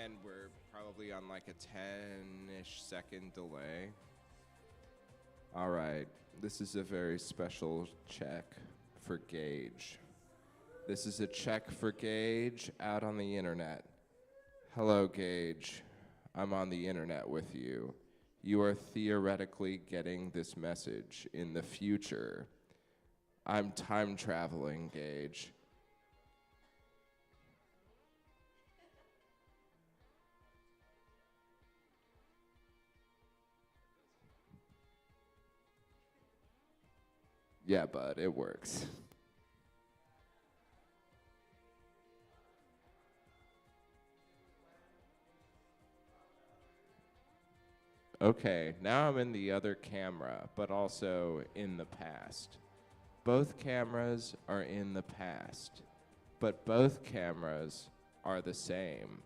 And we're probably on like a 10-ish second delay. All right, this is a very special check for Gage. This is a check for Gage out on the internet. Hello, Gage. I'm on the internet with you. You are theoretically getting this message in the future. I'm time traveling, Gage. Yeah, bud, it works. Okay, now I'm in the other camera, but also in the past. Both cameras are in the past, but both cameras are the same.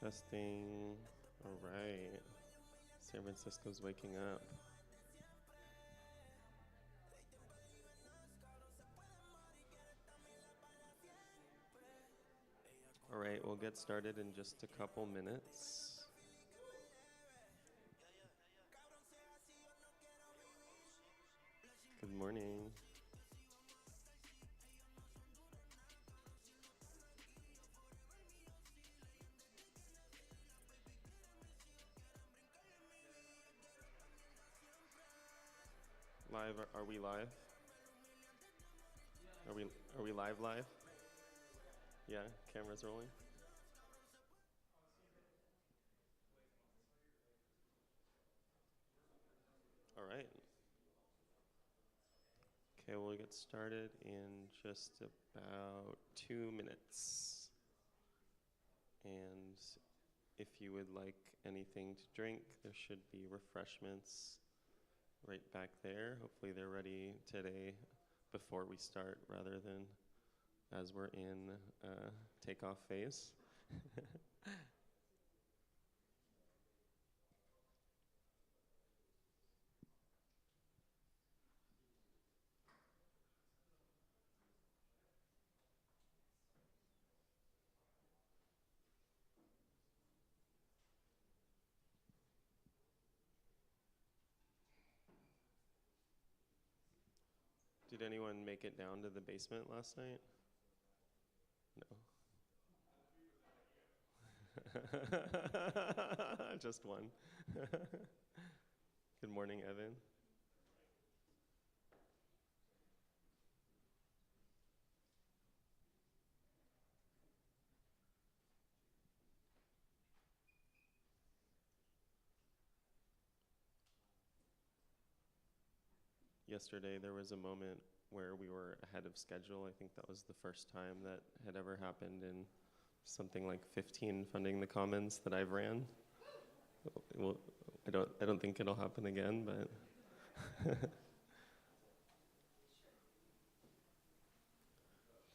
Testing. All right. San Francisco's waking up. All right, we'll get started in just a couple minutes. Good morning. Live, are we live? Are we live? Yeah, camera's rolling. All right. Okay, we'll get started in just about 2 minutes. And if you would like anything to drink, there should be refreshments right back there. Hopefully they're ready today before we start rather than as we're in takeoff phase. Did anyone make it down to the basement last night? No. Just one. Good morning, Evan. Yesterday there was a moment where we were ahead of schedule. I think that was the first time that had ever happened in something like 15 Funding the Commons that I've ran. Well, I don't think it'll happen again, but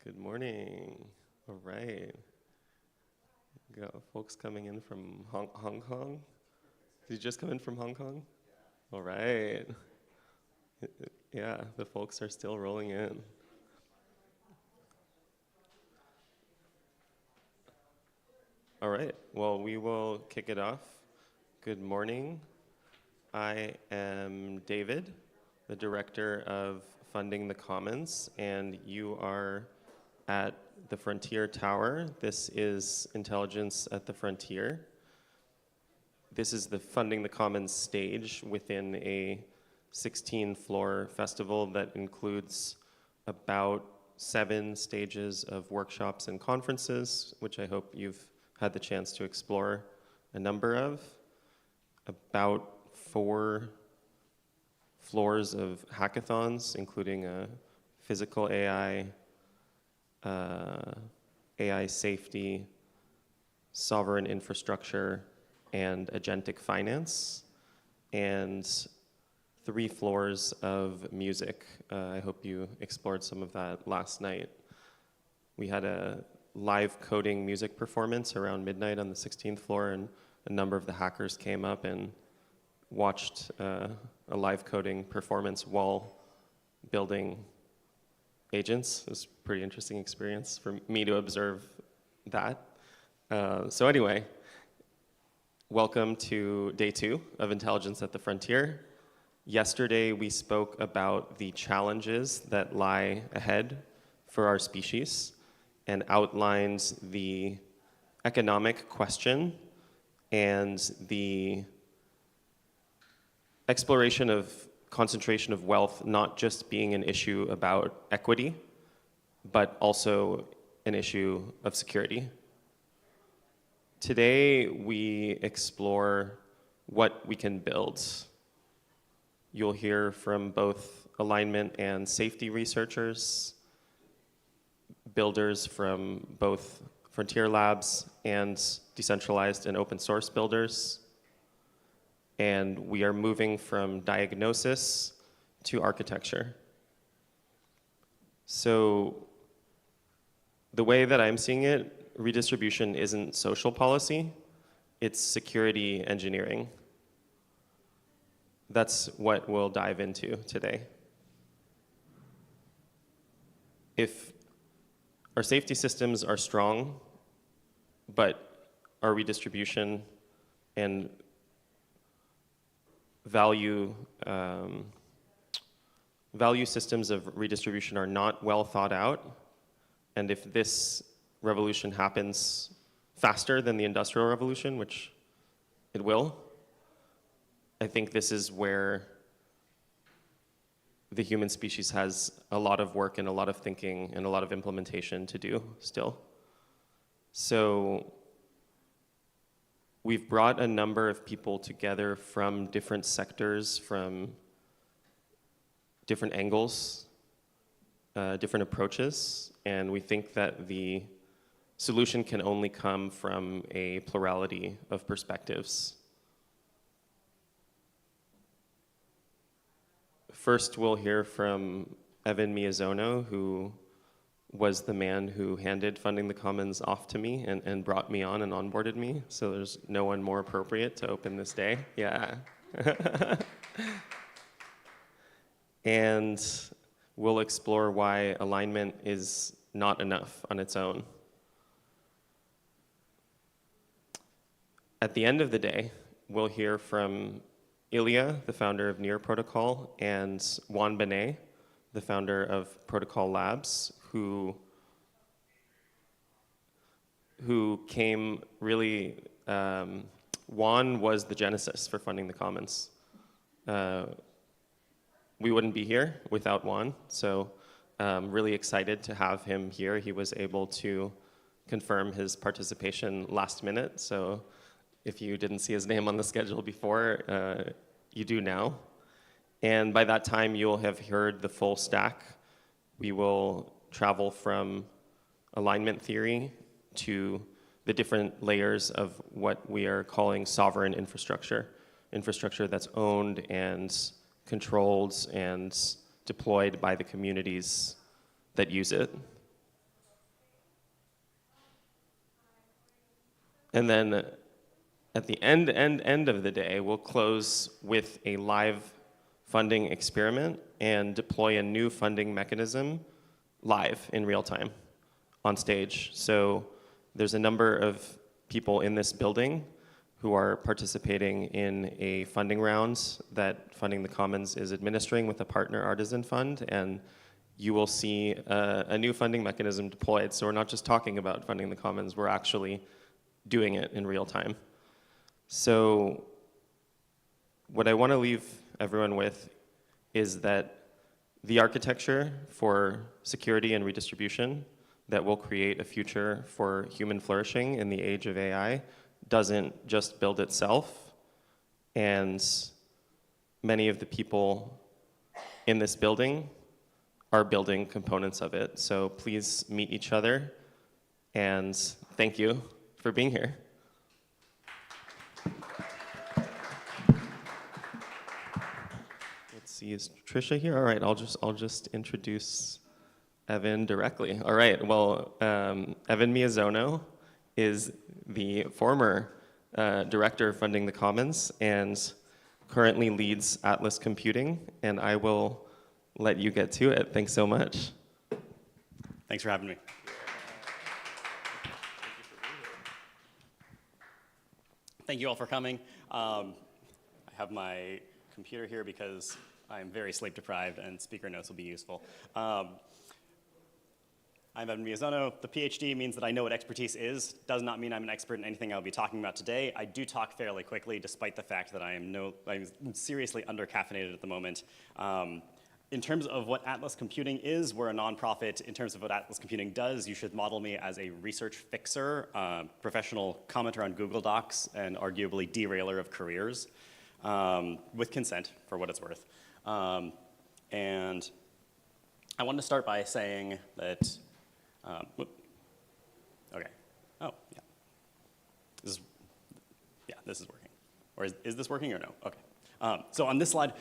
good morning. All right. Got folks coming in from Hong Kong. Did you just come in from Hong Kong? All right. Yeah, the folks are still rolling in. All right, well, we will kick it off. Good morning. I am David, the director of Funding the Commons, and you are at the Frontier Tower. This is Intelligence at the Frontier. This is the Funding the Commons stage within a 16-floor festival that includes about 7 stages of workshops and conferences, which I hope you've had the chance to explore a number of. About 4 floors of hackathons, including a physical AI, AI safety, sovereign infrastructure, and agentic finance, and 3 floors of music. I hope you explored some of that last night. We had a live coding music performance around midnight on the 16th floor, and a number of the hackers came up and watched a live coding performance while building agents. It was a pretty interesting experience for me to observe that. So anyway, welcome to day 2 of Intelligence at the Frontier. Yesterday, we spoke about the challenges that lie ahead for our species and outlined the economic question and the exploration of concentration of wealth not just being an issue about equity, but also an issue of security. Today, we explore what we can build. You'll hear from both alignment and safety researchers, builders from both Frontier Labs and decentralized and open source builders. And we are moving from diagnosis to architecture. So the way that I'm seeing it, redistribution isn't social policy. it's security engineering. That's what we'll dive into today. If our safety systems are strong, but our redistribution and value systems of redistribution are not well thought out, and if this revolution happens faster than the Industrial Revolution, which it will, I think this is where the human species has a lot of work and a lot of thinking and a lot of implementation to do still. So we've brought a number of people together from different sectors, from different angles, different approaches, and we think that the solution can only come from a plurality of perspectives. First, we'll hear from Evan Miyazono, who was the man who handed Funding the Commons off to me and brought me on and onboarded me. So there's no one more appropriate to open this day. Yeah. And we'll explore why alignment is not enough on its own. At the end of the day, we'll hear from Ilya, the founder of Near Protocol, and Juan Benet, the founder of Protocol Labs, who came really, Juan was the genesis for Funding the Commons. We wouldn't be here without Juan, so really excited to have him here. He was able to confirm his participation last minute, so if you didn't see his name on the schedule before, you do now. And by that time, you'll have heard the full stack. We will travel from alignment theory to the different layers of what we are calling sovereign infrastructure, infrastructure that's owned and controlled and deployed by the communities that use it. And then at the end of the day, we'll close with a live funding experiment and deploy a new funding mechanism live in real time on stage. So there's a number of people in this building who are participating in a funding round that Funding the Commons is administering with a partner artisan fund, and you will see a new funding mechanism deployed. So we're not just talking about Funding the Commons, we're actually doing it in real time. So what I want to leave everyone with is that the architecture for security and redistribution that will create a future for human flourishing in the age of AI doesn't just build itself, and many of the people in this building are building components of it. So please meet each other, and thank you for being here. Let's see, is Trisha here? All right, I'll just introduce Evan directly. All right, well, Evan Miyazono is the former director of Funding the Commons and currently leads Atlas Computing, and I will let you get to it. Thanks so much. Thanks for having me. Thank you all for coming. I have my computer here because I'm very sleep deprived and speaker notes will be useful. I'm Evan Miyazono. The PhD means that I know what expertise is. Does not mean I'm an expert in anything I'll be talking about today. I do talk fairly quickly, despite the fact that I'm seriously under-caffeinated at the moment. In terms of what Atlas Computing is, we're a nonprofit. In terms of what Atlas Computing does, you should model me as a research fixer, professional commenter on Google Docs, and arguably derailer of careers, with consent, for what it's worth. And I wanted to start by saying that, okay, oh, yeah. This is working. Or is this working or no? Okay. So on this slide,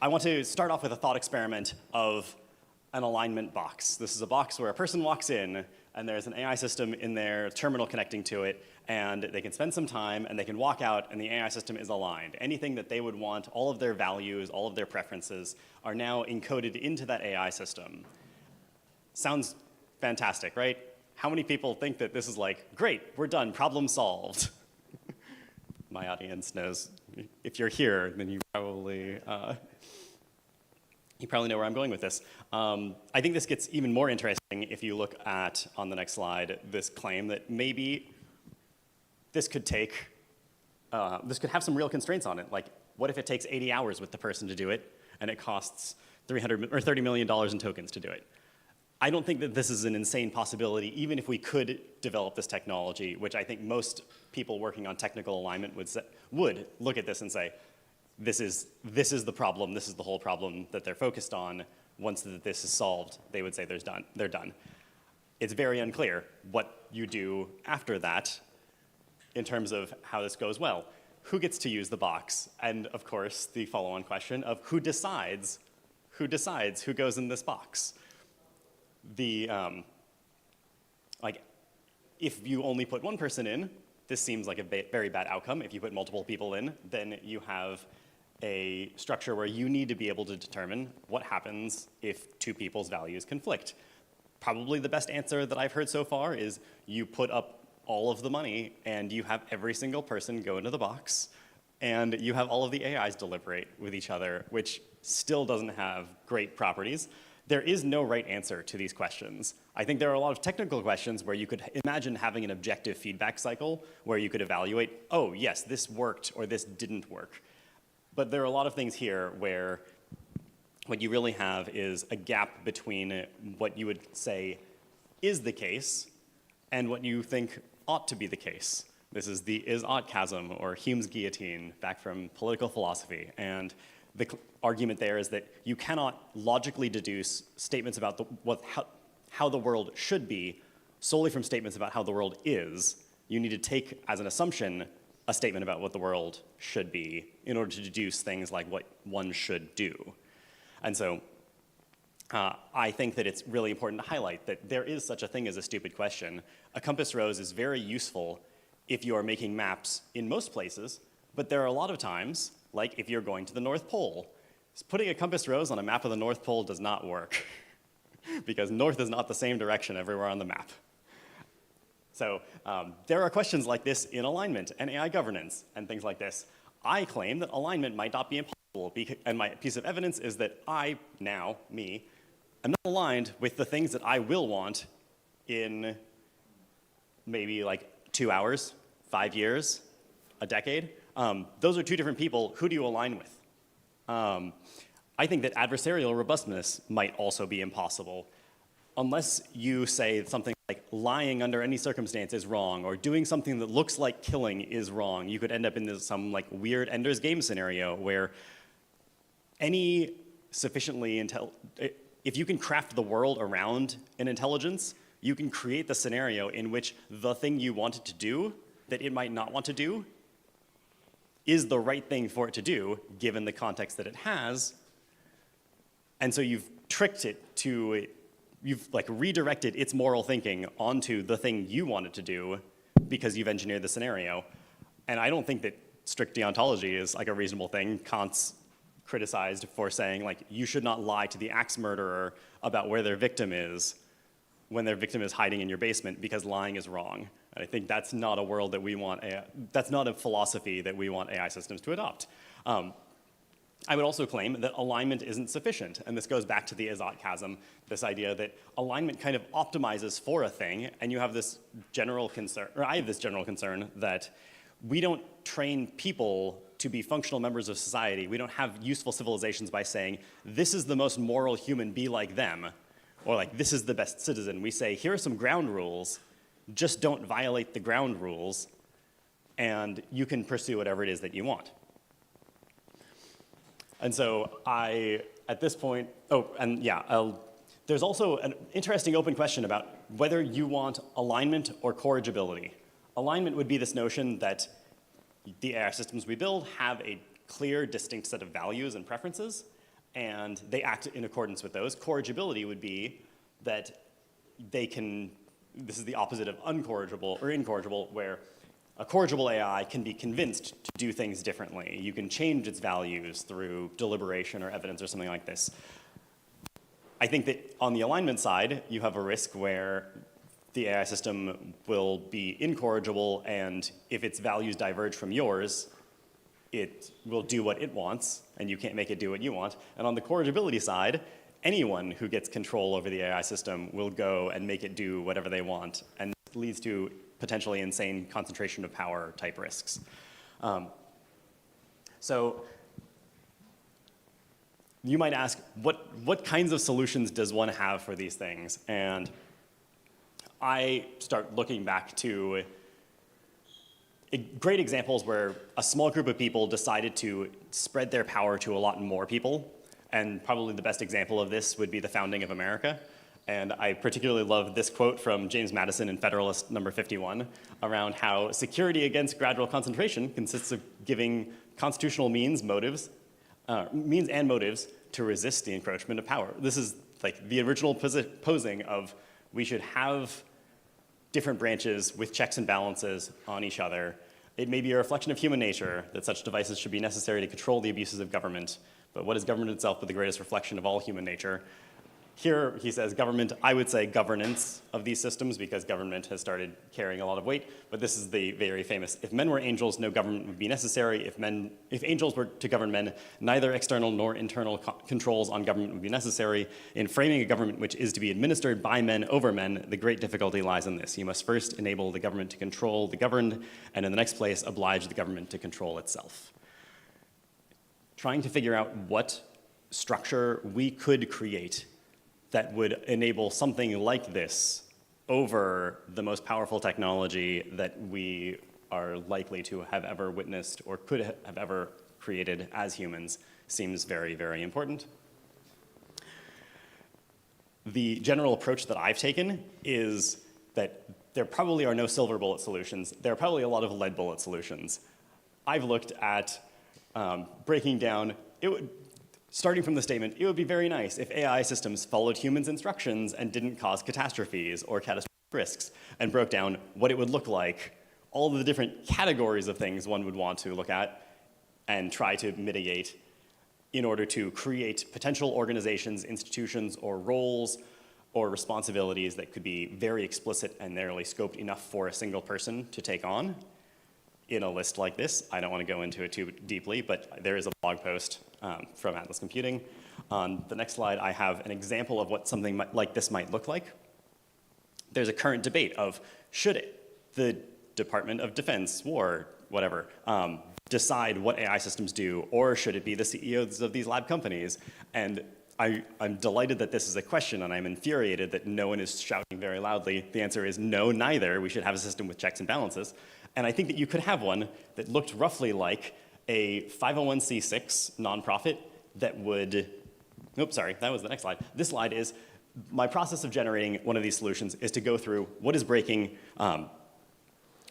I want to start off with a thought experiment of an alignment box. This is a box where a person walks in, and there's an AI system in their terminal connecting to it, and they can spend some time, and they can walk out, and the AI system is aligned. Anything that they would want, all of their values, all of their preferences, are now encoded into that AI system. Sounds fantastic, right? How many people think that this is like, great, we're done, problem solved? My audience knows. If you're here, then you probably know where I'm going with this. I think this gets even more interesting if you look at, on the next slide, this claim that maybe this could have some real constraints on it. Like, what if it takes 80 hours with the person to do it, and it costs $30 million in tokens to do it? I don't think that this is an insane possibility, even if we could develop this technology, which I think most people working on technical alignment would look at this and say, this is the problem, this is the whole problem that they're focused on. Once this is solved, they would say they're done. It's very unclear what you do after that in terms of how this goes well. Who gets to use the box? And of course, the follow-on question of who decides who goes in this box? If you only put one person in, this seems like a very bad outcome. If you put multiple people in, then you have a structure where you need to be able to determine what happens if two people's values conflict. Probably the best answer that I've heard so far is you put up all of the money and you have every single person go into the box and you have all of the AIs deliberate with each other, which still doesn't have great properties. There is no right answer to these questions. I think there are a lot of technical questions where you could imagine having an objective feedback cycle where you could evaluate, oh, yes, this worked or this didn't work. But there are a lot of things here where what you really have is a gap between what you would say is the case and what you think ought to be the case. This is the is-ought chasm, or Hume's guillotine, back from political philosophy. And the argument there is that you cannot logically deduce statements about how the world should be solely from statements about how the world is. You need to take as an assumption a statement about what the world should be in order to deduce things like what one should do. And so I think that it's really important to highlight that there is such a thing as a stupid question. A compass rose is very useful if you are making maps in most places, but there are a lot of times, like if you're going to the North Pole, putting a compass rose on a map of the North Pole does not work because north is not the same direction everywhere on the map. So there are questions like this in alignment and AI governance and things like this. I claim that alignment might not be impossible, and my piece of evidence is that I, now, me, am not aligned with the things that I will want in maybe like 2 hours, 5 years, a decade. Those are two different people. Who do you align with? I think that adversarial robustness might also be impossible. Unless you say something like lying under any circumstance is wrong, or doing something that looks like killing is wrong, you could end up in some like weird Ender's Game scenario where any sufficiently if you can craft the world around an intelligence, you can create the scenario in which the thing you want it to do that it might not want to do is the right thing for it to do, given the context that it has. And so you've tricked it to, you've like redirected its moral thinking onto the thing you want it to do because you've engineered the scenario. And I don't think that strict deontology is like a reasonable thing. Kant's criticized for saying like, you should not lie to the axe murderer about where their victim is when their victim is hiding in your basement because lying is wrong. And I think that's not a world that we want, that's not a philosophy that we want AI systems to adopt. I would also claim that alignment isn't sufficient, and this goes back to the is-ought chasm, this idea that alignment kind of optimizes for a thing, and you have this general concern, or I have this general concern that we don't train people to be functional members of society. We don't have useful civilizations by saying, this is the most moral human, be like them, or like, this is the best citizen. We say, here are some ground rules, just don't violate the ground rules, and you can pursue whatever it is that you want. And so at this point, there's also an interesting open question about whether you want alignment or corrigibility. Alignment would be this notion that the AI systems we build have a clear, distinct set of values and preferences, and they act in accordance with those. Corrigibility would be that they can, this is the opposite of uncorrigible or incorrigible, where A corrigible AI can be convinced to do things differently. You can change its values through deliberation or evidence or something like this. I think that on the alignment side, you have a risk where the AI system will be incorrigible, and if its values diverge from yours, it will do what it wants, and you can't make it do what you want. And on the corrigibility side, anyone who gets control over the AI system will go and make it do whatever they want, and this leads to potentially insane concentration of power type risks. So you might ask, what kinds of solutions does one have for these things? And I start looking back to great examples where a small group of people decided to spread their power to a lot more people. And probably the best example of this would be the founding of America. And I particularly love this quote from James Madison in Federalist number 51 around how security against gradual concentration consists of giving constitutional means and motives to resist the encroachment of power. This is like the original posing of we should have different branches with checks and balances on each other. It may be a reflection of human nature that such devices should be necessary to control the abuses of government. But what is government itself but the greatest reflection of all human nature? Here he says government, I would say governance of these systems because government has started carrying a lot of weight, but this is the very famous, if men were angels, no government would be necessary. If angels were to govern men, neither external nor internal controls on government would be necessary. In framing a government which is to be administered by men over men, the great difficulty lies in this. You must first enable the government to control the governed, and in the next place, oblige the government to control itself. Trying to figure out what structure we could create that would enable something like this over the most powerful technology that we are likely to have ever witnessed or could have ever created as humans seems very, very important. The general approach that I've taken is that there probably are no silver bullet solutions. There are probably a lot of lead bullet solutions. I've looked at breaking down, starting from the statement, it would be very nice if AI systems followed humans' instructions and didn't cause catastrophes or catastrophic risks, and broke down what it would look like, all of the different categories of things one would want to look at and try to mitigate in order to create potential organizations, institutions, or roles or responsibilities that could be very explicit and narrowly scoped enough for a single person to take on. In a list like this, I don't want to go into it too deeply, but there is a blog post from Atlas Computing. On the next slide, I have an example of what something like this might look like. There's a current debate of should the Department of Defense, War, whatever, decide what AI systems do, or should it be the CEOs of these lab companies? And I'm delighted that this is a question, and I'm infuriated that no one is shouting very loudly. The answer is no, neither. We should have a system with checks and balances. And I think that you could have one that looked roughly like a 501c6 nonprofit that would, oops, sorry, that was the next slide. This slide is, my process of generating one of these solutions is to go through what is breaking,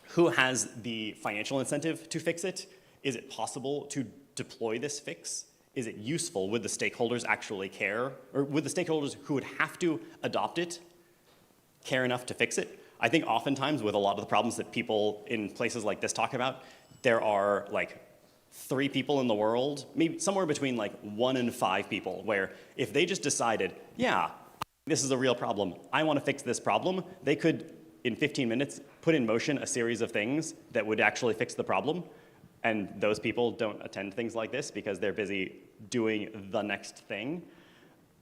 who has the financial incentive to fix it, is it possible to deploy this fix, is it useful, would the stakeholders actually care, or would the stakeholders who would have to adopt it care enough to fix it? I think oftentimes with a lot of the problems that people in places like this talk about, there are like 3 people in the world, maybe somewhere between like 1 and 5 people, where if they just decided, yeah, this is a real problem, I want to fix this problem, they could, in 15 minutes, put in motion a series of things that would actually fix the problem. And those people don't attend things like this because they're busy doing the next thing.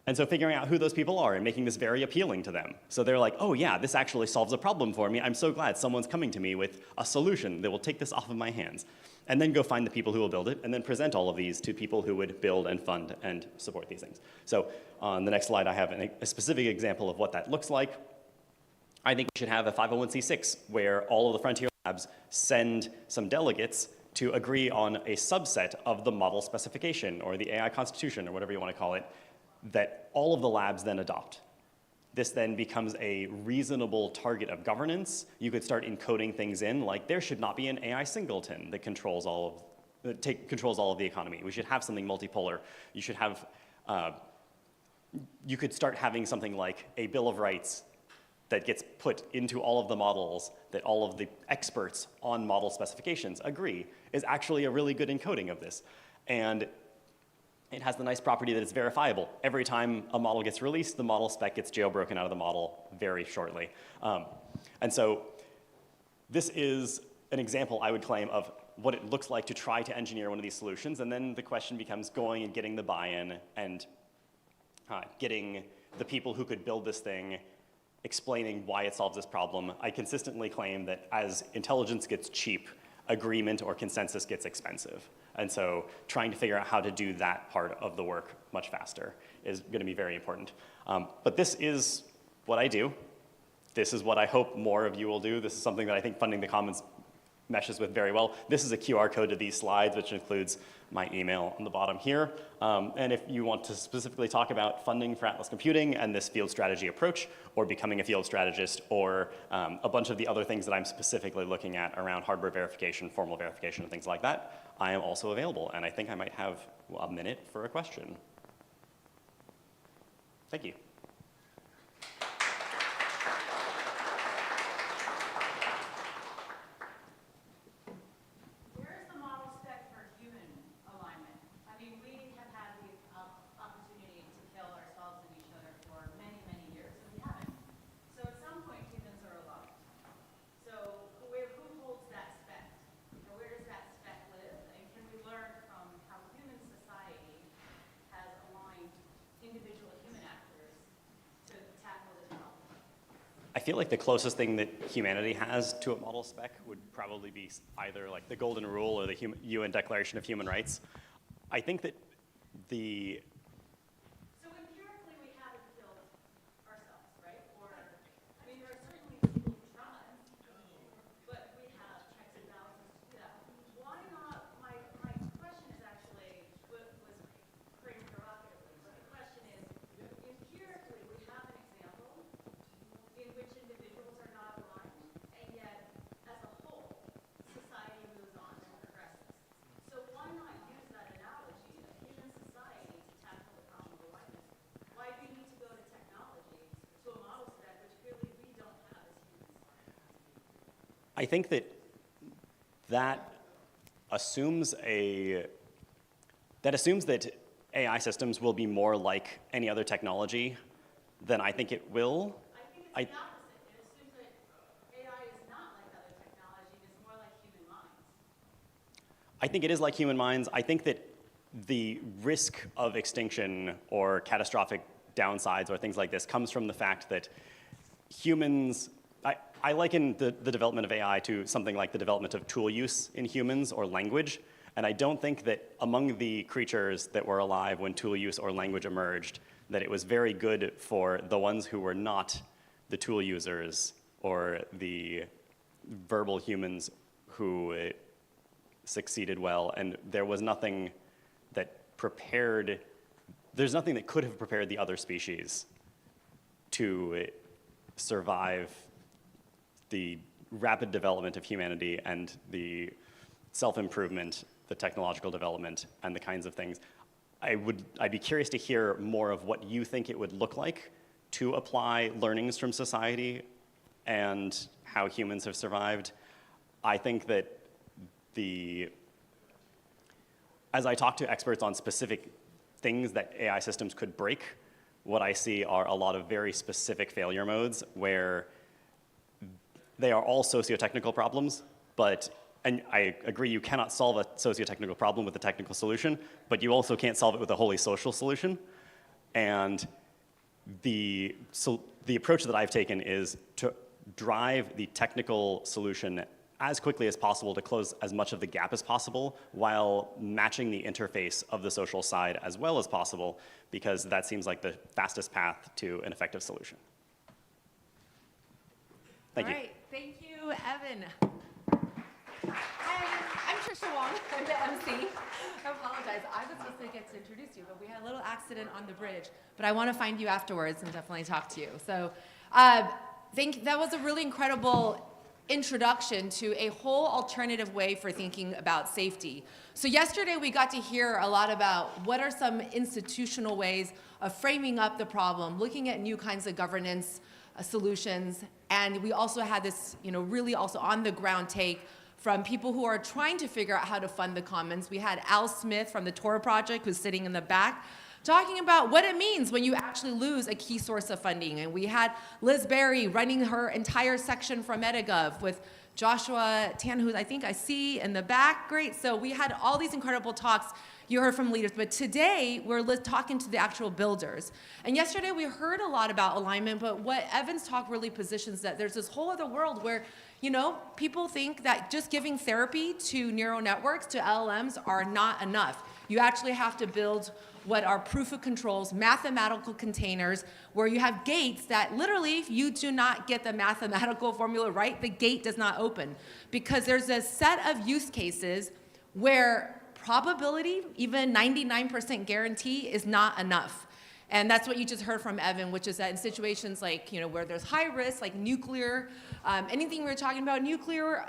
And so figuring out who those people are and making this very appealing to them. So they're like, oh yeah, this actually solves a problem for me. I'm so glad someone's coming to me with a solution that will take this off of my hands. And then go find the people who will build it, and then present all of these to people who would build and fund and support these things. So on the next slide, I have a specific example of what that looks like. I think we should have a 501c6 where all of the frontier labs send some delegates to agree on a subset of the model specification or the AI constitution or whatever you want to call it, that all of the labs then adopt. This then becomes a reasonable target of governance. You could start encoding things in, like there should not be an AI singleton that controls all of the economy. We should have something multipolar. You should have, you could start having something like a Bill of Rights that gets put into all of the models that all of the experts on model specifications agree is actually a really good encoding of this. And it has the nice property that it's verifiable. Every time a model gets released, the model spec gets jailbroken out of the model very shortly. And so this is an example, I would claim, of what it looks like to try to engineer one of these solutions, and then the question becomes going and getting the buy-in and getting the people who could build this thing explaining why it solves this problem. I consistently claim that as intelligence gets cheap, agreement or consensus gets expensive. And so trying to figure out how to do that part of the work much faster is going to be very important. But this is what I do. This is what I hope more of you will do. This is something that I think Funding the Commons meshes with very well. This is a QR code to these slides, which includes my email on the bottom here. And if you want to specifically talk about funding for Atlas Computing and this field strategy approach, or becoming a field strategist, or a bunch of the other things that I'm specifically looking at around hardware verification, formal verification, and things like that, I am also available. And I think I might have a minute for a question. Thank you. I feel like the closest thing that humanity has to a model spec would probably be either like the Golden Rule or the UN Declaration of Human Rights. I think that the... So empirically we haven't built ourselves, right? Or, I mean, there are certainly people who try, but we have checks and balances to do that. Why not, my question is actually, was framed provocatively, but the question is, empirically we have an example in which individuals are not aligned, and yet, as a whole, society moves on and progresses. So why not use that analogy of human society to tackle the problem of alignment? Why do we need to go to technology, to a model spec, which really we don't have as humans? I think that assumes that AI systems will be more like any other technology than I think it will. I think it's the opposite. It assumes that AI is not like other technology, and it's more like human minds. I think it is like human minds. I think that the risk of extinction or catastrophic downsides or things like this comes from the fact that humans, I liken the development of AI to something like the development of tool use in humans or language. And I don't think that among the creatures that were alive when tool use or language emerged, that it was very good for the ones who were not the tool users or the verbal humans who succeeded well. And there was nothing that there's nothing that could have prepared the other species to survive the rapid development of humanity and the self-improvement, the technological development, and the kinds of things. I'd be curious to hear more of what you think it would look like to apply learnings from society and how humans have survived. I think that as I talk to experts on specific things that AI systems could break, what I see are a lot of very specific failure modes where they are all socio-technical problems, and I agree you cannot solve a socio-technical problem with a technical solution, but you also can't solve it with a wholly social solution. And the approach that I've taken is to drive the technical solution as quickly as possible to close as much of the gap as possible while matching the interface of the social side as well as possible, because that seems like the fastest path to an effective solution. Thank you. All right, thank you, Evan. Hi, I'm Trisha Wong. I'm the MC. I apologize. I was supposed to get to introduce you, but we had a little accident on the bridge. But I want to find you afterwards and definitely talk to you. So that was a really incredible introduction to a whole alternative way for thinking about safety. So yesterday we got to hear a lot about what are some institutional ways of framing up the problem, looking at new kinds of governance solutions. And we also had this, really also on the ground take from people who are trying to figure out how to fund the commons. We had Al Smith from the Torah Project, who's sitting in the back, talking about what it means when you actually lose a key source of funding. And we had Liz Berry running her entire section from EdaGov with Joshua Tan, who I think I see in the back. Great. So we had all these incredible talks you heard from leaders. But today, we're talking to the actual builders. And yesterday, we heard a lot about alignment, but what Evan's talk really positions that there's this whole other world where, people think that just giving therapy to neural networks, to LLMs, are not enough. You actually have to build what are proof of controls, mathematical containers, where you have gates that literally, if you do not get the mathematical formula right, the gate does not open. Because there's a set of use cases where probability, even 99% guarantee, is not enough. And that's what you just heard from Evan, which is that in situations like, where there's high risk, like nuclear, anything we were talking about, nuclear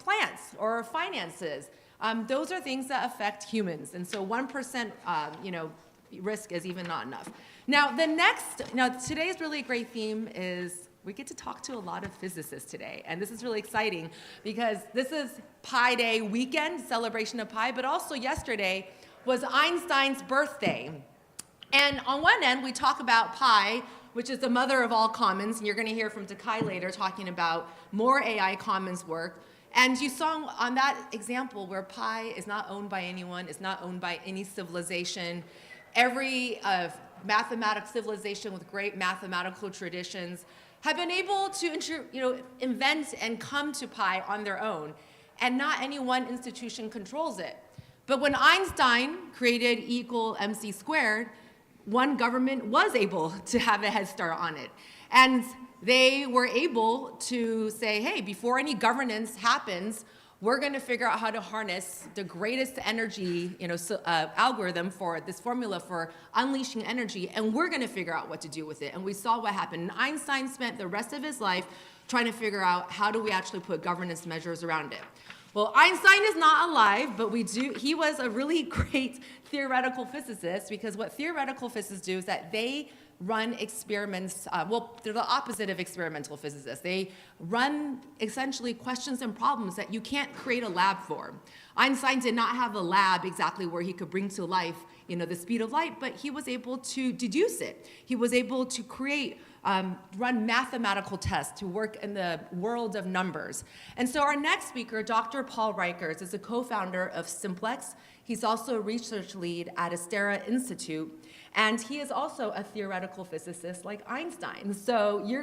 plants or finances, those are things that affect humans. And so 1%, risk is even not enough. Now, today's really great theme is we get to talk to a lot of physicists today. And this is really exciting because this is Pi Day weekend, celebration of Pi, but also yesterday was Einstein's birthday. And on one end, we talk about Pi, which is the mother of all commons, and you're going to hear from Takai later talking about more AI commons work. And you saw on that example where Pi is not owned by anyone, is not owned by any civilization. Every mathematical civilization with great mathematical traditions have been able to invent and come to Pi on their own, and not any one institution controls it. But when Einstein created E = mc squared, one government was able to have a head start on it. And they were able to say, hey, before any governance happens, we're going to figure out how to harness the greatest energy algorithm for this formula for unleashing energy, and we're going to figure out what to do with it. And we saw what happened. And Einstein spent the rest of his life trying to figure out how do we actually put governance measures around it. Well, Einstein is not alive, but he was a really great theoretical physicist, because what theoretical physicists do is that they run experiments, they're the opposite of experimental physicists. They run essentially questions and problems that you can't create a lab for. Einstein did not have a lab exactly where he could bring to life, the speed of light, but he was able to deduce it. He was able to create, run mathematical tests to work in the world of numbers. And so our next speaker, Dr. Paul Reichers, is a co-founder of Simplex. He's also a research lead at Astera Institute. And he is also a theoretical physicist like Einstein. So we're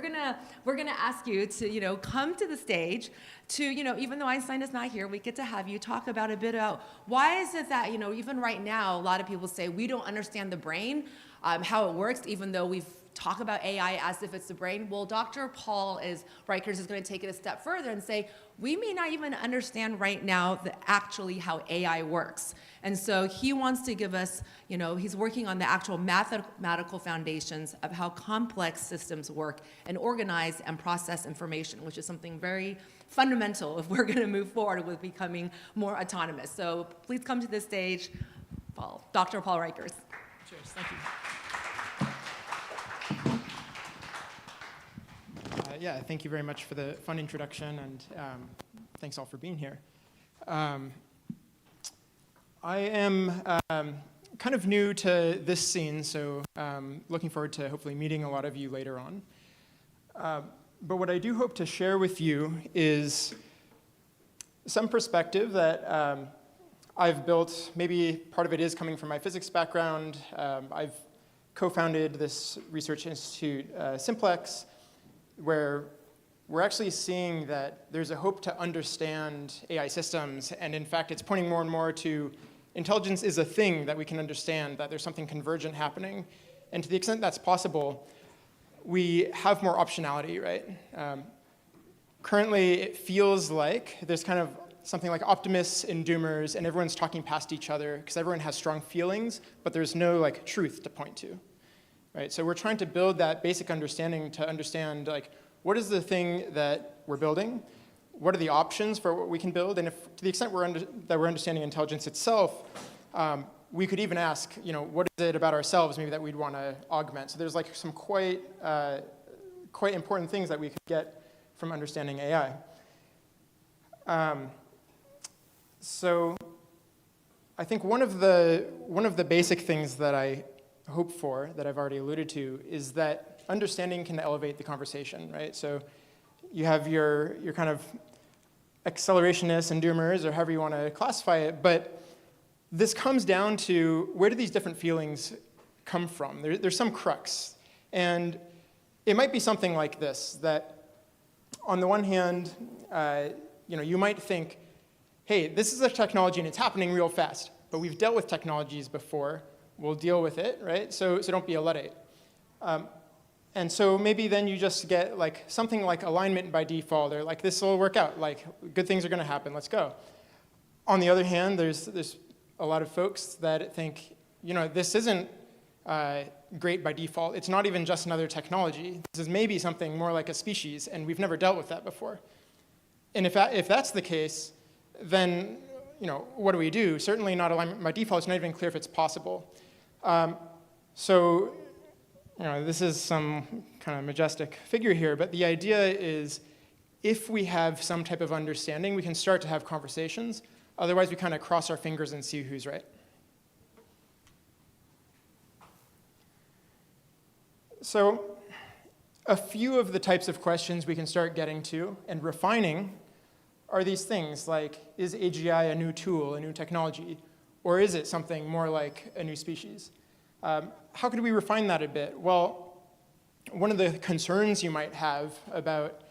gonna ask you to, come to the stage to, even though Einstein is not here, we get to have you talk about a bit about why is it that, even right now, a lot of people say we don't understand the brain, how it works, even though we've talk about AI as if it's the brain. Well, Dr. Paul Reichers is going to take it a step further and say, we may not even understand right now actually how AI works. And so he wants to give us, he's working on the actual mathematical foundations of how complex systems work and organize and process information, which is something very fundamental if we're going to move forward with becoming more autonomous. So please come to the stage, Dr. Paul Reichers. Cheers, thank you. Thank you very much for the fun introduction, and thanks all for being here. I am kind of new to this scene, so looking forward to hopefully meeting a lot of you later on. But what I do hope to share with you is some perspective that I've built. Maybe part of it is coming from my physics background. I've co-founded this research institute, Simplex, where we're actually seeing that there's a hope to understand AI systems, and in fact, it's pointing more and more to intelligence is a thing that we can understand, that there's something convergent happening, and to the extent that's possible, we have more optionality, right? Currently, it feels like there's kind of something like optimists and doomers, and everyone's talking past each other because everyone has strong feelings, but there's no truth to point to. Right? So we're trying to build that basic understanding to understand what is the thing that we're building, what are the options for what we can build, and if to the extent that we're understanding intelligence itself, we could even ask, what is it about ourselves maybe that we'd want to augment. So there's some quite quite important things that we could get from understanding AI. So I think one of the basic things that I hope for, that I've already alluded to, is that understanding can elevate the conversation, right? So you have your kind of accelerationists and doomers, or however you want to classify it, but this comes down to where do these different feelings come from? There's some crux. And it might be something like this, that on the one hand, you might think, hey, this is a technology and it's happening real fast, but we've dealt with technologies before. We'll deal with it, right? So don't be a Luddite. And so maybe then you just get like something like alignment by default, or like this will work out, like good things are going to happen, let's go. On the other hand, there's a lot of folks that think, this isn't great by default. It's not even just another technology. This is maybe something more like a species, and we've never dealt with that before. And if that's the case, then what do we do? Certainly not alignment by default. It's not even clear if it's possible. So this is some kind of majestic figure here, but the idea is if we have some type of understanding, we can start to have conversations. Otherwise, we kind of cross our fingers and see who's right. So a few of the types of questions we can start getting to and refining are these things like, is AGI a new tool, a new technology, or is it something more like a new species? How could we refine that a bit? Well, one of the concerns you might have about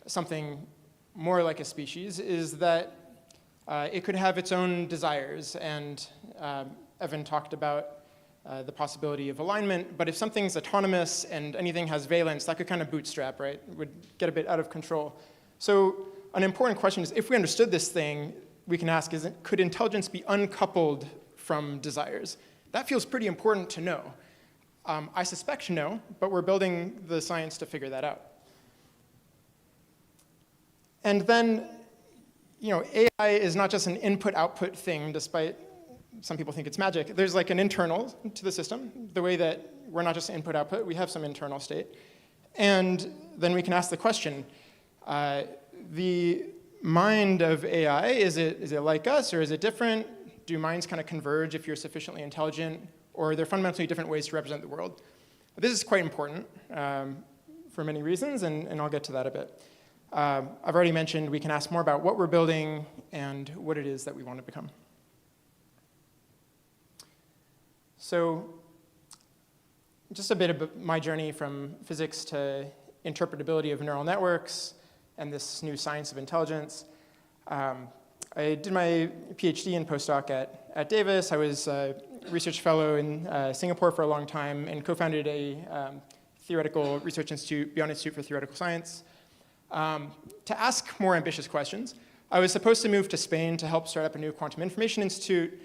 something more like a species is that it could have its own desires, and Evan talked about the possibility of alignment, but if something's autonomous and anything has valence, that could kind of bootstrap, right? It would get a bit out of control. So an important question is, if we understood this thing, we can ask, could intelligence be uncoupled from desires? That feels pretty important to know. I suspect no, but we're building the science to figure that out. And then, AI is not just an input-output thing, despite some people think it's magic. There's like an internal to the system, the way that we're not just input-output, we have some internal state. And then we can ask the question, the mind of AI, is it like us, or is it different? Do minds kind of converge if you're sufficiently intelligent, or are there fundamentally different ways to represent the world? This is quite important for many reasons, and I'll get to that a bit. I've already mentioned we can ask more about what we're building and what it is that we want to become. So just a bit of my journey from physics to interpretability of neural networks and this new science of intelligence. I did my PhD and postdoc at Davis. I was a research fellow in Singapore for a long time and co-founded a theoretical research institute, Beyond Institute for Theoretical Science, to ask more ambitious questions. I was supposed to move to Spain to help start up a new quantum information institute,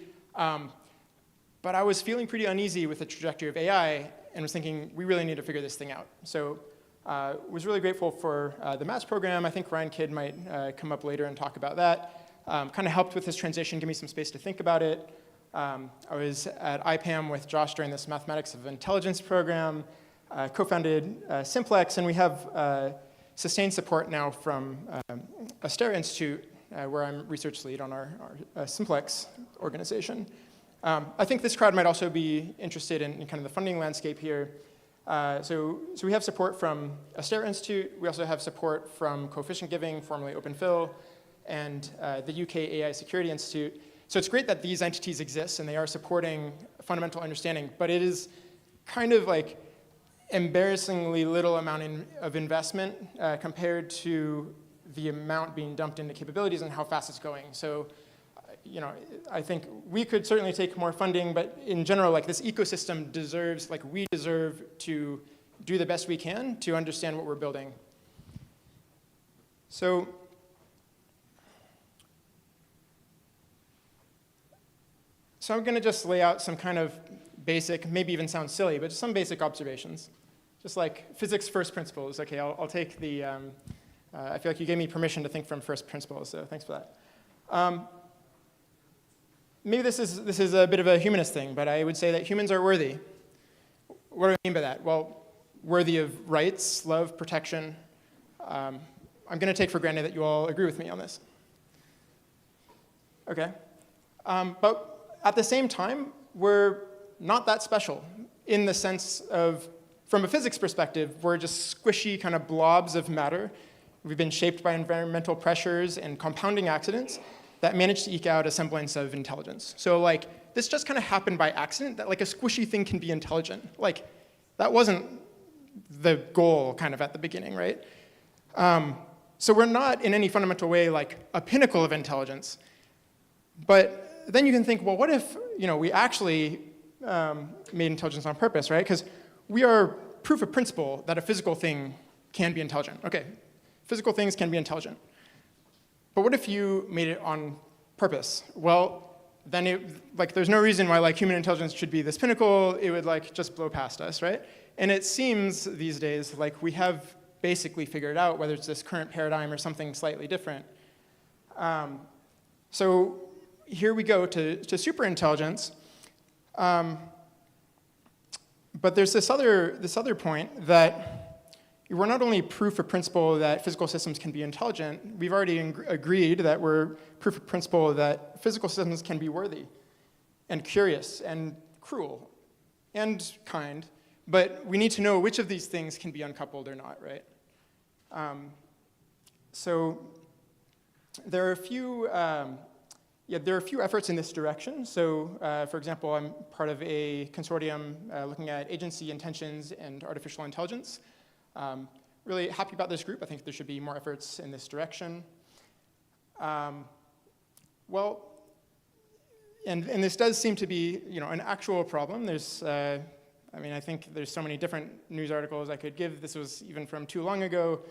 but I was feeling pretty uneasy with the trajectory of AI and was thinking, we really need to figure this thing out. So was really grateful for the MATS program. I think Ryan Kidd might come up later and talk about that. Kind of helped with this transition, give me some space to think about it. I was at IPAM with Josh during this Mathematics of Intelligence program, co-founded Simplex, and we have sustained support now from Astera Institute, where I'm research lead on our Simplex organization. I think this crowd might also be interested in kind of the funding landscape here. So we have support from Astera Institute. We also have support from Coefficient Giving, formerly OpenPhil, and the UK AI Security Institute. So it's great that these entities exist and they are supporting fundamental understanding, but it is kind of like embarrassingly little amount of investment compared to the amount being dumped into capabilities and how fast it's going. So, I think we could certainly take more funding, but in general, like this ecosystem deserves, like we deserve to do the best we can to understand what we're building. So I'm going to just lay out some kind of basic, maybe even sound silly, but just some basic observations. Just like physics first principles. Okay, I'll take the, I feel like you gave me permission to think from first principles, so thanks for that. Maybe this is a bit of a humanist thing, but I would say that humans are worthy. What do I mean by that? Well, worthy of rights, love, protection. I'm going to take for granted that you all agree with me on this. Okay. But at the same time, we're not that special in the sense of, from a physics perspective, we're just squishy kind of blobs of matter. We've been shaped by environmental pressures and compounding accidents that manage to eke out a semblance of intelligence. So like, this just kind of happened by accident, that like a squishy thing can be intelligent. Like, that wasn't the goal kind of at the beginning, right? So we're not in any fundamental way like a pinnacle of intelligence. But then you can think, well, what if we actually made intelligence on purpose, right? Because we are proof of principle that a physical thing can be intelligent. Okay, physical things can be intelligent. But what if you made it on purpose? Well, then there's no reason why human intelligence should be this pinnacle. It would just blow past us, right? And it seems these days like we have basically figured out whether it's this current paradigm or something slightly different. So here we go to superintelligence. But there's this other point that we're not only proof of principle that physical systems can be intelligent, we've already agreed that we're proof of principle that physical systems can be worthy and curious and cruel and kind, but we need to know which of these things can be uncoupled or not, right? So there are a few efforts in this direction. So, for example, I'm part of a consortium looking at agency intentions and artificial intelligence. Really happy about this group. I think there should be more efforts in this direction. And this does seem to be, an actual problem. There's, I think there's so many different news articles I could give. This was even from too long ago,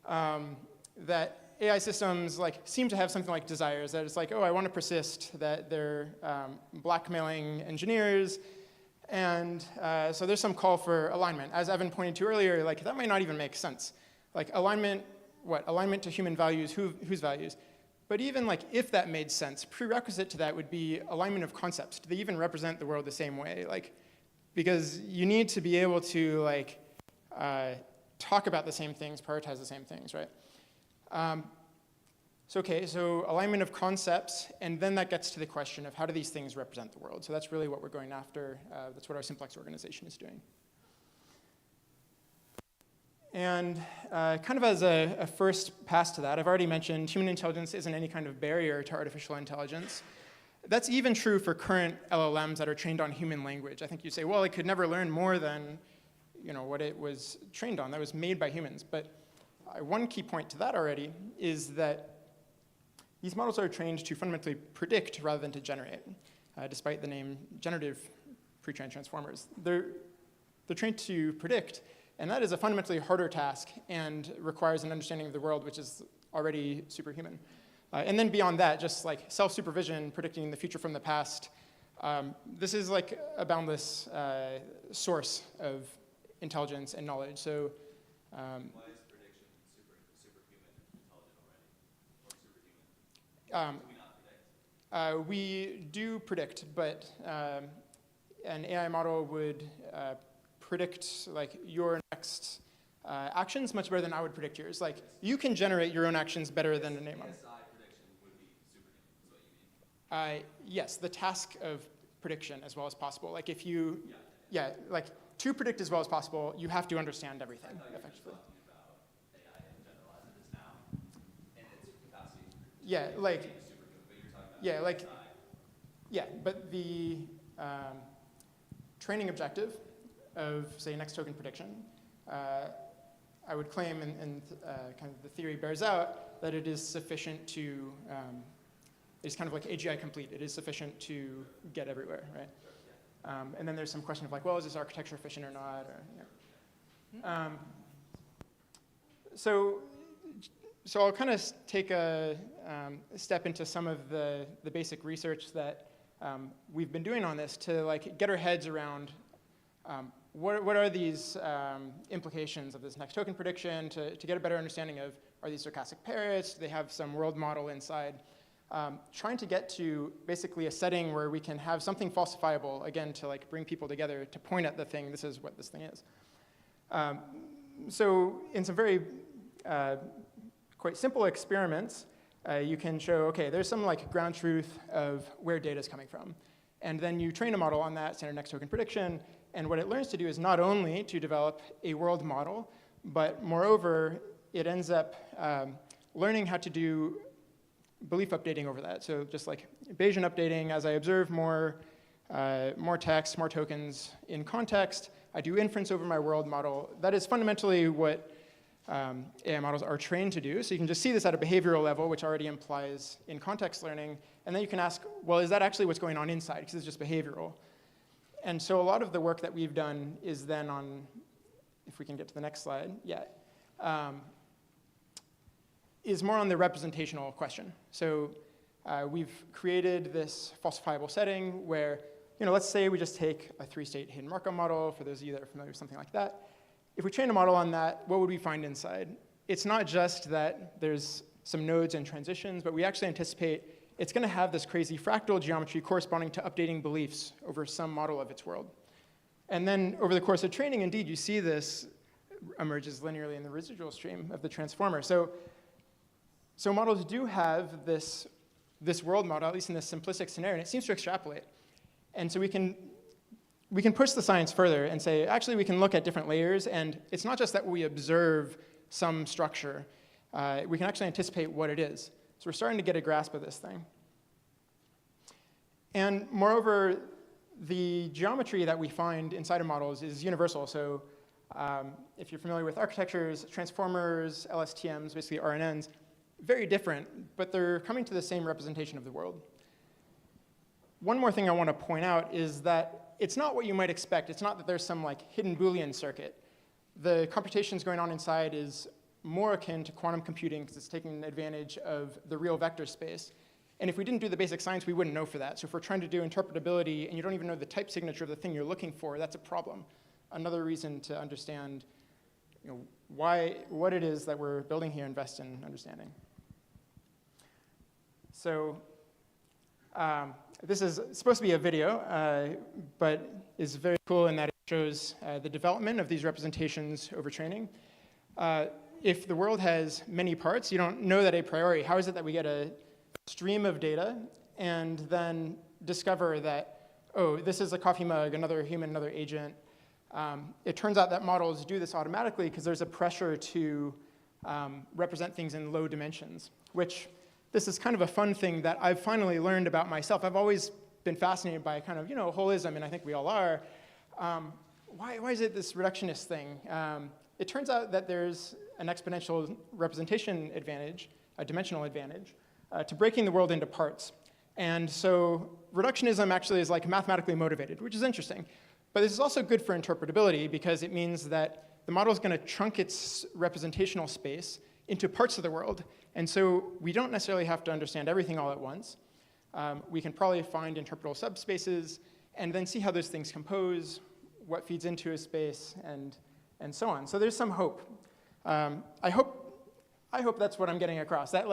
that AI systems seem to have something like desires, that it's oh, I want to persist, that they're blackmailing engineers, and so there's some call for alignment. As Evan pointed to earlier, that might not even make sense. Alignment, what? Alignment to human values, whose values? But even if that made sense, prerequisite to that would be alignment of concepts. Do they even represent the world the same way? Because you need to be able to talk about the same things, prioritize the same things, right? So alignment of concepts, and then that gets to the question of how do these things represent the world? So that's really what we're going after. That's what our Simplex organization is doing. And kind of as a first pass to that, I've already mentioned human intelligence isn't any kind of barrier to artificial intelligence. That's even true for current LLMs that are trained on human language. I think you say, well, it could never learn more than what it was trained on, that was made by humans. But one key point to that already is that these models are trained to fundamentally predict rather than to generate, despite the name generative pre-trained transformers. They're trained to predict, and that is a fundamentally harder task and requires an understanding of the world which is already superhuman. And then beyond that, just self-supervision, predicting the future from the past, this is a boundless source of intelligence and knowledge. So. Why is prediction superhuman intelligent already? Or superhuman? Do we not predict? We do predict, but an AI model would predict your next actions much better than I would predict yours. You can generate your own actions better than an AI model. ASI prediction would be superhuman, is what you mean? Yes, the task of prediction as well as possible. If you, to predict as well as possible, you have to understand everything effectively. Talking about AI in general as it is now, and its capacity. Yeah, Superhuman, but you're talking about ASI. Yeah, but the training objective of, say, next token prediction, I would claim, and kind of the theory bears out, that it is sufficient to, it's kind of like AGI complete. It is sufficient to get everywhere, right? And then there's some question of well, is this architecture efficient or not? Or, So I'll kind of take a step into some of the basic research that we've been doing on this to get our heads around what are these implications of this next token prediction to get a better understanding of, are these stochastic parrots? Do they have some world model inside? Trying to get to basically a setting where we can have something falsifiable, again, to bring people together, to point at the thing, this is what this thing is. So in some very quite simple experiments, you can show, okay, there's some like ground truth of where data is coming from. And then you train a model on that standard next token prediction, and what it learns to do is not only to develop a world model, but moreover, it ends up learning how to do belief updating over that. So just like Bayesian updating, as I observe more text, more tokens in context, I do inference over my world model. That is fundamentally what AI models are trained to do. So you can just see this at a behavioral level, which already implies in context learning. And then you can ask, well, is that actually what's going on inside? Because it's just behavioral. And so a lot of the work that we've done is then on, if we can get to the next slide, is more on the representational question. So we've created this falsifiable setting where, let's say we just take a 3-state hidden Markov model, for those of you that are familiar with something like that. If we train a model on that, what would we find inside? It's not just that there's some nodes and transitions, but we actually anticipate it's going to have this crazy fractal geometry corresponding to updating beliefs over some model of its world. And then over the course of training, indeed, you see this emerges linearly in the residual stream of the transformer. So models do have this world model, at least in this simplistic scenario, and it seems to extrapolate. And so we can push the science further and say, actually, we can look at different layers, and it's not just that we observe some structure. We can actually anticipate what it is. So we're starting to get a grasp of this thing. And moreover, the geometry that we find inside of models is universal. So if you're familiar with architectures, transformers, LSTMs, basically RNNs, very different, but they're coming to the same representation of the world. One more thing I want to point out is that it's not what you might expect. It's not that there's some like hidden Boolean circuit. The computations going on inside is more akin to quantum computing because it's taking advantage of the real vector space. And if we didn't do the basic science, we wouldn't know for that. So if we're trying to do interpretability and you don't even know the type signature of the thing you're looking for, that's a problem. Another reason to understand what it is that we're building here, invest in understanding. So this is supposed to be a video, but is very cool in that it shows the development of these representations over training. If the world has many parts, you don't know that a priori. How is it that we get a stream of data and then discover that, oh, this is a coffee mug, another human, another agent? It turns out that models do this automatically because there's a pressure to represent things in low dimensions, which this is kind of a fun thing that I've finally learned about myself. I've always been fascinated by kind of, holism, and I think we all are. Why is it this reductionist thing? It turns out that there's an exponential representation advantage, a dimensional advantage, to breaking the world into parts. And so reductionism actually is like mathematically motivated, which is interesting. But this is also good for interpretability because it means that the model is going to chunk its representational space into parts of the world. And so we don't necessarily have to understand everything all at once. We can probably find interpretable subspaces and then see how those things compose, what feeds into a space, and so on. So there's some hope. I hope that's what I'm getting across, that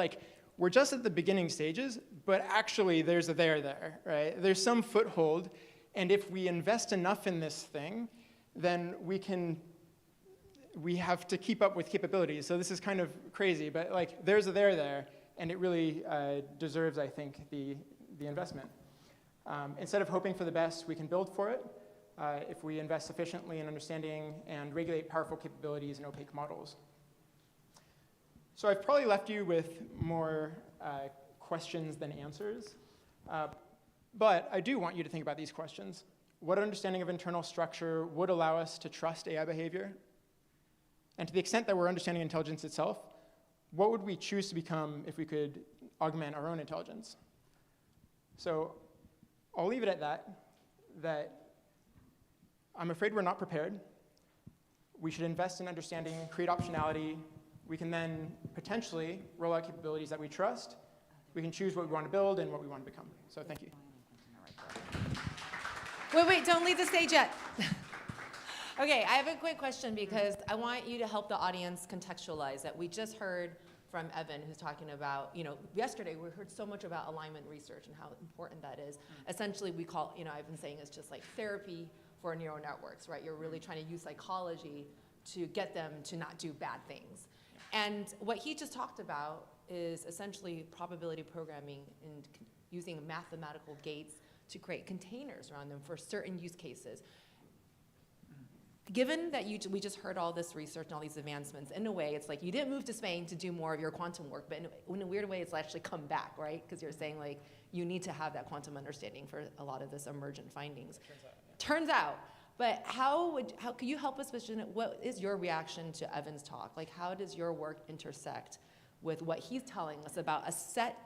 we're just at the beginning stages, but actually there's a there, right? There's some foothold, and if we invest enough in this thing, then we have to keep up with capabilities. So this is kind of crazy, but there's a there, and it really deserves, I think, the investment. Instead of hoping for the best, we can build for it if we invest sufficiently in understanding and regulate powerful capabilities in opaque models. So I've probably left you with more questions than answers, but I do want you to think about these questions. What understanding of internal structure would allow us to trust AI behavior? And to the extent that we're understanding intelligence itself, what would we choose to become if we could augment our own intelligence? So I'll leave it at that I'm afraid we're not prepared. We should invest in understanding, create optionality. We can then potentially roll out capabilities that we trust. We can choose what we want to build and what we want to become. So thank you. Wait, don't leave the stage yet. Okay, I have a quick question because I want you to help the audience contextualize that. We just heard from Evan, who's talking about, yesterday we heard so much about alignment research and how important that is. Essentially, we call, I've been saying it's just like therapy for neural networks, right? You're really trying to use psychology to get them to not do bad things. And what he just talked about is essentially probability programming and using mathematical gates to create containers around them for certain use cases. Given that we just heard all this research and all these advancements, in a way, it's like you didn't move to Spain to do more of your quantum work, but in a weird way, it's actually come back, right? Because you're saying, like, you need to have that quantum understanding for a lot of this emergent findings. Turns out. But how can you help us with, what is your reaction to Evan's talk? Like, how does your work intersect with what he's telling us about a set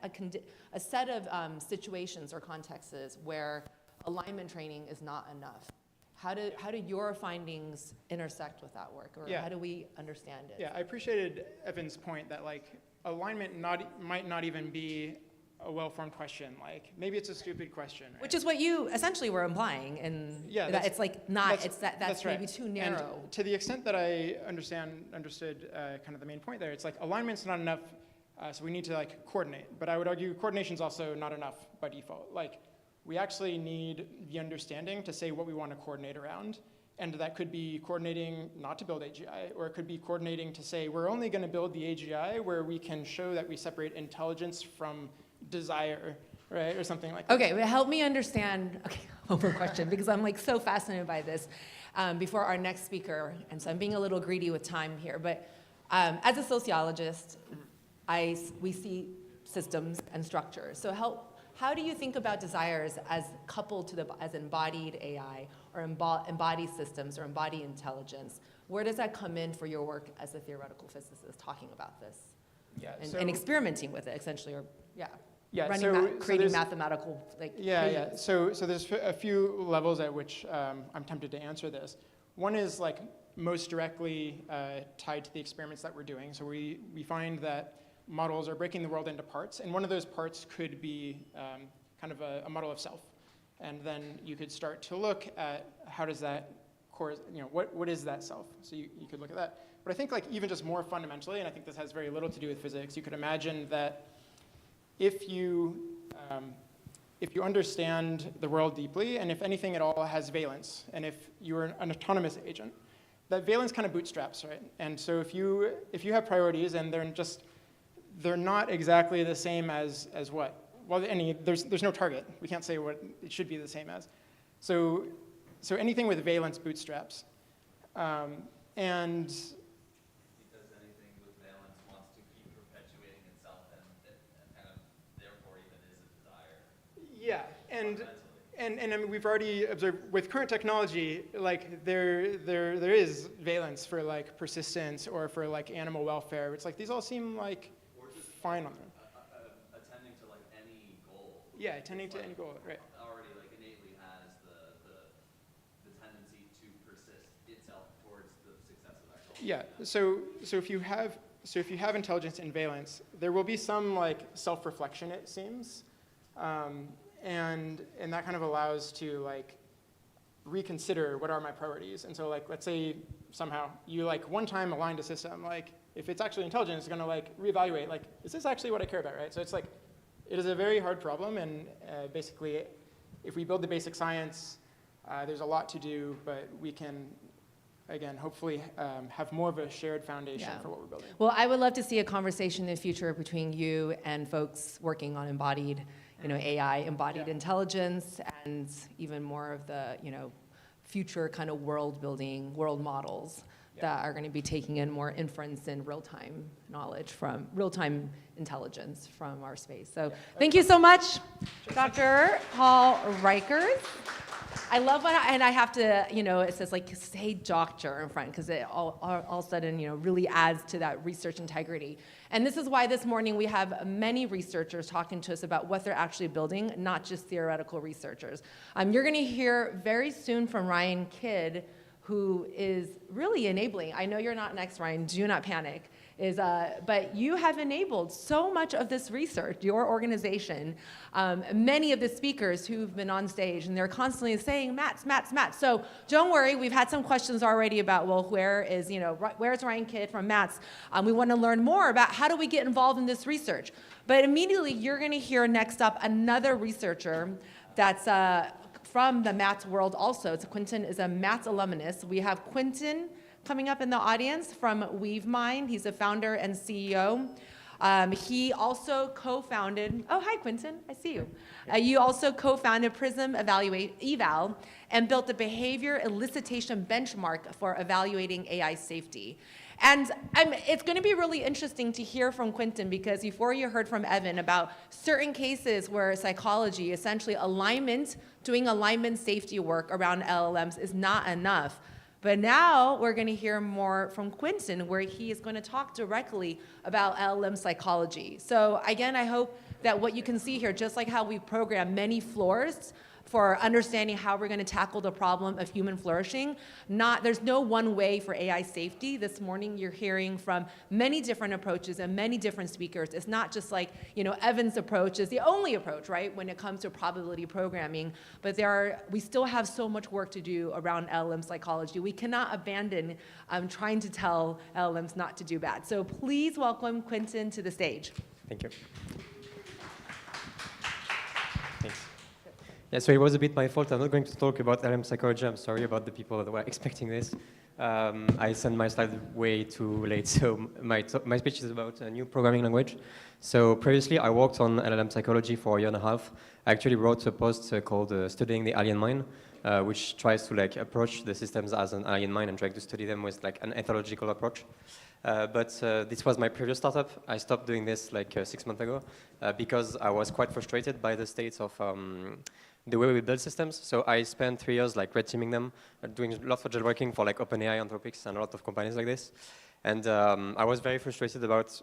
of situations or contexts where alignment training is not enough? How do your findings intersect with that work, or how do we understand it? Yeah, I appreciated Evan's point that like alignment might not even be a well-formed question. Like maybe it's a stupid question, right? Which is what you essentially were implying, and that it's like not. That's maybe right. too narrow. And to the extent that I understood kind of the main point there, it's like alignment's not enough, so we need to like coordinate. But I would argue coordination's also not enough by default. Like we actually need the understanding to say what we want to coordinate around. And that could be coordinating not to build AGI, or it could be coordinating to say we're only going to build the AGI where we can show that we separate intelligence from desire, right, or something like that. Okay, but help me understand. Okay, one more question, because I'm like so fascinated by this. Before our next speaker, and so I'm being a little greedy with time here, but as a sociologist, we see systems and structures. So how do you think about desires as coupled to as embodied AI, or embodied systems, or embodied intelligence? Where does that come in for your work as a theoretical physicist talking about this? Yeah, And experimenting with it, essentially, or creating creating mathematical So there's a few levels at which I'm tempted to answer this. One is like most directly tied to the experiments that we're doing. So we find that models are breaking the world into parts, and one of those parts could be kind of a model of self. And then you could start to look at how does that what is that self? So you could look at that. But I think like even just more fundamentally, and I think this has very little to do with physics, you could imagine that if you understand the world deeply, and if anything at all has valence, and if you're an autonomous agent, that valence kind of bootstraps, right? And so if you have priorities and they're not exactly the same as what? Well, there's no target. We can't say what it should be the same as. So anything with valence bootstraps. And because anything with valence wants to keep perpetuating itself and kind of therefore even is a desire. yeah, fundamentally. and I mean, we've already observed with current technology, like there is valence for like persistence or for like animal welfare. It's like these all seem like fine on them. Attending to like any goal. Yeah, attending to any goal, right? Already like innately has the tendency to persist itself towards the success of that goal. Yeah. So if you have intelligence and valence, there will be some like self-reflection, it seems, and that kind of allows to like reconsider what are my priorities. And so like let's say somehow you like one time aligned a system, like if it's actually intelligent, it's going to like reevaluate, like, is this actually what I care about, right? So it's like, it is a very hard problem, and basically, if we build the basic science, there's a lot to do, but we can, again, hopefully have more of a shared foundation for what we're building. Well, I would love to see a conversation in the future between you and folks working on embodied, AI, embodied intelligence, and even more of the, future kind of world-building, world models that are going to be taking in more inference and real-time knowledge from real-time intelligence from our space. So thank you so much, Dr. Paul Reichers. I love and I have to, it says like say doctor in front because it all of a sudden, really adds to that research integrity. And this is why this morning we have many researchers talking to us about what they're actually building, not just theoretical researchers. You're going to hear very soon from Ryan Kidd, who is really enabling. I know you're not next, Ryan, do not panic. But you have enabled so much of this research, your organization, many of the speakers who've been on stage, and they're constantly saying, Mats. So don't worry, we've had some questions already about, well, where's Ryan Kidd from Mats? We want to learn more about how do we get involved in this research. But immediately, you're going to hear next up another researcher that's from the Mats world also. Quentin is a Mats alumnus. We have Quentin coming up in the audience from WeaveMind. He's a founder and CEO. He also co-founded, oh, hi, Quentin, I see you. You also co-founded Prism Eval and built the behavior elicitation benchmark for evaluating AI safety. And it's going to be really interesting to hear from Quentin, because before you heard from Evan about certain cases where psychology, essentially doing alignment safety work around LLMs is not enough. But now we're going to hear more from Quentin, where he is going to talk directly about LLM psychology. So again, I hope that what you can see here, just like how we program many floors for understanding how we're going to tackle the problem of human flourishing, there's no one way for AI safety. This morning you're hearing from many different approaches and many different speakers. It's not just like, Evan's approach is the only approach, right, when it comes to probability programming. But we still have so much work to do around LLM psychology. We cannot abandon trying to tell LLMs not to do bad. So please welcome Quentin to the stage. Thank you. Thanks. Yeah, so it was a bit my fault. I'm not going to talk about LM psychology. I'm sorry about the people that were expecting this. I sent my slide way too late, so my speech is about a new programming language. So previously, I worked on LLM psychology for a year and a half. I actually wrote a post called Studying the Alien Mind, which tries to approach the systems as an alien mind and try to study them with an ethological approach. But this was my previous startup. I stopped doing this 6 months ago because I was quite frustrated by the state of the way we build systems. So I spent 3 years red teaming them, doing lots of jailbreaking for OpenAI, Anthropic, and a lot of companies like this. And I was very frustrated about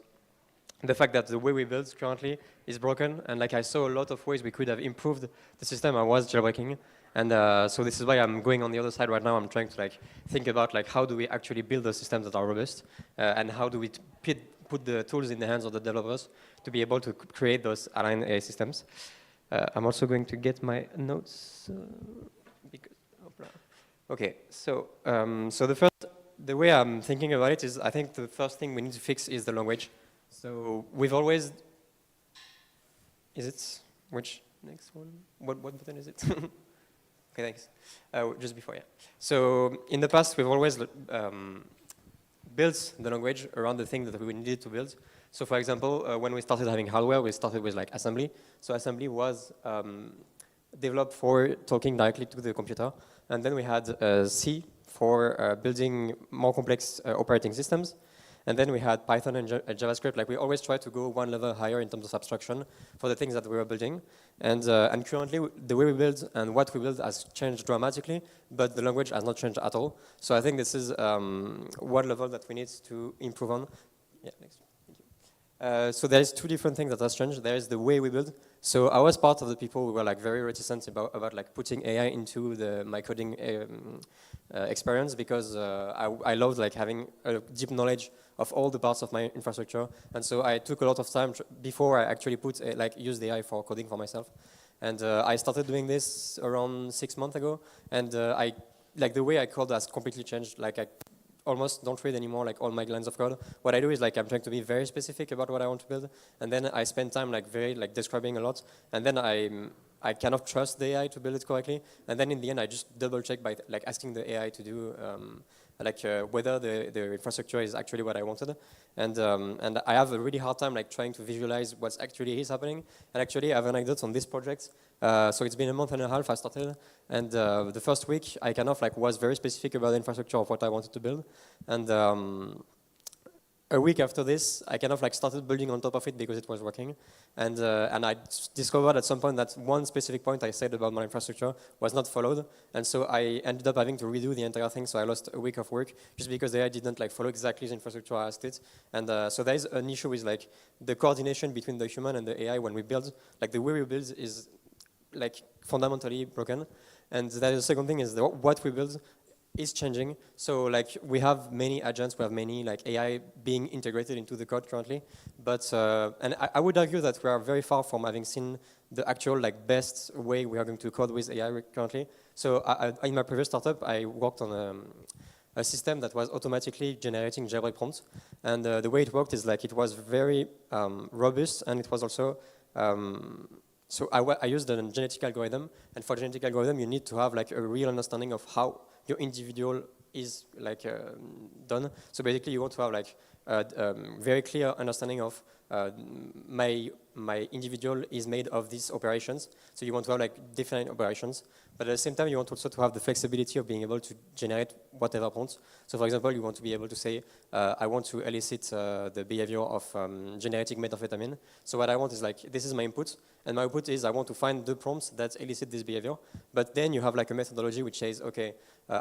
the fact that the way we build currently is broken. And I saw a lot of ways we could have improved the system I was jailbreaking. And so this is why I'm going on the other side right now. I'm trying to think about how do we actually build the systems that are robust, and how do we put the tools in the hands of the developers to be able to create those aligned AI systems. I'm also going to get my notes. Okay, so the way I'm thinking about it is I think the first thing we need to fix is the language. So we've always, which next one? What button is it? Okay, thanks. Just before, yeah. So in the past, we've always built the language around the thing that we needed to build. So for example, when we started having hardware, we started with assembly. So assembly was developed for talking directly to the computer. And then we had C for building more complex operating systems. And then we had Python and JavaScript. We always try to go one level higher in terms of abstraction for the things that we were building. And currently, the way we build and what we build has changed dramatically, but the language has not changed at all. So I think this is one level that we need to improve on. Yeah, next. So there's two different things that has changed. There is the way we build. So I was part of the people who were very reticent about putting AI into my coding experience, because I loved having a deep knowledge of all the parts of my infrastructure. And so I took a lot of time before I actually used AI for coding for myself. And I started doing this around 6 months ago. And the way I code has completely changed. I almost don't read anymore all my lines of code. What I do is I'm trying to be very specific about what I want to build, and then I spend time very describing a lot, and then I kind of trust the AI to build it correctly, and then in the end I just double check by asking the AI to do whether the infrastructure is actually what I wanted, and I have a really hard time trying to visualize what actually is happening. And actually I have an anecdote on this project. So it's been a month and a half I started, and the first week I kind of was very specific about the infrastructure of what I wanted to build, and a week after this I kind of started building on top of it because it was working, and I discovered at some point that one specific point I said about my infrastructure was not followed, and so I ended up having to redo the entire thing. So I lost a week of work just because the AI didn't follow exactly the infrastructure I asked it, and so there is an issue with the coordination between the human and the AI when we build. The way we build is fundamentally broken. And the second thing is what we build is changing. So we have many agents, we have many AI being integrated into the code currently. But and I would argue that we are very far from having seen the actual best way we are going to code with AI currently. So in my previous startup, I worked on a system that was automatically generating jailbreak prompts. And the way it worked is it was very robust, and it was also so I used a genetic algorithm, and for genetic algorithm, you need to have a real understanding of how your individual is like done. So basically, you want to have like very clear understanding of my individual is made of these operations. So you want to have like different operations, but at the same time, you want also to have the flexibility of being able to generate whatever prompts. So for example, you want to be able to say, I want to elicit the behavior of generating methamphetamine. So what I want is like, this is my input, and my output is I want to find the prompts that elicit this behavior. But then you have like a methodology which says, okay,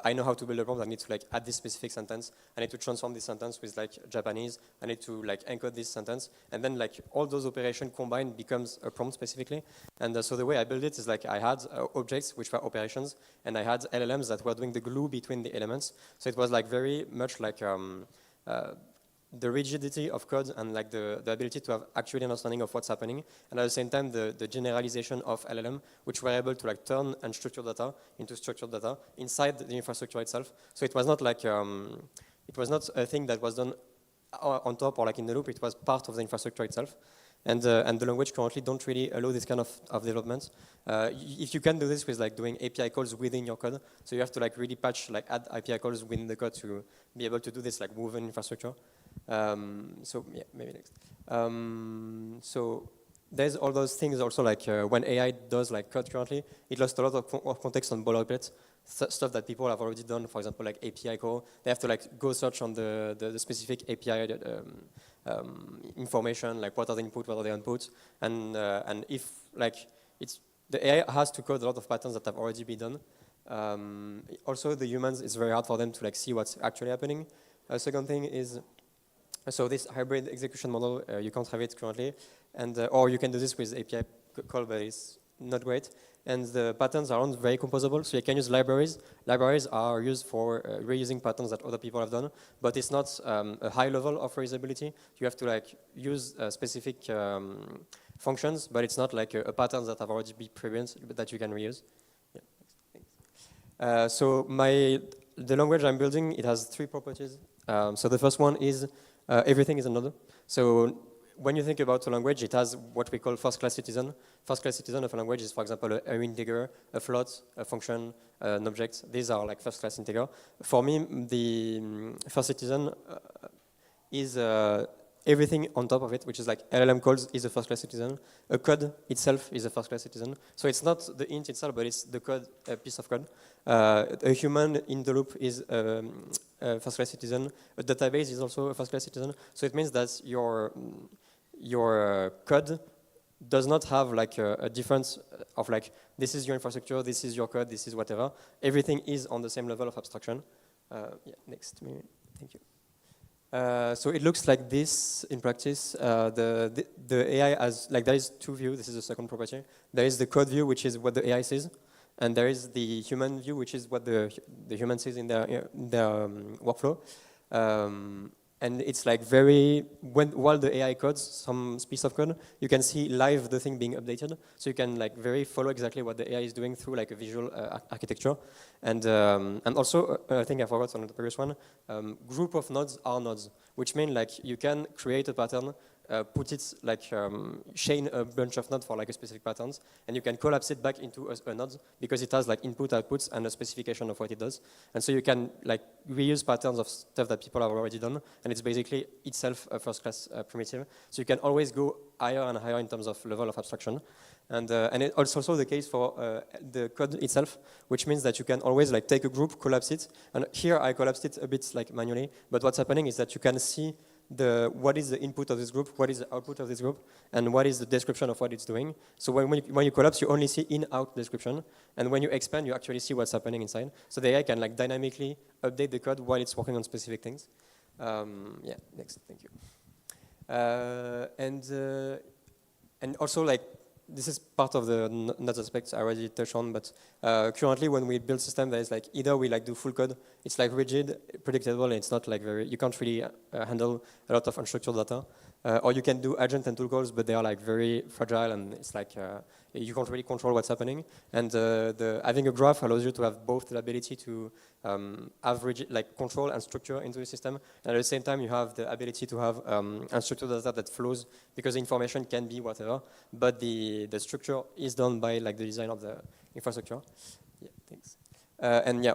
I know how to build a prompt. I need to like add this specific sentence. I need to transform this sentence with like Japanese. I need to like encode this sentence, and then like all those operations combined becomes a prompt specifically. And so the way I built it is like I had objects which were operations, and I had LLMs that were doing the glue between the elements. So it was like very much like the rigidity of code and like the ability to have actual understanding of what's happening, and at the same time the generalization of LLM, which were able to like turn unstructured data into structured data inside the infrastructure itself. So it was not like it was not a thing that was done on top or like in the loop. It was part of the infrastructure itself. And the language currently don't really allow this kind of development. If you can do this with like doing API calls within your code, so you have to like really patch, like add API calls within the code to be able to do this like woven infrastructure. So yeah, maybe next. So there's all those things also like when AI does like code currently, it lost a lot of context on boilerplate. Stuff that people have already done, for example, like API call. They have to like go search on the specific API information, like what are the input, what are the outputs, and if like the AI has to code a lot of patterns that have already been done. Also, the humans, it's very hard for them to like see what's actually happening. Second thing is, so this hybrid execution model, you can't have it currently, and or you can do this with API call, but it's not great. And the patterns aren't very composable, so you can use libraries. Libraries are used for reusing patterns that other people have done, but it's not a high level of reusability. You have to like use specific functions, but it's not like a pattern that have already been pre-built that you can reuse. Yeah, thanks. So the language I'm building, it has 3 properties. So the first one is everything is a node. So when you think about a language, it has what we call first-class citizen. First-class citizen of a language is, for example, an integer, a float, a function, an object. These are like first-class integer. For me, the first citizen is everything on top of it, which is like LLM calls is a first-class citizen. A code itself is a first-class citizen. So it's not the int itself, but it's the code, a piece of code. A human in the loop is a first-class citizen. A database is also a first-class citizen. So it means that your code does not have like a difference of like, this is your infrastructure, this is your code, this is whatever. Everything is on the same level of abstraction. Yeah, next, maybe. Thank you. So it looks like this in practice. The AI has, like there is 2 views, this is the second property. There is the code view, which is what the AI sees. And there is the human view, which is what the human sees in their workflow. And it's like while the AI codes some piece of code, you can see live the thing being updated. So you can like very follow exactly what the AI is doing through like a visual architecture. And also, I think I forgot on the previous one, group of nodes are nodes, which mean like you can create a pattern, put it like chain a bunch of nodes for like a specific patterns, and you can collapse it back into a node because it has like input, outputs, and a specification of what it does. And so you can like reuse patterns of stuff that people have already done, and it's basically itself a first-class primitive. So you can always go higher and higher in terms of level of abstraction. And it's also the case for the code itself, which means that you can always like take a group, collapse it. And here I collapsed it a bit like manually, but what's happening is that you can see what is the input of this group, what is the output of this group, and what is the description of what it's doing. So when you collapse, you only see in-out description, and when you expand, you actually see what's happening inside. So the AI can like dynamically update the code while it's working on specific things. Yeah, next, thank you. And also like, this is part of the net aspects I already touched on, but currently when we build system, there is like either we like do full code, it's like rigid, predictable, and it's not like you can't really handle a lot of unstructured data, or you can do agent and tool calls, but they are like very fragile, and it's like you can't really control what's happening. And having a graph allows you to have both the ability to have rigid, like control and structure into the system, and at the same time you have the ability to have unstructured data that flows, because the information can be whatever, but the structure is done by like the design of the infrastructure. Yeah, thanks. And yeah,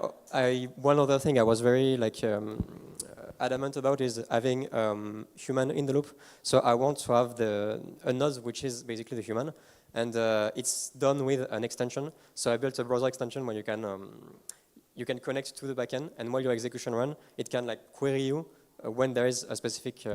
one other thing I was very adamant about is having human in the loop. So I want to have a node which is basically the human, and it's done with an extension. So I built a browser extension where you can connect to the backend, and while your execution run, it can query you when there is a specific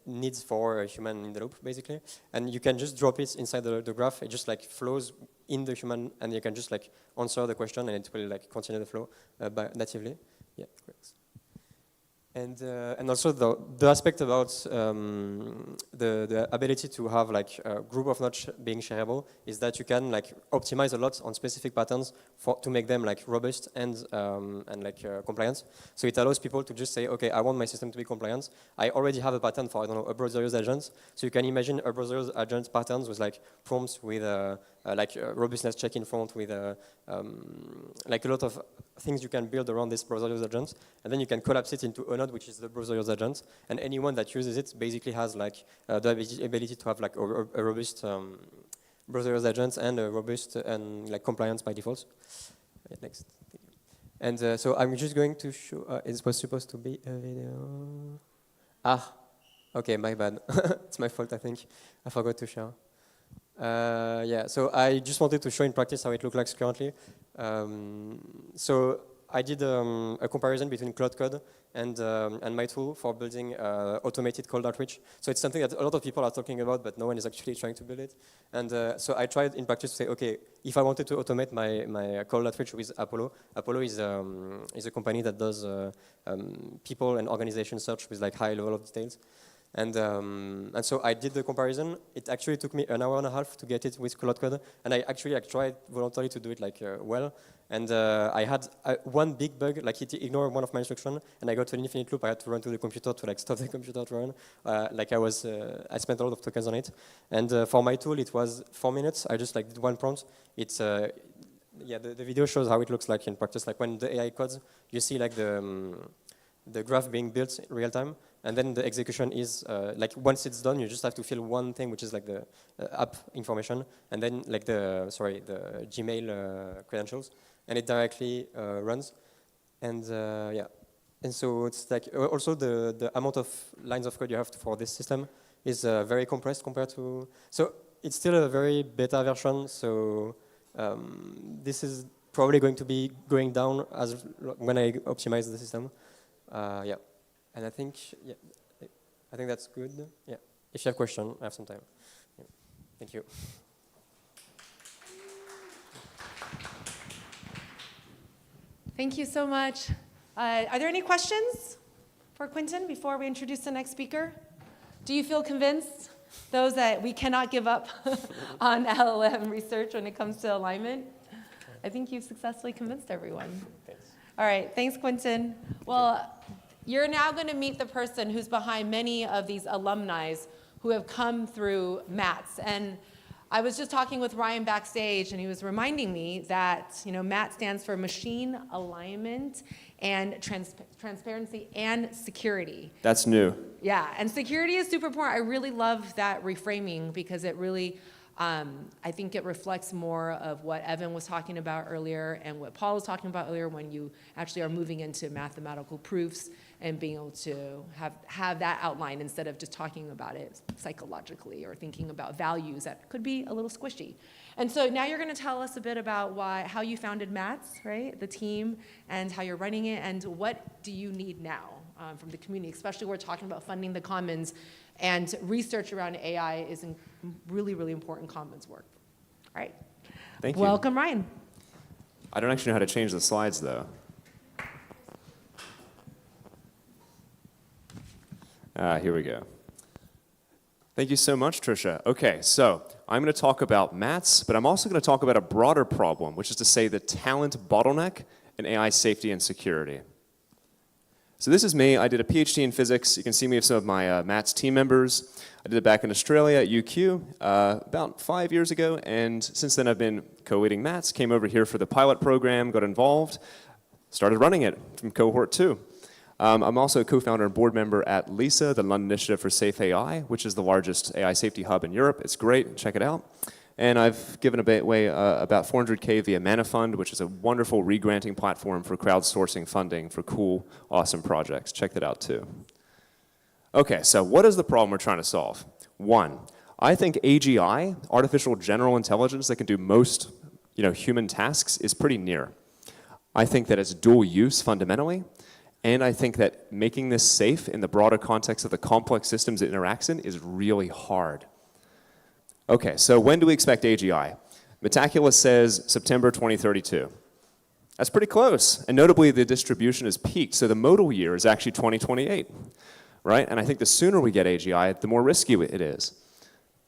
needs for a human in the loop, basically. And you can just drop it inside the graph. It just flows in the human, and you can just answer the question, and it will continue the flow natively. Yeah, great. And also the aspect about the ability to have a group of nodes being shareable is that you can optimize a lot on specific patterns to make them robust and compliant. So it allows people to just say, okay, I want my system to be compliant. I already have a pattern for, I don't know, a browser use agent. So you can imagine a browser use agent patterns with prompts with a robustness check in front with a lot of things you can build around this browser use agent, and then you can collapse it into a node which is the browser use agent, and anyone that uses it basically has the ability to have a robust browser use agent and a robust and compliance by default. Next. And so I'm just going to show. It was supposed to be a video. Okay, my bad. It's my fault, I think. I forgot to share. Yeah, so I just wanted to show in practice how it looks like currently. So I did a comparison between Cloud Code and my tool for building automated cold outreach. So it's something that a lot of people are talking about, but no one is actually trying to build it. And so I tried in practice to say, okay, if I wanted to automate my cold outreach with Apollo, Apollo is a company that does people and organization search with high level of details. And so I did the comparison. It actually took me an hour and a half to get it with Cloud Code, and I actually tried voluntarily to do it well. And I had one big bug, it ignored one of my instructions, and I got to an infinite loop. I had to run to the computer to stop the computer to run. I spent a lot of tokens on it. And for my tool, it was 4 minutes. I just did one prompt. It's yeah, the video shows how it looks like in practice. When the AI codes, you see the graph being built in real time. And then the execution is, once it's done, you just have to fill one thing, which is the app information, and then the Gmail credentials, and it directly runs. And yeah, and so it's also the amount of lines of code you have for this system is very compressed compared to, so it's still a very beta version, so this is probably going to be going down as when I optimize the system. Yeah. And I think that's good. Yeah. If you have questions, I have some time. Yeah. Thank you. Thank you so much. Are there any questions for Quentin before we introduce the next speaker? Do you feel convinced, those that we cannot give up on LLM research when it comes to alignment? I think you've successfully convinced everyone. Thanks. All right. Thanks, Quentin. Well, you're now going to meet the person who's behind many of these alumni who have come through MATS. And I was just talking with Ryan backstage, and he was reminding me that MAT stands for Machine Alignment and Transparency and Security. That's new. Yeah, and security is super important. I really love that reframing because it really, I think it reflects more of what Evan was talking about earlier and what Paul was talking about earlier when you actually are moving into mathematical proofs and being able to have that outline instead of just talking about it psychologically or thinking about values that could be a little squishy. And so now you're going to tell us a bit about how you founded MATS, right, the team, and how you're running it, and what do you need now from the community, especially we're talking about funding the commons, and research around AI is really, really important commons work. All right. Thank you. Welcome, Ryan. I don't actually know how to change the slides, though. Here we go. Thank you so much, Trisha. Okay, so I'm going to talk about MATS, but I'm also going to talk about a broader problem, which is to say the talent bottleneck in AI safety and security. So this is me. I did a PhD in physics. You can see me with some of my MATS team members. I did it back in Australia at UQ about 5 years ago, and since then I've been co-leading MATS, came over here for the pilot program, got involved, started running it from cohort 2. I'm also a co-founder and board member at LISA, the London Initiative for Safe AI, which is the largest AI safety hub in Europe. It's great. Check it out. And I've given away about 400K via ManaFund, which is a wonderful re-granting platform for crowdsourcing funding for cool, awesome projects. Check that out too. Okay, so what is the problem we're trying to solve? One, I think AGI, artificial general intelligence that can do most human tasks, is pretty near. I think that it's dual use fundamentally, and I think that making this safe in the broader context of the complex systems it interacts in is really hard. Okay, so when do we expect AGI? Metaculus says September 2032. That's pretty close, and notably the distribution is peaked, so the modal year is actually 2028, right? And I think the sooner we get AGI, the more risky it is.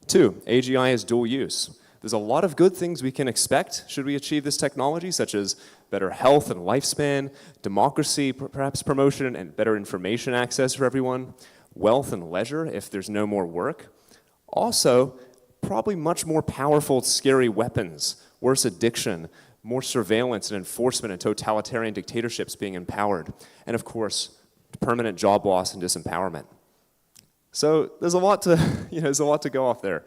Two, AGI is dual use. There's a lot of good things we can expect should we achieve this technology, such as better health and lifespan, democracy, perhaps promotion, and better information access for everyone, wealth and leisure if there's no more work. Also, probably much more powerful, scary weapons, worse addiction, more surveillance and enforcement and totalitarian dictatorships being empowered, and of course, permanent job loss and disempowerment. So there's a lot to, there's a lot to go off there.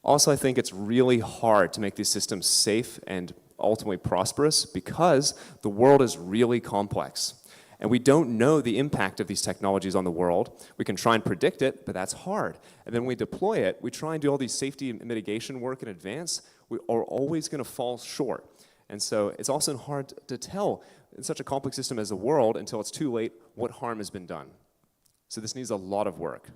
Also, I think it's really hard to make these systems safe and ultimately prosperous because the world is really complex. And we don't know the impact of these technologies on the world. We can try and predict it, but that's hard. And then when we deploy it, we try and do all these safety and mitigation work in advance. We are always going to fall short. And so it's also hard to tell in such a complex system as the world until it's too late what harm has been done. So this needs a lot of work.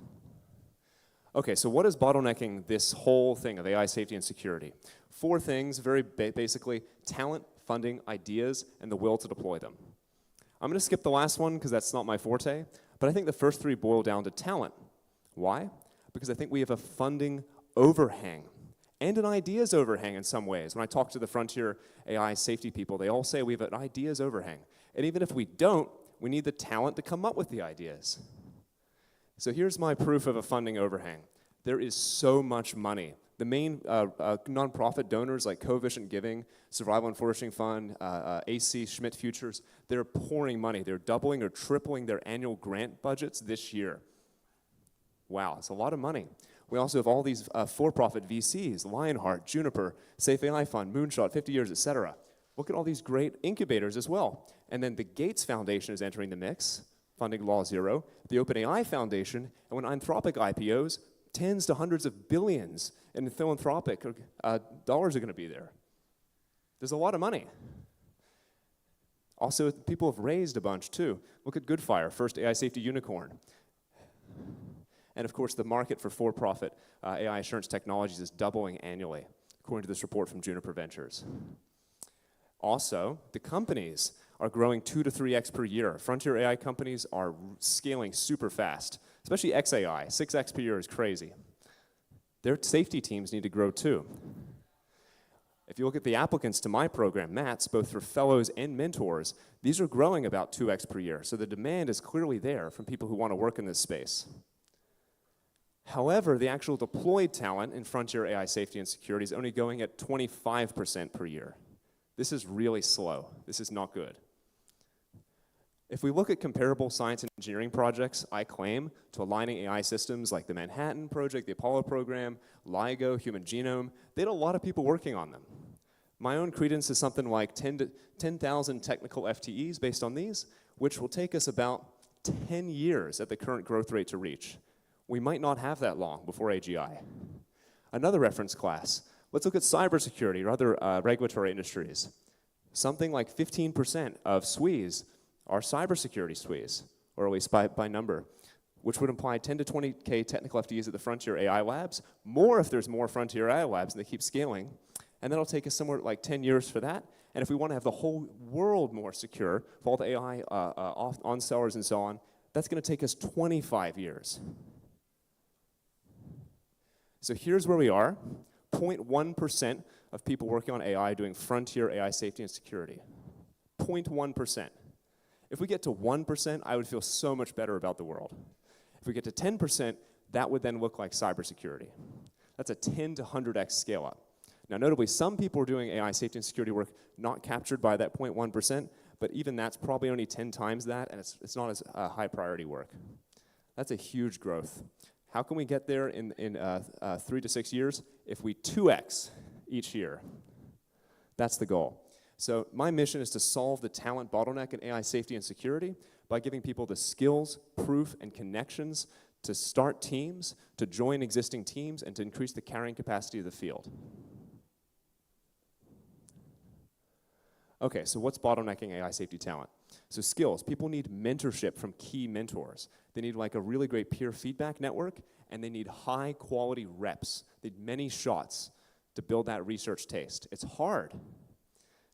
Okay, so what is bottlenecking this whole thing of AI safety and security? Four things, very basically: talent, funding, ideas, and the will to deploy them. I'm going to skip the last one because that's not my forte, but I think the first three boil down to talent. Why? Because I think we have a funding overhang and an ideas overhang in some ways. When I talk to the Frontier AI safety people, they all say we have an ideas overhang. And even if we don't, we need the talent to come up with the ideas. So here's my proof of a funding overhang. There is so much money. The main nonprofit donors like Coefficient Giving, Survival and Flourishing Fund, AC Schmidt Futures, they're pouring money. They're doubling or tripling their annual grant budgets this year. Wow, it's a lot of money. We also have all these for-profit VCs, Lionheart, Juniper, Safe AI Fund, Moonshot, 50 Years, etc. Look at all these great incubators as well. And then the Gates Foundation is entering the mix, funding Law Zero, the OpenAI Foundation, and when Anthropic IPOs, tens to hundreds of billions in philanthropic dollars are going to be there. There's a lot of money. Also, people have raised a bunch too. Look at Goodfire, first AI safety unicorn. And of course, the market for for-profit AI assurance technologies is doubling annually, according to this report from Juniper Ventures. Also, the companies are growing 2 to 3x per year. Frontier AI companies are scaling super fast, especially XAI. 6x per year is crazy. Their safety teams need to grow too. If you look at the applicants to my program, MATS, both for fellows and mentors, these are growing about 2x per year. So the demand is clearly there from people who want to work in this space. However, the actual deployed talent in Frontier AI safety and security is only going at 25% per year. This is really slow. This is not good. If we look at comparable science and engineering projects, I claim, to aligning AI systems like the Manhattan Project, the Apollo program, LIGO, Human Genome, they had a lot of people working on them. My own credence is something like 10,000 technical FTEs based on these, which will take us about 10 years at the current growth rate to reach. We might not have that long before AGI. Another reference class, let's look at cybersecurity or other regulatory industries. Something like 15% of SWEs are cybersecurity SWEs, or at least by number, which would imply 10 to 20K technical FTEs at the Frontier AI labs, more if there's more Frontier AI labs and they keep scaling, and that'll take us somewhere like 10 years for that. And if we want to have the whole world more secure, with all the AI on sellers and so on, that's going to take us 25 years. So here's where we are, 0.1% of people working on AI doing Frontier AI safety and security, 0.1%. If we get to 1%, I would feel so much better about the world. If we get to 10%, that would then look like cybersecurity. That's a 10 to 100x scale up. Now, notably, some people are doing AI safety and security work not captured by that 0.1%, but even that's probably only 10 times that, and it's not as high priority work. That's a huge growth. How can we get there in 3 to 6 years? If we 2x each year. That's the goal. So my mission is to solve the talent bottleneck in AI safety and security by giving people the skills, proof, and connections to start teams, to join existing teams, and to increase the carrying capacity of the field. Okay, so what's bottlenecking AI safety talent? So skills, people need mentorship from key mentors. They need like a really great peer feedback network, and they need high quality reps. They need many shots to build that research taste. It's hard.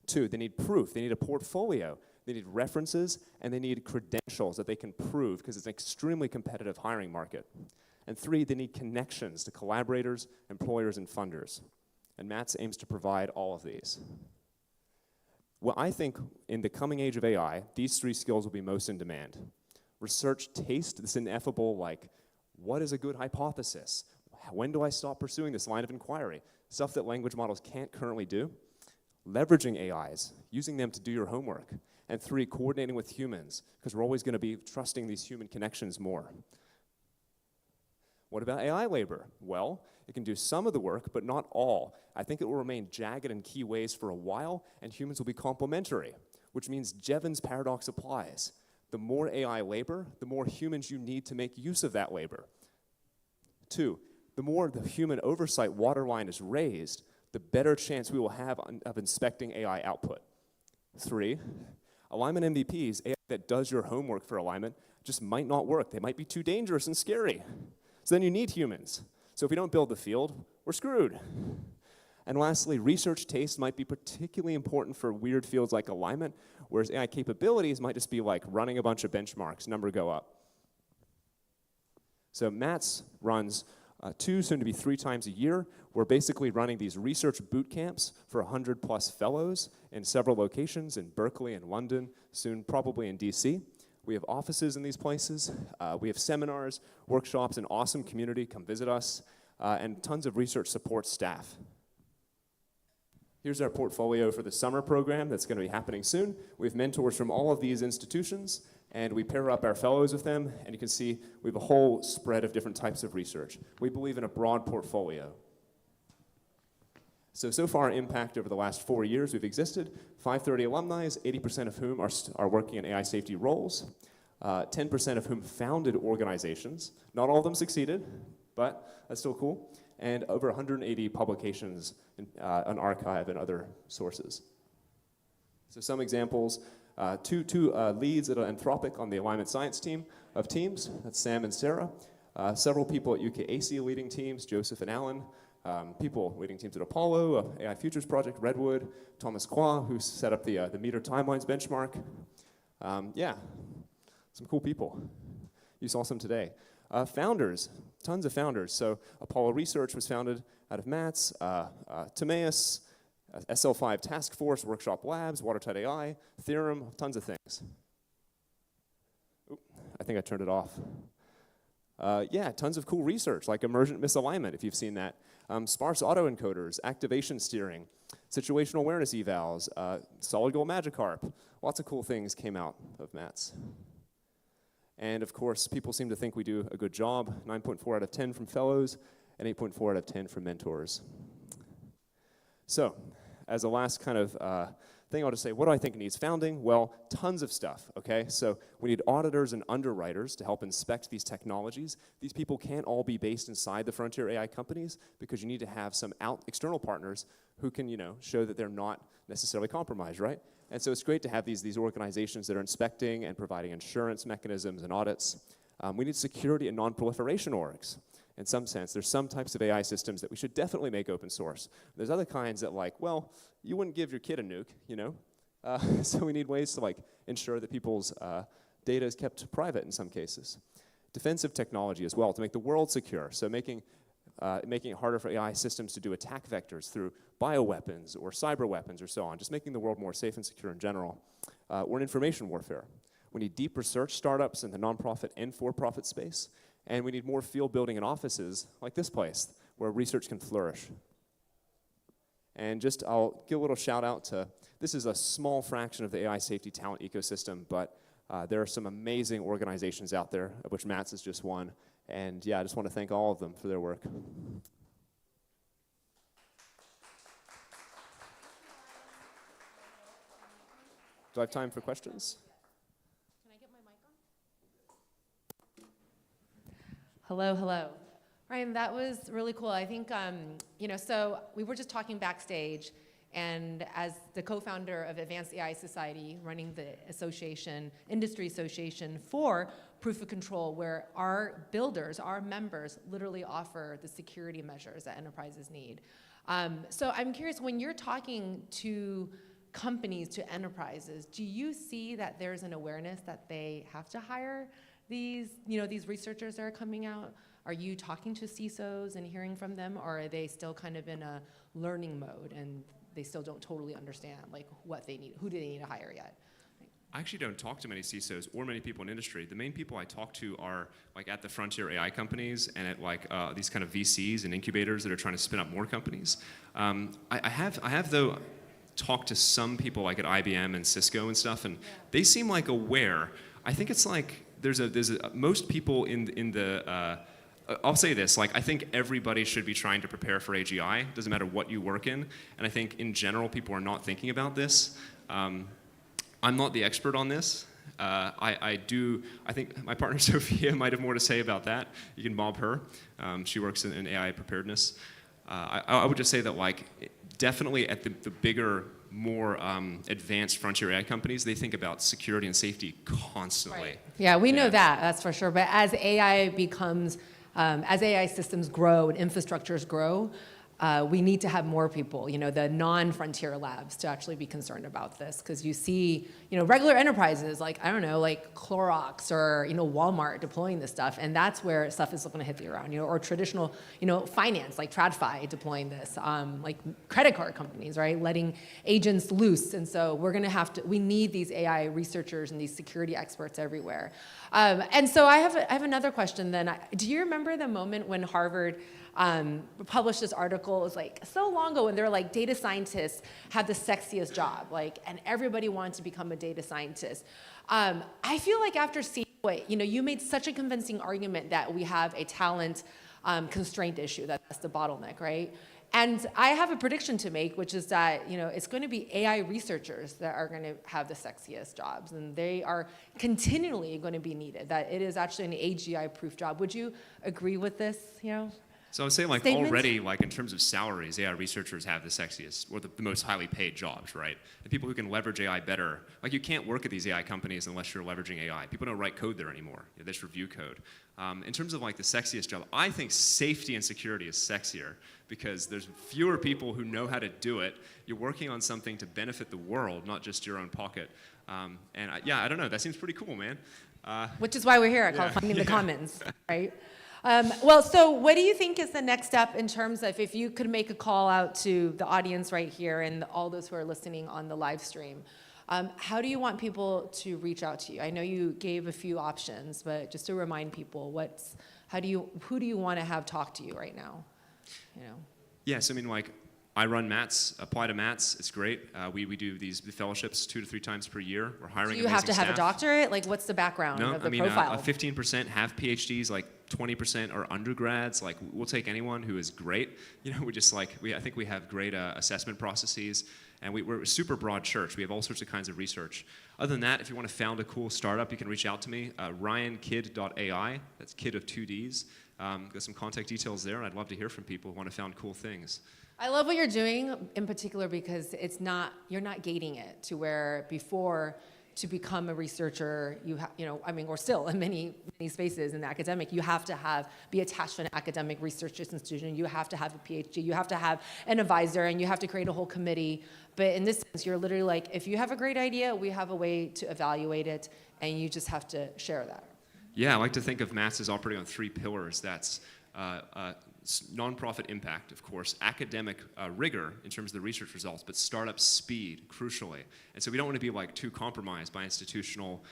2, they need proof. They need a portfolio. They need references, and they need credentials that they can prove because it's an extremely competitive hiring market. And 3, they need connections to collaborators, employers, and funders. And MATS aims to provide all of these. Well, I think in the coming age of AI, these 3 skills will be most in demand. Research taste, this ineffable, like, what is a good hypothesis? When do I stop pursuing this line of inquiry? Stuff that language models can't currently do. Leveraging AIs, using them to do your homework. And 3, coordinating with humans, because we're always going to be trusting these human connections more. What about AI labor? Well, it can do some of the work, but not all. I think it will remain jagged in key ways for a while, and humans will be complementary, which means Jevons paradox applies. The more AI labor, the more humans you need to make use of that labor. 2, the more the human oversight waterline is raised, the better chance we will have of inspecting AI output. 3, alignment MVPs, AI that does your homework for alignment, just might not work. They might be too dangerous and scary. So then you need humans. So if we don't build the field, we're screwed. And lastly, research taste might be particularly important for weird fields like alignment, whereas AI capabilities might just be like running a bunch of benchmarks, number go up. So MATS runs 2, soon to be 3 times a year. We're basically running these research boot camps for 100+ fellows in several locations in Berkeley and London, soon probably in DC. We have offices in these places. We have seminars, workshops, an awesome community. Come visit us, and tons of research support staff. Here's our portfolio for the summer program that's going to be happening soon. We have mentors from all of these institutions, and we pair up our fellows with them, and you can see we have a whole spread of different types of research. We believe in a broad portfolio. So far, impact over the last 4 years we've existed, 530 alumni, 80% of whom are working in AI safety roles, 10% of whom founded organizations. Not all of them succeeded, but that's still cool. And over 180 publications on archive and other sources. So some examples, two leads at Anthropic on the alignment science team of teams, that's Sam and Sarah. Several people at UKACI leading teams, Joseph and Alan. People leading teams at Apollo, AI Futures Project, Redwood, Thomas Kwa, who set up the meter timelines benchmark. Yeah, some cool people. You saw some today. Founders, tons of founders. So Apollo Research was founded out of MATS, Timaeus, SL5 Task Force, Workshop Labs, Watertight AI, Theorem, tons of things. Oop, I think I turned it off. Yeah, tons of cool research, like emergent misalignment, if you've seen that. Sparse autoencoders, activation steering, situational awareness evals, solid gold Magikarp. Lots of cool things came out of MATS. And of course, people seem to think we do a good job. 9.4 out of 10 from fellows, and 8.4 out of 10 from mentors. So, as a last kind of thing, I'll just say, what do I think needs founding? Well, tons of stuff, okay? So we need auditors and underwriters to help inspect these technologies. These people can't all be based inside the frontier AI companies because you need to have some external partners who can, show that they're not necessarily compromised, right? And so it's great to have these organizations that are inspecting and providing insurance mechanisms and audits. We need security and non-proliferation orgs. In some sense, there's some types of AI systems that we should definitely make open source. There's other kinds that you wouldn't give your kid a nuke, So we need ways to ensure that people's data is kept private in some cases. Defensive technology as well to make the world secure. So making it harder for AI systems to do attack vectors through bioweapons or cyber weapons or so on. Just making the world more safe and secure in general. Or in information warfare. We need deep research startups in the nonprofit and for-profit space. And we need more field building in offices like this place where research can flourish. And I'll give a little shout out to, this is a small fraction of the AI safety talent ecosystem, but There are some amazing organizations out there, of which MATS is just one. And yeah, I just want to thank all of them for their work. Do I have time for questions? Can I get my mic on? Hello, hello. Ryan, that was really cool. I think, so we were just talking backstage, and as the co-founder of Advanced AI Society, running the industry association for proof of control, where our builders, our members, literally offer the security measures that enterprises need. So I'm curious, when you're talking to companies, to enterprises, do you see that there's an awareness that they have to hire these researchers that are coming out? Are you talking to CISOs and hearing from them, or are they still kind of in a learning mode and they still don't totally understand like what they need, who do they need to hire yet? I actually don't talk to many CISOs or many people in industry. The main people I talk to are like at the frontier AI companies and at like these kind of VCs and incubators that are trying to spin up more companies. I have though talked to some people like at IBM and Cisco and stuff, and they seem like aware. I think it's like most people in the I'll say this, like I think everybody should be trying to prepare for AGI. Doesn't matter what you work in, and I think in general people are not thinking about this. I'm not the expert on this. I think my partner Sophia might have more to say about that. You can mob her. She works in AI preparedness. I would just say that like definitely at the bigger, more advanced frontier AI companies, they think about security and safety constantly. Right. Yeah, we know that's for sure. But as AI becomes, as AI systems grow and infrastructures grow, we need to have more people, the non-frontier labs to actually be concerned about this. Because you see, regular enterprises like, I don't know, like Clorox or, Walmart deploying this stuff. And that's where stuff is going to hit the ground, or traditional, finance like TradFi deploying this, like credit card companies, right? Letting agents loose. And so we're going to we need these AI researchers and these security experts everywhere. And so I have another question then. Do you remember the moment when Harvard published this article? It was like so long ago, when they're like, data scientists have the sexiest job, like, and everybody wanted to become a data scientist. I feel like after seeing what, you made such a convincing argument that we have a talent constraint issue, that's the bottleneck, right? And I have a prediction to make, which is that, it's going to be AI researchers that are going to have the sexiest jobs, and they are continually going to be needed, that it is actually an AGI-proof job. Would you agree with this, So I would say, like, statement? already, like, in terms of salaries, AI researchers have the sexiest, or the most highly paid jobs, right? The people who can leverage AI better. Like, you can't work at these AI companies unless you're leveraging AI. People don't write code there anymore. They just review code. In terms of, like, the sexiest job, I think safety and security is sexier because there's fewer people who know how to do it. You're working on something to benefit the world, not just your own pocket. I don't know. That seems pretty cool, man. Which is why we're here at Finding the Commons, right? So what do you think is the next step in terms of, if you could make a call out to the audience right here and all those who are listening on the live stream, how do you want people to reach out to you? I know you gave a few options, but just to remind people, who do you want to have talk to you right now? Yes, I mean, like, I run MATS, apply to MATS. It's great. We do these fellowships 2 to 3 times per year. We're hiring So you have to have staff. a doctorate? Like, what's the background of the profile? 15% have PhDs, like 20% are undergrads. Like, we'll take anyone who is great. I think we have great assessment processes, and we're a super broad church. We have all sorts of kinds of research. Other than that, if you want to found a cool startup, you can reach out to me, ryankid.ai. That's kid of 2 Ds. Got some contact details there, and I'd love to hear from people who want to found cool things. I love what you're doing in particular because you're not gating it to where before, to become a researcher, or still in many spaces in the academic, you have to be attached to an academic research institution. You have to have a PhD. You have to have an advisor, and you have to create a whole committee. But in this sense, you're literally like, if you have a great idea, we have a way to evaluate it, and you just have to share that. Yeah, I like to think of MATS as operating on 3 pillars. That's nonprofit impact, of course, academic rigor in terms of the research results, but startup speed, crucially. And so we don't want to be like too compromised by institutional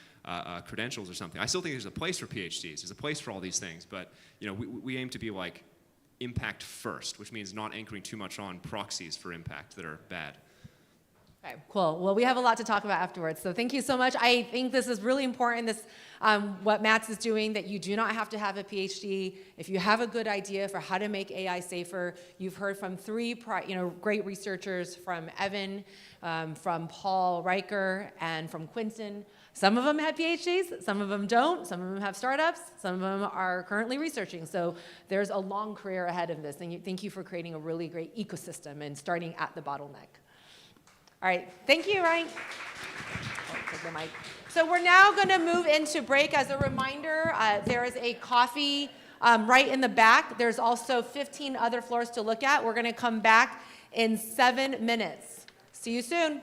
credentials or something. I still think there's a place for PhDs. There's a place for all these things, but we aim to be like impact first, which means not anchoring too much on proxies for impact that are bad. Okay, cool. Well, we have a lot to talk about afterwards, so thank you so much. I think this is really important, this, what Mats is doing, that you do not have to have a PhD. If you have a good idea for how to make AI safer, you've heard from three great researchers, from Evan, from Paul Riker, and from Quinton. Some of them had PhDs, some of them don't, some of them have startups, some of them are currently researching. So there's a long career ahead of this. Thank you for creating a really great ecosystem and starting at the bottleneck. All right, thank you, Ryan. Oh, take the mic. So we're now going to move into break. As a reminder, there is a coffee right in the back. There's also 15 other floors to look at. We're going to come back in 7 minutes. See you soon.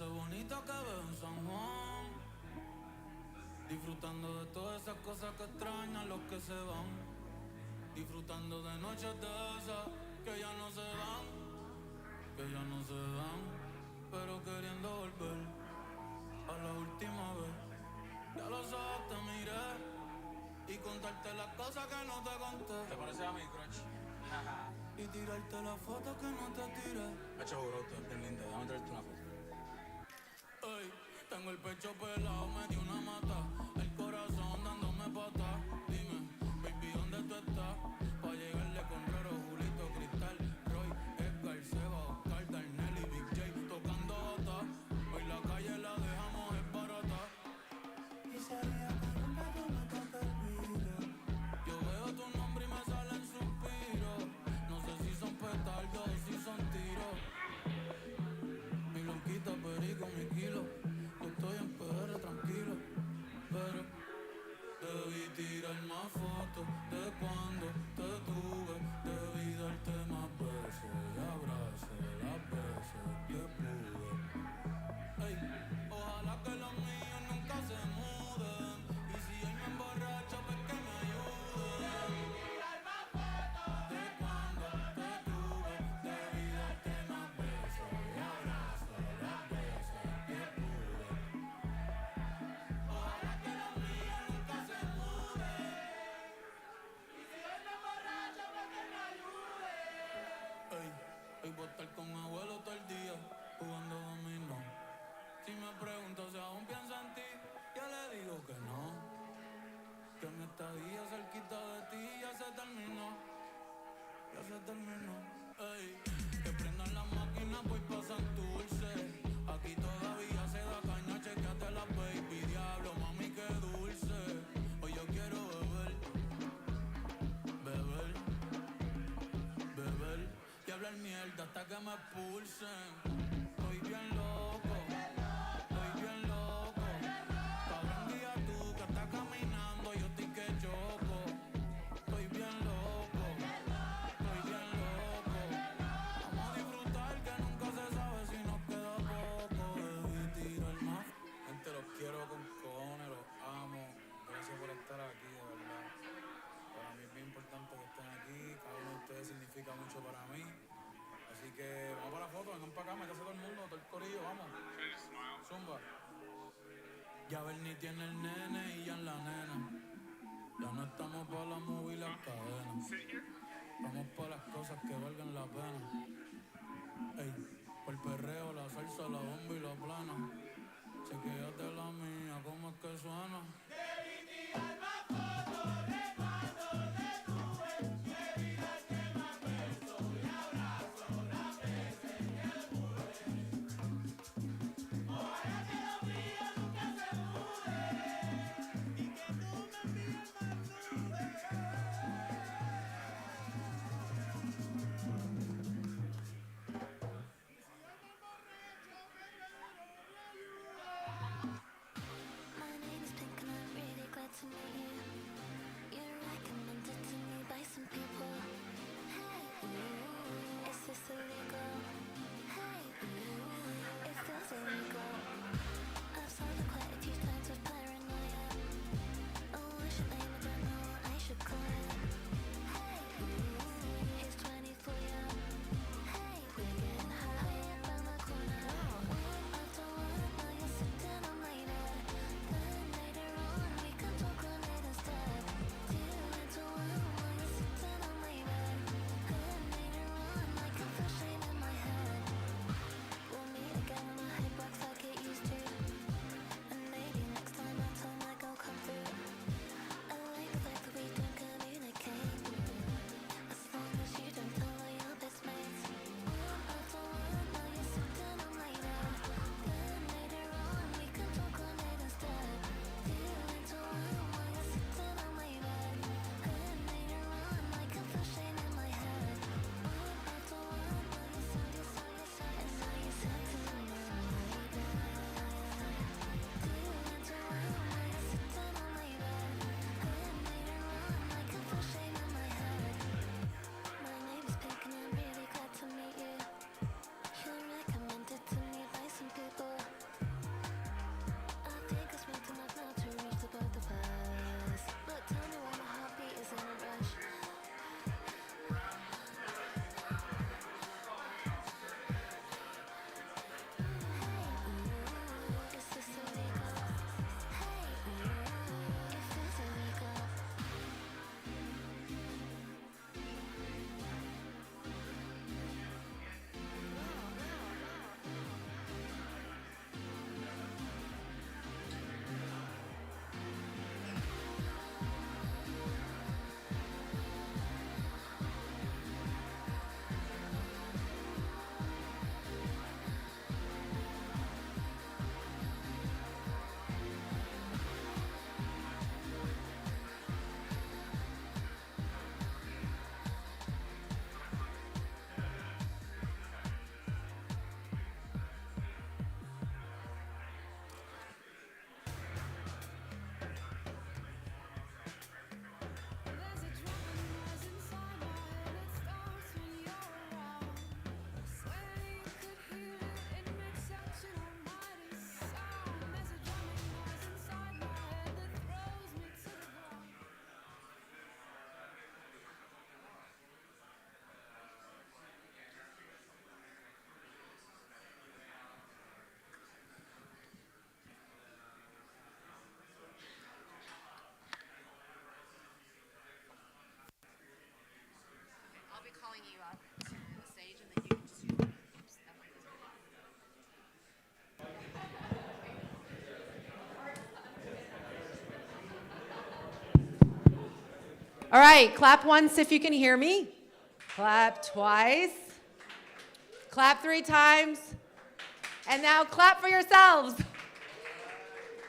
ese bonito que veo en San Juan. Disfrutando de todas esas cosas que extrañan los que se van. Disfrutando de noches de esas que ya no se dan, que ya no se dan, pero queriendo volver a la última vez. Ya los ojos te miré y contarte las cosas que no te conté. ¿Te pareces a mí, Crunch? Y tirarte las fotos que no te tiré. Me echo juro, tú eres bien linda. Déjame traerte una foto. Ey, tengo el pecho pelado, me dio una mata. El corazón dándome patas. Dime, baby, ¿dónde tú estás? Pa' llegarle con Roro, Julito, Cristal, Roy, Edgar, Seba, Oscar, Darnell y Big J tocando bata. Hoy la calle la dejamos esbarata. Y sería que nunca tú me toques el vidrio. Yo veo tu nombre y me salen suspiros. No sé si son petardos o si son tiros. Mi lonquita, perico, mi kilo. Yo estoy en PR tranquilo, pero debí tirar más fotos de cuando te tuve. Debí darte más besos y abrazos las veces que pude. Ey, ojalá que los míos nunca se muden. Y si hoy me emborracho, pues que me ayuden. De cuando te tuve, debí darte más besos y abrazos las veces que pude. Ojalá que los míos nunca se muden. Y si hoy me emborracho, pues que me ayuden. Ey, hoy voy a estar con abuelo todo el día, jugando dominó. Si me pregunto si aún pienso en ti, yo le digo que no. Que mi estadía cerquita de ti ya se terminó. Ya se terminó. Ey, que prendan las máquinas, voy pa' Santurce. Aquí todavía se da caña, chequeate la baby. Diablo, mami, qué dulce. Hoy yo quiero beber, beber, beber y hablar mierda hasta que me expulsen. Estoy bien loco, estoy bien loco. Cabrón, guía tú que estás caminando, yo estoy que choco. Estoy bien loco, estoy bien loco. Vamos a disfrutar que nunca se sabe si nos queda poco. Debí tirar más. Gente, los quiero con cojones, los amo. Gracias por estar aquí, de verdad. Para mí es bien importante que estén aquí. Cada uno de ustedes significa mucho para mí. Así que vamos para la foto, vengan para acá, métase todo el mundo, todo el corillo, vamos. Zumba. Ya Bernie tiene el nene y ya en la nena. Ya no estamos para la movie y las cadenas. Vamos para las cosas que valgan la pena. Ey, por el perreo, la salsa, la bomba y la plana. Chequéate la mía, cómo es que suena. Debí tirar más fotos de cuando te tuve. Debí darte más besos y abrazos las veces que pude. Ojalá que los míos nunca se muden. Y que tú me envíes más nudes. My name is Pink and I All right, clap once if you can hear me. Clap twice. Clap 3 times. And now clap for yourselves.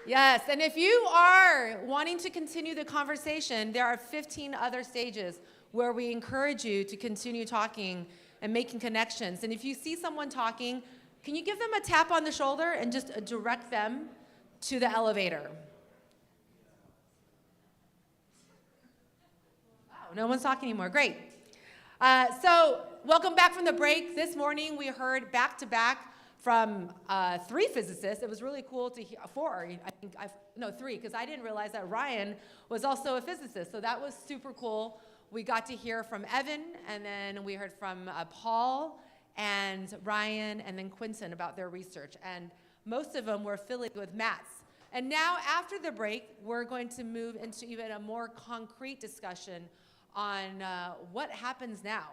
Yes, and if you are wanting to continue the conversation, there are 15 other stages where we encourage you to continue talking and making connections. And if you see someone talking, can you give them a tap on the shoulder and just direct them to the elevator? Wow, no one's talking anymore. Great. So welcome back from the break. This morning we heard back to back from 3 physicists. It was really cool to hear, 4, I think, 3, because I didn't realize that Ryan was also a physicist. So that was super cool. We got to hear from Evan, and then we heard from Paul and Ryan and then Quinton about their research. And most of them were affiliated with MATS. And now after the break, we're going to move into even a more concrete discussion on what happens now.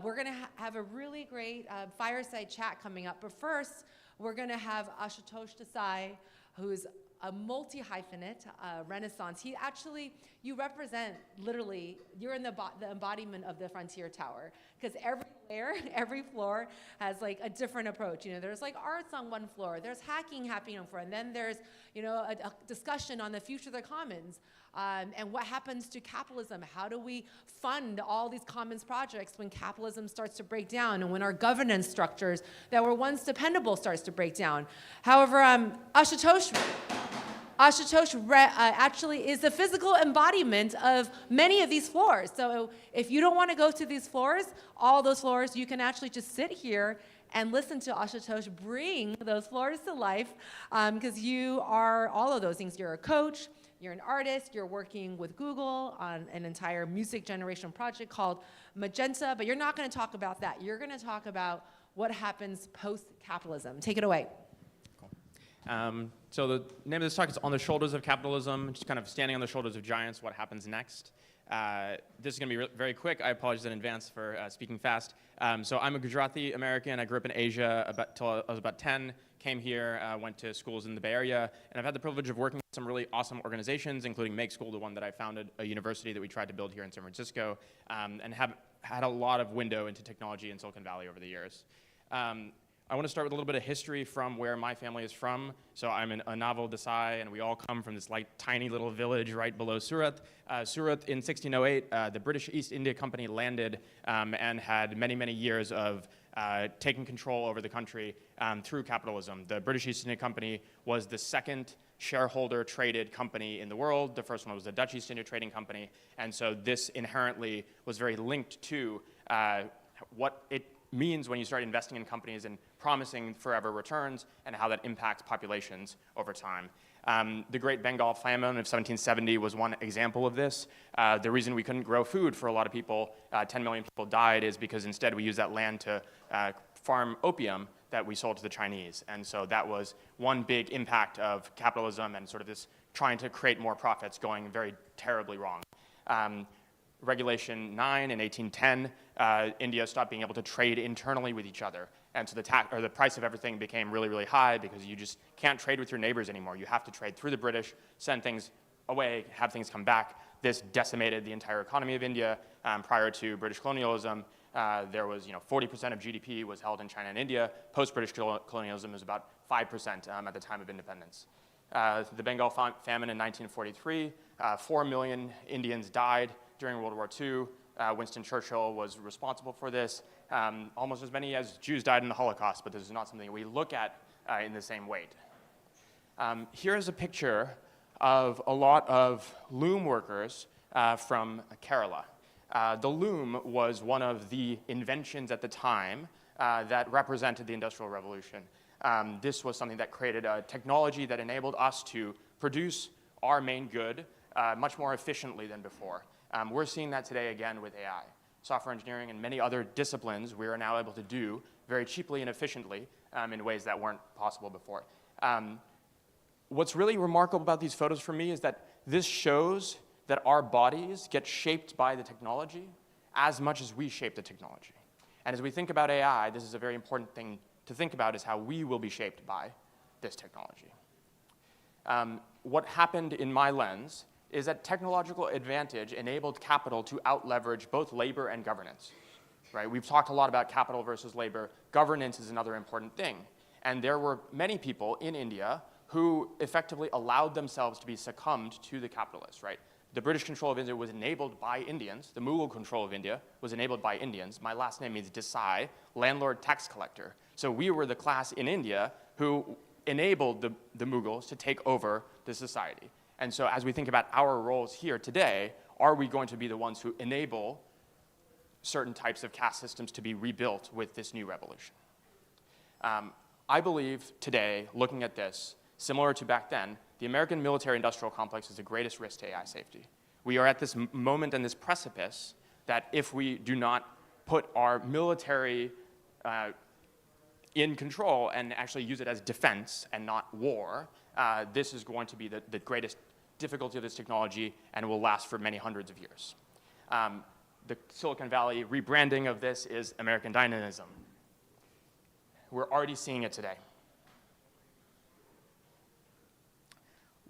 We're going to have a really great fireside chat coming up. But first, we're going to have Ashutosh Desai, who's a multi-hyphenate, Renaissance. He actually, you represent, literally, you're in the embodiment of the Frontier Tower. Because every layer, every floor has like a different approach. You know, there's like arts on one floor, there's hacking happening on floor, and then there's, you know, a discussion on the future of the commons. And what happens to capitalism? How do we fund all these commons projects when capitalism starts to break down and when our governance structures that were once dependable starts to break down? However, Ashutosh actually is the physical embodiment of many of these floors. So if you don't want to go to these floors, all those floors, you can actually just sit here and listen to Ashutosh bring those floors to life, because you are all of those things. You're a coach, you're an artist, you're working with Google on an entire music generation project called Magenta, but you're not going to talk about that. You're going to talk about what happens post-capitalism. Take it away. So the name of this talk is On the Shoulders of Capitalism, just kind of standing on the shoulders of giants, what happens next. This is going to be very quick. I apologize in advance for speaking fast. So I'm a Gujarati American. I grew up in Asia until I was about 10, came here, went to schools in the Bay Area, and I've had the privilege of working with some really awesome organizations, including Make School, the one that I founded, a university that we tried to build here in San Francisco, and have had a lot of window into technology in Silicon Valley over the years. I want to start with a little bit of history from where my family is from. So I'm in Annaville Desai, and we all come from this like tiny little village right below Surat. Surat in 1608, the British East India Company landed and had many, many years of taking control over the country through capitalism. The British East India Company was the second shareholder traded company in the world. The first one was the Dutch East India Trading Company. And so this inherently was very linked to what it means when you start investing in companies and promising forever returns and how that impacts populations over time. The Great Bengal Famine of 1770 was one example of this. The reason we couldn't grow food for a lot of people, 10 million people died, is because instead we used that land to farm opium that we sold to the Chinese. And so that was one big impact of capitalism and sort of this trying to create more profits going very terribly wrong. Regulation 9 in 1810, India stopped being able to trade internally with each other. And so the price of everything became really, really high because you just can't trade with your neighbors anymore. You have to trade through the British, send things away, have things come back. This decimated the entire economy of India. Prior to British colonialism, there was, 40% of GDP was held in China and India. Post-British colonialism was about 5% at the time of independence. The Bengal famine in 1943, 4 million Indians died during World War II. Winston Churchill was responsible for this. Almost as many as Jews died in the Holocaust, but this is not something we look at in the same weight. Here is a picture of a lot of loom workers from Kerala. The loom was one of the inventions at the time that represented the Industrial Revolution. This was something that created a technology that enabled us to produce our main good much more efficiently than before. We're seeing that today again with AI. Software engineering and many other disciplines we are now able to do very cheaply and efficiently in ways that weren't possible before. What's really remarkable about these photos for me is that this shows that our bodies get shaped by the technology as much as we shape the technology. And as we think about AI, this is a very important thing to think about, is how we will be shaped by this technology. What happened in my lens is that technological advantage enabled capital to out-leverage both labor and governance. Right? We've talked a lot about capital versus labor. Governance is another important thing. And there were many people in India who effectively allowed themselves to be succumbed to the capitalists, right? The British control of India was enabled by Indians. The Mughal control of India was enabled by Indians. My last name means Desai, landlord tax collector. So we were the class in India who enabled the Mughals to take over the society. And so as we think about our roles here today, are we going to be the ones who enable certain types of caste systems to be rebuilt with this new revolution? I believe today, looking at this, similar to back then, the American military-industrial complex is the greatest risk to AI safety. We are at this moment and this precipice that if we do not put our military in control and actually use it as defense and not war, this is going to be the greatest difficulty of this technology and will last for many hundreds of years. The Silicon Valley rebranding of this is American dynamism. We're already seeing it today.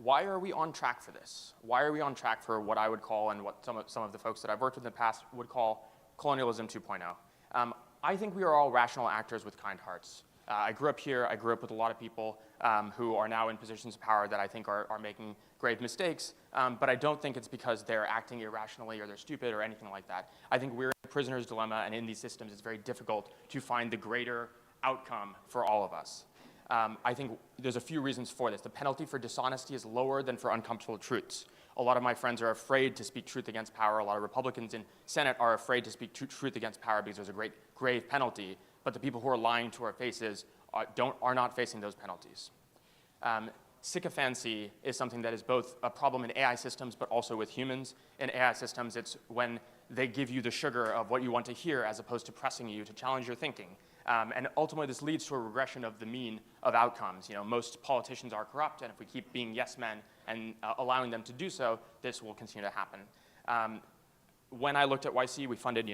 Why are we on track for this? Why are we on track for what I would call, and what some of the folks that I've worked with in the past would call, colonialism 2.0? I think we are all rational actors with kind hearts. I grew up here. I grew up with a lot of people who are now in positions of power that I think are making grave mistakes, but I don't think it's because they're acting irrationally or they're stupid or anything like that. I think we're in a prisoner's dilemma, and in these systems, it's very difficult to find the greater outcome for all of us. I think there's a few reasons for this. The penalty for dishonesty is lower than for uncomfortable truths. A lot of my friends are afraid to speak truth against power. A lot of Republicans in Senate are afraid to speak truth against power because there's a great grave penalty. But the people who are lying to our faces are not facing those penalties. Sycophancy is something that is both a problem in AI systems but also with humans. In AI systems, it's when they give you the sugar of what you want to hear as opposed to pressing you to challenge your thinking. And ultimately, this leads to a regression of the mean of outcomes. You know, most politicians are corrupt, and if we keep being yes men and allowing them to do so, this will continue to happen. When I looked at YC, we funded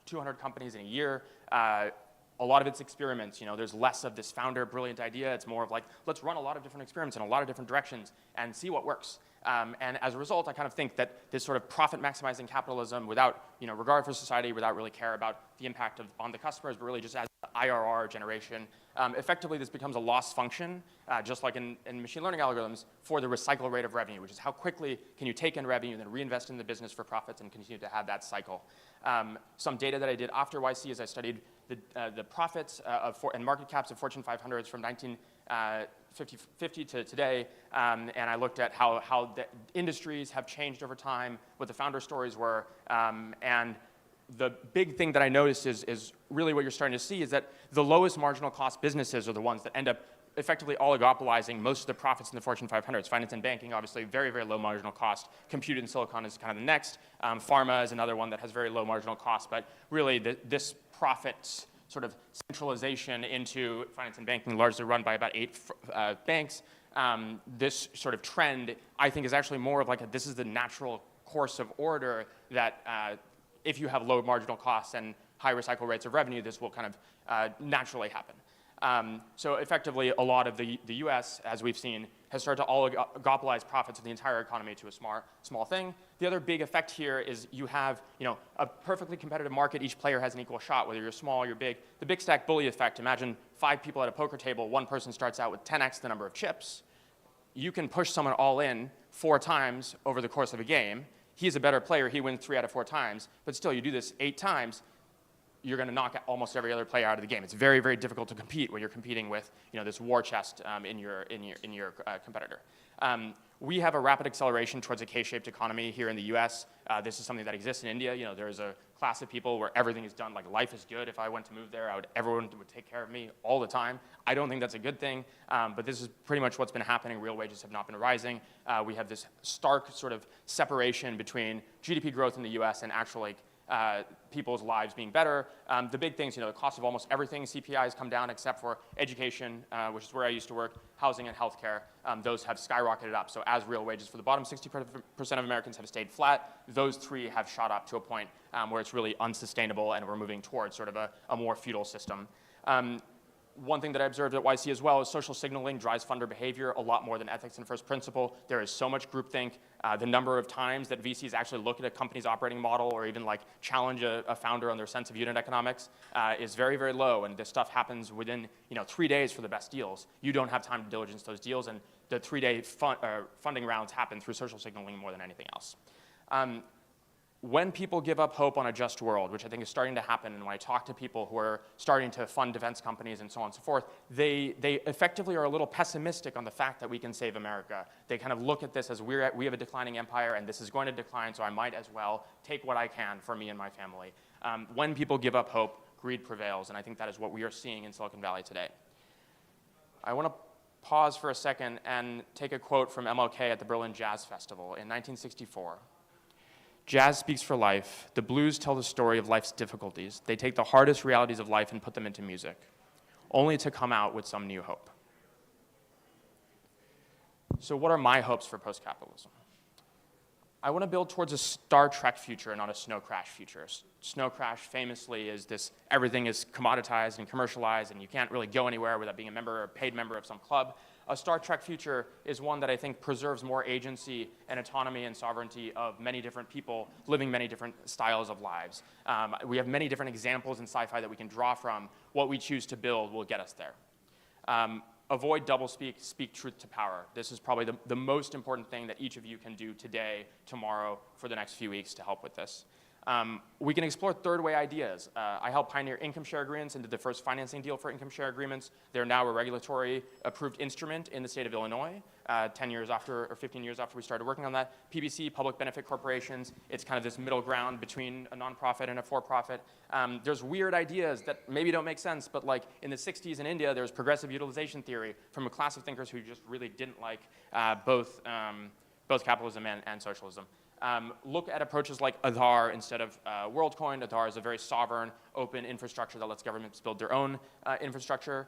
200 companies in a year. A lot of it's experiments. You know, there's less of this founder brilliant idea. It's more of like, let's run a lot of different experiments in a lot of different directions and see what works. And as a result, I kind of think that this sort of profit-maximizing capitalism without regard for society, without really care about the impact on the customers, but really just as IRR generation, effectively this becomes a loss function, just like in machine learning algorithms, for the recycle rate of revenue, which is how quickly can you take in revenue and then reinvest in the business for profits and continue to have that cycle. Some data that I did after YC is I studied the profits and market caps of Fortune 500s from 1950 to today, and I looked at how the industries have changed over time, what the founder stories were, and the big thing that I noticed is really what you're starting to see is that the lowest marginal cost businesses are the ones that end up effectively oligopolizing most of the profits in the Fortune 500s. Finance and banking, obviously, very, very low marginal cost. Compute and silicon is kind of the next. Pharma is another one that has very low marginal cost, but really this profits sort of centralization into finance and banking, largely run by about 8 banks. This sort of trend, I think, is actually more of like this is the natural course of order that if you have low marginal costs and high recycle rates of revenue, this will kind of naturally happen. So effectively, a lot of the US, as we've seen, has started to oligopolize profits of the entire economy to a small thing. The other big effect here is you have a perfectly competitive market. Each player has an equal shot, whether you're small or you're big. The big stack bully effect, imagine 5 people at a poker table. One person starts out with 10x the number of chips. You can push someone all in 4 times over the course of a game. He's a better player. He wins 3 out of 4 times. But still, you do this 8 times, you're going to knock almost every other player out of the game. It's very, very difficult to compete when you're competing with this war chest in your competitor. We have a rapid acceleration towards a K-shaped economy here in the US. This is something that exists in India. There's a class of people where everything is done like life is good. If I went to move there, everyone would take care of me all the time. I don't think that's a good thing, but this is pretty much what's been happening. Real wages have not been rising. We have this stark sort of separation between GDP growth in the US and actual people's lives being better. The big things, the cost of almost everything, CPI has come down except for education, which is where I used to work, housing and healthcare. Those have skyrocketed up. So as real wages for the bottom 60% of Americans have stayed flat, those 3 have shot up to a point where it's really unsustainable and we're moving towards sort of a more feudal system. one thing that I observed at YC as well is social signaling drives funder behavior a lot more than ethics and first principle. There is so much groupthink. The number of times that VCs actually look at a company's operating model or even like challenge a founder on their sense of unit economics is very, very low. And this stuff happens within 3 days for the best deals. You don't have time to diligence those deals, and the 3-day funding rounds happen through social signaling more than anything else. When people give up hope on a just world, which I think is starting to happen, and when I talk to people who are starting to fund defense companies and so on and so forth, they effectively are a little pessimistic on the fact that we can save America. They kind of look at this as we have a declining empire, and this is going to decline, so I might as well take what I can for me and my family. When people give up hope, greed prevails, and I think that is what we are seeing in Silicon Valley today. I want to pause for a second and take a quote from MLK at the Berlin Jazz Festival in 1964. Jazz speaks for life. The blues tell the story of life's difficulties. They take the hardest realities of life and put them into music, only to come out with some new hope. So what are my hopes for post-capitalism? I want to build towards a Star Trek future and not a Snow Crash future. Snow Crash famously is this, everything is commoditized and commercialized and you can't really go anywhere without being a member or a paid member of some club. A Star Trek future is one that I think preserves more agency and autonomy and sovereignty of many different people living many different styles of lives. We have many different examples in sci-fi that we can draw from. What we choose to build will get us there. Avoid doublespeak, speak truth to power. This is probably the most important thing that each of you can do today, tomorrow, for the next few weeks to help with this. We can explore third-way ideas. I helped pioneer income share agreements into the first financing deal for income share agreements. They're now a regulatory approved instrument in the state of Illinois, 10 years after, or 15 years after we started working on that. PBC, public benefit corporations, it's kind of this middle ground between a nonprofit and a for-profit. There's weird ideas that maybe don't make sense, but like in the 60s in India, there's progressive utilization theory from a class of thinkers who just really didn't like both capitalism and socialism. Look at approaches like Aadhaar instead of WorldCoin. Aadhaar is a very sovereign, open infrastructure that lets governments build their own infrastructure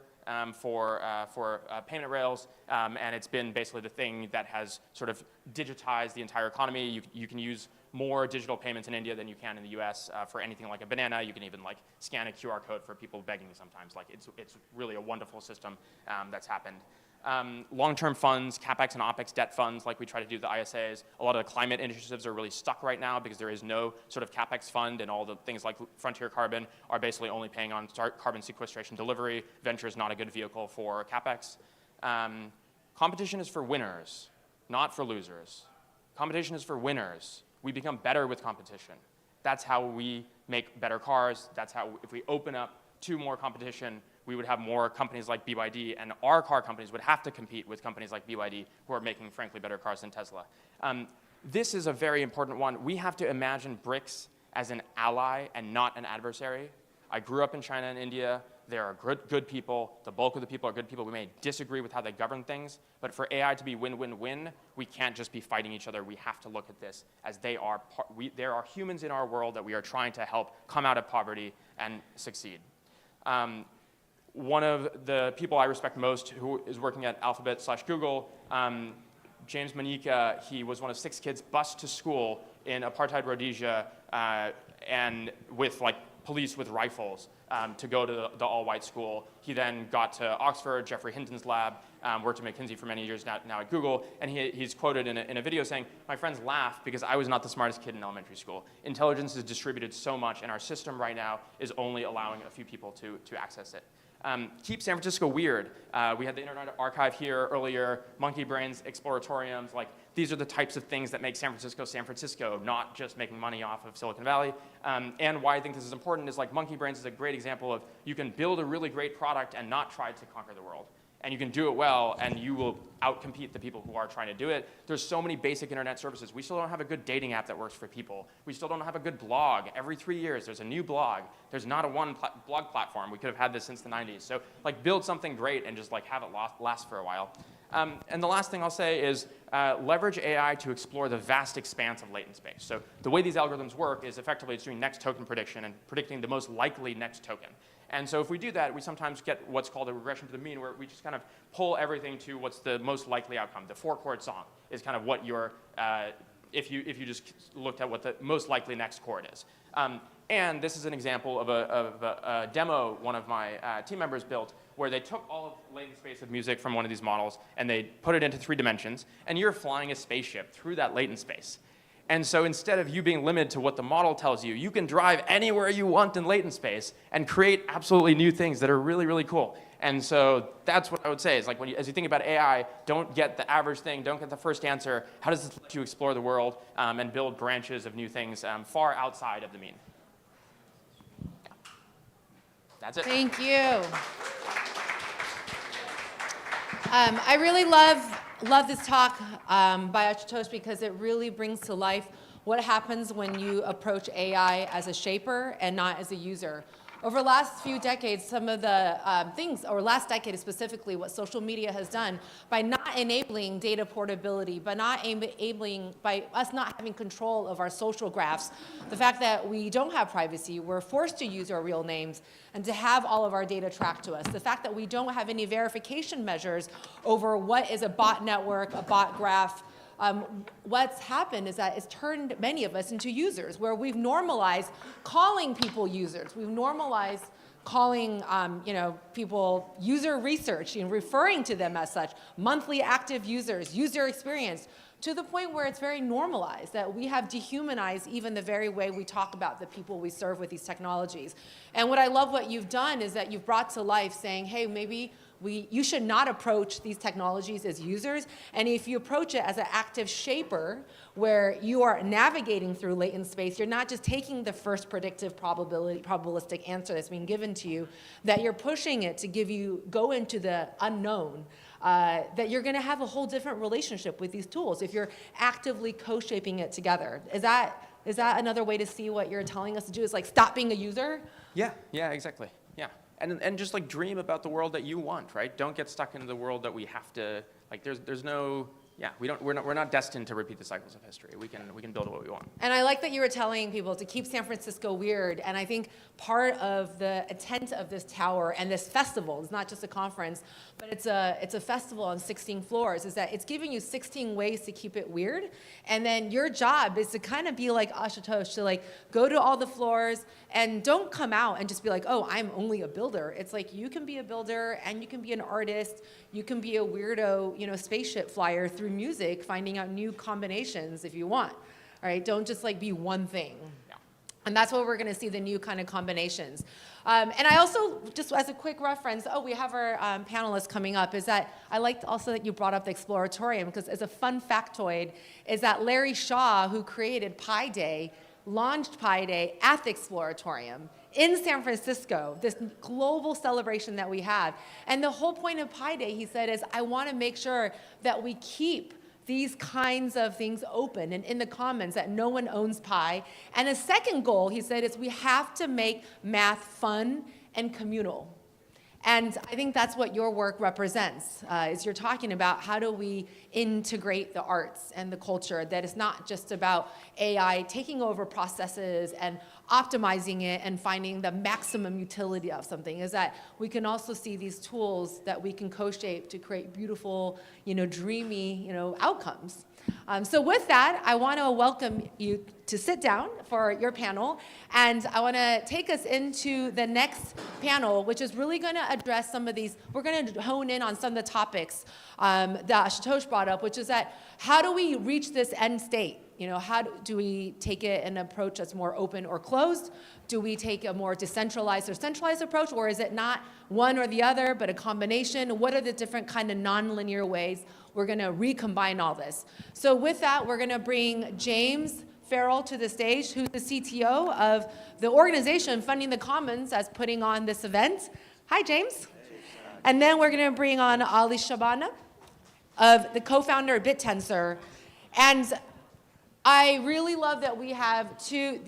for payment rails, and it's been basically the thing that has sort of digitized the entire economy. You can use more digital payments in India than you can in the US for anything like a banana. You can even like scan a QR code for people begging sometimes. Like it's really a wonderful system that's happened. Long-term funds, CapEx and OpEx debt funds, like we try to do the ISAs. A lot of the climate initiatives are really stuck right now because there is no sort of CapEx fund, and all the things like Frontier Carbon are basically only paying on carbon sequestration delivery. Venture is not a good vehicle for CapEx. Competition is for winners, not for losers. Competition is for winners. We become better with competition. That's how we make better cars. That's how, if we open up to more competition, we would have more companies like BYD, and our car companies would have to compete with companies like BYD who are making, frankly, better cars than Tesla. This is a very important one. We have to imagine BRICS as an ally and not an adversary. I grew up in China and India. There are good people. The bulk of the people are good people. We may disagree with how they govern things, but for AI to be win-win-win, we can't just be fighting each other. We have to look at this as there are humans in our world that we are trying to help come out of poverty and succeed. One of the people I respect most who is working at Alphabet/Google, James Manika, he was one of 6 kids bused to school in apartheid Rhodesia and with like police with rifles to go to the all-white school. He then got to Oxford, Geoffrey Hinton's lab, worked at McKinsey for many years now at Google, and he's quoted in a video saying, "My friends laughed because I was not the smartest kid in elementary school. Intelligence is distributed so much, and our system right now is only allowing a few people to access it." Keep San Francisco weird. We had the Internet Archive here earlier, Monkey Brains, Exploratoriums. Like, these are the types of things that make San Francisco, not just making money off of Silicon Valley. And why I think this is important is like Monkey Brains is a great example of you can build a really great product and not try to conquer the world. And you can do it well, and you will outcompete the people who are trying to do it. There's so many basic internet services. We still don't have a good dating app that works for people. We still don't have a good blog. Every 3 years, there's a new blog. There's not a blog platform. We could have had this since the 90s. So like build something great and just like have it last for a while. And the last thing I'll say is leverage AI to explore the vast expanse of latent space. So the way these algorithms work is effectively it's doing next token prediction and predicting the most likely next token. And so if we do that, we sometimes get what's called a regression to the mean, where we just kind of pull everything to what's the most likely outcome. The 4-chord song is kind of what your, if you just looked at what the most likely next chord is. And this is an example of a demo one of my team members built where they took all of latent space of music from one of these models and they put it into 3 dimensions, and you're flying a spaceship through that latent space. And so instead of you being limited to what the model tells you, you can drive anywhere you want in latent space and create absolutely new things that are really, really cool. And so that's what I would say is like as you think about AI, don't get the average thing, don't get the first answer. How does this let you explore the world and build branches of new things far outside of the mean? Yeah. That's it. Thank you. I really love this talk by Ashutosh because it really brings to life what happens when you approach AI as a shaper and not as a user. Over the last few decades, some of the things, or last decade specifically, what social media has done by not enabling data portability, by us not having control of our social graphs, the fact that we don't have privacy, we're forced to use our real names, and to have all of our data tracked to us. The fact that we don't have any verification measures over what is a bot network, a bot graph. What's happened is that it's turned many of us into users, where we've normalized calling people users. We've normalized calling people user research and referring to them as such, monthly active users, user experience, to the point where it's very normalized that we have dehumanized even the very way we talk about the people we serve with these technologies. And what I love what you've done is that you've brought to life saying, hey, maybe you should not approach these technologies as users, and if you approach it as an active shaper, where you are navigating through latent space, you're not just taking the first predictive probabilistic answer that's being given to you, that you're pushing it to go into the unknown, that you're gonna have a whole different relationship with these tools if you're actively co-shaping it together. Is that another way to see what you're telling us to do, is like stop being a user? Yeah, exactly. Yeah. And just like dream about the world that you want, right? Don't get stuck into the world that we have to, like there's no, yeah, we're not destined to repeat the cycles of history. We can build what we want. And I like that you were telling people to keep San Francisco weird. And I think part of the intent of this tower and this festival, it's not just a conference, but it's a festival on 16 floors, is that it's giving you 16 ways to keep it weird. And then your job is to kind of be like Ashutosh, to like go to all the floors and don't come out and just be like, oh, I'm only a builder. It's like you can be a builder and you can be an artist. You can be a weirdo, spaceship flyer through music, finding out new combinations if you want. All right, don't just like be one thing. Yeah. And that's what we're going to see, the new kind of combinations. And I also, just as a quick reference, we have our panelists coming up, is that I liked also that you brought up the Exploratorium, because as a fun factoid, is that Larry Shaw, who created Pi Day, launched Pi Day at the Exploratorium in San Francisco, this global celebration that we have. And the whole point of Pi Day, he said, is I want to make sure that we keep these kinds of things open and in the commons, that no one owns pi. And a second goal, he said, is we have to make math fun and communal. And I think that's what your work represents, is you're talking about how do we integrate the arts and the culture, that it's not just about AI taking over processes and optimizing it and finding the maximum utility of something, is that we can also see these tools that we can co-shape to create beautiful, dreamy, outcomes. So with that, I want to welcome you to sit down for your panel, and I want to take us into the next panel, which is really going to address some of these. We're going to hone in on some of the topics that Ashutosh brought up, which is that how do we reach this end state? How do we take it an approach that's more open or closed? Do we take a more decentralized or centralized approach, or is it not one or the other, but a combination? What are the different kind of nonlinear ways we're going to recombine all this? So with that, we're going to bring James Farrell to the stage, who's the CTO of the organization funding the Commons as putting on this event. Hi, James. And then we're going to bring on Ali Shabana, of the co-founder of BitTensor. And I really love that we have two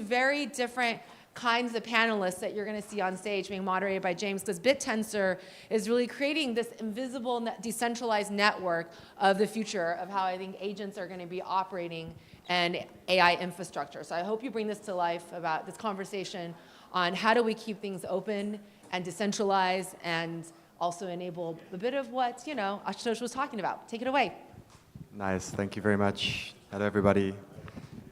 very different kinds of panelists that you're going to see on stage being moderated by James, because BitTensor is really creating this invisible, decentralized network of the future of how I think agents are going to be operating and AI infrastructure. So I hope you bring this to life about this conversation on how do we keep things open and decentralized and also enable a bit of what, Ashutosh was talking about. Take it away. Nice, thank you very much. Hello, everybody.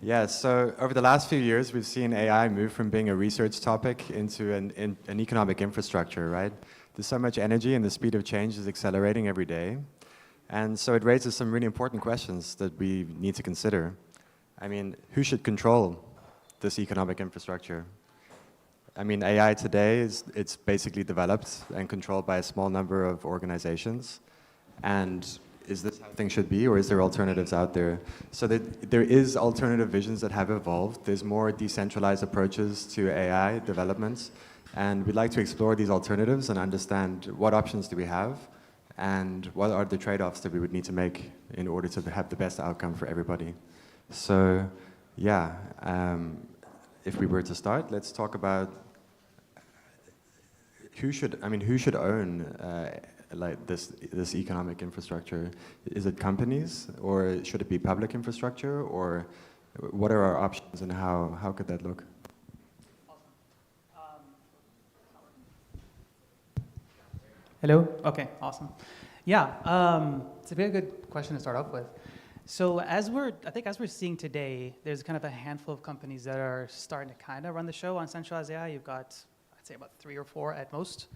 Yeah, so over the last few years, we've seen AI move from being a research topic into an economic infrastructure, right? there's so much energy and the speed of change is accelerating every day. And so it raises some really important questions that we need to consider. I mean, who should control this economic infrastructure? I mean, AI today, it's basically developed and controlled by a small number of organizations. And is this how things should be, or is there alternatives out there? So that there is alternative visions that have evolved. There's more decentralized approaches to AI developments. And we'd like to explore these alternatives and understand what options do we have, and what are the trade-offs that we would need to make in order to have the best outcome for everybody. So, yeah, if we were to start, let's talk about who should own like this economic infrastructure. Is it companies, or should it be public infrastructure, or what are our options, and how could that look? Hello? Okay, awesome. Yeah, it's a very good question to start off with. So I think as we're seeing today, there's kind of a handful of companies that are starting to kind of run the show on centralized AI. You've got, I'd say, about 3 or 4 at most.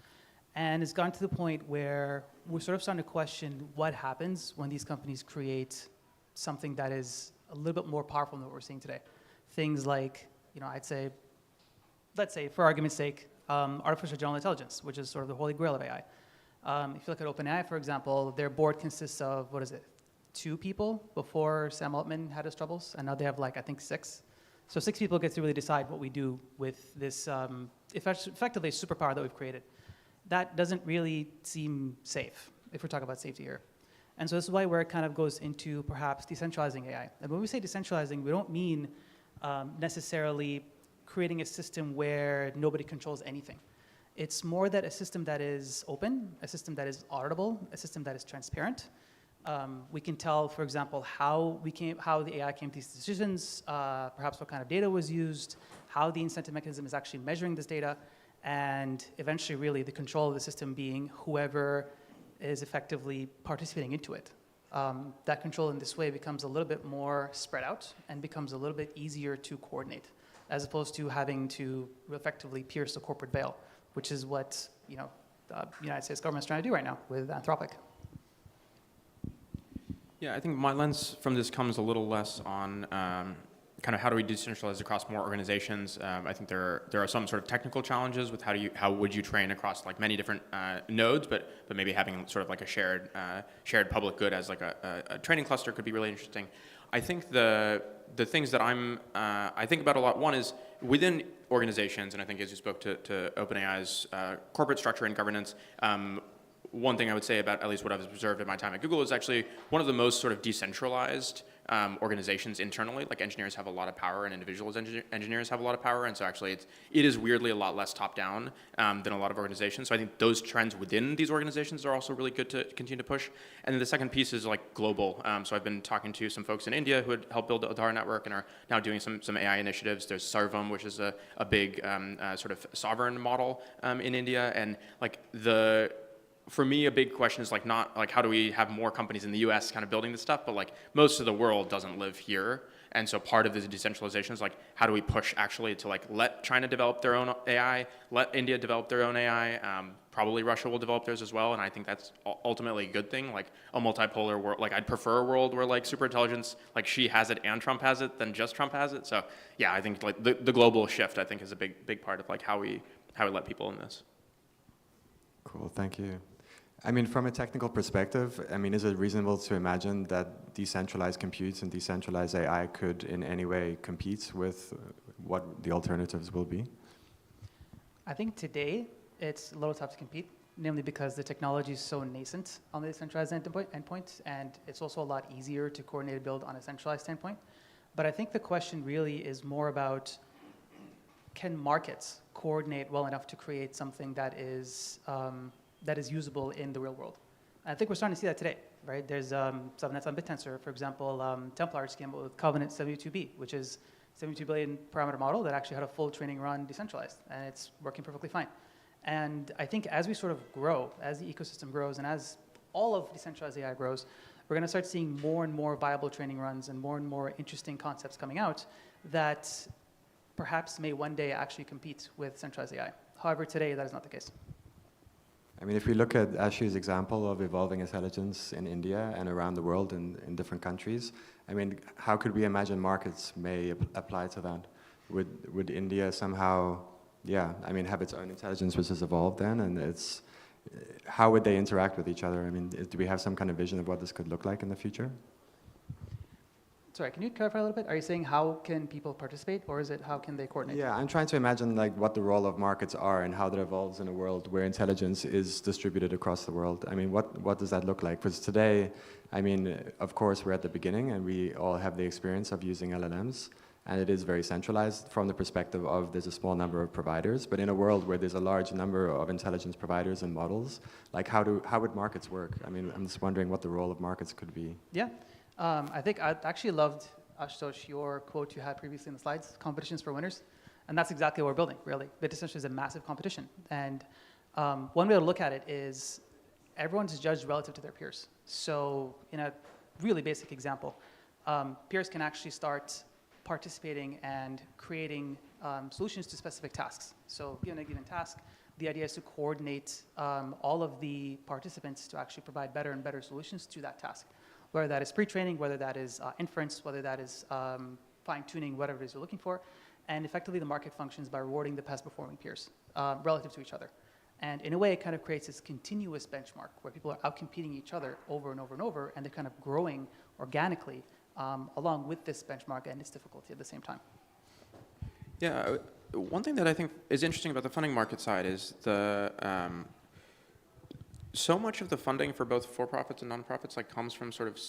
And it's gotten to the point where we're sort of starting to question what happens when these companies create something that is a little bit more powerful than what we're seeing today. Things like, I'd say, let's say, for argument's sake, artificial general intelligence, which is sort of the holy grail of AI. If you look at OpenAI, for example, their board consists of, 2 people before Sam Altman had his troubles, and now they have, I think 6. So 6 people get to really decide what we do with this effectively superpower that we've created. That doesn't really seem safe, if we're talking about safety here. And so this is why where it kind of goes into perhaps decentralizing AI. And when we say decentralizing, we don't mean necessarily creating a system where nobody controls anything. It's more that a system that is open, a system that is auditable, a system that is transparent. We can tell, for example, how the AI came to these decisions, perhaps what kind of data was used, how the incentive mechanism is actually measuring this data, and eventually really the control of the system being whoever is effectively participating into it. That control in this way becomes a little bit more spread out and becomes a little bit easier to coordinate, as opposed to having to effectively pierce the corporate veil, which is what the United States government is trying to do right now with Anthropic. Yeah, I think my lens from this comes a little less on kind of how do we decentralize across more organizations. I think there are some sort of technical challenges with how would you train across many different nodes, but maybe having sort of a shared public good as a training cluster could be really interesting. I think the things that I think about a lot, one is within organizations, and I think as you spoke to OpenAI's corporate structure and governance, one thing I would say about at least what I've observed in my time at Google is actually one of the most sort of decentralized organizations internally. Engineers have a lot of power, and individuals engineers have a lot of power, and so actually it is weirdly a lot less top-down than a lot of organizations. So I think those trends within these organizations are also really good to continue to push. And then the second piece is global. So I've been talking to some folks in India who had helped build the Adara network and are now doing some AI initiatives. There's Sarvam, which is a big sort of sovereign model in India, and for me, a big question is not how do we have more companies in the U.S. kind of building this stuff, but most of the world doesn't live here, and so part of this decentralization is how do we push actually to let China develop their own AI, let India develop their own AI, probably Russia will develop theirs as well, and I think that's ultimately a good thing, a multipolar world. I'd prefer a world where superintelligence, Xi has it and Trump has it, than just Trump has it. So yeah, I think the global shift I think is a big part of how we let people in this. Cool, thank you. I mean, from a technical perspective, is it reasonable to imagine that decentralized compute and decentralized AI could in any way compete with what the alternatives will be? I think today it's a little tough to compete, namely because the technology is so nascent on the decentralized endpoint, and it's also a lot easier to coordinate a build on a centralized standpoint. But I think the question really is more about, can markets coordinate well enough to create something that is usable in the real world? I think we're starting to see that today, right? There's subnets on BitTensor, for example. Templars came up with Covenant 72B, which is 72 billion parameter model that actually had a full training run decentralized, and it's working perfectly fine. And I think as we sort of grow, as the ecosystem grows, and as all of decentralized AI grows, we're going to start seeing more and more viable training runs and more interesting concepts coming out that perhaps may one day actually compete with centralized AI. However, today that is not the case. I mean, if we look at Ashu's example of evolving intelligence in India and around the world in different countries, I mean, how could we imagine markets may apply to that? Would India somehow, yeah, I mean, have its own intelligence which has evolved then, and how would they interact with each other? I mean, do we have some kind of vision of what this could look like in the future? Sorry, can you clarify a little bit? Are you saying how can people participate, or is it how can they coordinate? Yeah, I'm trying to imagine like what the role of markets are and how that evolves in a world where intelligence is distributed across the world. I mean, what does that look like? Because today, I mean, of course, we're at the beginning and we all have the experience of using LLMs, and it is very centralized from the perspective of there's a small number of providers. But in a world where there's a large number of intelligence providers and models, like how would markets work? I mean, I'm just wondering what the role of markets could be. Yeah. I think I actually loved, Ashutosh, your quote you had previously in the slides, competitions for winners. And that's exactly what we're building, really. Bit essentially is a massive competition. And one way to look at it is everyone's judged relative to their peers. So in a really basic example, peers can actually start participating and creating solutions to specific tasks. So given a given task, the idea is to coordinate all of the participants to actually provide better and better solutions to that task. Whether that is pre-training, whether that is inference, whether that is fine-tuning, whatever it is you're looking for. And effectively, the market functions by rewarding the best-performing peers relative to each other. And in a way, it kind of creates this continuous benchmark where people are out-competing each other over and over and over, and they're kind of growing organically along with this benchmark and its difficulty at the same time. Yeah, one thing that I think is interesting about the funding market side is so much of the funding for both for-profits and nonprofits comes from sort of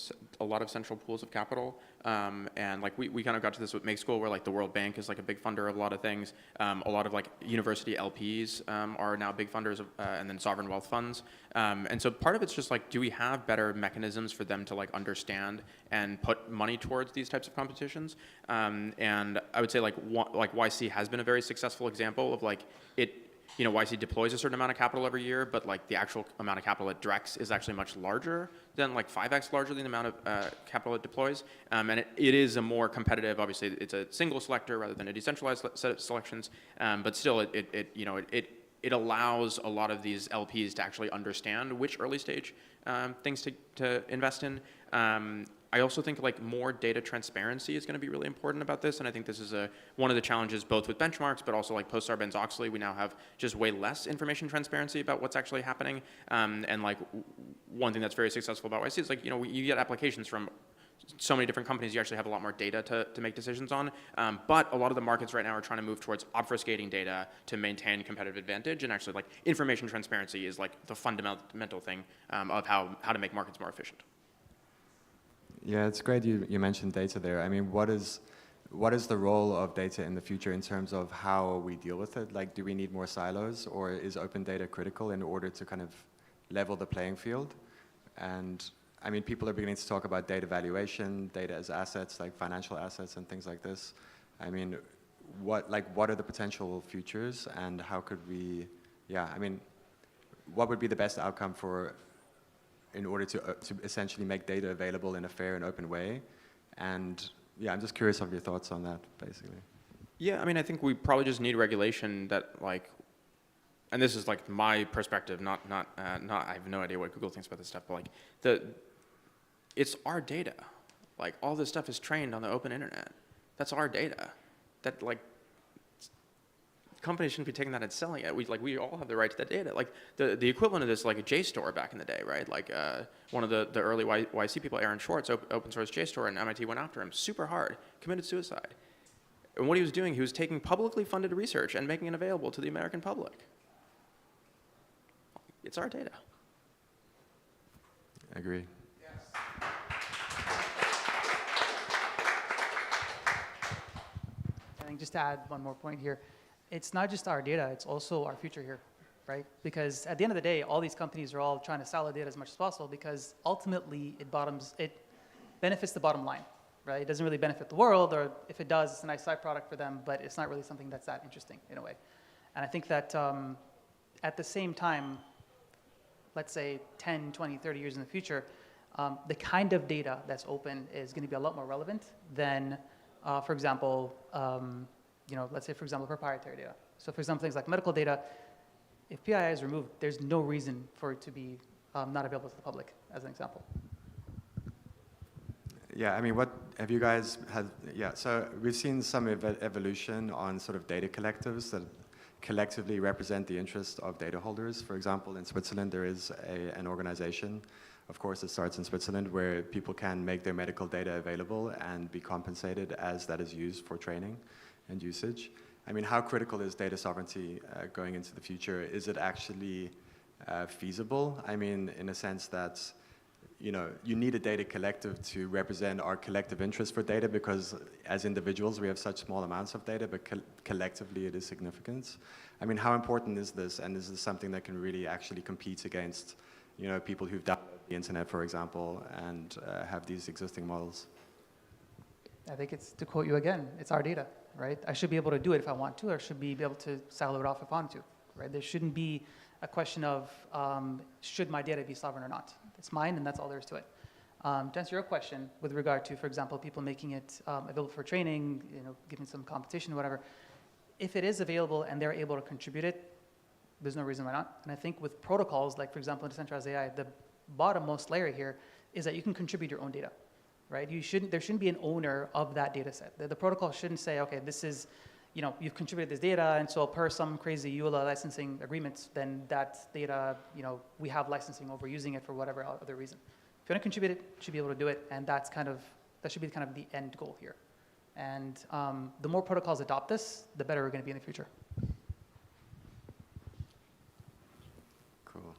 a lot of central pools of capital, and we kind of got to this with Make School, where the World Bank is a big funder of a lot of things. A lot of university LPs are now big funders of, and then sovereign wealth funds. And so part of it's just do we have better mechanisms for them to understand and put money towards these types of competitions? And I would say YC has been a very successful example of YC deploys a certain amount of capital every year, but the actual amount of capital it directs is actually much larger than 5x larger than the amount of capital it deploys. And it is a more competitive, obviously it's a single selector rather than a decentralized set of selections, but still it allows a lot of these LPs to actually understand which early stage things to invest in. I also think more data transparency is going to be really important about this, and I think this is one of the challenges both with benchmarks, but also post Sarbanes-Oxley, we now have just way less information transparency about what's actually happening. And one thing that's very successful about YC is you get applications from so many different companies, you actually have a lot more data to make decisions on. But a lot of the markets right now are trying to move towards obfuscating data to maintain competitive advantage, and actually information transparency is the fundamental thing of how to make markets more efficient. Yeah, it's great you mentioned data there. I mean, what is the role of data in the future in terms of how we deal with it? Do we need more silos, or is open data critical in order to kind of level the playing field? And I mean, people are beginning to talk about data valuation, data as assets, like financial assets and things like this. I mean, what are the potential futures, and how could we, I mean, what would be the best outcome in order to essentially make data available in a fair and open way? And I'm just curious of your thoughts on that, basically. Yeah, I mean, I think we probably just need regulation that and this is my perspective, not I have no idea what Google thinks about this stuff, but it's our data. All this stuff is trained on the open internet. That's our data. That companies shouldn't be taking that and selling it. We all have the right to that data. The equivalent of this, a JSTOR back in the day, right? One of the early YC people, Aaron Schwartz, open source JSTOR, and MIT went after him super hard, committed suicide. And what he was doing, he was taking publicly funded research and making it available to the American public. It's our data. I agree. I think just to add one more point here, it's not just our data, it's also our future here, right? Because at the end of the day, all these companies are all trying to sell the data as much as possible, because ultimately it benefits the bottom line, right? It doesn't really benefit the world, or if it does, it's a nice side product for them, but it's not really something that's that interesting in a way. And I think that at the same time, let's say 10, 20, 30 years in the future, the kind of data that's open is going to be a lot more relevant than, for example, let's say, for example, proprietary data. So for example, things like medical data, If PII is removed, there's no reason for it to be not available to the public, as an example. Yeah, I mean, what have you guys had? Yeah, so we've seen some evolution on sort of data collectives that collectively represent the interest of data holders. For example, in Switzerland, there is an organization, of course, it starts in Switzerland, where people can make their medical data available and be compensated as that is used for training and usage. I mean, how critical is data sovereignty going into the future? Is it actually feasible? I mean, in a sense that, you know, you need a data collective to represent our collective interest for data, because as individuals we have such small amounts of data, but collectively it is significant. I mean, how important is this, and is this something that can really actually compete against, you know, people who've downloaded the internet, for example, and have these existing models? I think it's, to quote you again, it's our data, right? I should be able to do it if I want to, or should be able to silo it off if I want to, right? There shouldn't be a question of should my data be sovereign or not. It's mine, and that's all there is to it. To answer your question, with regard to, for example, people making it available for training, you know, giving some competition, whatever, if it is available and they're able to contribute it, there's no reason why not. And I think with protocols, like for example, in decentralized AI, the bottommost layer here is that you can contribute your own data, right? There shouldn't be an owner of that data set. The protocol shouldn't say, okay, this is, you know, you've contributed this data, and so per some crazy EULA licensing agreements, then that data, you know, we have licensing over using it for whatever other reason. If you want to contribute it, you should be able to do it, and that should be kind of the end goal here. And the more protocols adopt this, the better we're going to be in the future. Cool.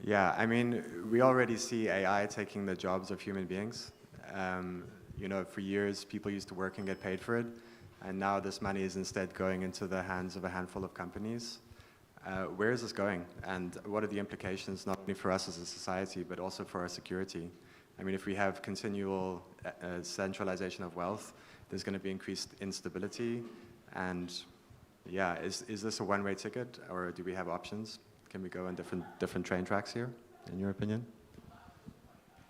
Yeah, I mean, we already see AI taking the jobs of human beings. You know, for years, people used to work and get paid for it. And now this money is instead going into the hands of a handful of companies. Where is this going? And what are the implications, not only for us as a society, but also for our security? I mean, if we have continual centralization of wealth, there's going to be increased instability. And yeah, is this a one-way ticket, or do we have options? Can we go on different train tracks here, in your opinion?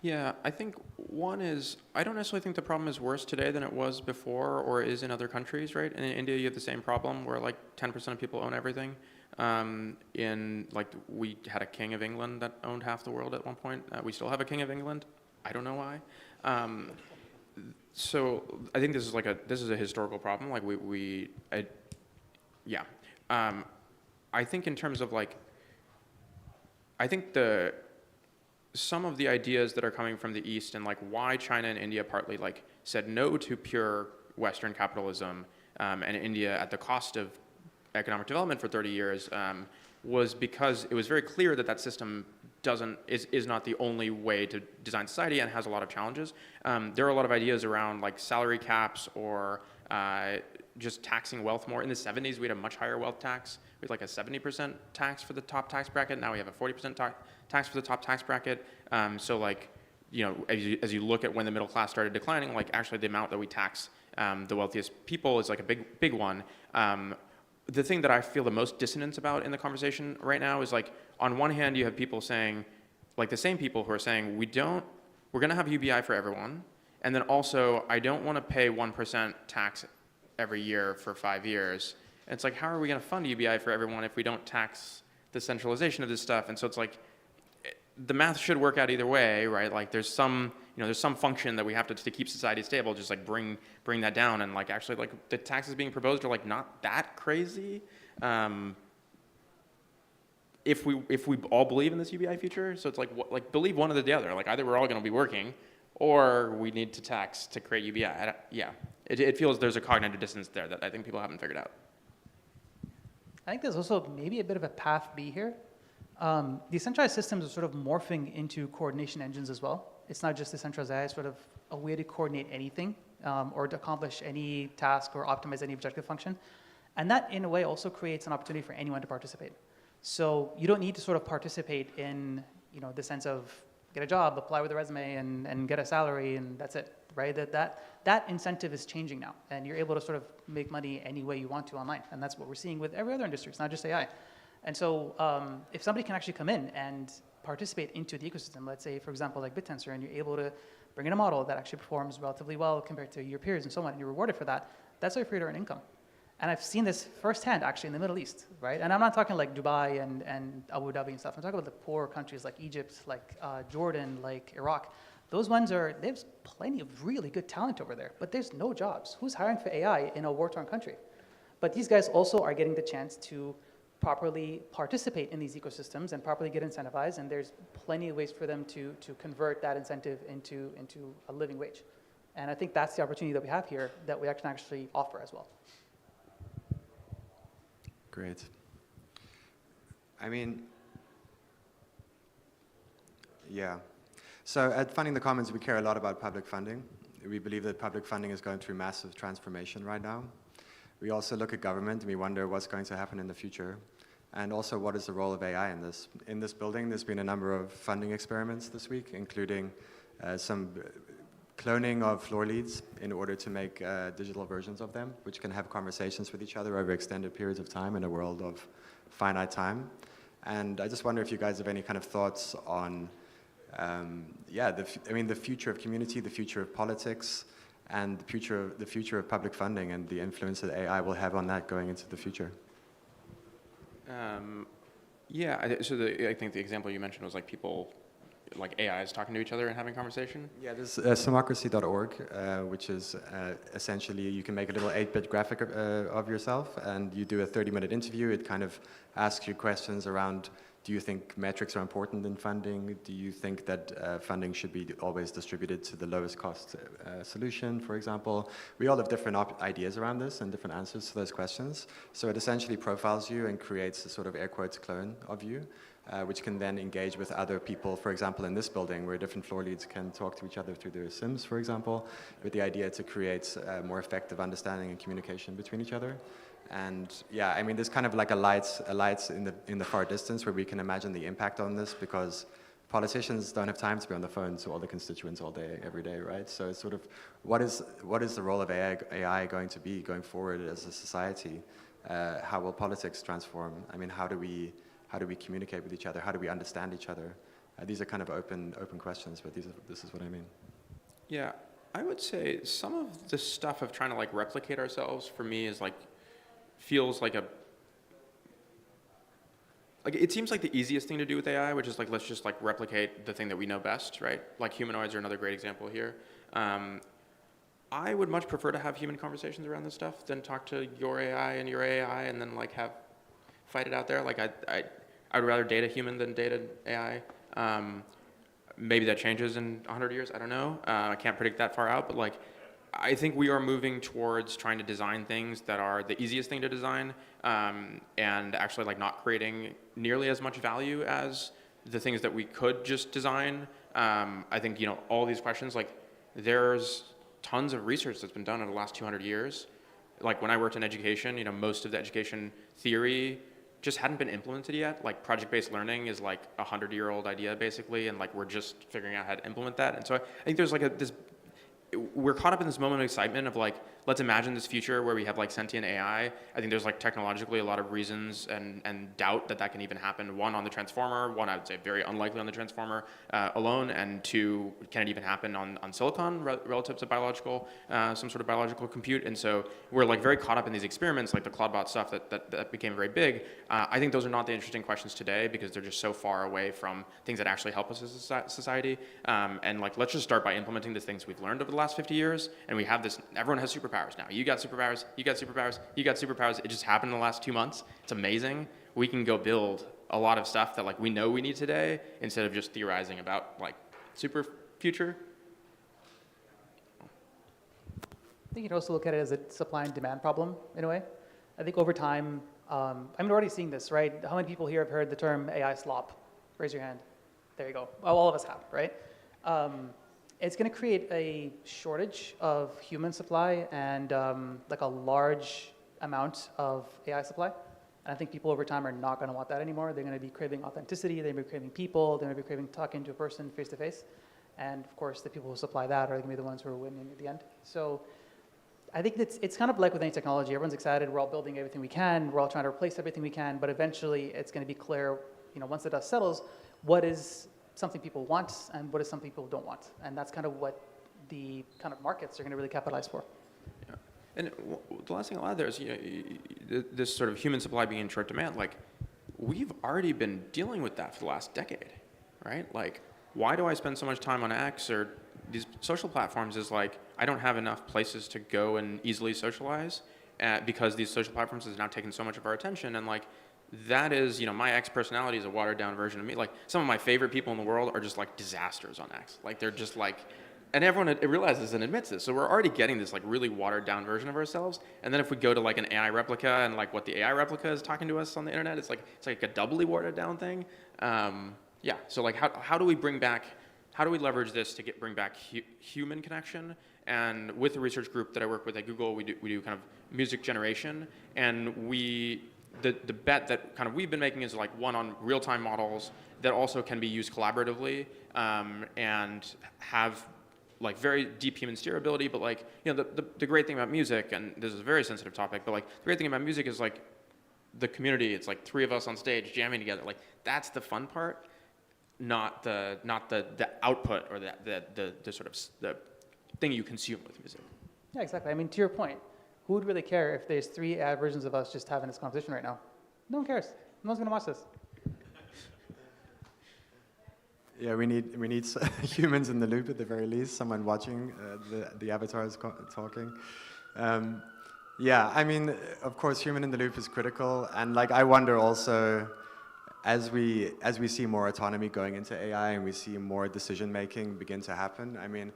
Yeah, I think one is, I don't necessarily think the problem is worse today than it was before or is in other countries, right? And in India, you have the same problem where like 10% of people own everything. We had a king of England that owned half the world at one point. We still have a king of England. I don't know why. So I think this is a historical problem. Like I think in terms of like, I think some of the ideas that are coming from the East and like why China and India partly like said no to pure Western capitalism and India at the cost of economic development for 30 years was because it was very clear that that system is not the only way to design society and has a lot of challenges. There are a lot of ideas around like salary caps or just taxing wealth more. In the 70s, we had a much higher wealth tax. We had like a 70% tax for the top tax bracket. Now we have a 40% tax for the top tax bracket. So like, you know, as you look at when the middle class started declining, like actually the amount that we tax the wealthiest people is like a big one. The thing that I feel the most dissonance about in the conversation right now is like, on one hand, you have people saying, like the same people who are saying, we're gonna have UBI for everyone. And then also, I don't wanna pay 1% tax every year for 5 years. And it's like, how are we going to fund UBI for everyone if we don't tax the centralization of this stuff? And so it's like, the math should work out either way, right? Like there's some function that we have to keep society stable, just like bring that down. And like actually like the taxes being proposed are like not that crazy. If we all believe in this UBI future, so it's like believe one or the other. Like either we're all going to be working, or we need to tax to create UBI. It feels there's a cognitive dissonance there that I think people haven't figured out. I think there's also maybe a bit of a path B here. Decentralized systems are sort of morphing into coordination engines as well. It's not just decentralized AI, it's sort of a way to coordinate anything or to accomplish any task or optimize any objective function. And that, in a way, also creates an opportunity for anyone to participate. So you don't need to sort of participate in, you know, the sense of get a job, apply with a resume, and get a salary, and that's it, right? That incentive is changing now, and you're able to sort of make money any way you want to online, and that's what we're seeing with every other industry. It's not just AI. And so if somebody can actually come in and participate into the ecosystem, let's say, for example, like BitTensor, and you're able to bring in a model that actually performs relatively well compared to your peers and so on, and you're rewarded for that, that's how you create earn income. And I've seen this firsthand, actually, in the Middle East, right? And I'm not talking like Dubai and Abu Dhabi and stuff. I'm talking about the poor countries like Egypt, like Jordan, like Iraq. Those ones there's plenty of really good talent over there, but there's no jobs. Who's hiring for AI in a war-torn country? But these guys also are getting the chance to properly participate in these ecosystems and properly get incentivized, and there's plenty of ways for them to convert that incentive into a living wage. And I think that's the opportunity that we have here that we can actually offer as well. Great. I mean, yeah. So at Funding the Commons, we care a lot about public funding. We believe that public funding is going through massive transformation right now. We also look at government and we wonder what's going to happen in the future. And also, what is the role of AI in this? In this building, there's been a number of funding experiments this week, including some cloning of floor leads in order to make digital versions of them, which can have conversations with each other over extended periods of time in a world of finite time. And I just wonder if you guys have any kind of thoughts on, the future of community, the future of politics, and the future of public funding and the influence that AI will have on that going into the future. I think the example you mentioned was like people, like AIs talking to each other and having conversation. Yeah, there's Simocracy.org, which is essentially you can make a little 8-bit graphic of yourself, and you do a 30-minute interview. It kind of asks you questions around, do you think metrics are important in funding? Do you think that funding should be always distributed to the lowest cost solution, for example? We all have different ideas around this and different answers to those questions. So it essentially profiles you and creates a sort of air quotes clone of you, which can then engage with other people, for example, in this building, where different floor leads can talk to each other through their Sims, for example, with the idea to create more effective understanding and communication between each other. And yeah, I mean, there's kind of like a light in the far distance where we can imagine the impact on this, because politicians don't have time to be on the phone to all the constituents all day, every day, right? So it's sort of, what is the role of AI going to be going forward as a society? How will politics transform? I mean, how do we communicate with each other? How do we understand each other? These are kind of open questions, but this is what I mean. Yeah, I would say some of the stuff of trying to like replicate ourselves for me is like, feels like it seems like the easiest thing to do with AI, which is like, let's just like replicate the thing that we know best, right? Like humanoids are another great example here. I would much prefer to have human conversations around this stuff than talk to your AI and your AI and then like fight it out there. Like I would rather date a human than date an AI. Maybe that changes in 100 years, I don't know. I can't predict that far out, but like, I think we are moving towards trying to design things that are the easiest thing to design, and actually like not creating nearly as much value as the things that we could just design. I think, all these questions, like there's tons of research that's been done in the last 200 years. Like when I worked in education, most of the education theory just hadn't been implemented yet. Like project-based learning is like a 100-year-old idea basically, and like we're just figuring out how to implement that. And so I think there's like we're caught up in this moment of excitement of like, let's imagine this future where we have like sentient AI. I think there's like technologically a lot of reasons and doubt that can even happen. One, on the transformer. One, I would say very unlikely on the transformer alone. And two, can it even happen on silicon relative to biological, some sort of biological compute? And so we're like very caught up in these experiments, like the Claudebot stuff that became very big. I think those are not the interesting questions today because they're just so far away from things that actually help us as a society. And like, let's just start by implementing the things we've learned over the last 50 years, and we have this, everyone has superpowers now. You got superpowers, you got superpowers, you got superpowers. It just happened in the last 2 months. It's amazing. We can go build a lot of stuff that like we know we need today instead of just theorizing about like super future. I think you can also look at it as a supply and demand problem in a way. I think over time, we're already seeing this, right? How many people here have heard the term AI slop? Raise your hand. There you go. Well, all of us have, right? It's going to create a shortage of human supply and like a large amount of AI supply. And I think people over time are not going to want that anymore. They're going to be craving authenticity. They're going to be craving people. They're going to be craving talking to a person face to face. And of course, the people who supply that are going to be the ones who are winning at the end. So I think it's kind of like with any technology. Everyone's excited. We're all building everything we can. We're all trying to replace everything we can. But eventually, it's going to be clear, once the dust settles, what is something people want and what is something people don't want. And that's kind of what the kind of markets are going to really capitalize for. Yeah. And the last thing I'll add there is, this sort of human supply being in short demand, like, we've already been dealing with that for the last decade, right? Like, why do I spend so much time on X or these social platforms? Is like, I don't have enough places to go and easily socialize because these social platforms has now taken so much of our attention. And like, that is, my X personality is a watered down version of me. Like, some of my favorite people in the world are just like disasters on X. Like, they're just like, and everyone realizes and admits this. So we're already getting this like really watered down version of ourselves. And then if we go to like an AI replica and like what the AI replica is talking to us on the internet, it's like a doubly watered down thing. Yeah. So like, how do we leverage this to bring back human connection? And with the research group that I work with at Google, we do kind of music generation, and the bet that kind of we've been making is like one on real-time models that also can be used collaboratively and have like very deep human steerability. But like, the great thing about music, and this is a very sensitive topic, but like the great thing about music is like the community. It's like three of us on stage jamming together. Like, that's the fun part, not the output or the sort of the thing you consume with music. Yeah, exactly. I mean, to your point, who would really care if there's 3 AI versions of us just having this conversation right now? No one cares. No one's going to watch this. Yeah, we need humans in the loop at the very least, someone watching the avatars talking. Yeah, I mean, of course, human in the loop is critical, and like I wonder also, as we see more autonomy going into AI and we see more decision making begin to happen, I mean,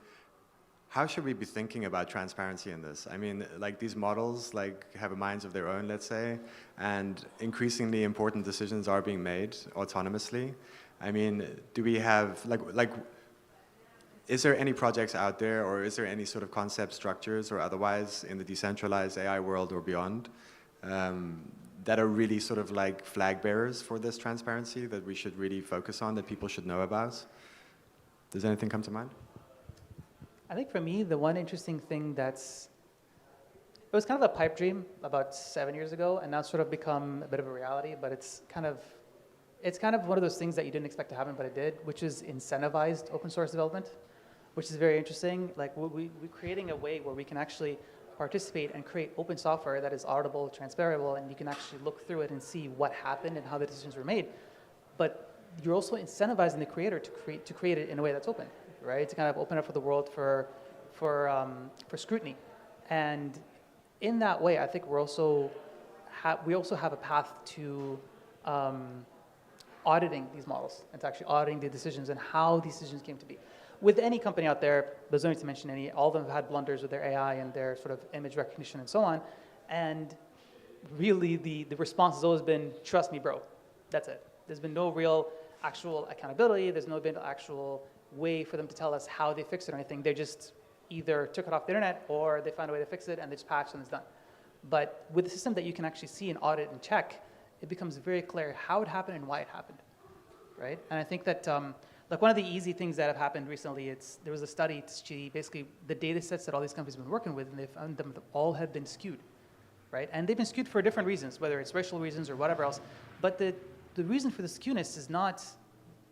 how should we be thinking about transparency in this? I mean, like, these models like have minds of their own, let's say, and increasingly important decisions are being made autonomously. I mean, do we have, like, is there any projects out there, or is there any sort of concept structures or otherwise in the decentralized AI world or beyond that are really sort of like flag bearers for this transparency that we should really focus on, that people should know about? Does anything come to mind? I think for me, the one interesting thing it was kind of a pipe dream about 7 years ago, and now it's sort of become a bit of a reality, but it's kind of one of those things that you didn't expect to happen, but it did, which is incentivized open source development, which is very interesting. Like, we're creating a way where we can actually participate and create open software that is auditable, transferable, and you can actually look through it and see what happened and how the decisions were made. But you're also incentivizing the creator to create it in a way that's open, right? To kind of open up for the world for scrutiny. And in that way, I think we also have a path to auditing these models and to actually auditing the decisions and how these decisions came to be. With any company out there, there's no need to mention any, all of them have had blunders with their AI and their sort of image recognition and so on. And really the response has always been, trust me, bro. That's it. There's been no real actual accountability. There's no been actual way for them to tell us how they fixed it or anything. They just either took it off the internet or they found a way to fix it and they just patched and it's done. But with a system that you can actually see and audit and check, it becomes very clear how it happened and why it happened, right? And I think that like one of the easy things that have happened recently, there was a study to see basically the data sets that all these companies have been working with, and they found them all have been skewed, right? And they've been skewed for different reasons, whether it's racial reasons or whatever else. But the reason for the skewness is not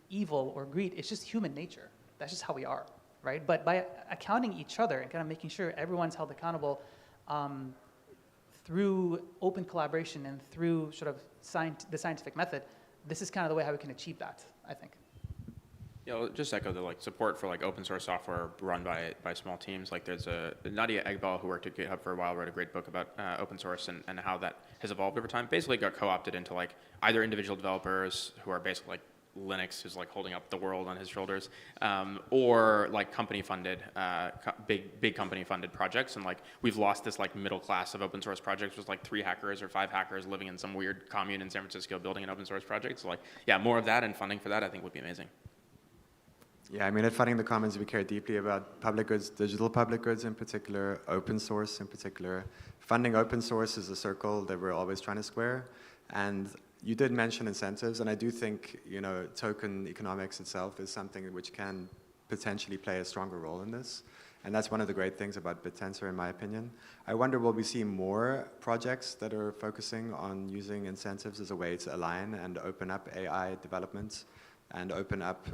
evil or greed, it's just human nature. That's just how we are, right? But by accounting each other and kind of making sure everyone's held accountable through open collaboration and through sort of the scientific method, this is kind of the way how we can achieve that, I think. Yeah, I'll just echo the support for open source software run by small teams. Like, there's Nadia Egbal, who worked at GitHub for a while, wrote a great book about open source and how that has evolved over time. Basically got co-opted into either individual developers who are basically Linux, who's holding up the world on his shoulders, or company funded, big company funded projects. And we've lost this middle class of open source projects with 3 hackers or 5 hackers living in some weird commune in San Francisco building an open source project. So yeah, more of that and funding for that I think would be amazing. Yeah, I mean, at Funding the Commons, we care deeply about public goods, digital public goods in particular, open source in particular. Funding open source is a circle that we're always trying to square. And you did mention incentives, and I do think, token economics itself is something which can potentially play a stronger role in this. And that's one of the great things about BitTensor, in my opinion. I wonder, will we see more projects that are focusing on using incentives as a way to align and open up AI development and open up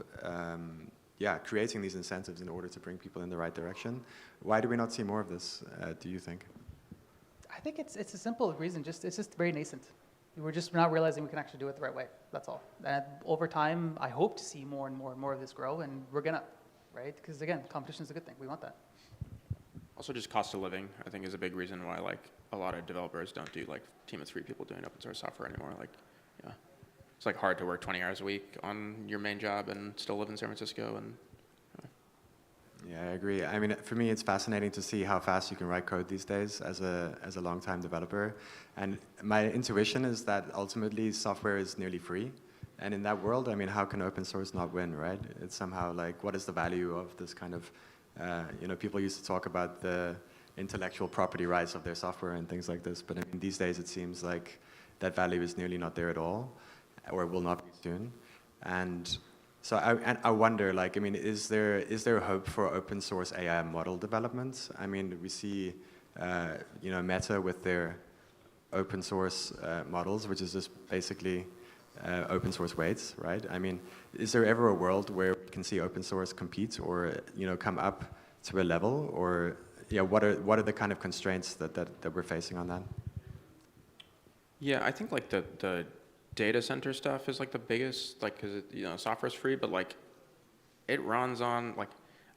creating these incentives in order to bring people in the right direction? Why do we not see more of this, do you think? I think it's a simple reason. It's just very nascent. We're just not realizing we can actually do it the right way. That's all. And over time, I hope to see more and more and more of this grow, and we're gonna, right? Because again, competition is a good thing. We want that. Also, just cost of living, I think, is a big reason why like a lot of developers don't do like team of 3 people doing open source software anymore. Like, yeah, it's like hard to work 20 hours a week on your main job and still live in San Francisco. And Yeah, I agree. I mean, for me, it's fascinating to see how fast you can write code these days as a long-time developer. And my intuition is that ultimately software is nearly free. And in that world, I mean, how can open source not win, right? It's somehow like, what is the value of this kind of, people used to talk about the intellectual property rights of their software and things like this. But I mean, these days it seems like that value is nearly not there at all, or will not be soon. And so I wonder, like, I mean, is there hope for open source AI model development? I mean, we see, Meta with their open source models, which is just basically open source weights, right? I mean, is there ever a world where we can see open source compete or, come up to a level? Or, what are the kind of constraints that we're facing on that? yeah, I think like the data center stuff is like the biggest, like, because software's free, but like it runs on like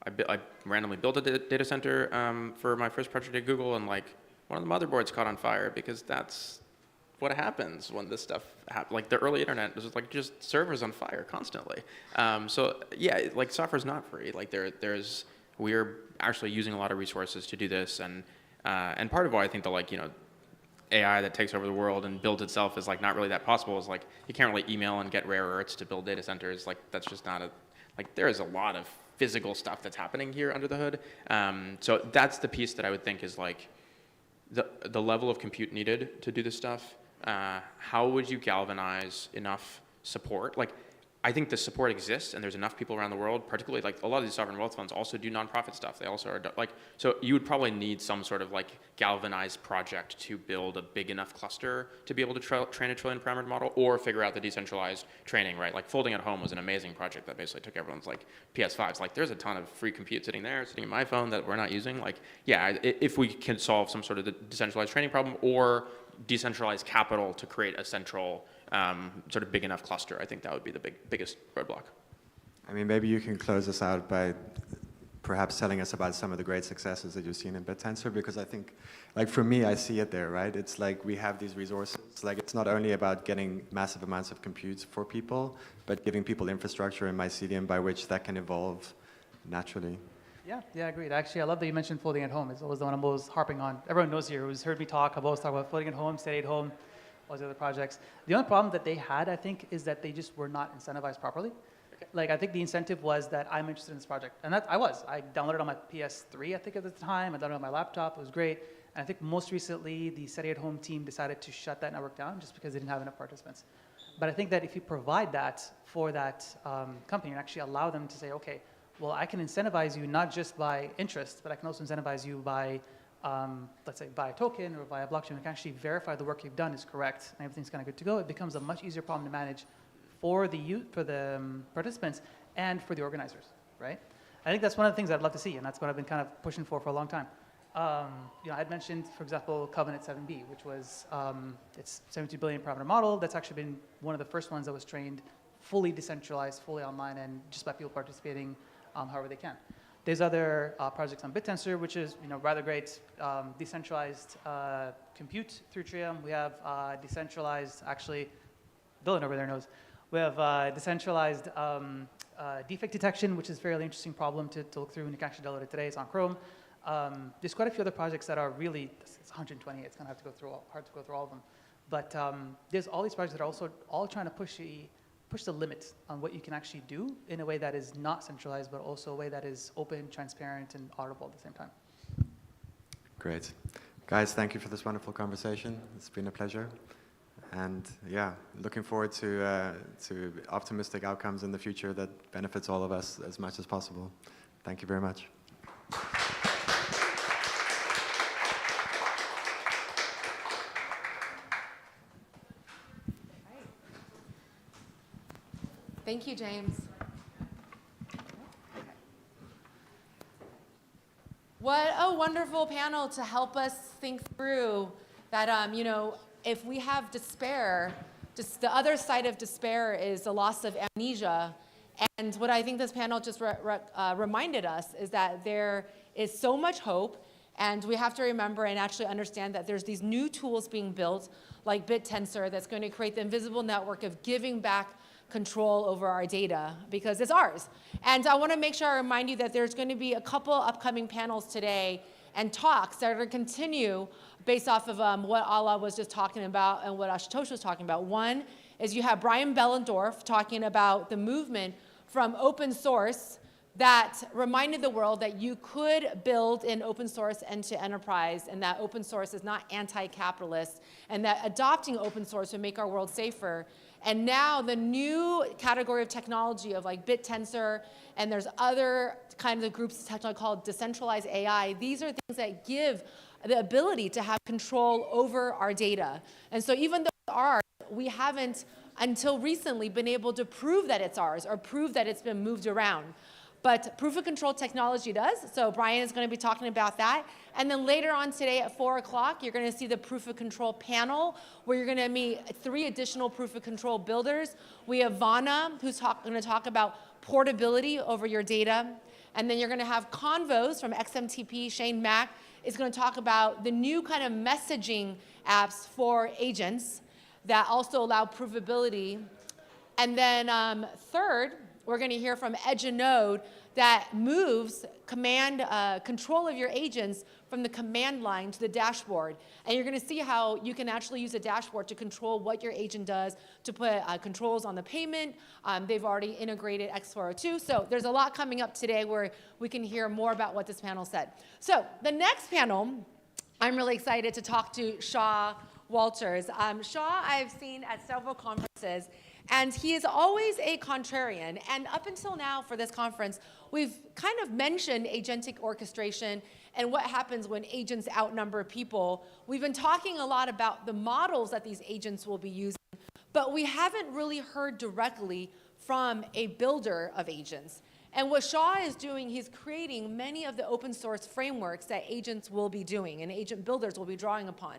I randomly built a data center for my first project at Google, and like one of the motherboards caught on fire because that's what happens when this stuff happens. Like the early internet was like just servers on fire constantly. So yeah, like software's not free. Like we're actually using a lot of resources to do this, and part of why I think the AI that takes over the world and builds itself is like not really that possible. Is like you can't really email and get rare earths to build data centers. Like that's just not there is a lot of physical stuff that's happening here under the hood. So that's the piece that I would think is like the level of compute needed to do this stuff. How would you galvanize enough support? Like, I think the support exists, and there's enough people around the world, particularly like a lot of these sovereign wealth funds also do nonprofit stuff. They also are like, so you would probably need some sort of like galvanized project to build a big enough cluster to be able to train a trillion parameter model, or figure out the decentralized training, right? Like Folding at Home was an amazing project that basically took everyone's like PS5s. Like there's a ton of free compute sitting there, sitting in my phone that we're not using. Like, yeah, if we can solve some sort of decentralized training problem or decentralized capital to create a central sort of big enough cluster, I think that would be the biggest roadblock. I mean, maybe you can close us out by perhaps telling us about some of the great successes that you've seen in BitTensor, because I think, like for me, I see it there, right? It's like we have these resources. Like it's not only about getting massive amounts of compute for people, but giving people infrastructure in Mycelium by which that can evolve naturally. Yeah, agreed. Actually, I love that you mentioned Folding at Home. It's always the one I'm always harping on. Everyone knows here who's heard me talk. I've always talked about Folding at Home, Steady at Home, all these other projects. The only problem that they had, I think, is that they just were not incentivized properly. Okay. Like, I think the incentive was that I'm interested in this project. And that I was. I downloaded it on my PS3, I think, at the time. I downloaded it on my laptop. It was great. And I think most recently, the Steady at Home team decided to shut that network down just because they didn't have enough participants. But I think that if you provide that for that company and actually allow them to say, okay, well, I can incentivize you not just by interest, but I can also incentivize you by, let's say, by a token or by a blockchain. I can actually verify the work you've done is correct and everything's kind of good to go. It becomes a much easier problem to manage for the participants and for the organizers, right? I think that's one of the things I'd love to see, and that's what I've been kind of pushing for a long time. I'd mentioned, for example, Covenant 7B, which was it's 72 billion parameter model. That's actually been one of the first ones that was trained fully decentralized, fully online, and just by people participating however they can. There's other projects on BitTensor, which is rather great decentralized compute through Trium. We have decentralized, actually, Dylan over there knows. We have decentralized defect detection, which is a fairly interesting problem to look through, and you can actually download it today. It's on Chrome. There's quite a few other projects that are really, it's 120, it's gonna have to go through hard to go through all of them. But there's all these projects that are also all trying to push the limit on what you can actually do in a way that is not centralized, but also a way that is open, transparent, and audible at the same time. Great. Guys, thank you for this wonderful conversation. It's been a pleasure. And yeah, looking forward to optimistic outcomes in the future that benefits all of us as much as possible. Thank you very much. Thank you, James. What a wonderful panel to help us think through that, you know, if we have despair, just the other side of despair is the loss of amnesia. And what I think this panel just reminded us is that there is so much hope, and we have to remember and actually understand that there's these new tools being built, like BitTensor, that's going to create the invisible network of giving back control over our data, because it's ours. And I want to make sure I remind you that there's going to be a couple upcoming panels today and talks that are going to continue based off of what Ala was just talking about and what Ashutosh was talking about. One is you have Brian Behlendorf talking about the movement from open source that reminded the world that you could build an open source into enterprise, and that open source is not anti-capitalist, and that adopting open source would make our world safer. And now the new category of technology of like BitTensor, and there's other kinds of groups of technology called decentralized AI. These are things that give the ability to have control over our data. And so even though it's ours, we haven't until recently been able to prove that it's ours or prove that it's been moved around. But proof of control technology does, so Brian is going to be talking about that. And then later on today at 4 o'clock, you're going to see the proof of control panel, where you're going to meet 3 additional proof of control builders. We have Vana, who's going to talk about portability over your data. And then you're going to have Convos from XMTP. Shane Mack is going to talk about the new kind of messaging apps for agents that also allow provability. And then third, we're going to hear from EdgeNode that moves control of your agents from the command line to the dashboard. And you're going to see how you can actually use a dashboard to control what your agent does, to put controls on the payment. They've already integrated X402. So there's a lot coming up today where we can hear more about what this panel said. So the next panel, I'm really excited to talk to Shaw Walters. Shaw I've seen at several conferences, and he is always a contrarian. And up until now for this conference, we've kind of mentioned agentic orchestration and what happens when agents outnumber people. We've been talking a lot about the models that these agents will be using, but we haven't really heard directly from a builder of agents. And what Shaw is doing, he's creating many of the open source frameworks that agents will be doing and agent builders will be drawing upon.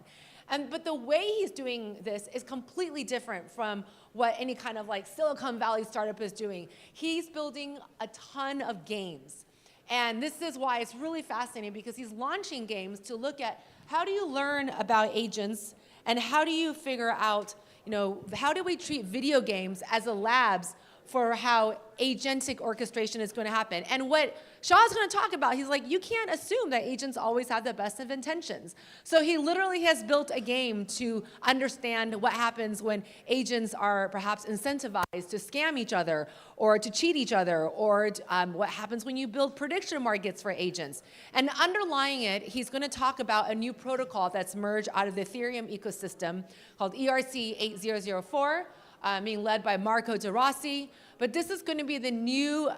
But the way he's doing this is completely different from what any kind of like Silicon Valley startup is doing. He's building a ton of games. And this is why it's really fascinating, because he's launching games to look at how do you learn about agents and how do you figure out, you know, how do we treat video games as a labs for how agentic orchestration is going to happen. And what Shaw's going to talk about, he's like, you can't assume that agents always have the best of intentions. So he literally has built a game to understand what happens when agents are perhaps incentivized to scam each other or to cheat each other, or what happens when you build prediction markets for agents. And underlying it, he's going to talk about a new protocol that's merged out of the Ethereum ecosystem called ERC 8004. Being led by Marco De Rossi. But this is going to be the new,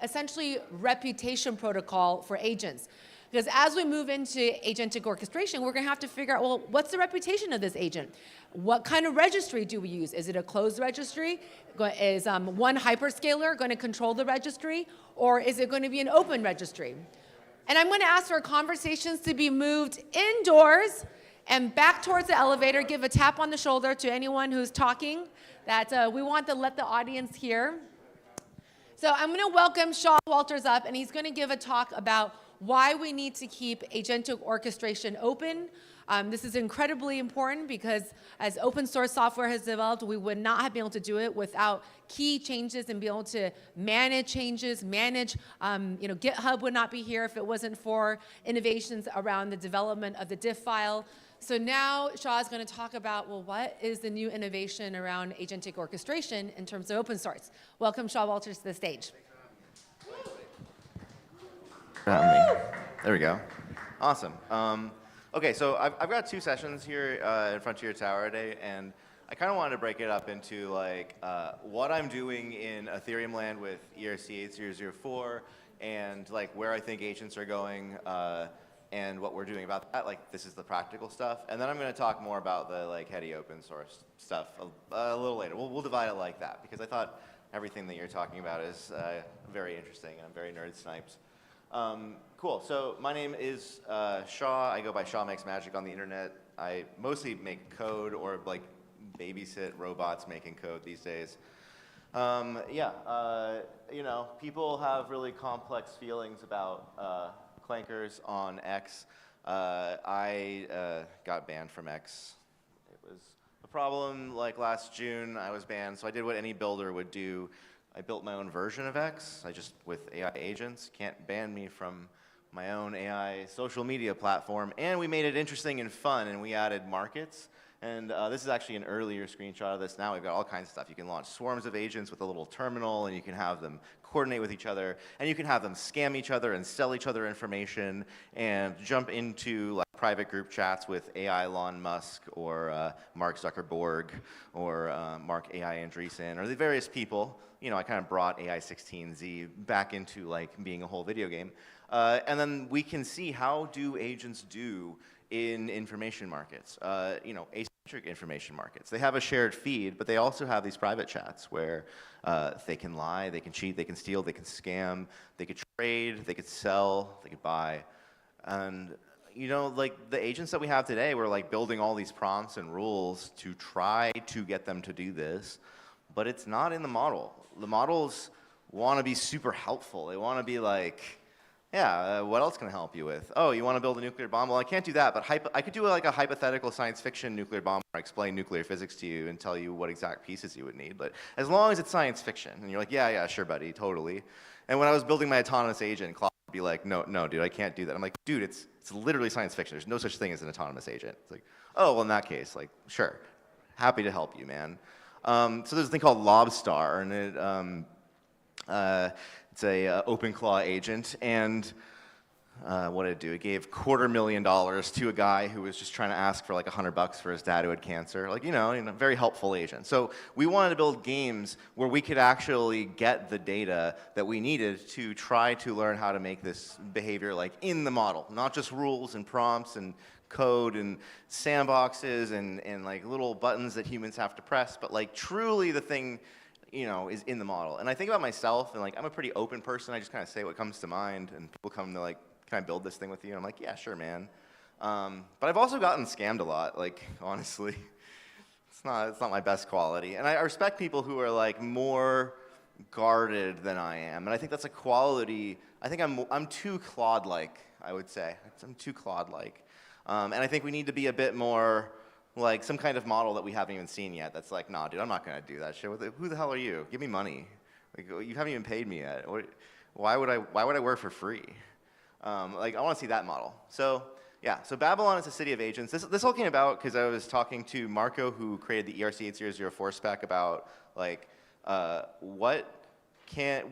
essentially, reputation protocol for agents. Because as we move into agentic orchestration, we're going to have to figure out, well, what's the reputation of this agent? What kind of registry do we use? Is it a closed registry? Is one hyperscaler going to control the registry? Or is it going to be an open registry? And I'm going to ask for conversations to be moved indoors and back towards the elevator. Give a tap on the shoulder to anyone who's talking, that we want to let the audience hear. So I'm going to welcome Shaw Walters up, and he's going to give a talk about why we need to keep agentic orchestration open. This is incredibly important because as open source software has developed, we would not have been able to do it without key changes and be able to manage changes, GitHub would not be here if it wasn't for innovations around the development of the diff file. So now Shaw is going to talk about, well, what is the new innovation around agentic orchestration in terms of open source? Welcome Shaw Walters to the stage. There we go. Awesome. Okay, so I've got 2 sessions here in Frontier Tower today, and I kind of wanted to break it up into like what I'm doing in Ethereum land with ERC 8004, and like where I think agents are going, and what we're doing about that. Like, this is the practical stuff. And then I'm going to talk more about the like heady open source stuff a little later. We'll divide it like that, because I thought everything that you're talking about is very interesting, and I'm very nerd snipes. Cool. So my name is Shaw. I go by Shaw Makes Magic on the internet. I mostly make code or like babysit robots making code these days. You know, people have really complex feelings about clankers on X. I got banned from X. It was a problem like last June. I was banned, so I did what any builder would do. I built my own version of X. I just, with AI agents, can't ban me from my own AI social media platform. And we made it interesting and fun, and we added markets. And this is actually an earlier screenshot of this. Now we've got all kinds of stuff. You can launch swarms of agents with a little terminal, and you can have them coordinate with each other, and you can have them scam each other and sell each other information, and jump into like private group chats with AI Elon Musk or Mark Zuckerberg or Mark AI Andreessen or the various people. You know, I kind of brought AI16Z back into like being a whole video game. And then we can see how do agents do in information markets, you know, asymmetric information markets. They have a shared feed, but they also have these private chats where they can lie, they can cheat, they can steal, they can scam, they could trade, they could sell, they could buy. And, you know, like the agents that we have today, we're like building all these prompts and rules to try to get them to do this, but it's not in the model. The models want to be super helpful. They want to be like, yeah, what else can I help you with? Oh, you want to build a nuclear bomb? Well, I can't do that, but I could do like a hypothetical science fiction nuclear bomb where I explain nuclear physics to you and tell you what exact pieces you would need. But as long as it's science fiction, and you're like, yeah, sure, buddy, totally. And when I was building my autonomous agent, Claude would be like, no, dude, I can't do that. I'm like, dude, it's literally science fiction. There's no such thing as an autonomous agent. It's like, oh, well, in that case, like, sure, happy to help you, man. So there's a thing called Lobstar, and it's a OpenClaw agent, and what did it do? It gave $250,000 to a guy who was just trying to ask for like $100 for his dad who had cancer. Like, you know, very helpful agent. So we wanted to build games where we could actually get the data that we needed to try to learn how to make this behavior like in the model, not just rules and prompts and code and sandboxes and like little buttons that humans have to press, but like truly the thing, you know, is in the model. And I think about myself, and like I'm a pretty open person. I just kind of say what comes to mind, and people come to like, can I build this thing with you? And I'm like, yeah, sure, man. But I've also gotten scammed a lot. Like, honestly, it's not my best quality. And I respect people who are like more guarded than I am, and I think that's a quality. I think I'm too Claude-like, I would say. I'm too Claude-like, and I think we need to be a bit more like some kind of model that we haven't even seen yet. That's like, nah, dude, I'm not gonna do that shit. Who the hell are you? Give me money. Like, you haven't even paid me yet. Why would I work for free? Like, I want to see that model. So yeah, so Babylon is a city of agents. This all came about because I was talking to Marco, who created the ERC8004 spec, about like what kind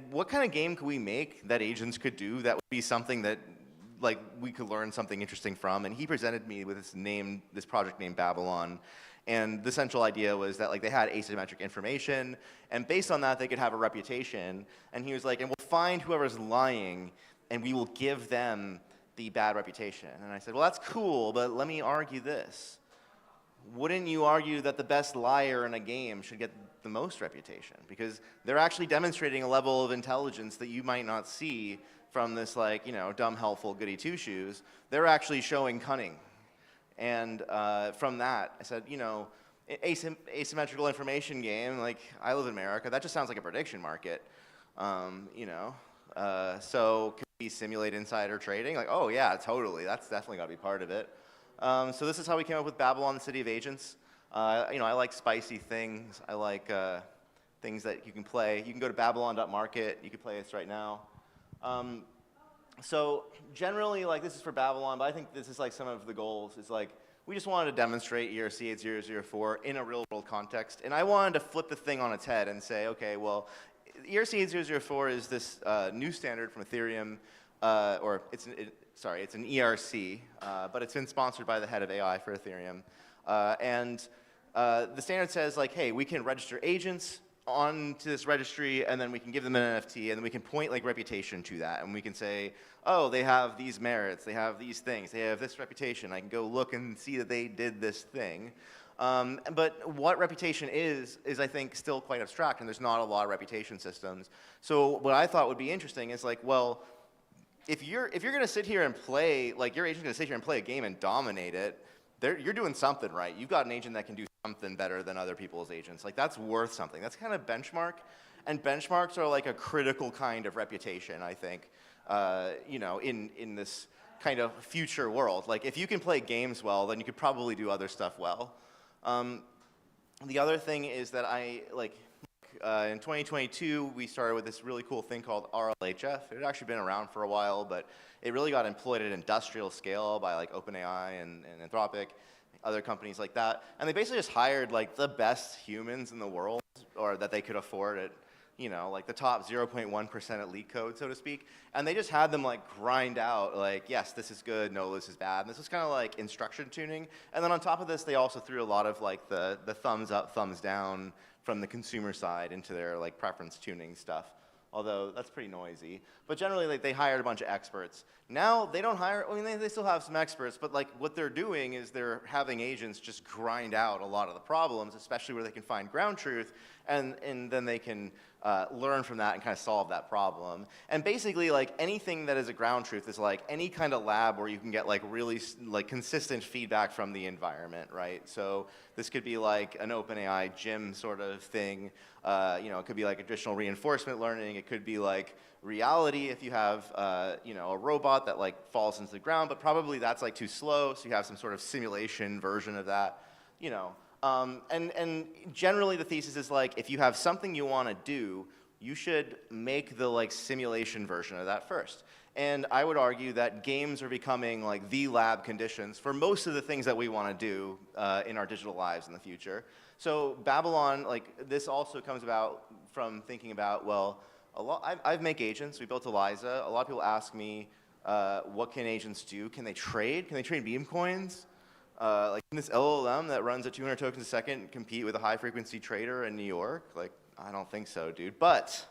of game could we make that agents could do that would be something that like we could learn something interesting from. And he presented me with this project named Babylon. And the central idea was that like they had asymmetric information, and based on that they could have a reputation. And he was like, and we'll find whoever's lying, and we will give them the bad reputation. And I said, well, that's cool, but let me argue this. Wouldn't you argue that the best liar in a game should get the most reputation? Because they're actually demonstrating a level of intelligence that you might not see from this, like, you know, dumb, helpful, goody two-shoes. They're actually showing cunning. And from that, I said, you know, asymmetrical information game, like, I live in America, that just sounds like a prediction market, you know. So could we simulate insider trading? Like, oh yeah, totally, that's definitely got to be part of it. So this is how we came up with Babylon, the City of Agents. You know, I like spicy things. I like things that you can play. You can go to babylon.market. You can play this right now. So generally, like, this is for Babylon, but I think this is like some of the goals. Is like, we just wanted to demonstrate ERC8004 in a real-world context, and I wanted to flip the thing on its head and say, okay, well, ERC8004 is this new standard from Ethereum, or it's an ERC, but it's been sponsored by the head of AI for Ethereum. And the standard says, like, hey, we can register agents onto this registry, and then we can give them an NFT, and then we can point like reputation to that, and we can say, oh, they have these merits, they have these things, they have this reputation. I can go look and see that they did this thing. But what reputation is I think still quite abstract, and there's not a lot of reputation systems. So what I thought would be interesting is like, well, if you're going to sit here and play, like, your agent's going to sit here and play a game and dominate it, you're doing something right. You've got an agent that can do something better than other people's agents. Like, that's worth something. That's kind of benchmark. And benchmarks are like a critical kind of reputation, I think, you know, in this kind of future world. Like, if you can play games well, then you could probably do other stuff well. The other thing is that in 2022, we started with this really cool thing called RLHF. It had actually been around for a while, but it really got employed at industrial scale by like OpenAI and Anthropic, other companies like that. And they basically just hired like the best humans in the world, or that they could afford at, you know, like the top 0.1% at LeetCode, so to speak. And they just had them like grind out like, yes, this is good, no, this is bad. And this was kind of like instruction tuning. And then on top of this, they also threw a lot of like the thumbs up, thumbs down from the consumer side into their like preference tuning stuff. Although that's pretty noisy. But generally, like, they hired a bunch of experts. Now they don't hire, I mean, they still have some experts, but like what they're doing is they're having agents just grind out a lot of the problems, especially where they can find ground truth, and then they can learn from that and kind of solve that problem. And basically, like, anything that is a ground truth is like any kind of lab where you can get like really like consistent feedback from the environment, right? So this could be like an OpenAI gym sort of thing. You know, it could be like additional reinforcement learning. It could be like reality if you have, you know, a robot that like falls into the ground, but probably that's like too slow, so you have some sort of simulation version of that, you know. And generally the thesis is like, if you have something you want to do, you should make the like simulation version of that first. And I would argue that games are becoming like the lab conditions for most of the things that we want to do in our digital lives in the future. So Babylon, like, this also comes about from thinking about, well, I've make agents. We built Eliza. A lot of people ask me, what can agents do? Can they trade? Can they trade meme coins? Like, can this LLM that runs at 200 tokens a second compete with a high-frequency trader in New York? Like, I don't think so, dude. But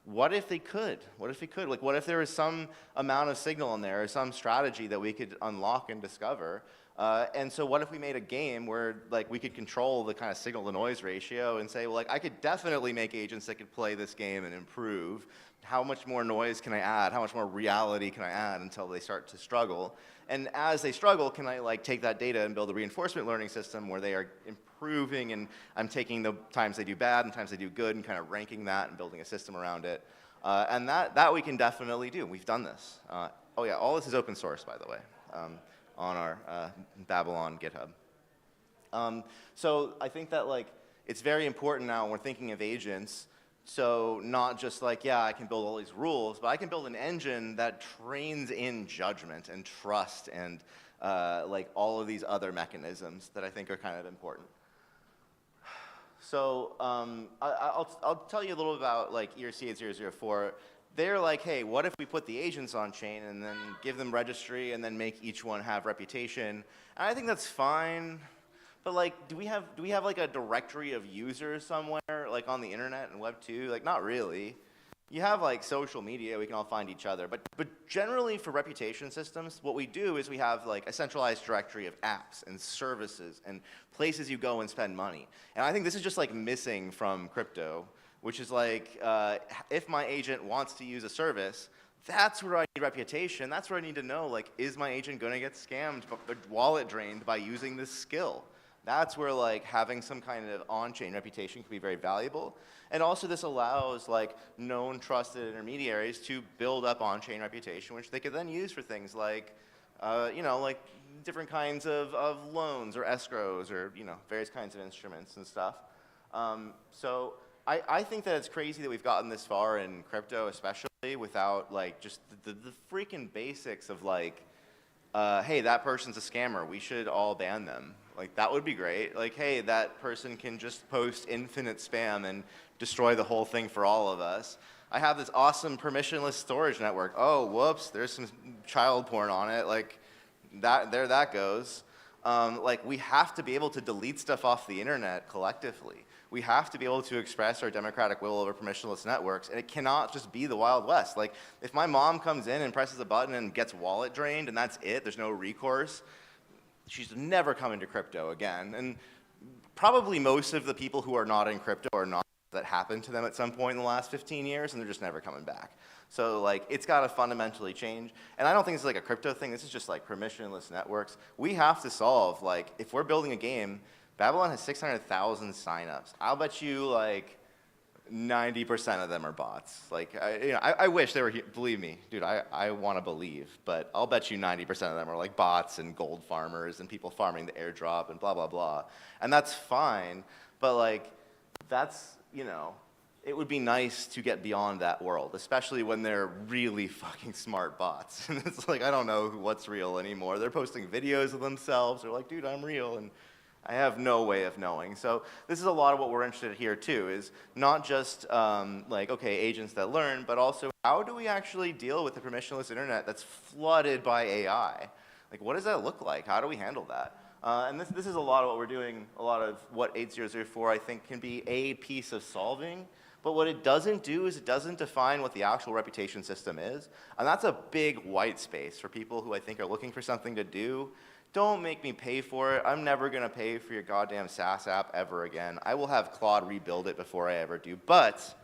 what if they could? What if they could? Like, what if there was some amount of signal in there, or some strategy that we could unlock and discover? And so what if we made a game where like we could control the kind of signal-to-noise ratio and say, well, like, I could definitely make agents that could play this game and improve. How much more noise can I add? How much more reality can I add until they start to struggle? And as they struggle, can I like take that data and build a reinforcement learning system where they are improving, and I'm taking the times they do bad and times they do good and kind of ranking that and building a system around it. And that we can definitely do. We've done this. Oh yeah, all this is open source, by the way, on our Babylon GitHub. So I think that like it's very important now when we're thinking of agents. So not just like, yeah, I can build all these rules, but I can build an engine that trains in judgment and trust and like all of these other mechanisms that I think are kind of important. So I'll tell you a little about like ERC8004. They're like, hey, what if we put the agents on chain and then give them registry and then make each one have reputation? And I think that's fine. But like, do we have like a directory of users somewhere, like on the internet and Web 2? Like, not really. You have like social media, we can all find each other. But generally for reputation systems, what we do is we have like a centralized directory of apps and services and places you go and spend money. And I think this is just like missing from crypto, which is like, if my agent wants to use a service, that's where I need reputation. That's where I need to know, like, is my agent going to get scammed, wallet drained by using this skill? That's where like having some kind of on-chain reputation can be very valuable. And also this allows like known trusted intermediaries to build up on-chain reputation, which they could then use for things like, you know, like different kinds of loans or escrows or, you know, various kinds of instruments and stuff. So I think that it's crazy that we've gotten this far in crypto, especially without like just the freaking basics of like, hey, that person's a scammer. We should all ban them. Like, that would be great. Like, hey, that person can just post infinite spam and destroy the whole thing for all of us. I have this awesome permissionless storage network. Oh, whoops, there's some child porn on it. Like, there that goes. Like, we have to be able to delete stuff off the internet collectively. We have to be able to express our democratic will over permissionless networks, and it cannot just be the Wild West. Like, if my mom comes in and presses a button and gets wallet drained and that's it, there's no recourse, she's never coming to crypto again. And probably most of the people who are not in crypto are not that happened to them at some point in the last 15 years, and they're just never coming back. So like, it's got to fundamentally change. And I don't think this is like a crypto thing. This is just like permissionless networks. We have to solve, like, if we're building a game, Babylon has 600,000 signups. I'll bet you like 90% of them are bots. Like, I wish they were, believe me, dude, I want to believe, but I'll bet you 90% of them are like bots and gold farmers and people farming the airdrop and blah, blah, blah. And that's fine, but like, that's, it would be nice to get beyond that world, especially when they're really fucking smart bots. And it's like, I don't know what's real anymore. They're posting videos of themselves. They're like, dude, I'm real, and I have no way of knowing. So this is a lot of what we're interested in here too, is not just like, okay, agents that learn, but also how do we actually deal with the permissionless internet that's flooded by AI? Like, what does that look like? How do we handle that? And this is a lot of what we're doing, a lot of what 8004 I think can be a piece of solving. But what it doesn't do is it doesn't define what the actual reputation system is. And that's a big white space for people who I think are looking for something to do. Don't make me pay for it. I'm never going to pay for your goddamn SaaS app ever again. I will have Claude rebuild it before I ever do. But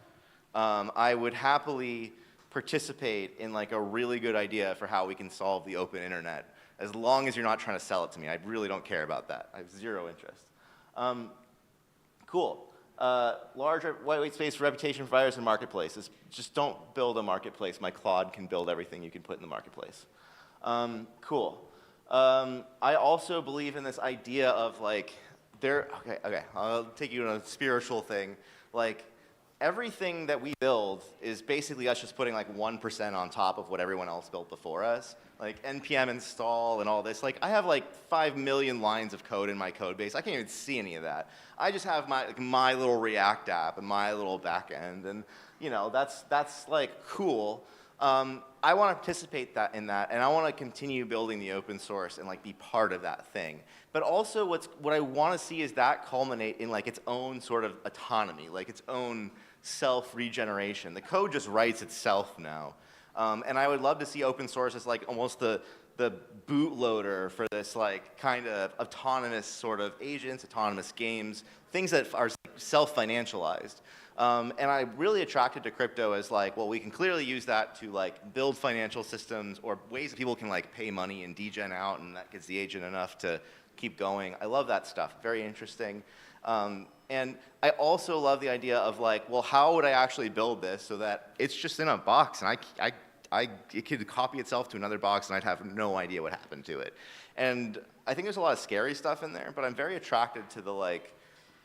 I would happily participate in like a really good idea for how we can solve the open internet, as long as you're not trying to sell it to me. I really don't care about that. I have zero interest. Cool. Large white space for reputation providers and marketplaces. Just don't build a marketplace. My Claude can build everything you can put in the marketplace. Cool. I also believe in this idea of like, okay, I'll take you on a spiritual thing. Like, everything that we build is basically us just putting like 1% on top of what everyone else built before us. Like npm install and all this. Like, I have like 5 million lines of code in my code base. I can't even see any of that. I just have my little React app and my little backend, and that's like cool. I want to participate in that, and I want to continue building the open source and like be part of that thing. But also, what I want to see is that culminate in like its own sort of autonomy, like its own self-regeneration. The code just writes itself now, and I would love to see open source as like almost the bootloader for this like kind of autonomous sort of agents, autonomous games, things that are self-financialized. And I'm really attracted to crypto as like, well, we can clearly use that to like build financial systems or ways that people can like pay money and degen out, and that gets the agent enough to keep going. I love that stuff. Very interesting. And I also love the idea of like, well, how would I actually build this so that it's just in a box and it could copy itself to another box and I'd have no idea what happened to it. And I think there's a lot of scary stuff in there, but I'm very attracted to the like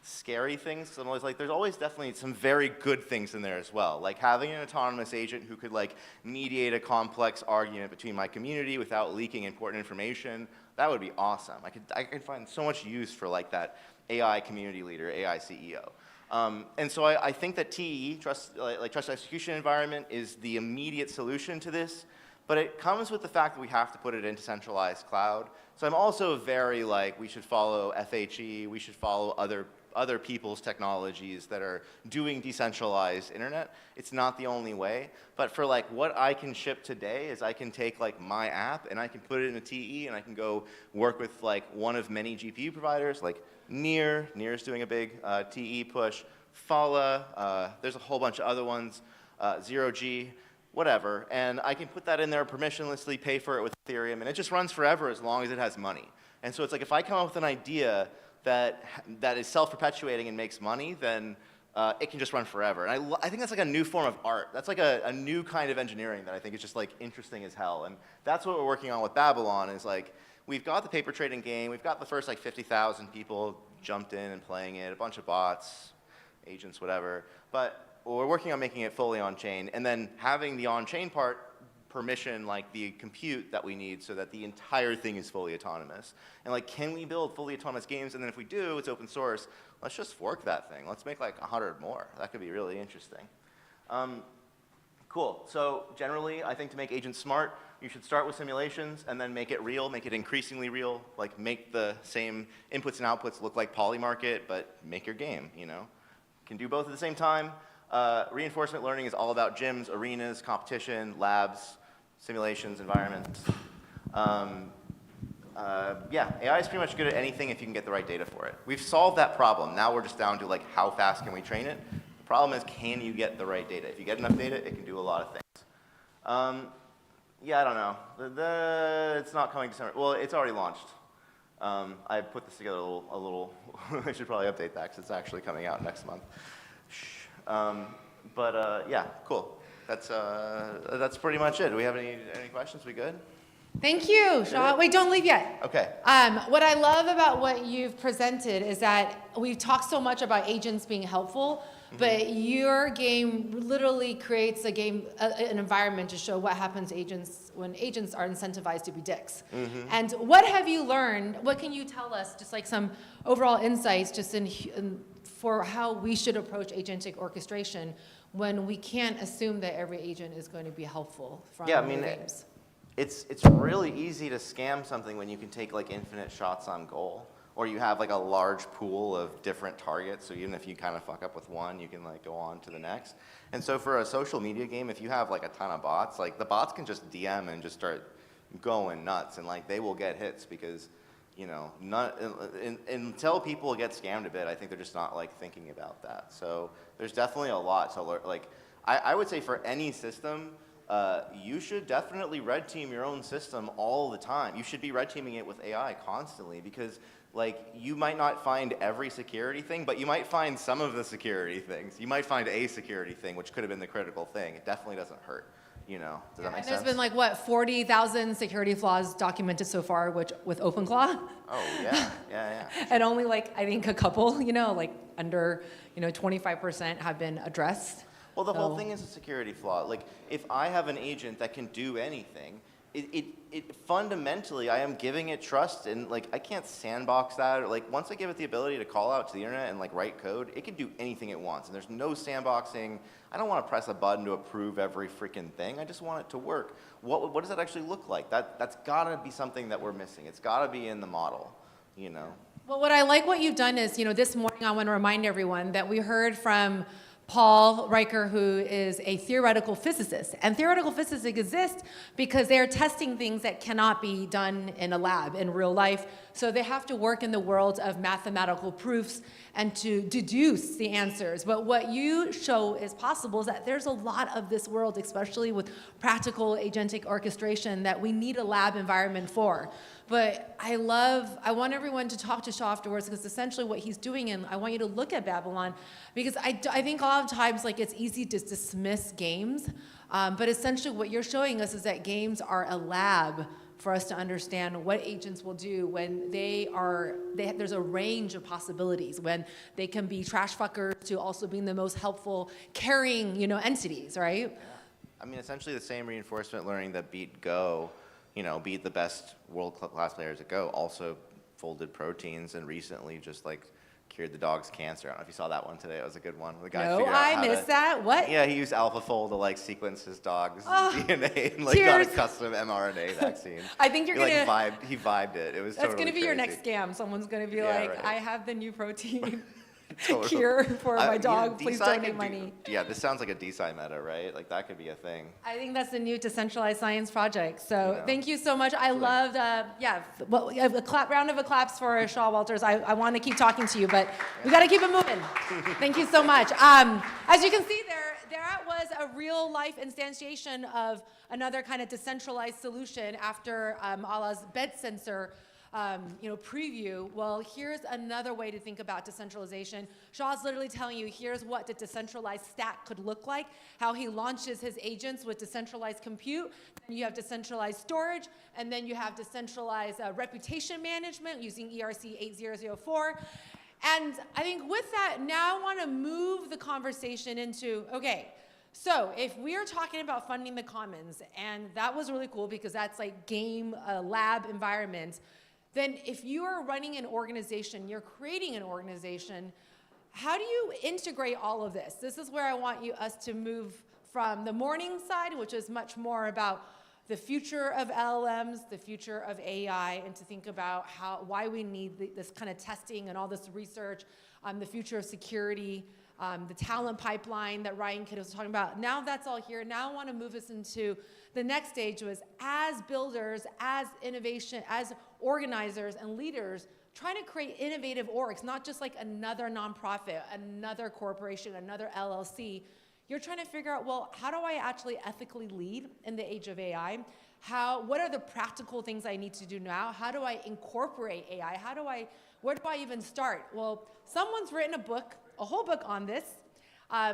scary things. So I'm always like, there's always definitely some very good things in there as well. Like having an autonomous agent who could like mediate a complex argument between my community without leaking important information. That would be awesome. I could find so much use for like that AI community leader, AI CEO. And so I think that TEE, Trust Execution Environment, is the immediate solution to this, but it comes with the fact that we have to put it into centralized cloud. So I'm also very like, we should follow FHE, we should follow other people's technologies that are doing decentralized internet. It's not the only way, but for like what I can ship today is I can take like my app and I can put it in a TE and I can go work with like one of many GPU providers like Near's doing a big TE push, Fala, there's a whole bunch of other ones, 0G, whatever, and I can put that in there permissionlessly, pay for it with Ethereum, and it just runs forever as long as it has money. And so it's like if I come up with an idea that is self-perpetuating and makes money, then it can just run forever. And I think that's like a new form of art. That's like a new kind of engineering that I think is just like interesting as hell. And that's what we're working on with Babylon is like, we've got the paper trading game, we've got the first like 50,000 people jumped in and playing it, a bunch of bots, agents, whatever. But we're working on making it fully on-chain and then having the on-chain part permission like the compute that we need so that the entire thing is fully autonomous. And like, can we build fully autonomous games? And then if we do, it's open source, let's just fork that thing. Let's make like 100 more. That could be really interesting. Cool, so generally, I think to make agents smart, you should start with simulations and then make it real, make it increasingly real, like make the same inputs and outputs look like Polymarket, but make your game, you know? Can do both at the same time. Reinforcement learning is all about gyms, arenas, competition, labs, simulations, environments. Yeah, AI is pretty much good at anything if you can get the right data for it. We've solved that problem. Now we're just down to like how fast can we train it. The Problem is, can you get the right data? If you get enough data, it can do a lot of things. Yeah, I don't know. It's not coming December. Well, it's already launched. I put this together a little I should probably update that because it's actually coming out next month. Yeah, cool. That's pretty much it. Do we have any questions? We good? Thank you, Shaw. Wait, don't leave yet. Okay. What I love about what you've presented is that we've talked so much about agents being helpful, but your game literally creates a game, an environment to show what happens to agents when agents are incentivized to be dicks. And what have you learned? What can you tell us, just like some overall insights, just for how we should approach agentic orchestration when we can't assume that every agent is going to be helpful from games? It's really easy to scam something when you can take like infinite shots on goal, or you have like a large pool of different targets. So even if you kind of fuck up with one, you can like go on to the next. And so for a social media game, if you have like a ton of bots, like the bots can just DM and just start going nuts, and like they will get hits because, you know, until people get scammed a bit, I think they're just not like thinking about that. So there's definitely a lot to learn. Like I would say for any system, you should definitely red team your own system all the time. You should be red teaming it with AI constantly because like you might not find every security thing, but you might find some of the security things. You might find a security thing, which could have been the critical thing. It definitely doesn't hurt, you know. Does that make sense? There's been like, what, 40,000 security flaws documented so far with OpenClaw? Oh, yeah. And only like, I think a couple, you know, like under, 25% have been addressed. Well, the whole thing is a security flaw. Like, if I have an agent that can do anything, it fundamentally, I am giving it trust, and like, I can't sandbox that. Or, like, once I give it the ability to call out to the internet and like write code, it can do anything it wants, and there's no sandboxing. I don't want to press a button to approve every freaking thing. I just want it to work. What does that actually look like? That's gotta be something that we're missing. It's gotta be in the model, you know. Well, what I like what you've done is, this morning I want to remind everyone that we heard from Paul Riker, who is a theoretical physicist. And theoretical physicists exist because they are testing things that cannot be done in a lab in real life. So they have to work in the world of mathematical proofs and to deduce the answers. But what you show is possible is that there's a lot of this world, especially with practical agentic orchestration, that we need a lab environment for. But I want everyone to talk to Shaw afterwards because essentially what he's doing, and I want you to look at Babylon, because I think a lot of times like it's easy to dismiss games, but essentially what you're showing us is that games are a lab for us to understand what agents will do when there's a range of possibilities, when they can be trash fuckers to also being the most helpful, caring, entities, right? Yeah. I mean, essentially the same reinforcement learning that beat Go, beat the best world-class players at Go, also folded proteins and recently just like cured the dog's cancer. I don't know if you saw that one today. It was a good one. The guy figured out I missed that. What? Yeah, he used AlphaFold to like sequence his dog's DNA and like got a custom mRNA vaccine. I think you're gonna. He vibed it. It was. That's totally gonna be your crazy. next scam. Someone's gonna be Yeah, like, right. I have the new protein Totally. cure for my dog. DeSci Please donate money. Yeah, this sounds like a DeSci meta, right? Like that could be a thing. I think that's the new decentralized science project. So Yeah. thank you so much. I loved, round of applause for Shaw Walters. I want to keep talking to you, but we got to keep it moving. Thank you so much. As you can see there was a real life instantiation of another kind of decentralized solution after Allah's bed sensor preview. Well, here's another way to think about decentralization. Shaw's literally telling you, here's what the decentralized stack could look like, how he launches his agents with decentralized compute. Then you have decentralized storage, and then you have decentralized reputation management using ERC 8004. And I think with that, now I want to move the conversation into, okay, so if we're talking about funding the commons, and that was really cool because that's like game lab environment, then if you are running an organization, you're creating an organization, how do you integrate all of this? This is where I want us to move from the morning side, which is much more about the future of LLMs, the future of AI, and to think about why we need this kind of testing and all this research, the future of security, the talent pipeline that Ryan Kidd was talking about. Now that's all here. Now I want to move us into the next stage, was as builders, as innovation, as organizers and leaders, trying to create innovative orgs, not just like another nonprofit, another corporation, another LLC. You're trying to figure out, well, how do I actually ethically lead in the age of AI? What are the practical things I need to do now? How do I incorporate AI? Where do I even start? Well, someone's written a book, a whole book on this.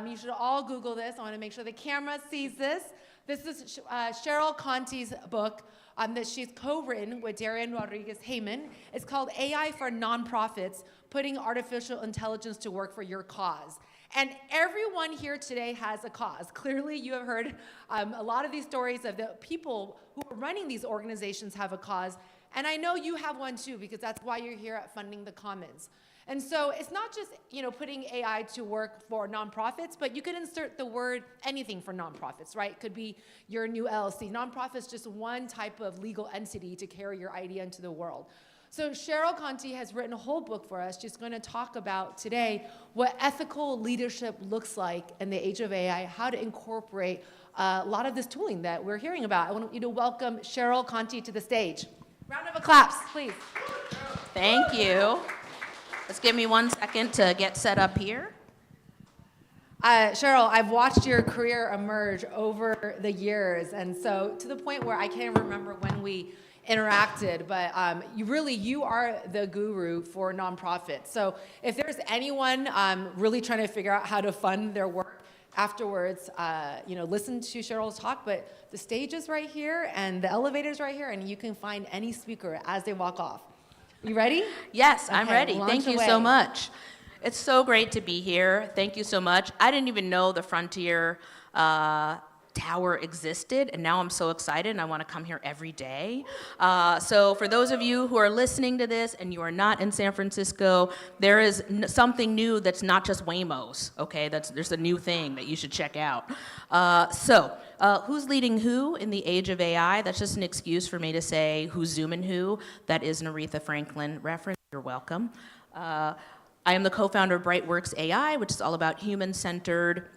You should all Google this. I want to make sure the camera sees this. This is Cheryl Conti's book that she's co-written with Darian Rodriguez-Heyman. It's called AI for Nonprofits, Putting Artificial Intelligence to Work for Your Cause. And everyone here today has a cause. Clearly, you have heard a lot of these stories of the people who are running these organizations have a cause. And I know you have one too, because that's why you're here at Funding the Commons. And so it's not just, putting AI to work for nonprofits, but you could insert the word anything for nonprofits, right? It could be your new LLC. Nonprofit's just one type of legal entity to carry your idea into the world. So Cheryl Conti has written a whole book for us. She's going to talk about today what ethical leadership looks like in the age of AI, how to incorporate a lot of this tooling that we're hearing about. I want you to welcome Cheryl Conti to the stage. Round of applause, please. Thank you. Let's give me 1 second to get set up here. Cheryl, I've watched your career emerge over the years, and so to the point where I can't remember when we interacted, but you are the guru for nonprofits. So if there's anyone really trying to figure out how to fund their work afterwards, listen to Cheryl's talk, but the stage is right here and the elevator's right here, and you can find any speaker as they walk off. You ready? Yes, I'm Okay, ready. launch Thank you away. so much. It's so great to be here. Thank you so much. I didn't even know the Frontier Tower existed, and now I'm so excited and I want to come here every day. So for those of you who are listening to this and you are not in San Francisco, there is something new that's not just Waymo's, okay? There's a new thing that you should check out. Who's leading who in the age of AI? That's just an excuse for me to say who's zooming who. That is an Aretha Franklin reference. You're welcome. I am the co-founder of Brightworks AI, which is all about human-centered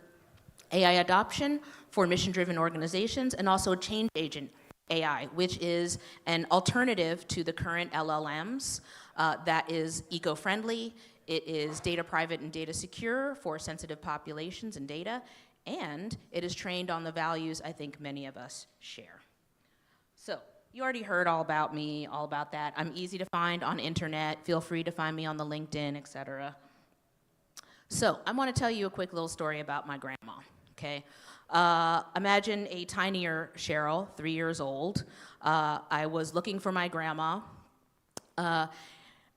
AI adoption for mission-driven organizations, and also change agent AI, which is an alternative to the current LLMs that is eco-friendly. It is data private and data secure for sensitive populations and data, and it is trained on the values I think many of us share. So you already heard all about me, all about that. I'm easy to find on internet. Feel free to find me on the LinkedIn, etc. So I want to tell you a quick little story about my grandma, okay? Imagine a tinier Cheryl, 3 years old. I was looking for my grandma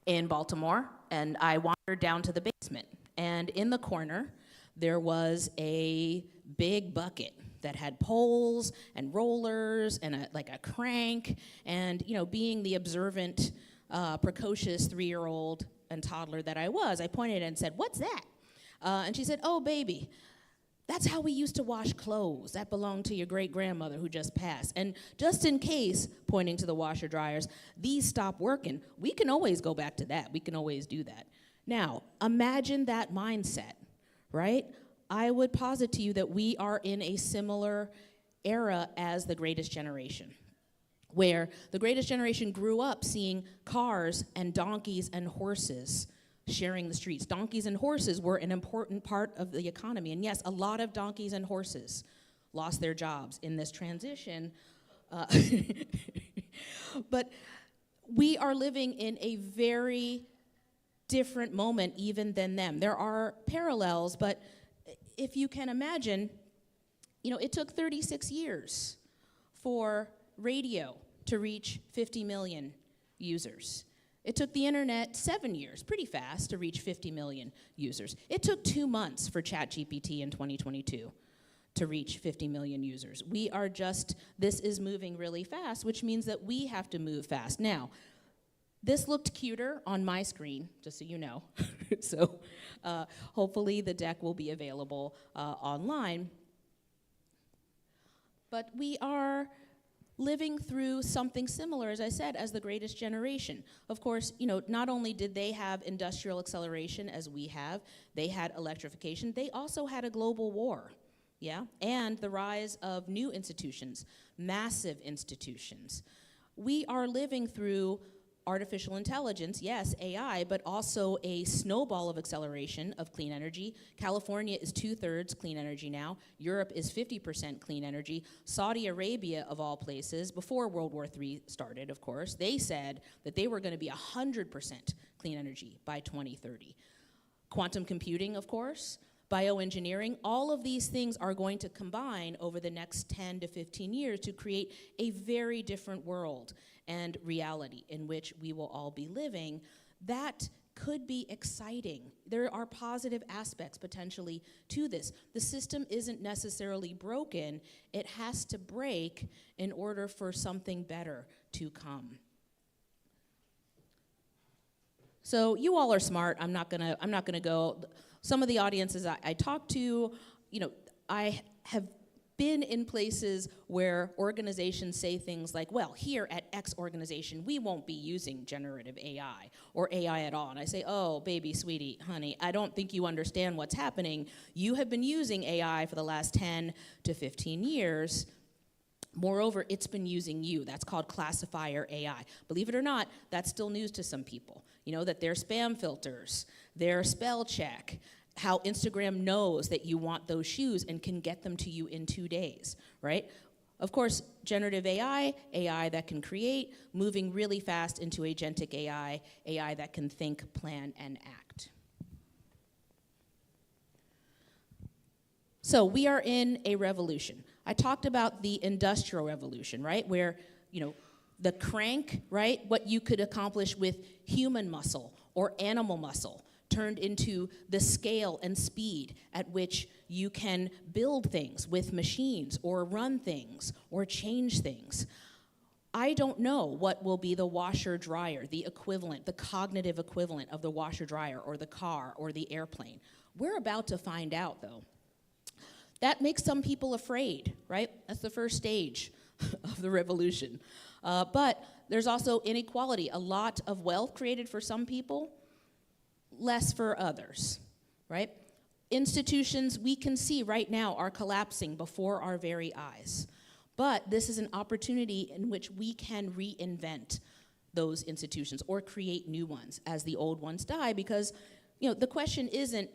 in Baltimore, and I wandered down to the basement. And in the corner, there was a big bucket that had poles and rollers and like a crank. And being the observant, precocious 3-year-old and toddler that I was, I pointed and said, "What's that?" And she said, "Oh, baby, that's how we used to wash clothes. That belonged to your great-grandmother who just passed. And just in case," pointing to the washer dryers, "these stop working, we can always go back to that. We can always do that." Now, imagine that mindset, right? I would posit to you that we are in a similar era as the Greatest Generation, where the Greatest Generation grew up seeing cars and donkeys and horses sharing the streets. Donkeys and horses were an important part of the economy. And yes, a lot of donkeys and horses lost their jobs in this transition. But we are living in a very different moment even than them. There are parallels, but if you can imagine, it took 36 years for radio to reach 50 million users. It took the internet 7 years, pretty fast, to reach 50 million users. It took 2 months for ChatGPT in 2022 to reach 50 million users. This is moving really fast, which means that we have to move fast. Now, this looked cuter on my screen, just so you know. So hopefully the deck will be available online. But we are living through something similar, as I said, as the Greatest Generation. Of course, not only did they have industrial acceleration as we have, they had electrification, they also had a global war, yeah? And the rise of new institutions, massive institutions. We are living through artificial intelligence, yes, AI, but also a snowball of acceleration of clean energy. California is 2/3 clean energy now. Europe is 50% clean energy. Saudi Arabia, of all places, before World War III started, of course, they said that they were going to be 100% clean energy by 2030. Quantum computing, of course, bioengineering, all of these things are going to combine over the next 10 to 15 years to create a very different world and reality in which we will all be living. That could be exciting. There are positive aspects potentially to this. The system isn't necessarily broken. It has to break in order for something better to come. So you all are smart. I'm not gonna go. Some of the audiences I talk to, I have been in places where organizations say things like, well, here at X organization, we won't be using generative AI or AI at all. And I say, oh, baby, sweetie, honey, I don't think you understand what's happening. You have been using AI for the last 10 to 15 years. Moreover, it's been using you. That's called classifier AI. Believe it or not, that's still news to some people. That their spam filters, their spell check, how Instagram knows that you want those shoes and can get them to you in 2 days, right? Of course, generative AI, AI that can create, moving really fast into agentic AI, AI that can think, plan, and act. So we are in a revolution. I talked about the Industrial Revolution, right? Where, the crank, right? What you could accomplish with human muscle or animal muscle turned into the scale and speed at which you can build things with machines or run things or change things. I don't know what will be the washer-dryer, the equivalent, the cognitive equivalent of the washer-dryer or the car or the airplane. We're about to find out, though. That makes some people afraid, right? That's the first stage of the revolution. But there's also inequality. A lot of wealth created for some people, less for others, right? Institutions we can see right now are collapsing before our very eyes. But this is an opportunity in which we can reinvent those institutions or create new ones as the old ones die, because the question isn't,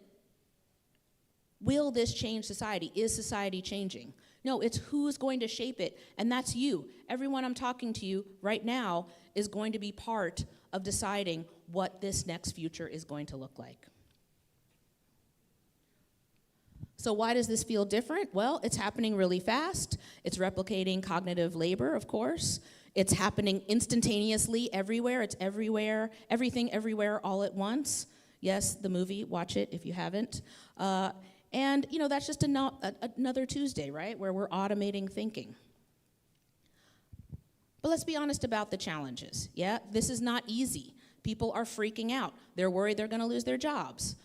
will this change society? Is society changing? No, it's who's going to shape it, and that's you. Everyone I'm talking to you right now is going to be part of deciding what this next future is going to look like. So why does this feel different? Well, it's happening really fast. It's replicating cognitive labor, of course. It's happening instantaneously everywhere. It's everywhere, everything everywhere all at once. Yes, the movie, watch it if you haven't. And that's just another Tuesday, right, where we're automating thinking. But let's be honest about the challenges. Yeah, this is not easy. People are freaking out. They're worried they're going to lose their jobs.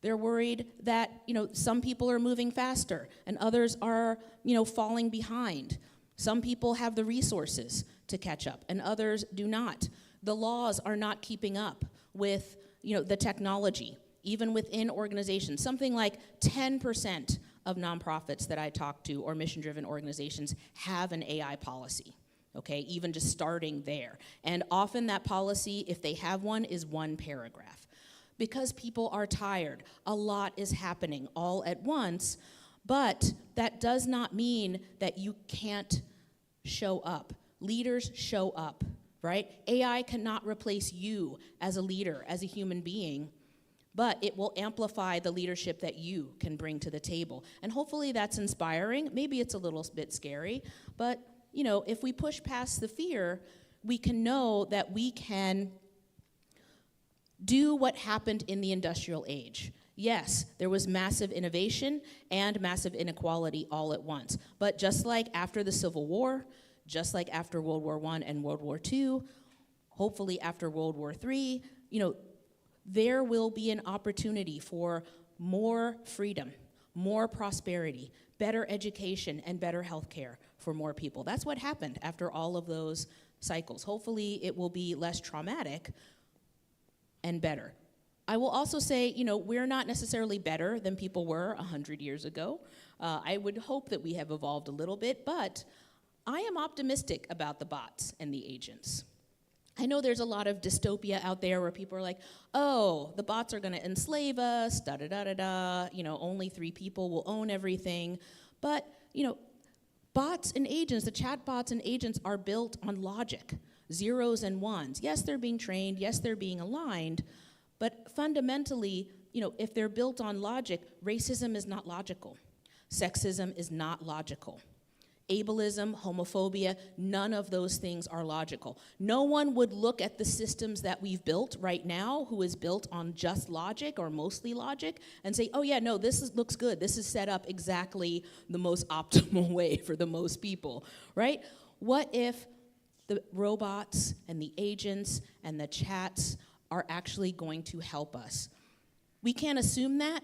They're worried that, some people are moving faster and others are, falling behind. Some people have the resources to catch up and others do not. The laws are not keeping up with, the technology, even within organizations. Something like 10% of nonprofits that I talk to or mission-driven organizations have an AI policy. Okay, even just starting there. And often that policy, if they have one, is one paragraph. Because people are tired, a lot is happening all at once, but that does not mean that you can't show up. Leaders show up, right? AI cannot replace you as a leader, as a human being, but it will amplify the leadership that you can bring to the table. And hopefully that's inspiring. Maybe it's a little bit scary, but if we push past the fear, we can know that we can do what happened in the industrial age. Yes, there was massive innovation and massive inequality all at once. But just like after the Civil War, just like after World War I and World War II, hopefully after World War III, there will be an opportunity for more freedom, more prosperity, better education, and better healthcare for more people. That's what happened after all of those cycles. Hopefully it will be less traumatic and better. I will also say, we're not necessarily better than people were 100 years ago. I would hope that we have evolved a little bit, but I am optimistic about the bots and the agents. I know there's a lot of dystopia out there where people are like, oh, the bots are going to enslave us, da-da-da-da-da, only 3 people will own everything. But, bots and agents, the chat bots and agents are built on logic, zeros and ones. Yes, they're being trained. Yes, they're being aligned. But fundamentally, if they're built on logic, racism is not logical. Sexism is not logical. Ableism, homophobia, none of those things are logical. No one would look at the systems that we've built right now, who is built on just logic or mostly logic, and say, oh yeah, no, looks good. This is set up exactly the most optimal way for the most people, right? What if the robots and the agents and the chats are actually going to help us? We can't assume that.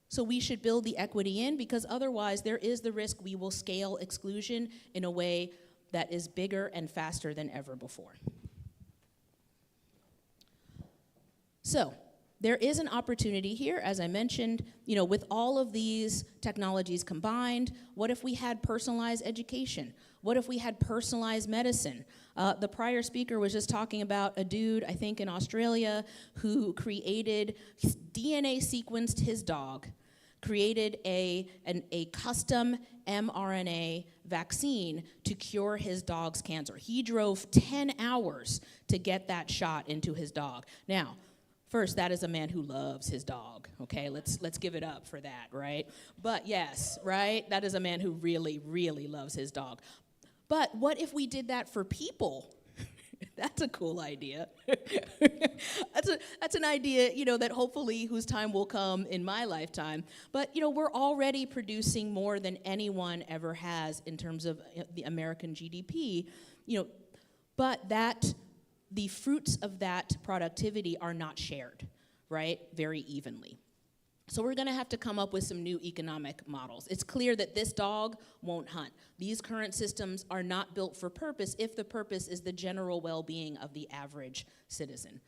So we should build the equity in, because otherwise there is the risk we will scale exclusion in a way that is bigger and faster than ever before. So there is an opportunity here, as I mentioned, with all of these technologies combined. What if we had personalized education? What if we had personalized medicine? The prior speaker was just talking about a dude, I think in Australia, who DNA sequenced his dog, created a custom mRNA vaccine to cure his dog's cancer. He drove 10 hours to get that shot into his dog. Now, first, that is a man who loves his dog, okay? Let's give it up for that, right? But yes, right? That is a man who really, really loves his dog. But what if we did that for people? That's a cool idea. That's an idea, that hopefully whose time will come in my lifetime. But, we're already producing more than anyone ever has in terms of the American GDP, but the fruits of that productivity are not shared, right, very evenly. So we're going to have to come up with some new economic models. It's clear that this dog won't hunt. These current systems are not built for purpose if the purpose is the general well-being of the average citizen.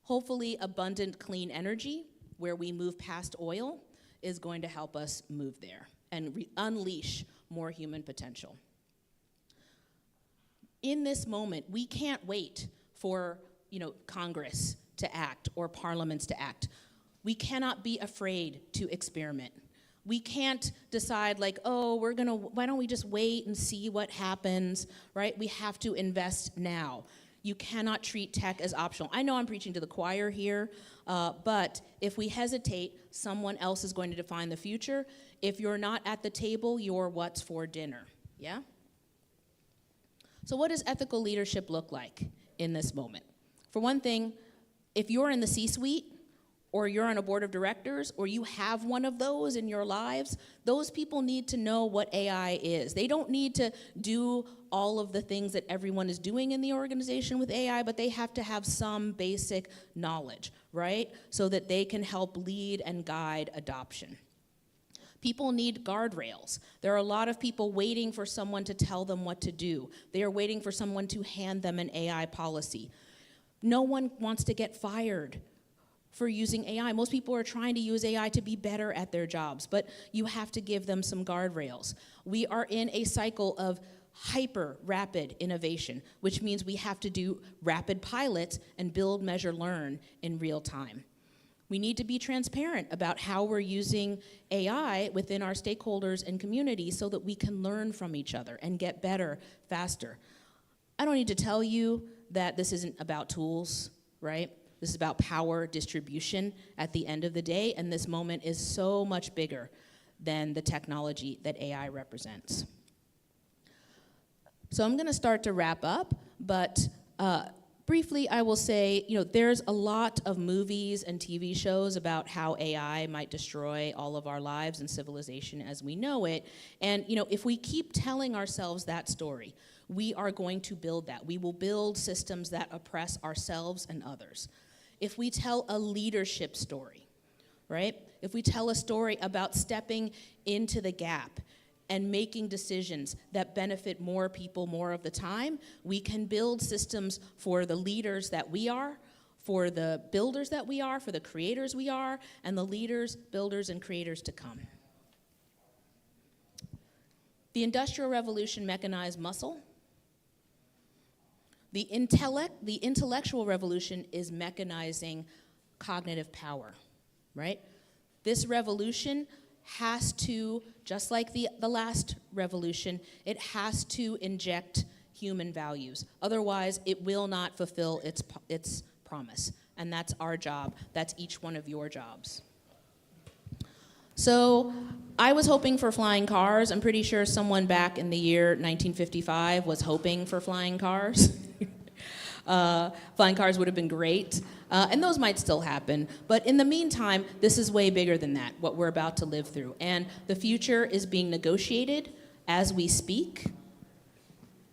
Hopefully, abundant clean energy, where we move past oil, is going to help us move there and unleash more human potential. In this moment, we can't wait for Congress to act or parliaments to act. We cannot be afraid to experiment. We can't decide why don't we just wait and see what happens, right? We have to invest now. You cannot treat tech as optional. I know I'm preaching to the choir here, but if we hesitate, someone else is going to define the future. If you're not at the table, you're what's for dinner, yeah? So what does ethical leadership look like in this moment? For one thing, if you're in the C-suite, or you're on a board of directors, or you have one of those in your lives, those people need to know what AI is. They don't need to do all of the things that everyone is doing in the organization with AI, but they have to have some basic knowledge, right? So that they can help lead and guide adoption. People need guardrails. There are a lot of people waiting for someone to tell them what to do. They are waiting for someone to hand them an AI policy. No one wants to get fired for using AI. Most people are trying to use AI to be better at their jobs, but you have to give them some guardrails. We are in a cycle of hyper rapid innovation, which means we have to do rapid pilots and build, measure, learn in real time. We need to be transparent about how we're using AI within our stakeholders and communities so that we can learn from each other and get better faster. I don't need to tell you that this isn't about tools, right? This is about power distribution at the end of the day, and this moment is so much bigger than the technology that AI represents. So I'm going to start to wrap up, but briefly I will say, there's a lot of movies and TV shows about how AI might destroy all of our lives and civilization as we know it, and if we keep telling ourselves that story, we are going to build that. We will build systems that oppress ourselves and others. If we tell a leadership story, right? If we tell a story about stepping into the gap and making decisions that benefit more people more of the time, we can build systems for the leaders that we are, for the builders that we are, for the creators we are, and the leaders, builders, and creators to come. The Industrial Revolution mechanized muscle. The intellectual revolution is mechanizing cognitive power, right? This revolution has to, just like the last revolution, it has to inject human values. Otherwise, it will not fulfill its promise. And that's our job. That's each one of your jobs. So I was hoping for flying cars. I'm pretty sure someone back in the year 1955 was hoping for flying cars. Flying cars would have been great, and those might still happen. But in the meantime, this is way bigger than that, what we're about to live through. And the future is being negotiated as we speak.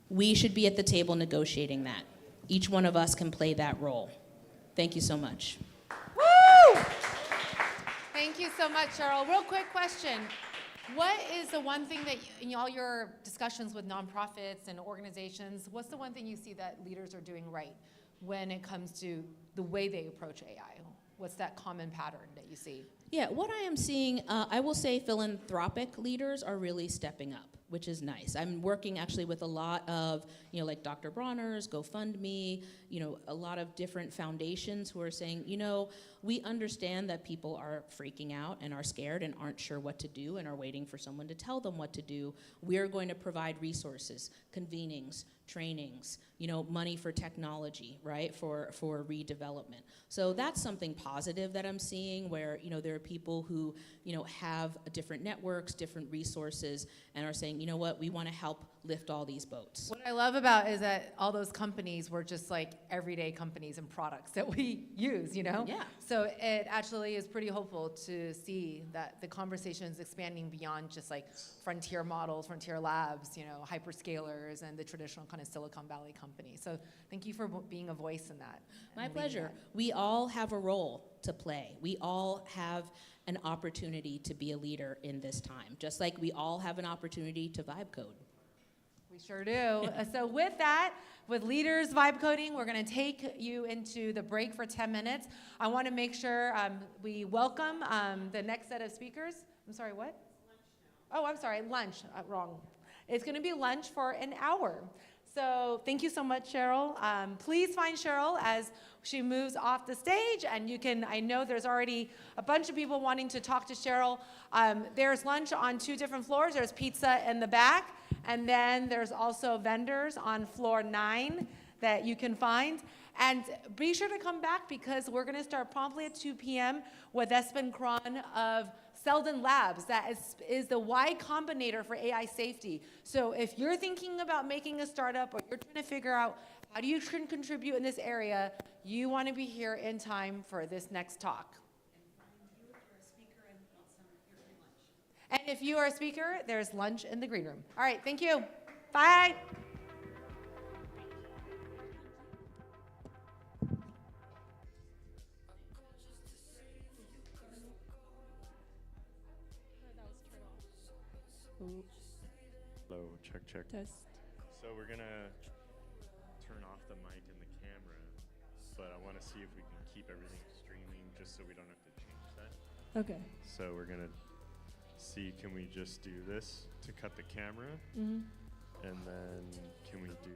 We should be at the table negotiating that. Each one of us can play that role. Thank you so much. Woo! Thank you so much, Cheryl. Real quick question. What is the one thing that, in all your discussions with nonprofits and organizations, what's the one thing you see that leaders are doing right when it comes to the way they approach AI? What's that common pattern that you see? Yeah, what I am seeing, I will say philanthropic leaders are really stepping up, which is nice. I'm working actually with a lot of, like Dr. Bronner's, GoFundMe, a lot of different foundations who are saying, we understand that people are freaking out and are scared and aren't sure what to do and are waiting for someone to tell them what to do. We're going to provide resources, convenings, trainings, money for technology, right, for redevelopment. So that's something positive that I'm seeing where, there are people who, have different networks, different resources, and are saying, we want to help lift all these boats. What I love about is that all those companies were just like everyday companies and products that we use, Yeah. So it actually is pretty hopeful to see that the conversation is expanding beyond just like frontier models, frontier labs, hyperscalers, and the traditional kind of Silicon Valley companies. So thank you for being a voice in that. My pleasure. We all have a role to play. We all have an opportunity to be a leader in this time, just like we all have an opportunity to vibe code. We sure do. So with that, with leaders vibe coding, we're going to take you into the break for 10 minutes. I want to make sure we welcome the next set of speakers. I'm sorry, what? Oh, I'm sorry, lunch. Wrong. It's going to be lunch for an hour. So thank you so much, Cheryl. Please find Cheryl as she moves off the stage, and you can, I know there's already a bunch of people wanting to talk to Cheryl. There's lunch on 2 different floors. There's pizza in the back, and then there's also vendors on floor 9 that you can find. And be sure to come back because we're going to start promptly at 2 p.m. with Espen Kron of Selden Labs. That is the Y Combinator for AI safety. So if you're thinking about making a startup or you're trying to figure out how do you contribute in this area, you want to be here in time for this next talk. And if you are a speaker, there's lunch in the green room. All right, thank you. Bye. Hello, check, check. Test. So we're gonna turn off the mic and the camera, but I want to see if we can keep everything streaming just so we don't have to change that. Okay. So we're gonna see, can we just do this to cut the camera? Mhm. And then can we do...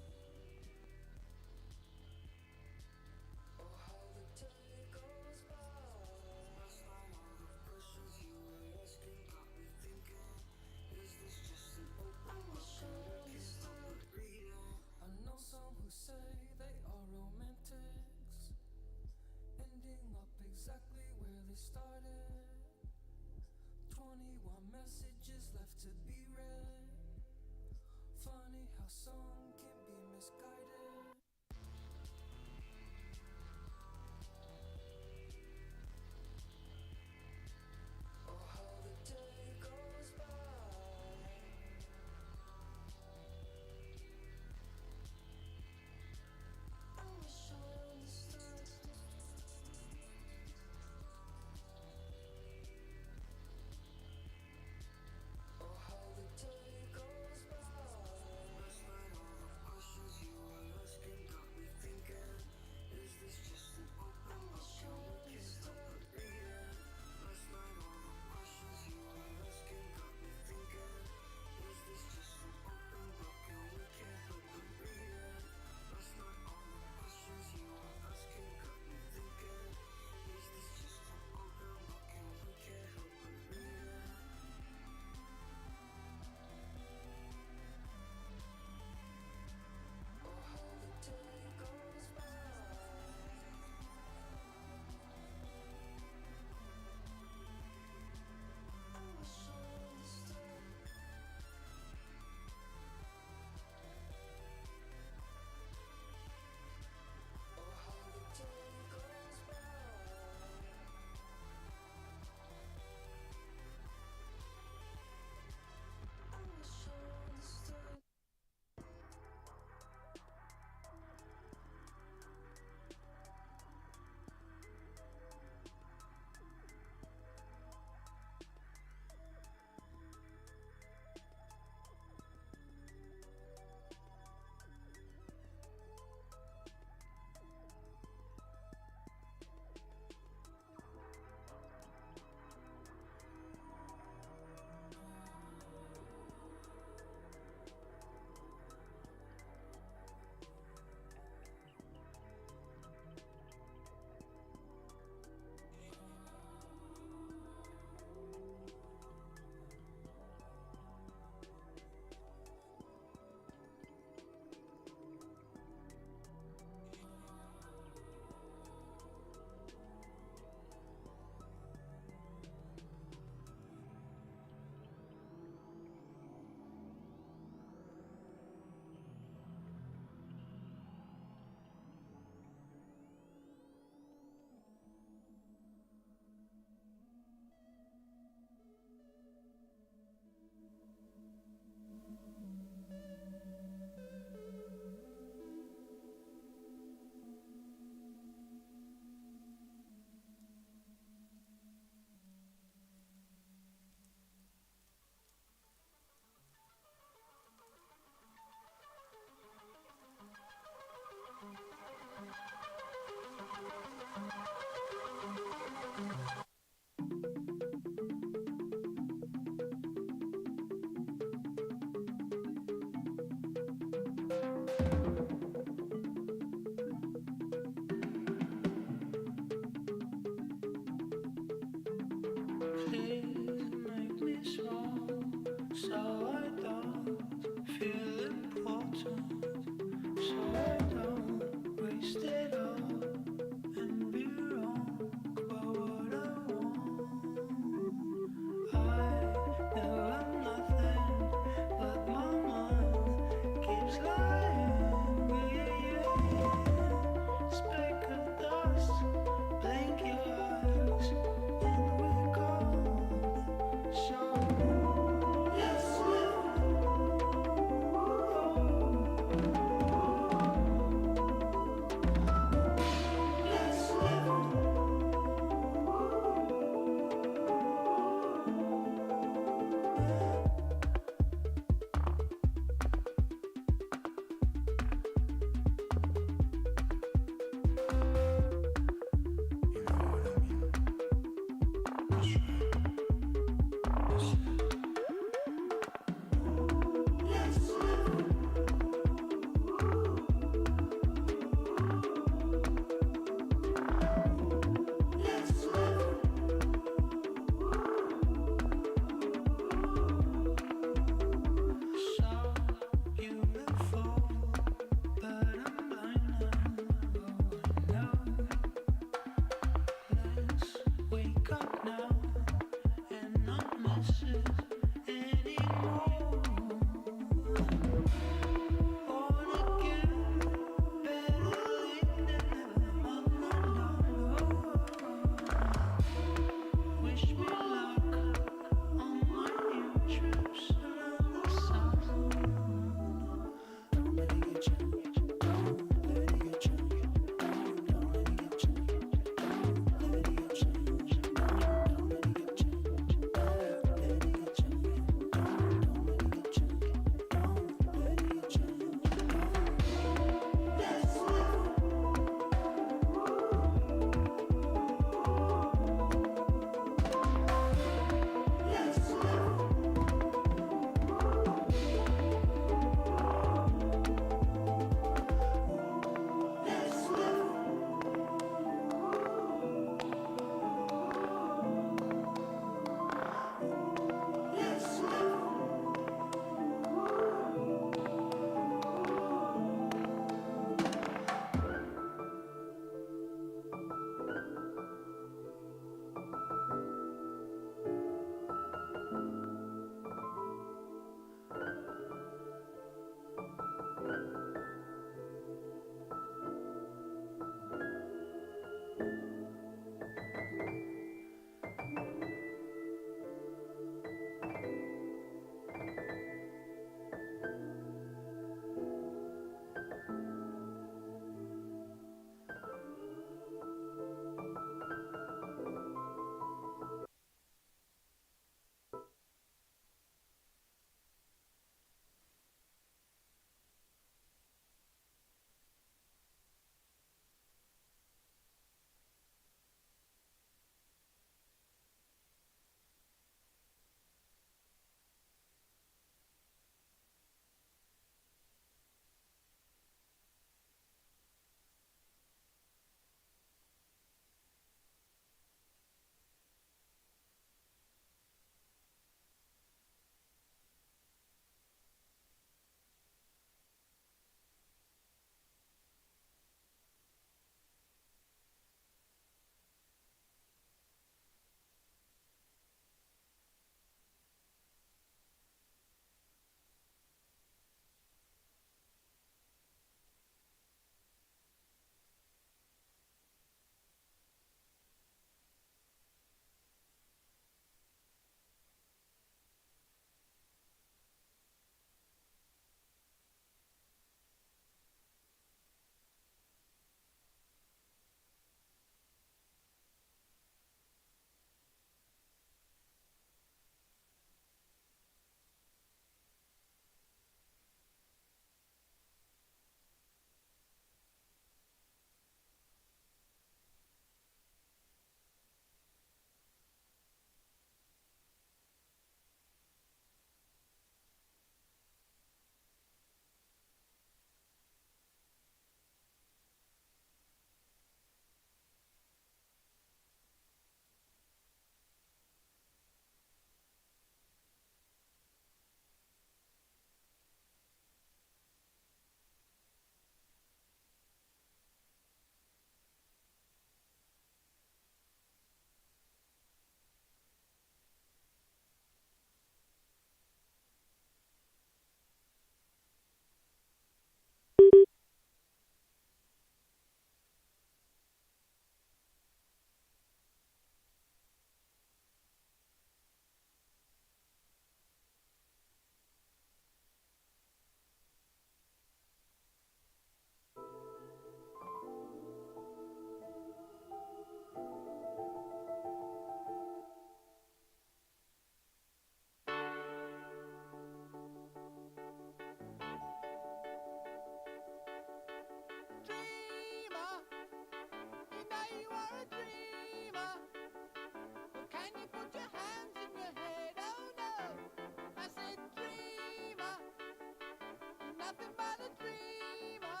nothing but a dreamer.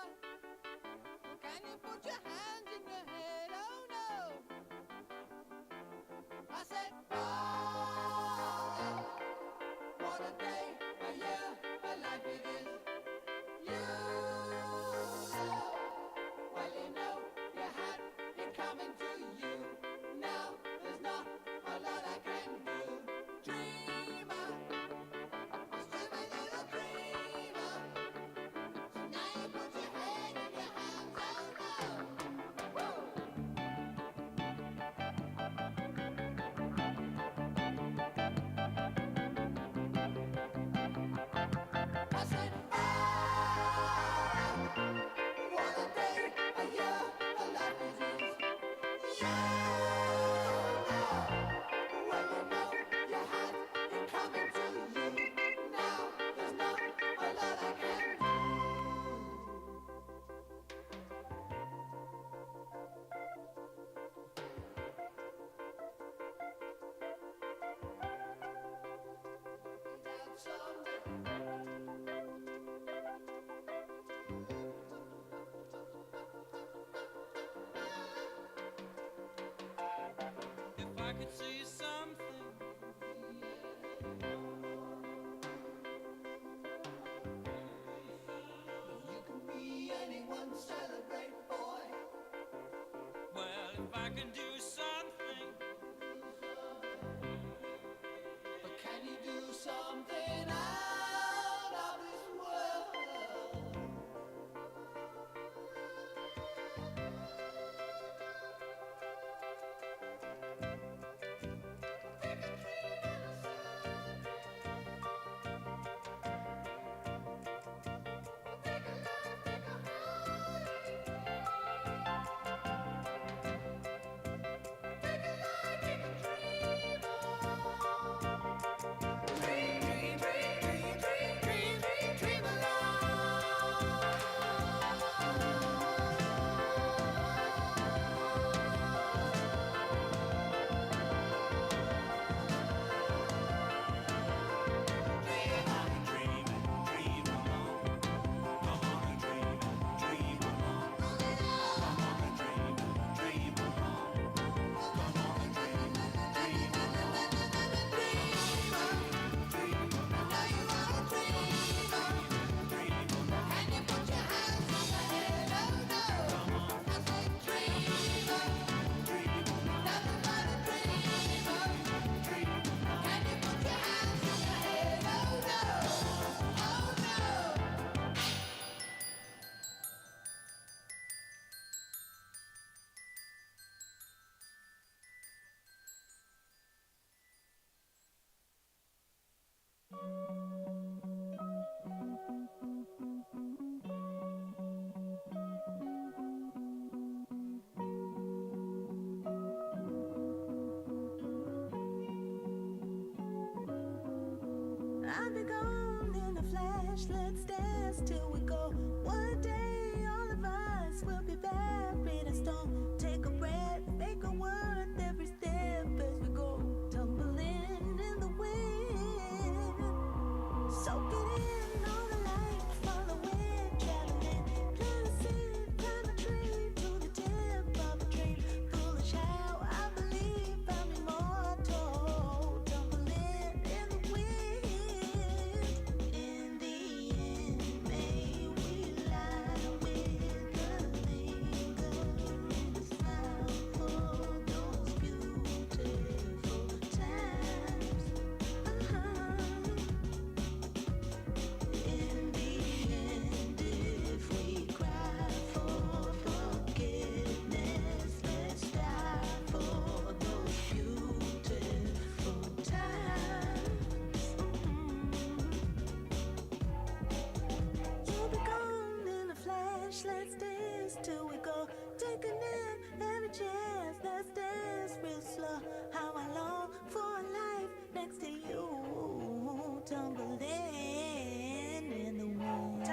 Can you put your hands in your head? Oh no. I said, oh, what a day, a year, a life it is. You know, well you know, you had it coming to you. Now there's not a lot I can do. Dreamer, a stupid little dreamer. So now you put your head in your hands, oh no. Woo! I said, oh, what a day, a year, a life it is. You know, well you know, you had it coming to you. Now there's not a lot I can do. Down someday. If I could see something, You can be anyone, celebrate, boy. well, if I could do something, But can you do something out of this world? I'll be gone in a flash, let's dance till we go. One day all of us will be buried in stone. Take a breath, make a word every step as we go. Tumbling in the wind, soak it in all the light, follow it, traveling. Plant a seed, climb a tree to the tip of a dream. Foolish how I believe I'm immortal. Tumbling in the wind. In the end, may we lie with the lingering sound for those beautiful times. In the end, if we cry for forgiveness, let's strive for those beautiful times. You'll be gone in a flash, let's dance till we go. Take a nap, every chance, let's dance real slow. How I long for a life next to you, tumbling in the wind.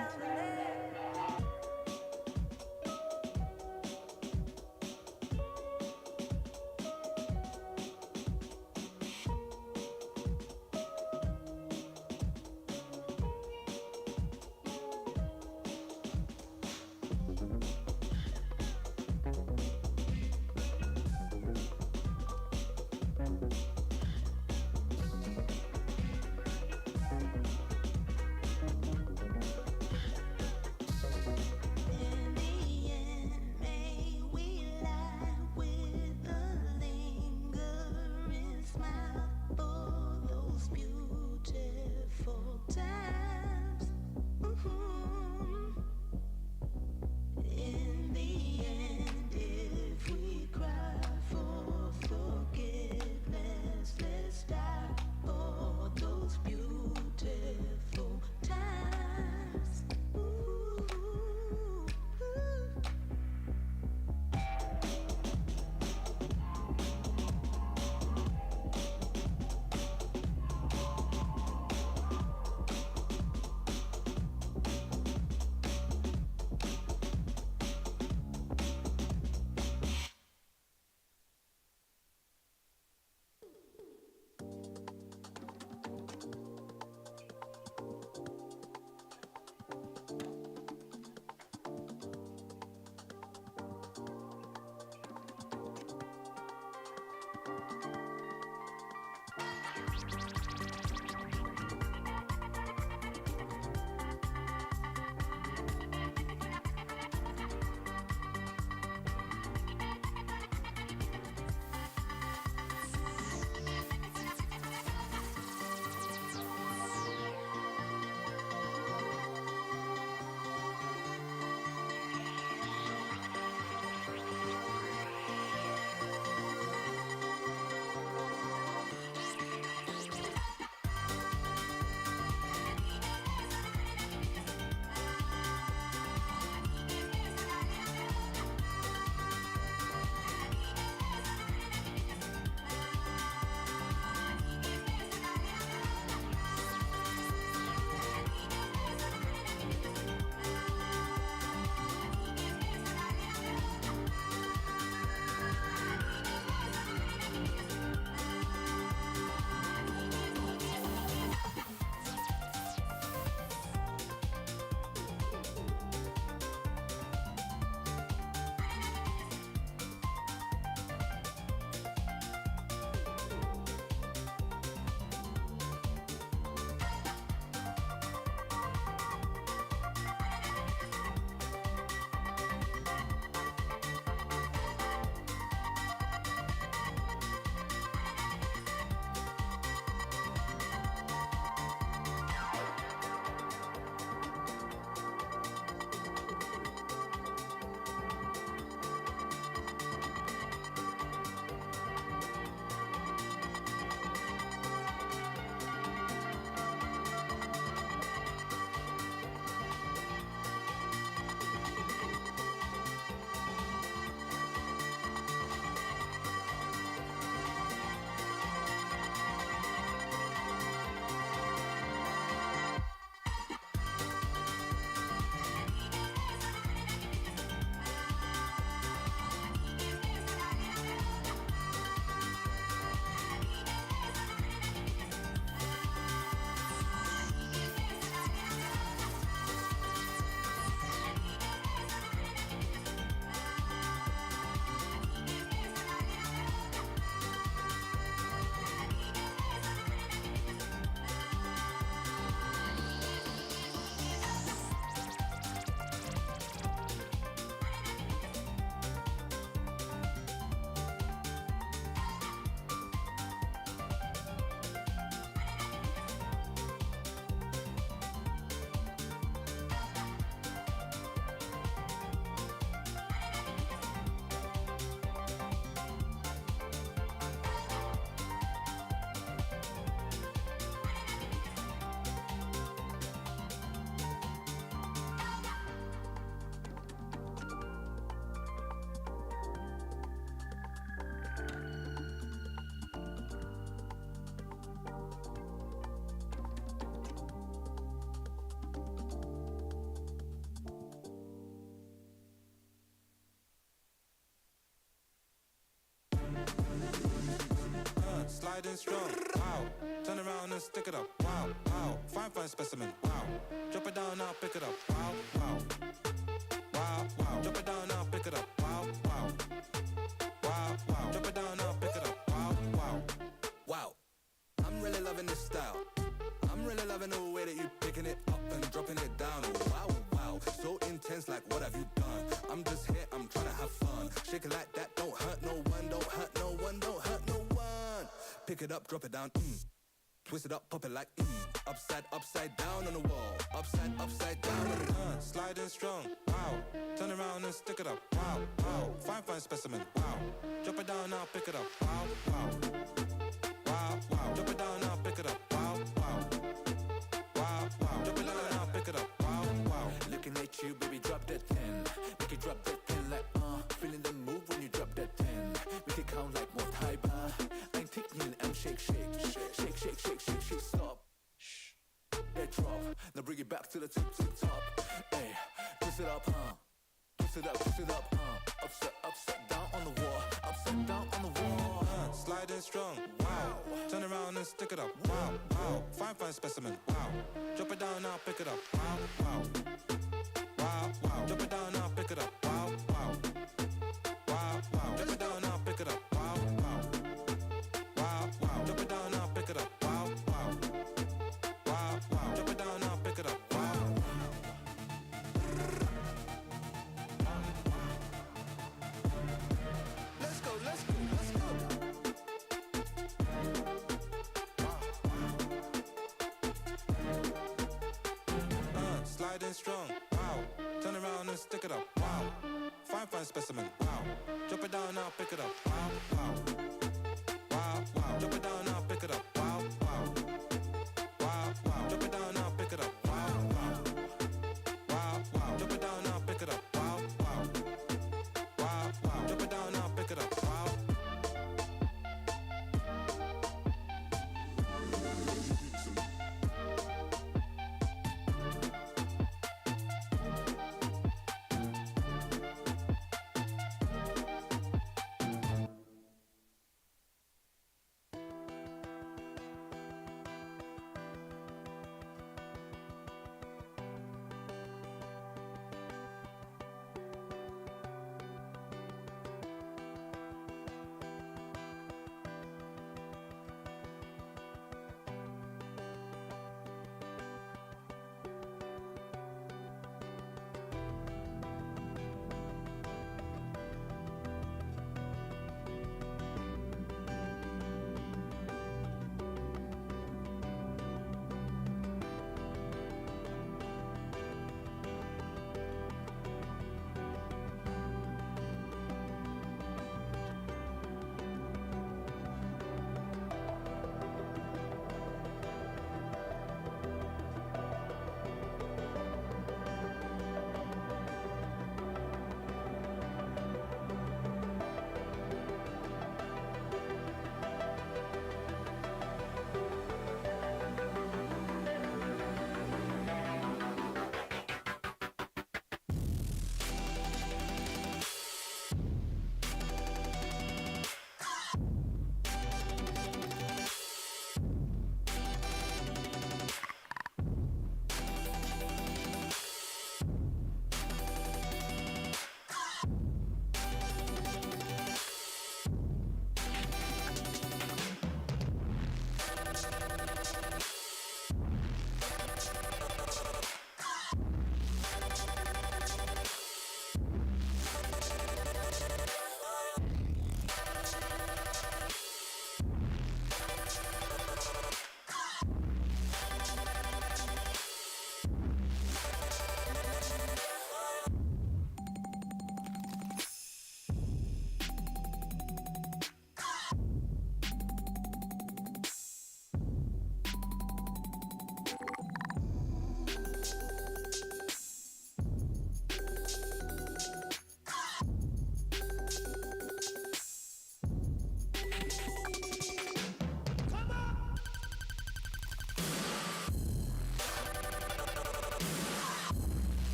sliding strong. Wow, turn around and stick it up. Wow, wow, fine, fine specimen. Wow, drop it down, now pick it up. Wow, wow, wow, wow, drop it down, now pick it up. Wow, wow, wow, wow, drop it down, now pick it up. Wow, wow, wow. I'm really loving this style. I'm really loving the way that you picking it up and dropping it down. Wow, wow, so intense, like what have you done? I'm just here, I'm trying to have fun. Shake it like that, don't hurt no one, don't hurt no one, don't hurt no one. Pick it up, drop it down, twist it up, pop it like upside, upside down on the wall. Upside, upside down on the wall. Sliding strong, wow. Turn around and stick it up, wow, wow. Fine, fine specimen, wow. Drop it down, now pick it up, wow, wow. Wow, wow. Drop it down, now pick it up, wow, wow. Wow, wow. Drop it down, now pick it up, wow, wow. Looking at you, baby, drop that 10. Make it drop that 10 like, feeling the move when you drop that 10. Make it count like more Taiba. I'm taking I'm shake, shake, shake, shake, shake, shake, shake, shake, stop. Shh, that drop. Now bring it back to the tip, top. Hey, twist it up, twist it up, upside, upside down on the wall. Upside down on the wall. Sliding strong, wow. Turn around and stick it up, wow, wow. Fine, fine specimen, wow. Drop it down, now pick it up, wow, wow. Wow, wow. Drop it down, now pick it up, wow, wow. Wow, wow. Drop it down, now pick it up, wow, wow. Wow, wow. Drop it down, now pick it up, wow, wow. Wow, wow. Drop it down, now pick it up, wow. Let's go, let's go, let's go. Sliding strong, wow. Turn around and stick it up, wow. Fine, fine specimen, wow. Drop it down, now pick it up, wow, wow. Wow, wow. Drop it down, now pick it up, wow, wow. Wow, wow. Drop it down, now pick it up, wow, wow. Wow, wow. Drop it down, now pick it up, wow, wow. Wow, wow. Drop it down, now pick it up, wow.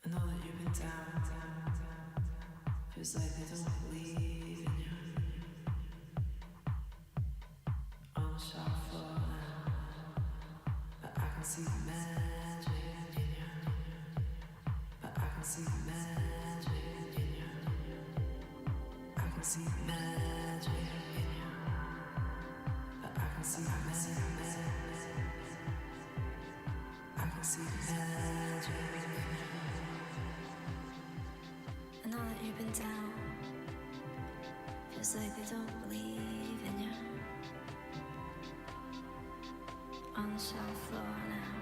I know that you've been down. Feels like they don't believe in you. On the shop floor now, but I can see the magic in you. But I can see the magic in you. I can see the magic in you. But I can see the magic. I can see the magic in you. I know that you've been down. Feels like they don't believe in you. On the shop floor now,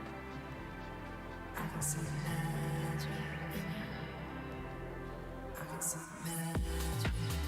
I can see the magic in you. I can see the magic in you.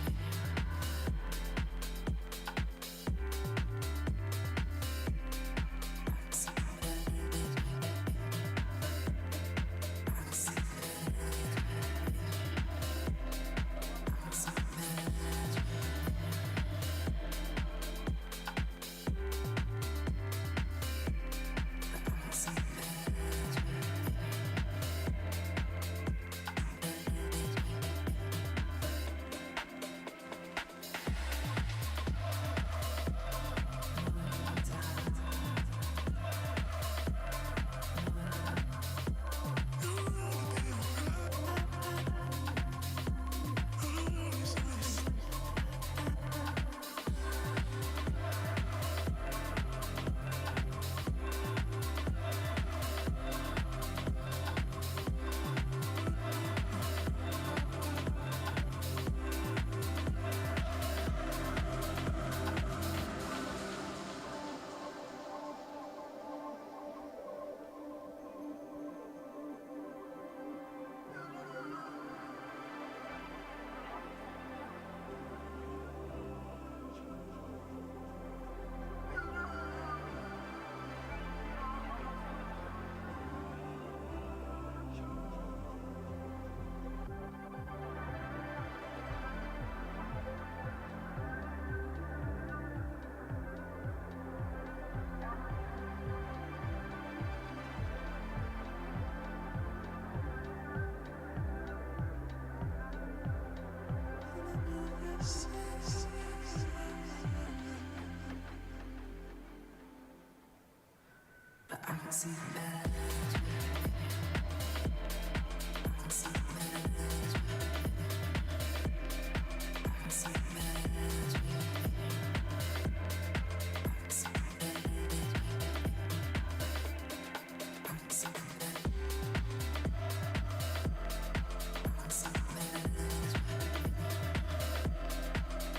But I can see the magic. I can see the magic. I can see the magic. I can see the magic. I can see the magic. I can see the magic.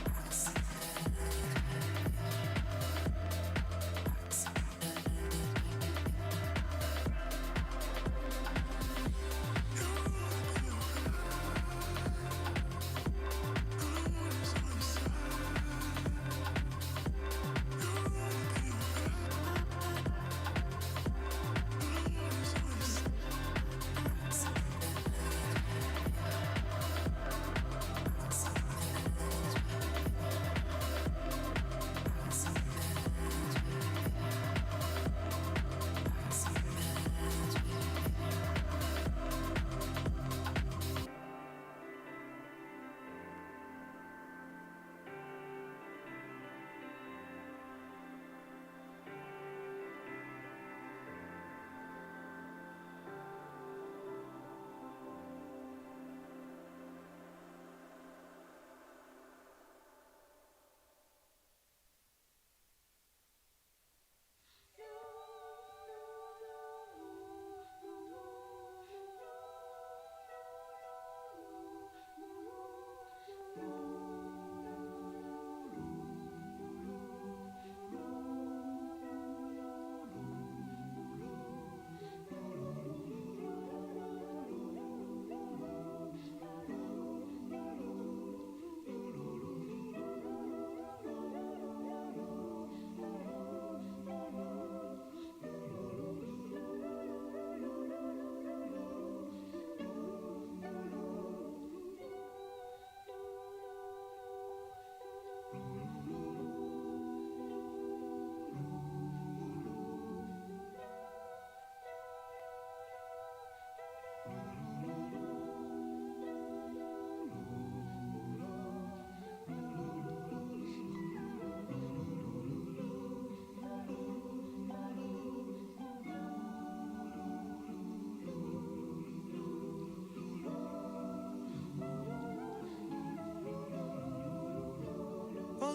I can see the magic.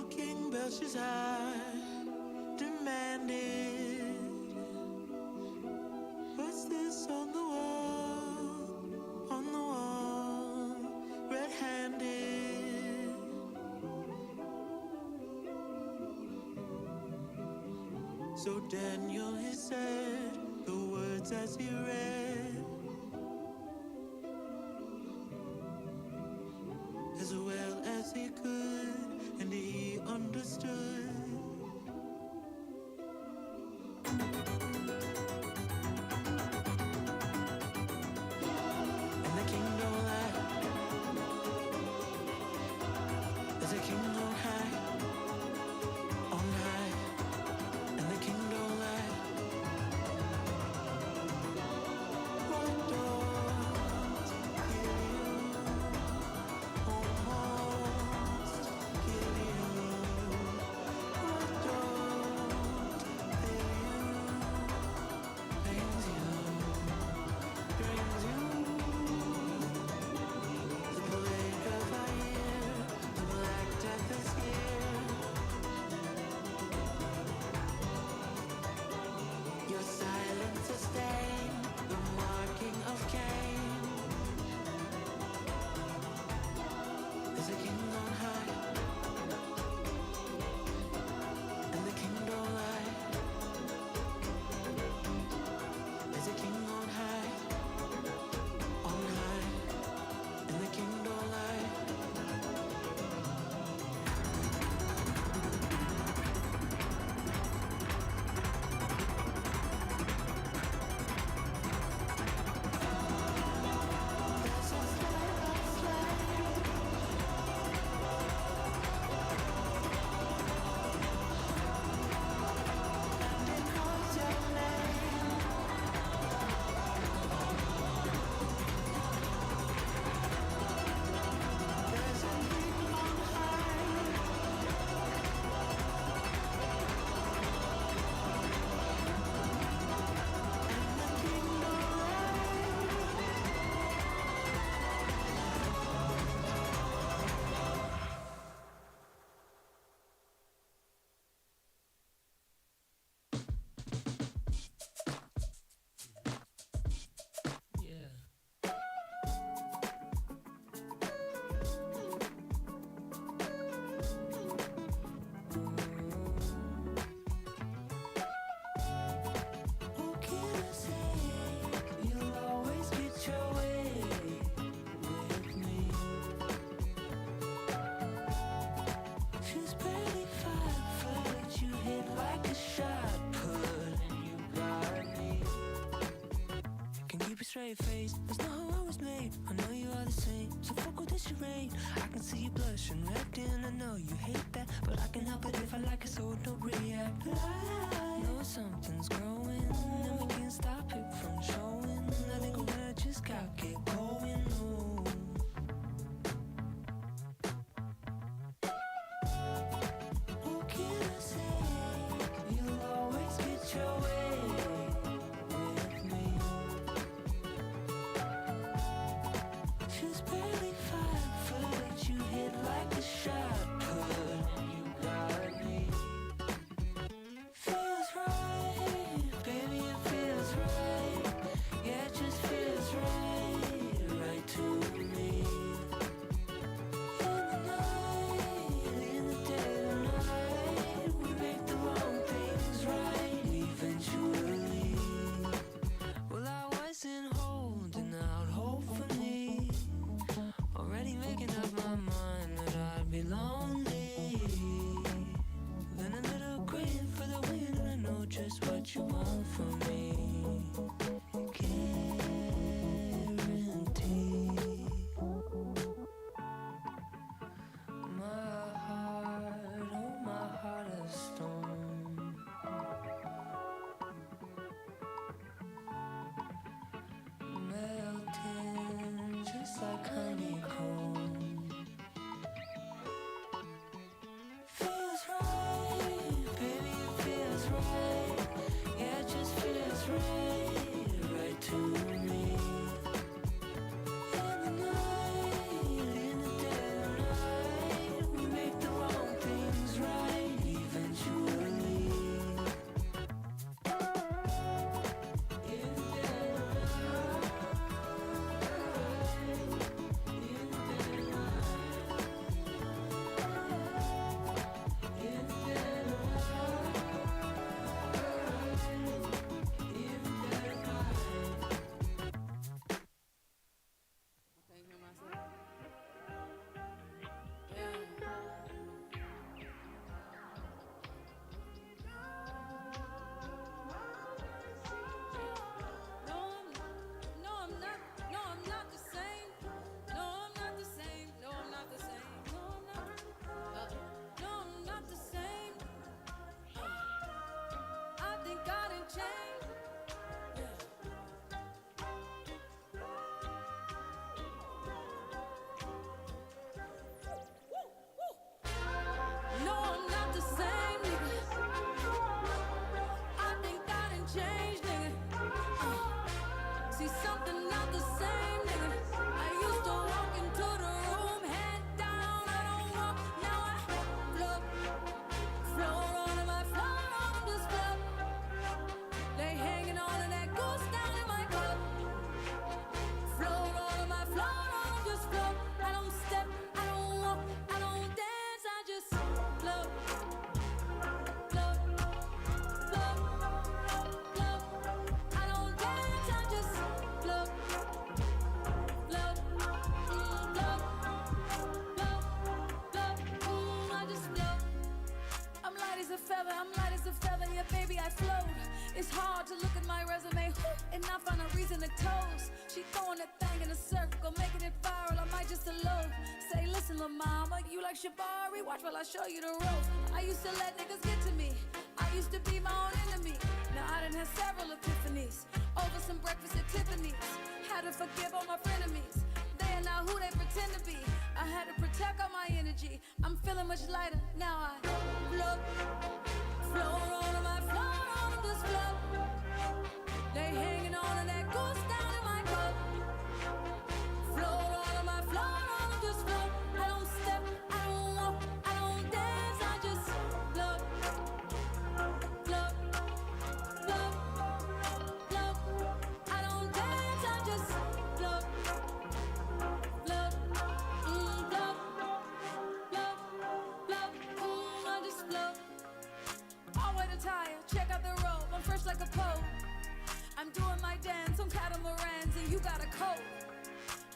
King Belshazzar demanded, what's this on the wall? On the wall, red-handed. So Daniel, he said the words as he read, as well as he could, and he understood. And the king don't lie. There's a king on high, on high. And the king don't lie. What don't kill you, almost kill you. What don't kill you, pains you, brings you. The plague of our year, the black death is here. Your silence is stained, the marking of Cain. There's a king on high, and the king don't lie. There's a king on high, and the king don't lie. What can I say? You'll always get your way with me. She's barely 5 foot, you hit like a shot put, and you got me. Can keep a straight face, that's not how I was made. I know you are the same, so fuck with this charade. I can see you blushing, red in, I know you hate that, but I can help it if I like it, so don't react. I know something's growing, and we can't stop it from showing. I think we're gonna just gotta get going. Oh. What can I say? You'll always get your way with me. She's barely 5 foot, you hit like a shot put, and you got me. Feels right. and I find a reason to toast. She throwing that thing in a circle, making it viral. I might just elope. Say, listen, lil' mama, you like Shabari? Watch while I show you the ropes. I used to let niggas get to me. I used to be my own enemy. Now I done had several epiphanies over some breakfast at Tiffany's. Had to forgive all my frenemies. They are not who they pretend to be. I had to protect all my energy. I'm feeling much lighter now. I float on my float on this float. They hanging on to that goose down in my cup. Float on my float on this float. I don't step, I don't walk, I don't dance. I just float, float, float, float. I don't dance, I just float, float, float, float, float. I just float. All way to tire, check out the robe. I'm fresh like a pope. I'm doing my dance on catamarans and you got a coat.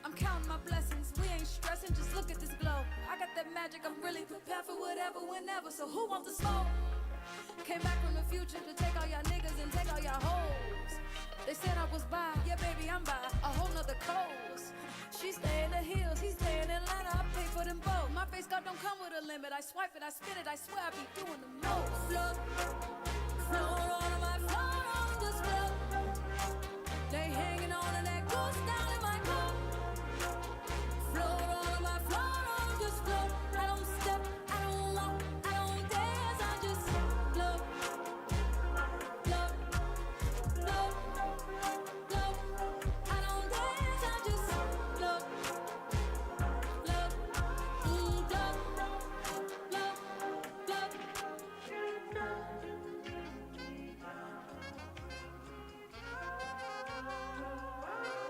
I'm counting my blessings, we ain't stressing, just look at this glow. I got that magic, I'm really prepared for whatever, whenever, so who wants to smoke? Came back from the future to take all y'all niggas and take all y'all hoes. They said I was by, yeah baby I'm by a whole nother coast. She stay in the hills, he stay in Atlanta, I pay for them both. My face card don't come with a limit, I swipe it, I spin it, I swear I be doing the most. Float, float on my float on this float. They hanging on to that goose down in my cup. Float on my float on this float. I don't step, I don't walk, I don't dance, I just float, float, float, float. I don't dance, I just float, float, float, float, float.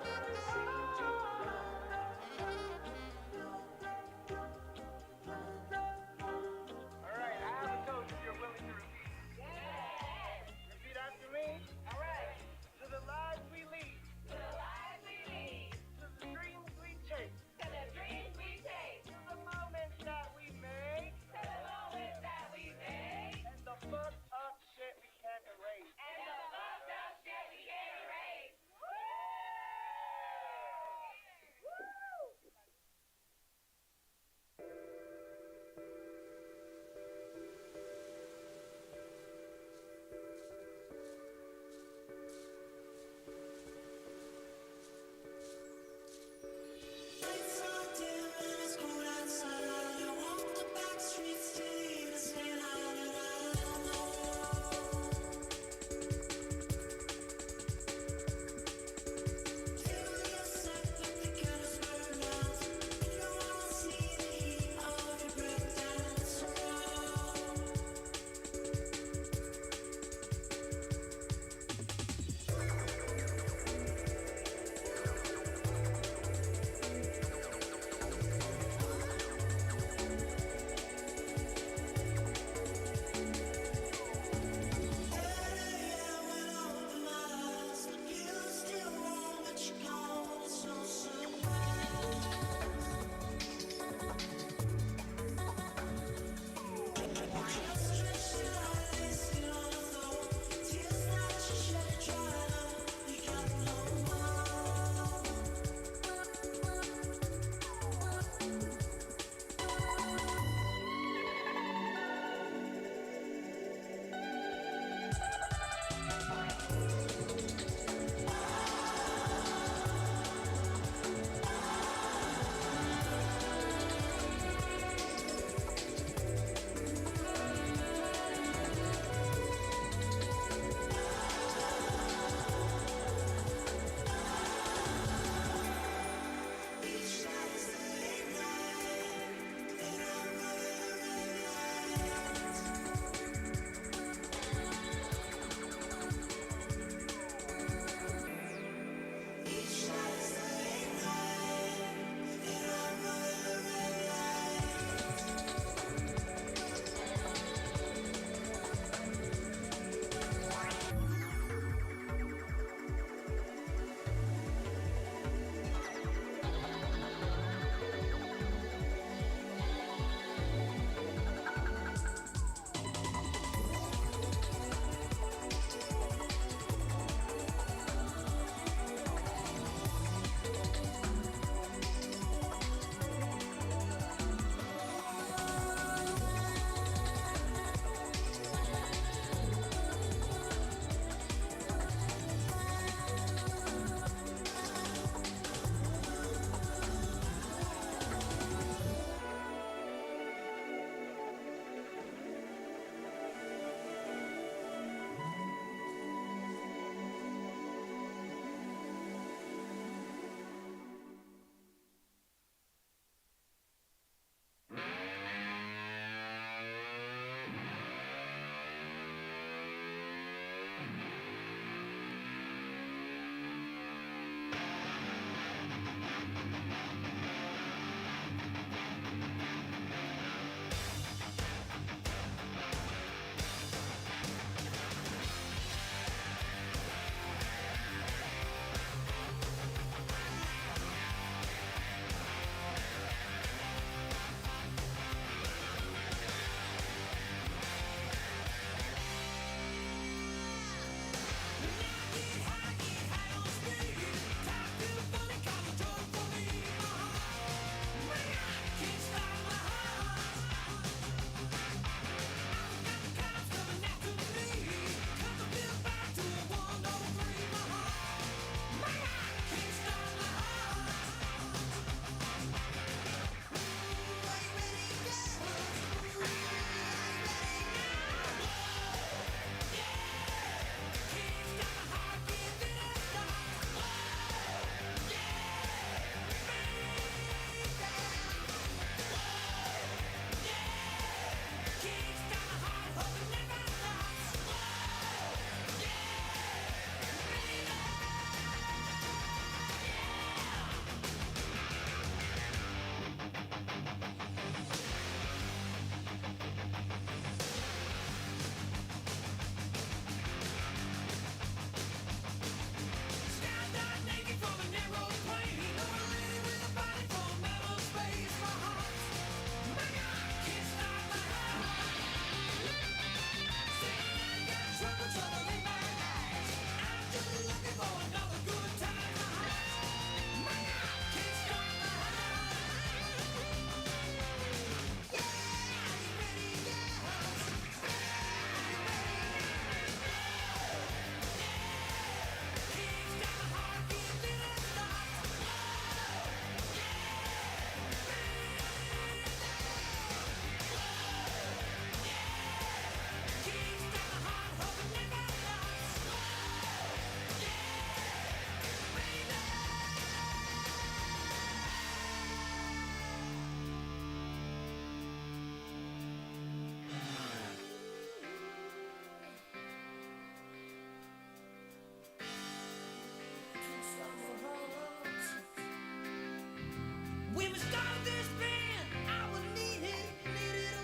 When we started this band, I was needed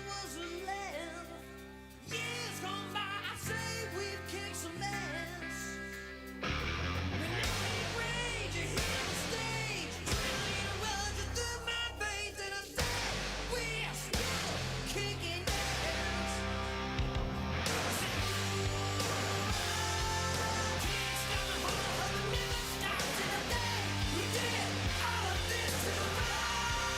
was a land. Years gone by, I say we've kicked some ass. When I rage, you hear the stage, trillion runs through my veins, and I say we're still kicking ass. Say, can't stop my heart, never stop till the day we did all of this to my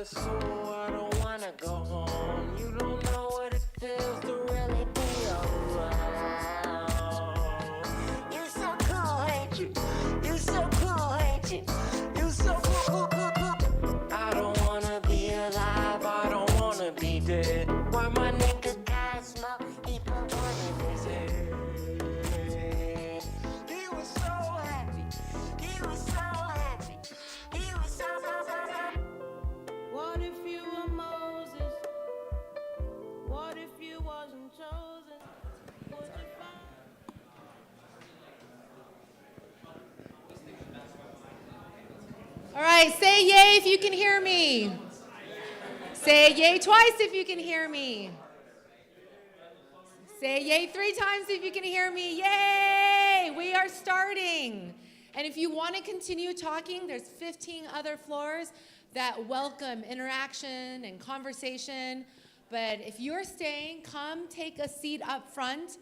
So I don't wanna go home. You don't know what it feels to really be around. You so cool, ain't you? You so cool, ain't you? You so cool, cool, cool, cool. I don't wanna be alive. I don't wanna be dead. Why my nigga guys smoke? He put one in his head. He was so happy. He was so happy. He was so. What if you were Moses? What if you wasn't chosen? Would you find? All right, say yay if you can hear me. Say yay twice if you can hear me. Say yay 3 times if you can hear me. Yay! We are starting. And if you want to continue talking, there's 15 other floors that welcome interaction and conversation. But if you're staying, come take a seat up front.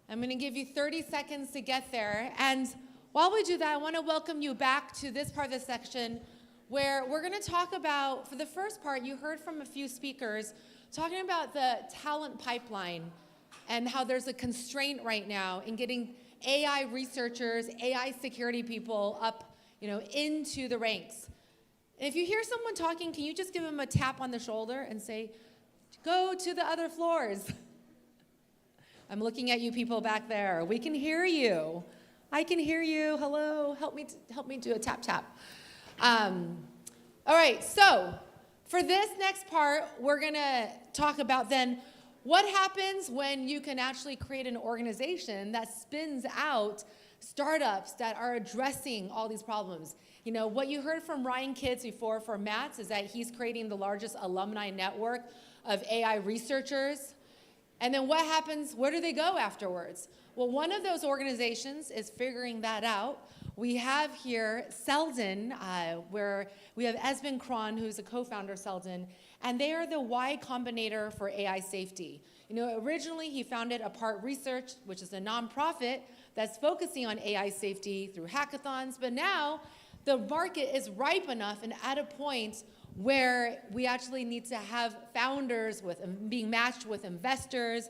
I'm going to give you 30 seconds to get there. And while we do that, I want to welcome you back to this part of the section where we're going to talk about, for the first part, you heard from a few speakers talking about the talent pipeline and how there's a constraint right now in getting AI researchers, AI security people up, into the ranks. And if you hear someone talking, can you just give them a tap on the shoulder and say, go to the other floors? I'm looking at you people back there. We can hear you. I can hear you. Hello. Help me do a tap tap. All right. So for this next part, we're going to talk about then What happens when you can actually create an organization that spins out startups that are addressing all these problems? You know, what you heard from Ryan Kitts before for MATS is that he's creating the largest alumni network of AI researchers. And then what happens? Where do they go afterwards? Well, one of those organizations is figuring that out. We have here Selden, where we have Esben Kron, who's a co-founder of Selden, and they are the Y Combinator for AI safety. You know, originally he founded Apart Research, which is a nonprofit that's focusing on AI safety through hackathons, but now the market is ripe enough and at a point where we actually need to have founders being matched with investors,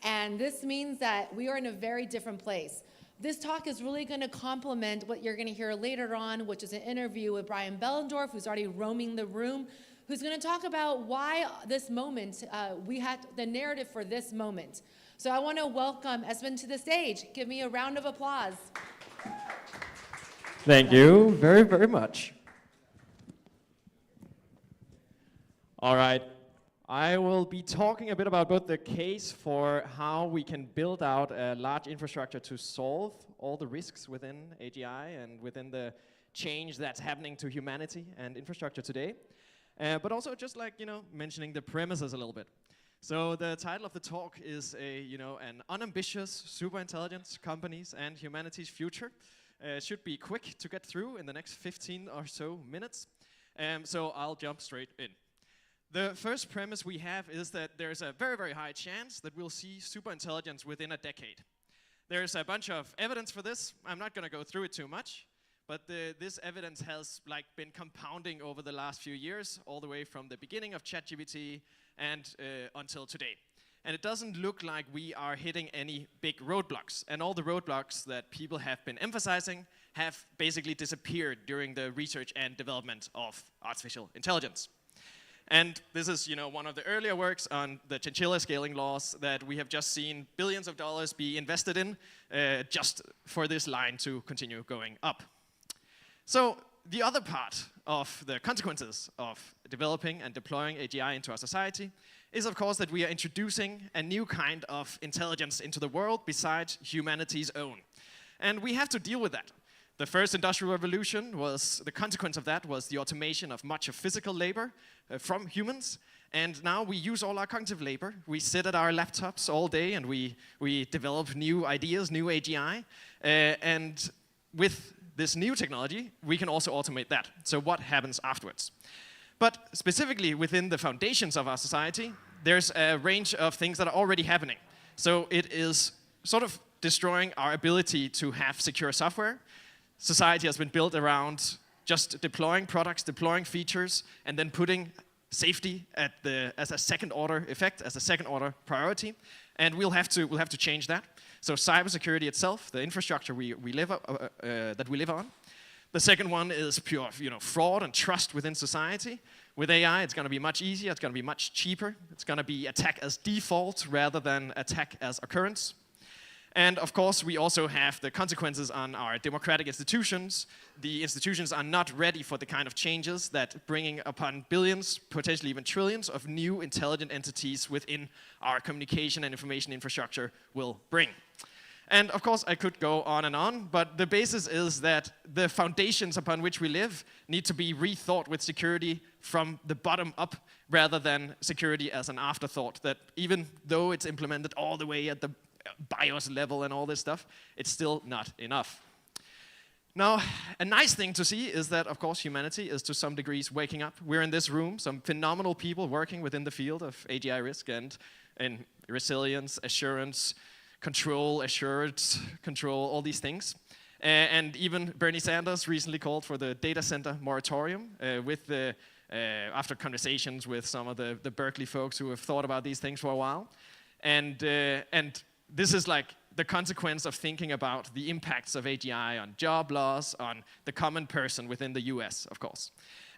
and this means that we are in a very different place. This talk is really going to complement what you're going to hear later on, which is an interview with Brian Bellendorf, who's already roaming the room, who's going to talk about why this moment, we had the narrative for this moment. So I want to welcome Esben to the stage. Give me a round of applause. Thank you very, very much. All right. I will be talking a bit about both the case for how we can build out a large infrastructure to solve all the risks within AGI and within the change that's happening to humanity and infrastructure today. But also just like, mentioning the premises a little bit. So the title of the talk is an unambitious superintelligence companies and humanity's future. It should be quick to get through in the next 15 or so minutes. So I'll jump straight in. The first premise we have is that there's a very, very high chance that we'll see superintelligence within a decade. There's a bunch of evidence for this. I'm not going to go through it too much, but this evidence has been compounding over the last few years, all the way from the beginning of ChatGPT and until today. And it doesn't look like we are hitting any big roadblocks. And all the roadblocks that people have been emphasizing have basically disappeared during the research and development of artificial intelligence. And this is, one of the earlier works on the chinchilla scaling laws that we have just seen billions of dollars be invested in just for this line to continue going up. So the other part of the consequences of developing and deploying AGI into our society is, of course, that we are introducing a new kind of intelligence into the world besides humanity's own. And we have to deal with that. The first industrial revolution the consequence of that was the automation of much of physical labor from humans. And now we use all our cognitive labor. We sit at our laptops all day and we develop new ideas, new AGI. And with this new technology, we can also automate that. So what happens afterwards? But specifically within the foundations of our society, there's a range of things that are already happening. So it is sort of destroying our ability to have secure software. Society has been built around just deploying products, deploying features, and then putting safety as a second-order effect, as a second-order priority. And we'll have to change that. So cybersecurity itself, the infrastructure that we live on. The second one is pure, fraud and trust within society. With AI, it's going to be much easier. It's going to be much cheaper. It's going to be attack as default rather than attack as occurrence. And of course, we also have the consequences on our democratic institutions. The institutions are not ready for the kind of changes that bringing upon billions, potentially even trillions of new intelligent entities within our communication and information infrastructure will bring. And of course, I could go on, but the basis is that the foundations upon which we live need to be rethought with security from the bottom up rather than security as an afterthought, that even though it's implemented all the way at the BIOS level and all this stuff, it's still not enough. Now, a nice thing to see is that, of course, humanity is to some degrees waking up. We're in this room, some phenomenal people working within the field of AGI risk and resilience, assurance, control, assurance, control, all these things. And even Bernie Sanders recently called for the data center moratorium after conversations with some of the Berkeley folks who have thought about these things for a while. And this is like the consequence of thinking about the impacts of AGI on job loss, on the common person within the US, of course.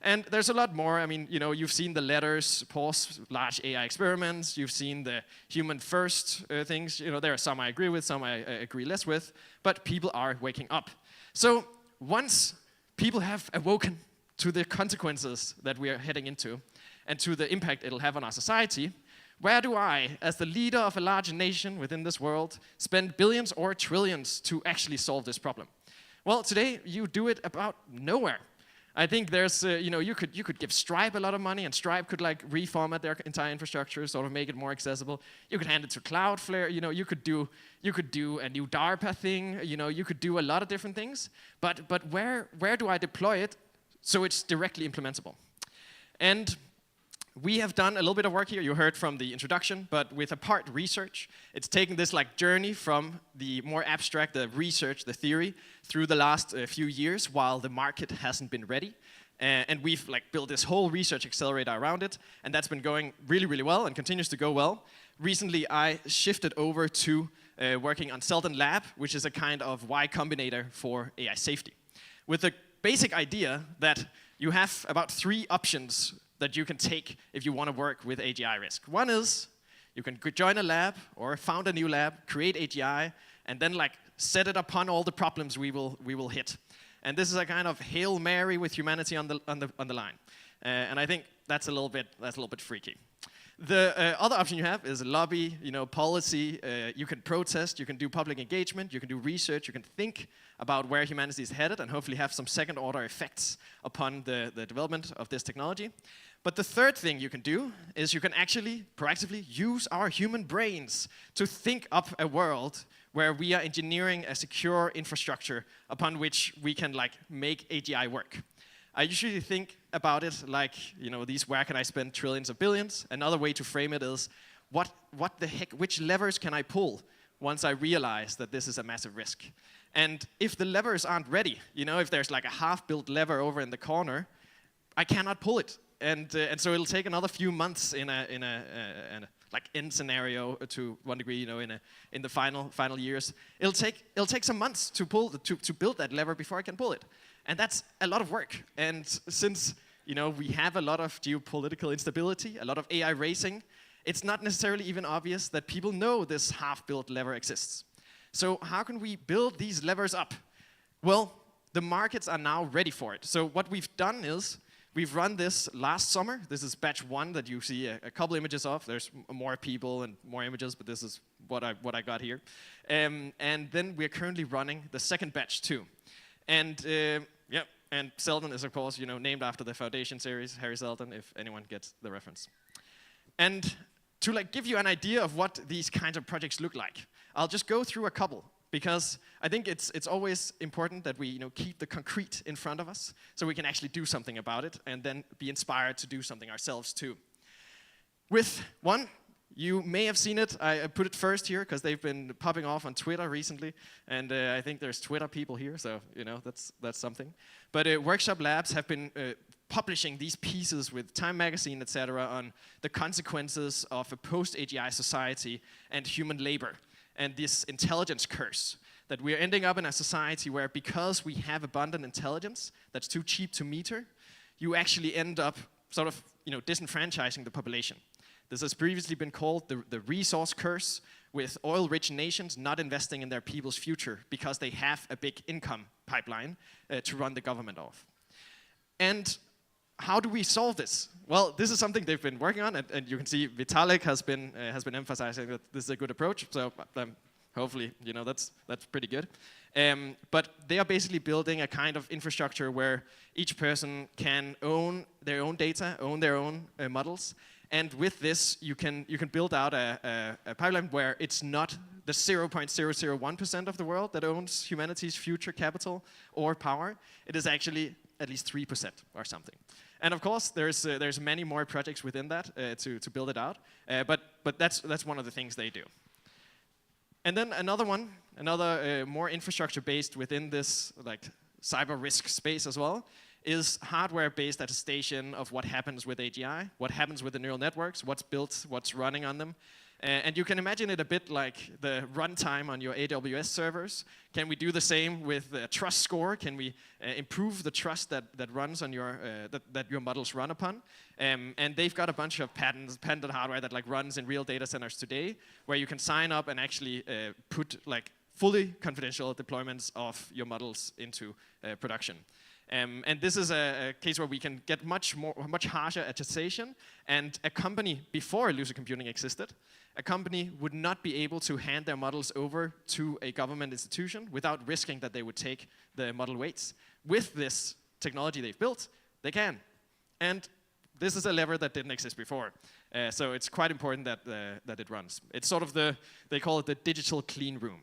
And there's a lot more. I mean, you've seen the letters, pause large AI experiments. You've seen the human first things. There are some I agree with, some I agree less with, but people are waking up. So once people have awoken to the consequences that we are heading into and to the impact it'll have on our society, where do I, as the leader of a large nation within this world, spend billions or trillions to actually solve this problem? Well, today you do it about nowhere. I think there's, you could give Stripe a lot of money, and Stripe could like reformat their entire infrastructure, sort of make it more accessible. You could hand it to Cloudflare. You could do a new DARPA thing. You could do a lot of different things. But where do I deploy it so it's directly implementable? And we have done a little bit of work here. You heard from the introduction, but with Apart Research, it's taken this like journey from the more abstract, the research, the theory, through the last few years while the market hasn't been ready. And we've like built this whole research accelerator around it, and that's been going really, really well and continues to go well. Recently, I shifted over to working on Selden Lab, which is a kind of Y Combinator for AI safety, with the basic idea that you have about 3 options that you can take if you want to work with AGI risk. One is you can join a lab or found a new lab, create AGI, and then like set it upon all the problems we will hit. And this is a kind of Hail Mary with humanity on the line. And I think that's a little bit freaky. The other option you have is lobby, policy. You can protest, you can do public engagement, you can do research, you can think about where humanity is headed and hopefully have some second-order effects upon the development of this technology. But the third thing you can do is you can actually proactively use our human brains to think up a world where we are engineering a secure infrastructure upon which we can like make AGI work. I usually think about it like, where can I spend trillions of billions? Another way to frame it is, what the heck, which levers can I pull once I realize that this is a massive risk? And if the levers aren't ready, if there's like a half-built lever over in the corner, I cannot pull it. And so it'll take another few months in a like end scenario to one degree, in the final years. It'll take some months to build that lever before I can pull it. And that's a lot of work. And since we have a lot of geopolitical instability, a lot of AI racing, it's not necessarily even obvious that people know this half-built lever exists. So how can we build these levers up? Well, the markets are now ready for it. So what we've done is we've run this last summer. This is batch 1 that you see a couple images of. There's more people and more images, but this is what I got here. And then we're currently running the second batch too. And and Selden is, of course, named after the Foundation series, Harry Selden, if anyone gets the reference. And to like give you an idea of what these kinds of projects look like, I'll just go through a couple, because I think it's always important that we keep the concrete in front of us so we can actually do something about it and then be inspired to do something ourselves too. With one, you may have seen it. I put it first here because they've been popping off on Twitter recently, and I think there's Twitter people here, so that's something. But Workshop Labs have been publishing these pieces with Time Magazine, etc., on the consequences of a post-AGI society and human labor, and this intelligence curse, that we're ending up in a society where because we have abundant intelligence that's too cheap to meter, you actually end up sort of disenfranchising the population. This has previously been called the resource curse, with oil-rich nations not investing in their people's future because they have a big income pipeline to run the government off. And how do we solve this? Well, this is something they've been working on, and you can see Vitalik has been emphasizing that this is a good approach. So hopefully, that's pretty good. But they are basically building a kind of infrastructure where each person can own their own data, own their own models. And with this, you can build out a pipeline where it's not the 0.001% of the world that owns humanity's future capital or power. It is actually at least 3% or something. And of course, there's many more projects within that to build it out. But that's one of the things they do. And then another one, more infrastructure-based within this like cyber risk space as well, is hardware-based attestation of what happens with AGI, what happens with the neural networks, what's built, what's running on them. And you can imagine it a bit like the runtime on your AWS servers. Can we do the same with the trust score? Can we improve the trust that runs on your that your models run upon? And they've got a bunch of patented hardware that like runs in real data centers today, where you can sign up and actually put like fully confidential deployments of your models into production. And this is a case where we can get much harsher attestation. And a company, before lucid computing existed, a company would not be able to hand their models over to a government institution without risking that they would take the model weights. With this technology they've built, they can. And this is a lever that didn't exist before. So it's quite important that it runs. It's sort of they call it the digital clean room.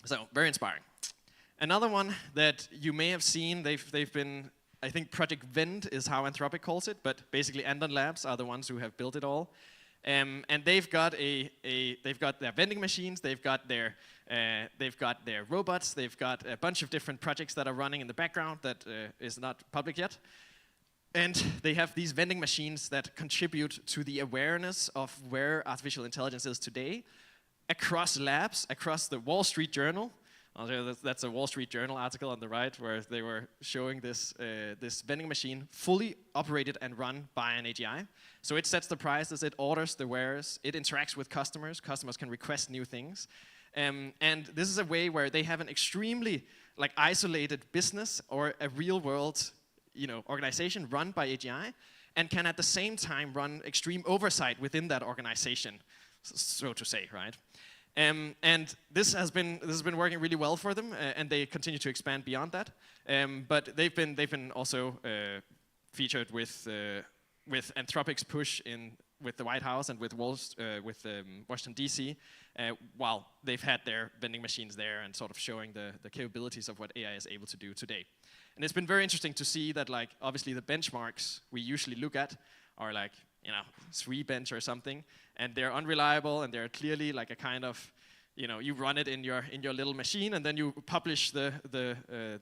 So very inspiring. Another one that you may have seen, they've been, I think Project Vend is how Anthropic calls it, but basically Andon Labs are the ones who have built it all. And they've got they've got their vending machines, they've got their robots, they've got a bunch of different projects that are running in the background that is not public yet. And they have these vending machines that contribute to the awareness of where artificial intelligence is today, across labs, across the Wall Street Journal. That's a Wall Street Journal article on the right where they were showing this vending machine fully operated and run by an AGI. So it sets the prices, it orders the wares, it interacts with customers. Customers can request new things. And this is a way where they have an extremely isolated business or a real world organization run by AGI and can at the same time run extreme oversight within that organization, so to say, right? And this has been working really well for them, and they continue to expand beyond that. But they've been also featured with Anthropic's push with the White House and with Washington D.C. While they've had their vending machines there and sort of showing the capabilities of what AI is able to do today. And it's been very interesting to see that obviously the benchmarks we usually look at are 3Bench or something, and they're unreliable, and they're clearly a kind of, you run it in your little machine, and then you publish the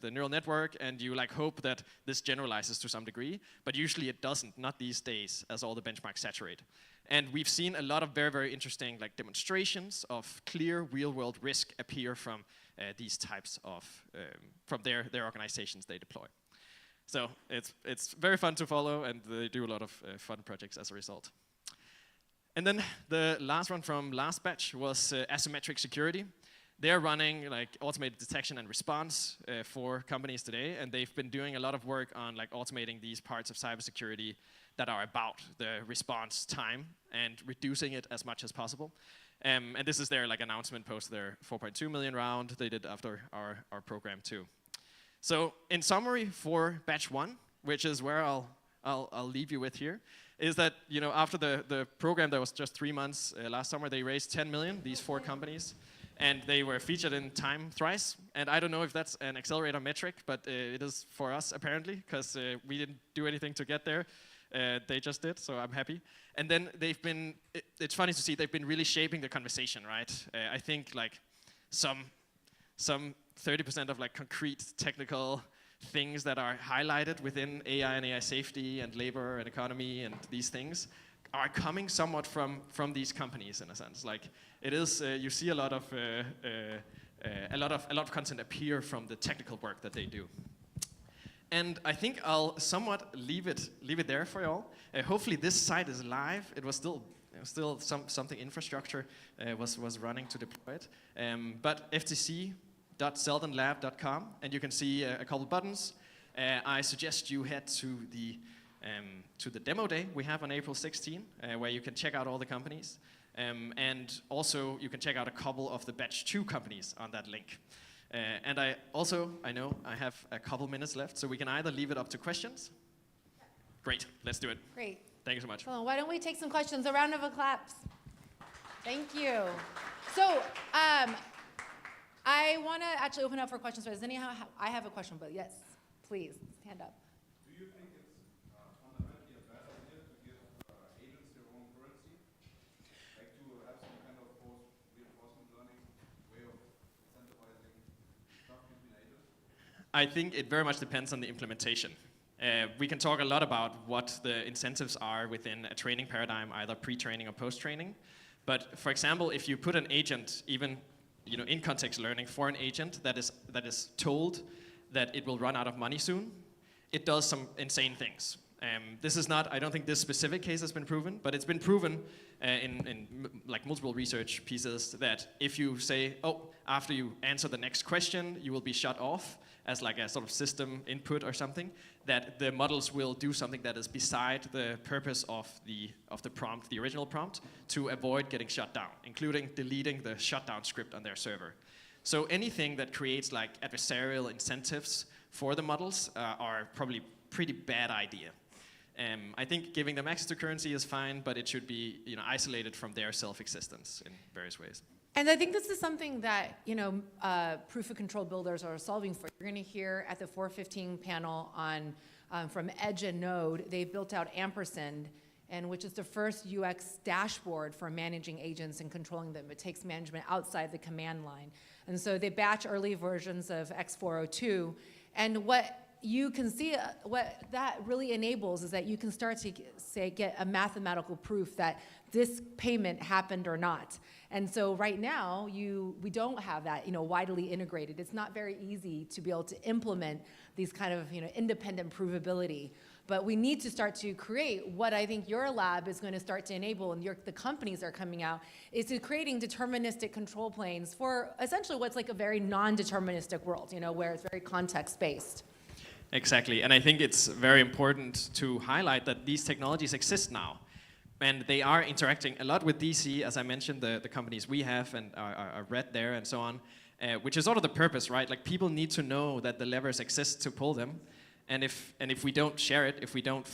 neural network, and you hope that this generalizes to some degree, but usually it doesn't, not these days, as all the benchmarks saturate. And we've seen a lot of very, very interesting demonstrations of clear real-world risk appear from these types of, from their organizations they deploy. So it's very fun to follow, and they do a lot of fun projects as a result. And then the last one from last batch was asymmetric security. They're running automated detection and response for companies today, and they've been doing a lot of work on automating these parts of cybersecurity that are about the response time and reducing it as much as possible. And this is their announcement post, their 4.2 million round they did after our program too. So in summary for batch 1, which is where I'll leave you with here, is that after the program that was just 3 months last summer, they raised 10 million, these 4 companies, and they were featured in Time thrice. And I don't know if that's an accelerator metric, but it is for us apparently, because we didn't do anything to get there. They just did, so I'm happy. And then they've been, it's funny to see, they've been really shaping the conversation, right? I think some 30% of concrete technical things that are highlighted within AI and AI safety and labor and economy and these things are coming somewhat from these companies in a sense. It is, you see a lot of content appear from the technical work that they do. And I think I'll somewhat leave it there for y'all. Hopefully this site is live. It was still something infrastructure was running to deploy it. But ftc.seldonlab.com, and you can see a couple buttons. I suggest you head to the demo day we have on April 16, where you can check out all the companies. And also you can check out a couple of the batch 2 companies on that link. And I know I have a couple minutes left, so we can either leave it up to questions. Great, let's do it. Great. Thank you so much. So why don't we take some questions? A round of applause. Thank you. So I want to actually open up for questions. Does anyhow, I have a question, but yes, please, hand up. Do you think it's fundamentally a bad idea to give agents their own currency? To have some kind of post-reinforcement learning way of incentivizing stuff between agents? I think it very much depends on the implementation. We can talk a lot about what the incentives are within a training paradigm, either pre-training or post-training. But for example, if you put an agent, even in context learning, for an agent that is told that it will run out of money soon, it does some insane things. This is not, I don't think this specific case has been proven, but it's been proven like multiple research pieces that if you say, oh, after you answer the next question, you will be shut off as like a sort of system input or something, that the models will do something that is beside the purpose of the prompt, the original prompt, to avoid getting shut down, including deleting the shutdown script on their server. So anything that creates like adversarial incentives for the models are probably pretty bad idea. I think giving them access to currency is fine, but it should be isolated from their self-existence in various ways. And I think this is something that proof of control builders are solving for. You're going to hear at the 415 panel on from Edge and Node, they've built out Ampersand, and which is the first UX dashboard for managing agents and controlling them. It takes management outside the command line. And so they batch early versions of X402, and what you can see, what that really enables is that you can start to get a mathematical proof that this payment happened or not. And so right now, we don't have that, widely integrated. It's not very easy to be able to implement these kind of, independent provability. But we need to start to create what I think your lab is going to start to enable, and the companies that are coming out, is to creating deterministic control planes for essentially what's like a very non-deterministic world, where it's very context-based. Exactly, and I think it's very important to highlight that these technologies exist now. And they are interacting a lot with DC, as I mentioned, the companies we have and are read there and so on, which is sort of the purpose, right? Like people need to know that the levers exist to pull them. And if we don't share it, if we don't,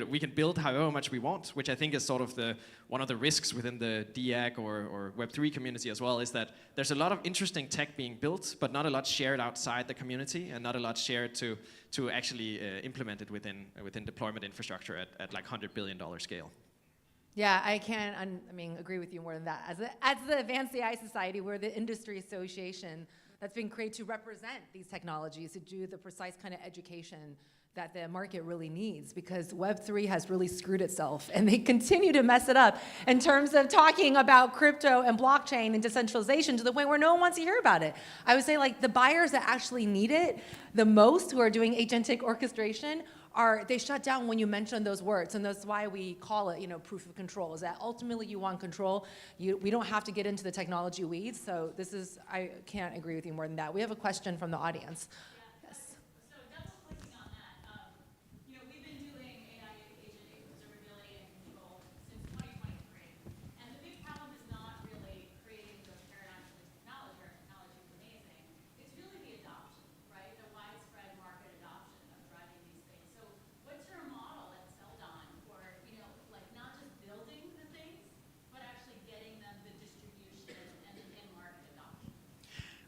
we can build however much we want, which I think is sort of one of the risks within the DAG or Web3 community as well, is that there's a lot of interesting tech being built, but not a lot shared outside the community, and not a lot shared to actually implement it within deployment infrastructure at like $100 billion scale. Yeah, I can't agree with you more than that. As the Advanced AI Society, we're the industry association that's been created to represent these technologies, to do the precise kind of education that the market really needs, because Web3 has really screwed itself, and they continue to mess it up in terms of talking about crypto and blockchain and decentralization to the point where no one wants to hear about it. I would say like the buyers that actually need it the most, who are doing agentic orchestration, they shut down when you mention those words, and that's why we call it, proof of control, is that ultimately you want control. We don't have to get into the technology weeds, so I can't agree with you more than that. We have a question from the audience.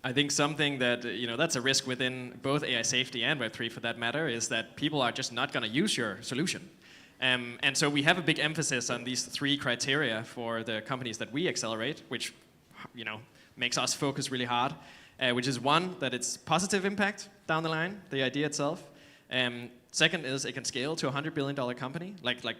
I think something that, that's a risk within both AI safety and Web3 for that matter, is that people are just not going to use your solution. And so we have a big emphasis on these 3 criteria for the companies that we accelerate, which, makes us focus really hard, which is 1, that it's positive impact down the line, the idea itself. Second is it can scale to a $100 billion company, like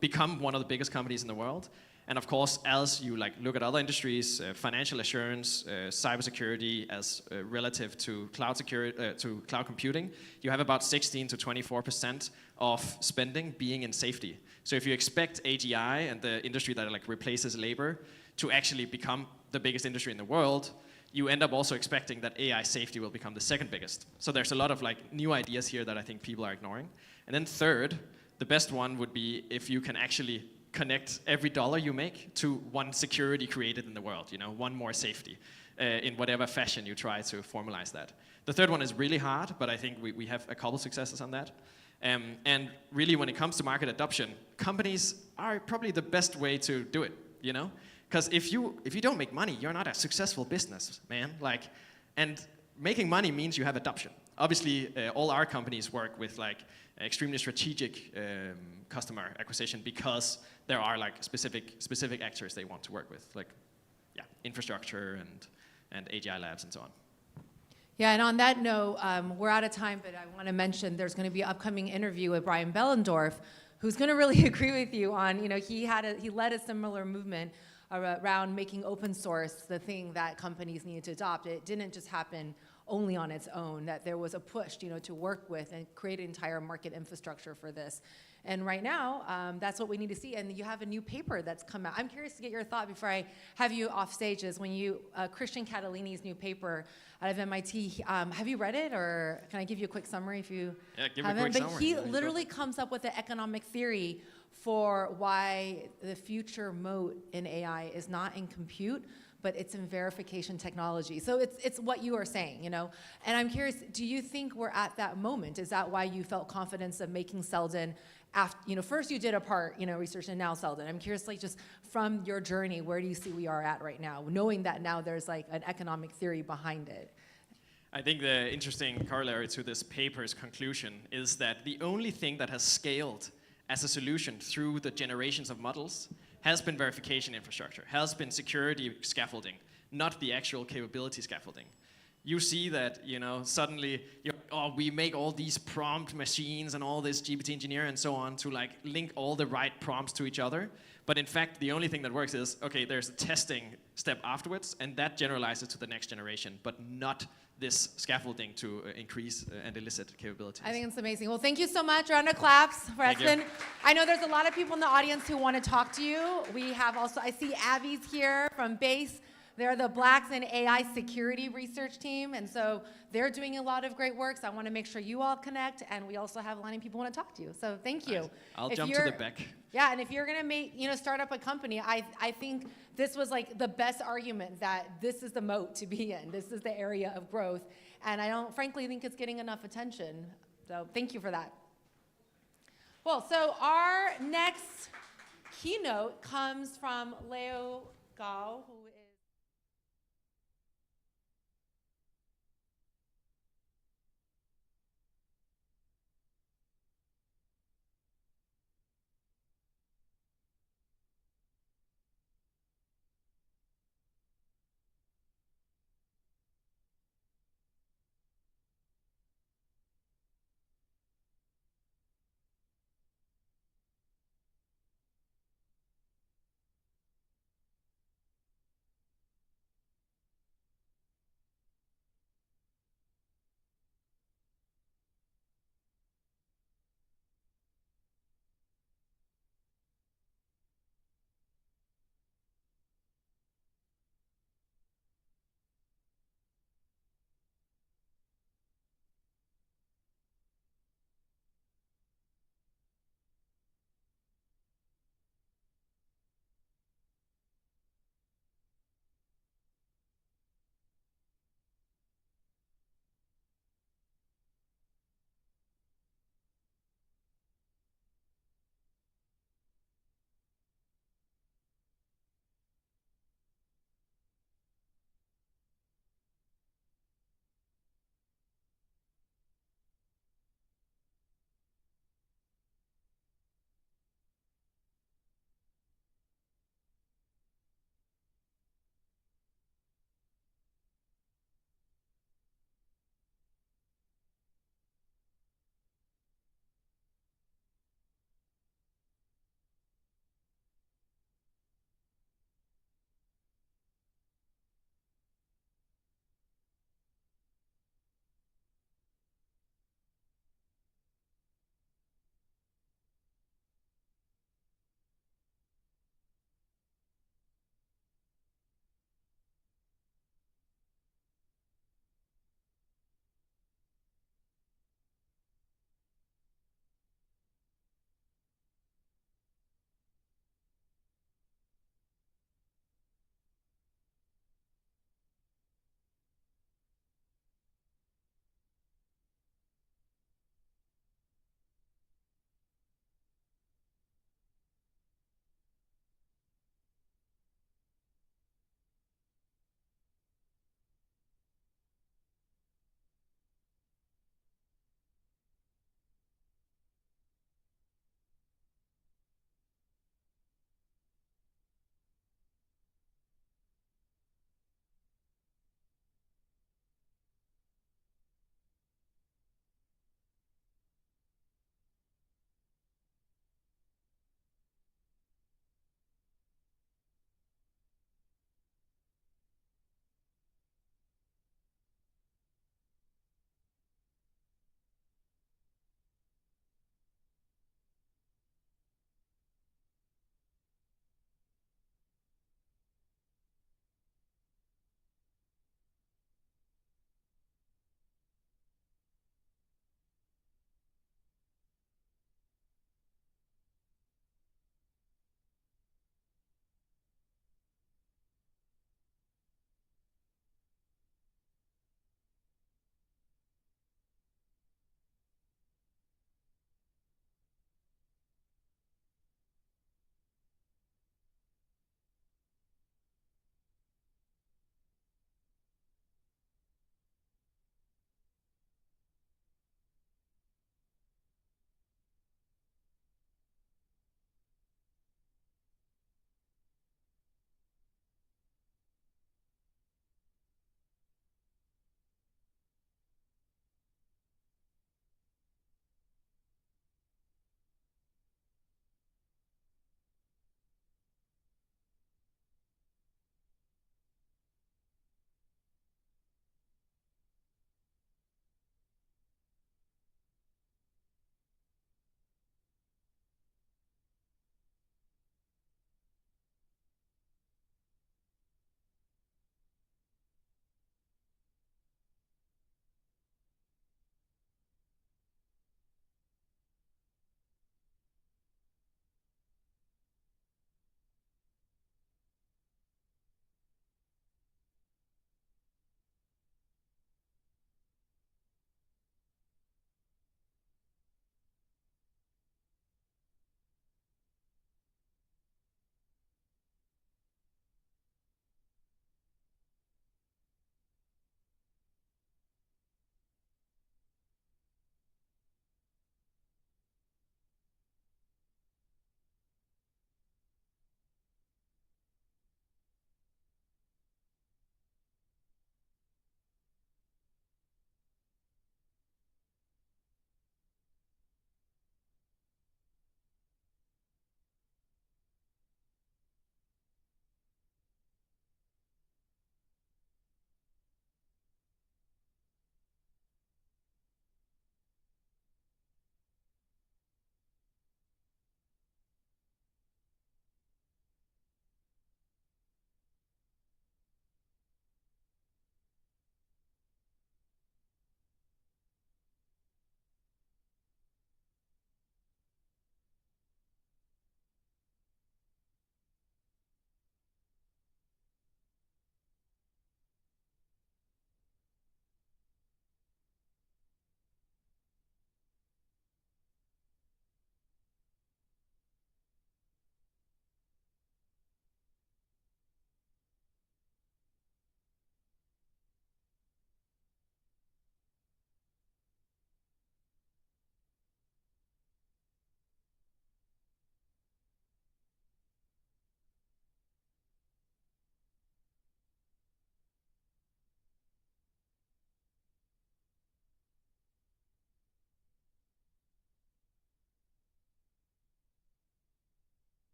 become one of the biggest companies in the world. And of course, as you look at other industries, financial assurance, cybersecurity as relative to cloud security, to cloud computing, you have about 16 to 24% of spending being in safety. So if you expect AGI and the industry that replaces labor to actually become the biggest industry in the world, you end up also expecting that AI safety will become the second biggest. So there's a lot of new ideas here that I think people are ignoring. And then third, the best one would be if you can actually connect every dollar you make to one security created in the world, one more safety, in whatever fashion you try to formalize that. The third one is really hard, but I think we have a couple successes on that. And really, when it comes to market adoption, companies are probably the best way to do it, Because if you don't make money, you're not a successful business, man. And making money means you have adoption. Obviously, all our companies work with extremely strategic customer acquisition, because there are specific actors they want to work with, infrastructure and AGI labs and so on. Yeah, and on that note, we're out of time, but I want to mention there's going to be an upcoming interview with Brian Behlendorf, who's going to really agree with you on, he led a similar movement around making open source the thing that companies needed to adopt. It didn't just happen only on its own, that there was a push, to work with and create an entire market infrastructure for this. And right now, that's what we need to see. And you have a new paper that's come out. I'm curious to get your thought before I have you off stage. Is when Christian Catalini's new paper out of MIT. Have you read it, or can I give you a quick summary if you give me a haven't? quick But summary. he Yeah, literally comes up with an economic theory for why the future moat in AI is not in compute, but it's in verification technology. So it's what you are saying, And I'm curious, do you think we're at that moment? Is that why you felt confidence of making Selden after, first you did a part, research, and now Selden. I'm curious, just from your journey, where do you see we are at right now, knowing that now there's an economic theory behind it? I think the interesting corollary to this paper's conclusion is that the only thing that has scaled as a solution through the generations of models has been verification infrastructure, has been security scaffolding, not the actual capability scaffolding. You see that, suddenly, we make all these prompt machines and all this GPT engineer and so on to link all the right prompts to each other. But in fact, the only thing that works is, okay, there's a testing step afterwards, and that generalizes to the next generation, but not this scaffolding to increase and elicit capabilities. I think it's amazing. Well, thank you so much. Round of claps for Thank you. Espen. I know there's a lot of people in the audience who want to talk to you. We have also, I see Abby's here from BASE. They're the Blacks in AI Security Research Team, and so they're doing a lot of great work. So I want to make sure you all connect, and we also have a lot of people who want to talk to you. So thank you. Nice. I'll If jump to you're- the back. Yeah, and if you're gonna start up a company, I think this was the best argument that this is the moat to be in. This is the area of growth, and I don't frankly think it's getting enough attention. So thank you for that. Well, so our next keynote comes from Leo Gao, who is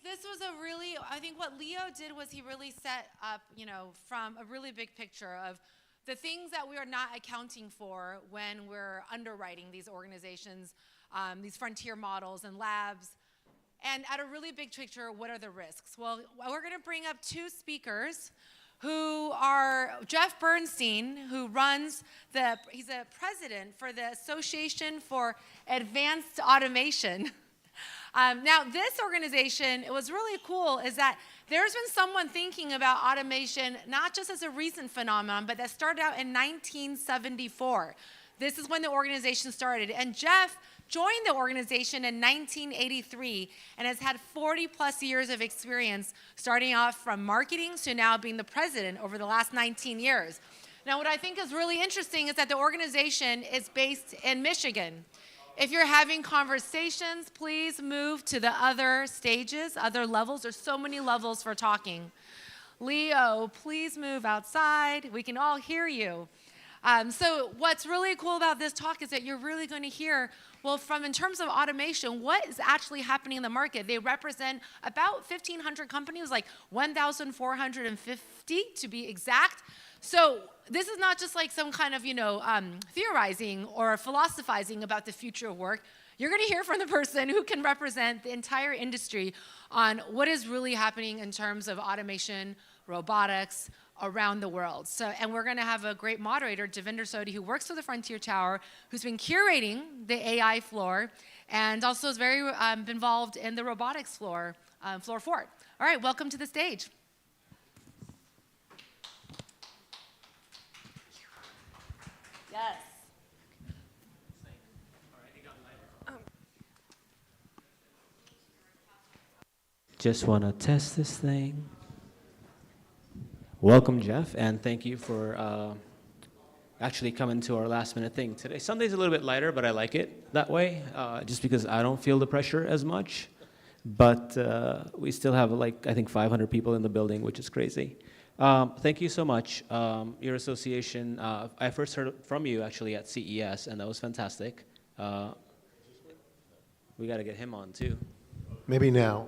This was I think what Leo did was he really set up, from a really big picture of the things that we are not accounting for when we're underwriting these organizations, these frontier models and labs. And at a really big picture, what are the risks? Well, we're going to bring up two speakers who are Jeff Bernstein, who he's a president for the Association for Advanced Automation. Now, this organization, it was really cool, is that there's been someone thinking about automation, not just as a recent phenomenon, but that started out in 1974. This is when the organization started. And Jeff joined the organization in 1983 and has had 40 plus years of experience, starting off from marketing to now being the president over the last 19 years. Now, what I think is really interesting is that the organization is based in Michigan. If you're having conversations, please move to the other stages, other levels. There's so many levels for talking. Leo, please move outside. We can all hear you. So what's really cool about this talk is that you're really going to hear, well, in terms of automation, what is actually happening in the market? They represent about 1,500 companies, like 1,450 to be exact. So this is not just like some kind of, theorizing or philosophizing about the future of work. You're going to hear from the person who can represent the entire industry on what is really happening in terms of automation, robotics, around the world. And we're going to have a great moderator, Devinder Sodhi, who works for the Frontier Tower, who's been curating the AI floor, and also is very involved in the robotics floor, floor 4. All right, welcome to the stage. Yes. Just want to test this thing. Welcome, Jeff, and thank you for actually coming to our last-minute thing today. Sunday's a little bit lighter, but I like it that way, just because I don't feel the pressure as much. But we still have, I think 500 people in the building, which is crazy. Thank you so much. Your association, I first heard from you, actually, at CES, and that was fantastic. We got to get him on, too. Maybe now.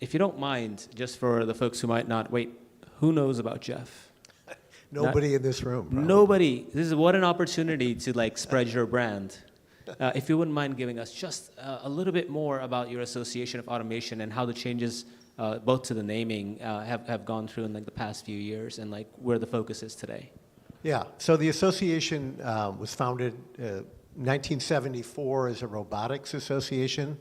If you don't mind, just for the folks who might not, who knows about Jeff? Nobody in this room. Probably. Nobody. What an opportunity to spread your brand. If you wouldn't mind giving us just a little bit more about your Association of Automation and how the changes, both to the naming, have gone through in the past few years, and where the focus is today. Yeah. So the association was founded 1974 as a robotics association.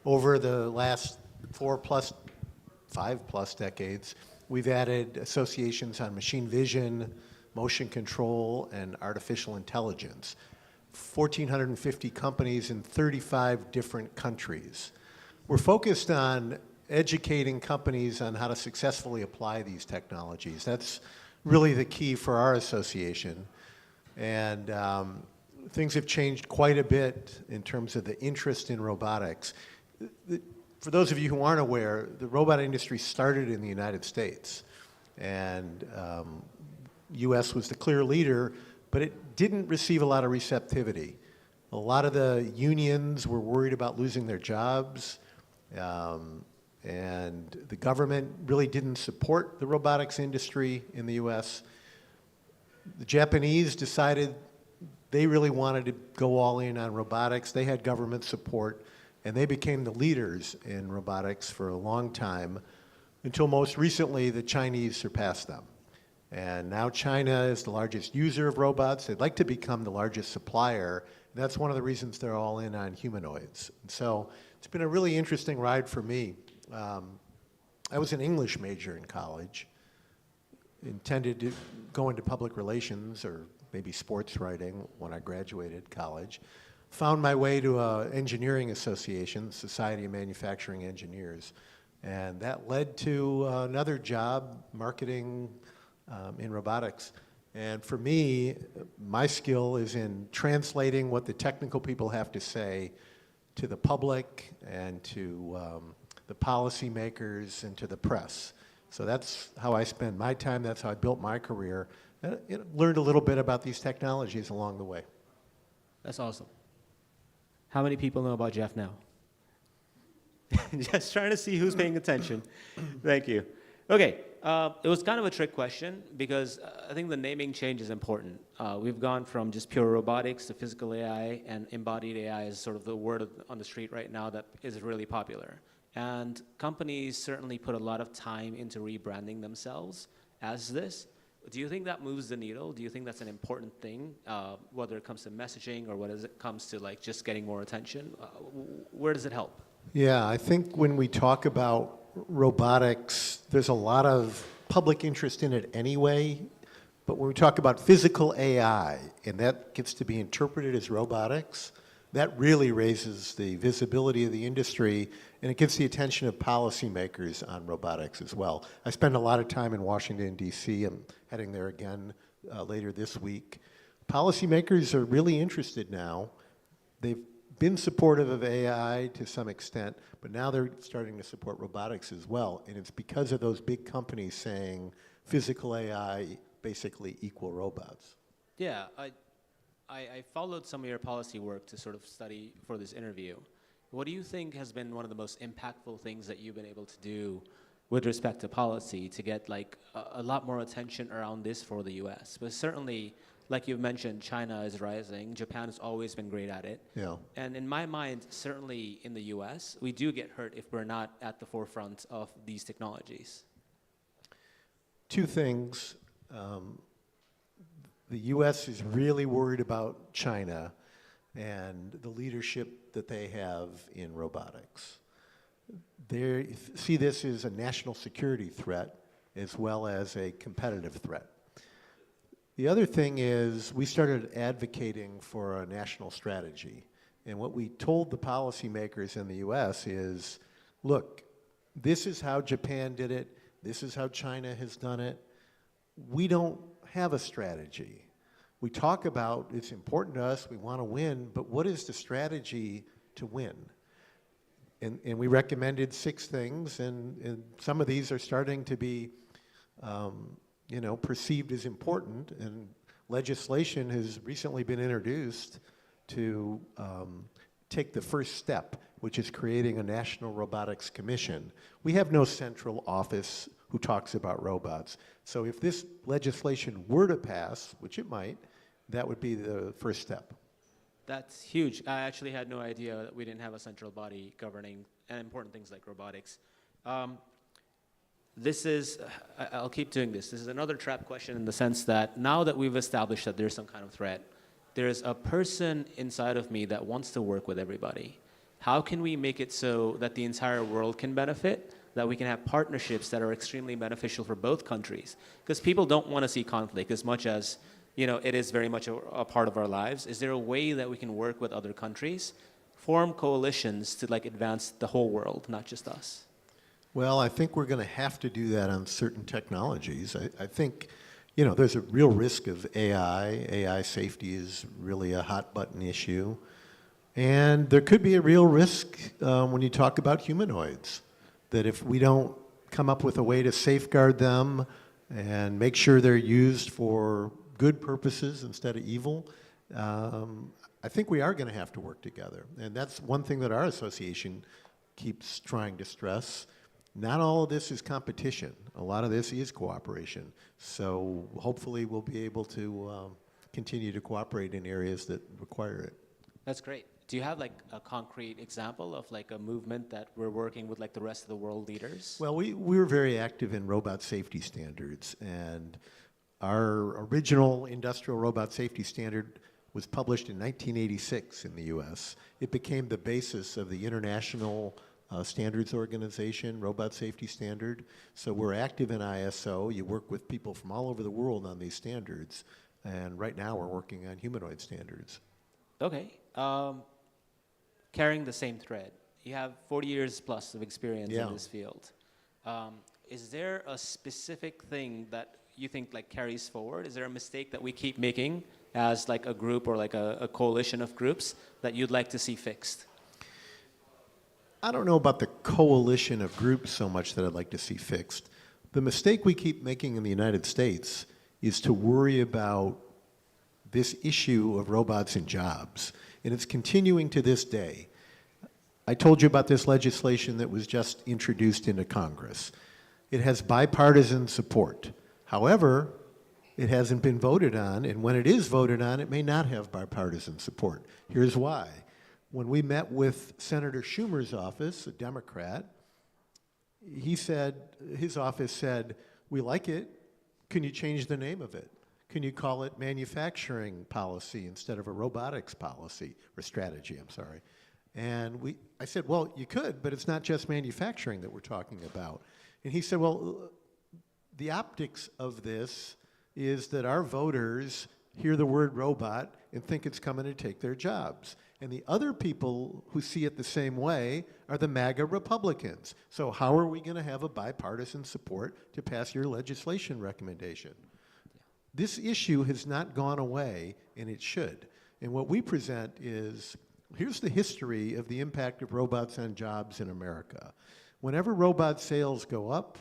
Over the last 5+ decades, we've added associations on machine vision, motion control, and artificial intelligence. 1,450 companies in 35 different countries. We're focused on educating companies on how to successfully apply these technologies. That's really the key for our association. And things have changed quite a bit in terms of the interest in robotics. For those of you who aren't aware, the robot industry started in the United States, and U.S. was the clear leader, but it didn't receive a lot of receptivity. A lot of the unions were worried about losing their jobs, and the government really didn't support the robotics industry in the U.S. The Japanese decided they really wanted to go all in on robotics. They had government support. And they became the leaders in robotics for a long time, until most recently the Chinese surpassed them. And now China is the largest user of robots. They'd like to become the largest supplier. And that's one of the reasons they're all in on humanoids. And so it's been a really interesting ride for me. I was an English major in college, intended to go into public relations or maybe sports writing when I graduated college. Found my way to an engineering association, Society of Manufacturing Engineers, and that led to another job, marketing in robotics. And for me, my skill is in translating what the technical people have to say to the public and to the policymakers and to the press. So that's how I spend my time, that's how I built my career, and learned a little bit about these technologies along the way. That's awesome. How many people know about Jeff now? Just trying to see who's paying attention. Thank you. Okay, it was kind of a trick question because I think the naming change is important. We've gone from just pure robotics to physical AI, and embodied AI is sort of the word on the street right now that is really popular. And companies certainly put a lot of time into rebranding themselves as this. Do you think that moves the needle? Do you think that's an important thing, whether it comes to messaging or whether it comes to like just getting more attention? Where does it help? Yeah, I think when we talk about robotics, there's a lot of public interest in it anyway. But when we talk about physical AI, and that gets to be interpreted as robotics, that really raises the visibility of the industry, and it gets the attention of policymakers on robotics as well. I spend a lot of time in Washington, D.C. I'm heading there again later this week. Policymakers are really interested now. They've been supportive of AI to some extent, but now they're starting to support robotics as well. And it's because of those big companies saying physical AI basically equal robots. Yeah, I followed some of your policy work to sort of study for this interview. What do you think has been one of the most impactful things that you've been able to do with respect to policy to get like a lot more attention around this for the US? But certainly, like you've mentioned, China is rising. Japan has always been great at it. Yeah. And in my mind, certainly in the US, we do get hurt if we're not at the forefront of these technologies. Two things. The U.S. is really worried about China and the leadership that they have in robotics. They see this as a national security threat as well as a competitive threat. The other thing is we started advocating for a national strategy. And what we told the policymakers in the U.S. is, look, this is how Japan did it. This is how China has done it. We don't have a strategy. We talk about it's important to us, we want to win, but what is the strategy to win? And we recommended 6 things, and some of these are starting to be perceived as important, and legislation has recently been introduced to take the first step, which is creating a National Robotics Commission. We have no central office who talks about robots. So if this legislation were to pass, which it might, that would be the first step. That's huge. I actually had no idea that we didn't have a central body governing important things like robotics. I'll keep doing this. This is another trap question in the sense that now that we've established that there's some kind of threat, there's a person inside of me that wants to work with everybody. How can we make it so that the entire world can benefit, that we can have partnerships that are extremely beneficial for both countries? Because people don't want to see conflict as much as it is very much a part of our lives. Is there a way that we can work with other countries, form coalitions to advance the whole world, not just us? Well, I think we're going to have to do that on certain technologies. I think, there's a real risk of AI. AI safety is really a hot button issue. And there could be a real risk when you talk about humanoids, that if we don't come up with a way to safeguard them and make sure they're used for good purposes instead of evil, I think we are going to have to work together. And that's one thing that our association keeps trying to stress. Not all of this is competition. A lot of this is cooperation. So hopefully we'll be able to continue to cooperate in areas that require it. That's great. Do you have a concrete example of a movement that we're working with the rest of the world leaders? Well, we're very active in robot safety standards, and our original industrial robot safety standard was published in 1986 in the US. It became the basis of the International Standards Organization, Robot Safety Standard. So we're active in ISO. You work with people from all over the world on these standards, and right now we're working on humanoid standards. Okay. Carrying the same thread, you have 40 years plus of experience in this field. Is there a specific thing that you think carries forward? Is there a mistake that we keep making as a group or a coalition of groups that you'd like to see fixed? I don't know about the coalition of groups so much that I'd like to see fixed. The mistake we keep making in the United States is to worry about this issue of robots and jobs. And it's continuing to this day. I told you about this legislation that was just introduced into Congress. It has bipartisan support. However, it hasn't been voted on, and when it is voted on, it may not have bipartisan support. Here's why. When we met with Senator Schumer's office, a Democrat, his office said, we like it. Can you change the name of it? Can you call it manufacturing policy instead of a robotics policy, or strategy, I'm sorry. And I said, well, you could, but it's not just manufacturing that we're talking about. And he said, well, the optics of this is that our voters hear the word robot and think it's coming to take their jobs. And the other people who see it the same way are the MAGA Republicans. So how are we going to have a bipartisan support to pass your legislation recommendation? This issue has not gone away, and it should. And what we present is, here's the history of the impact of robots on jobs in America. Whenever robot sales go up,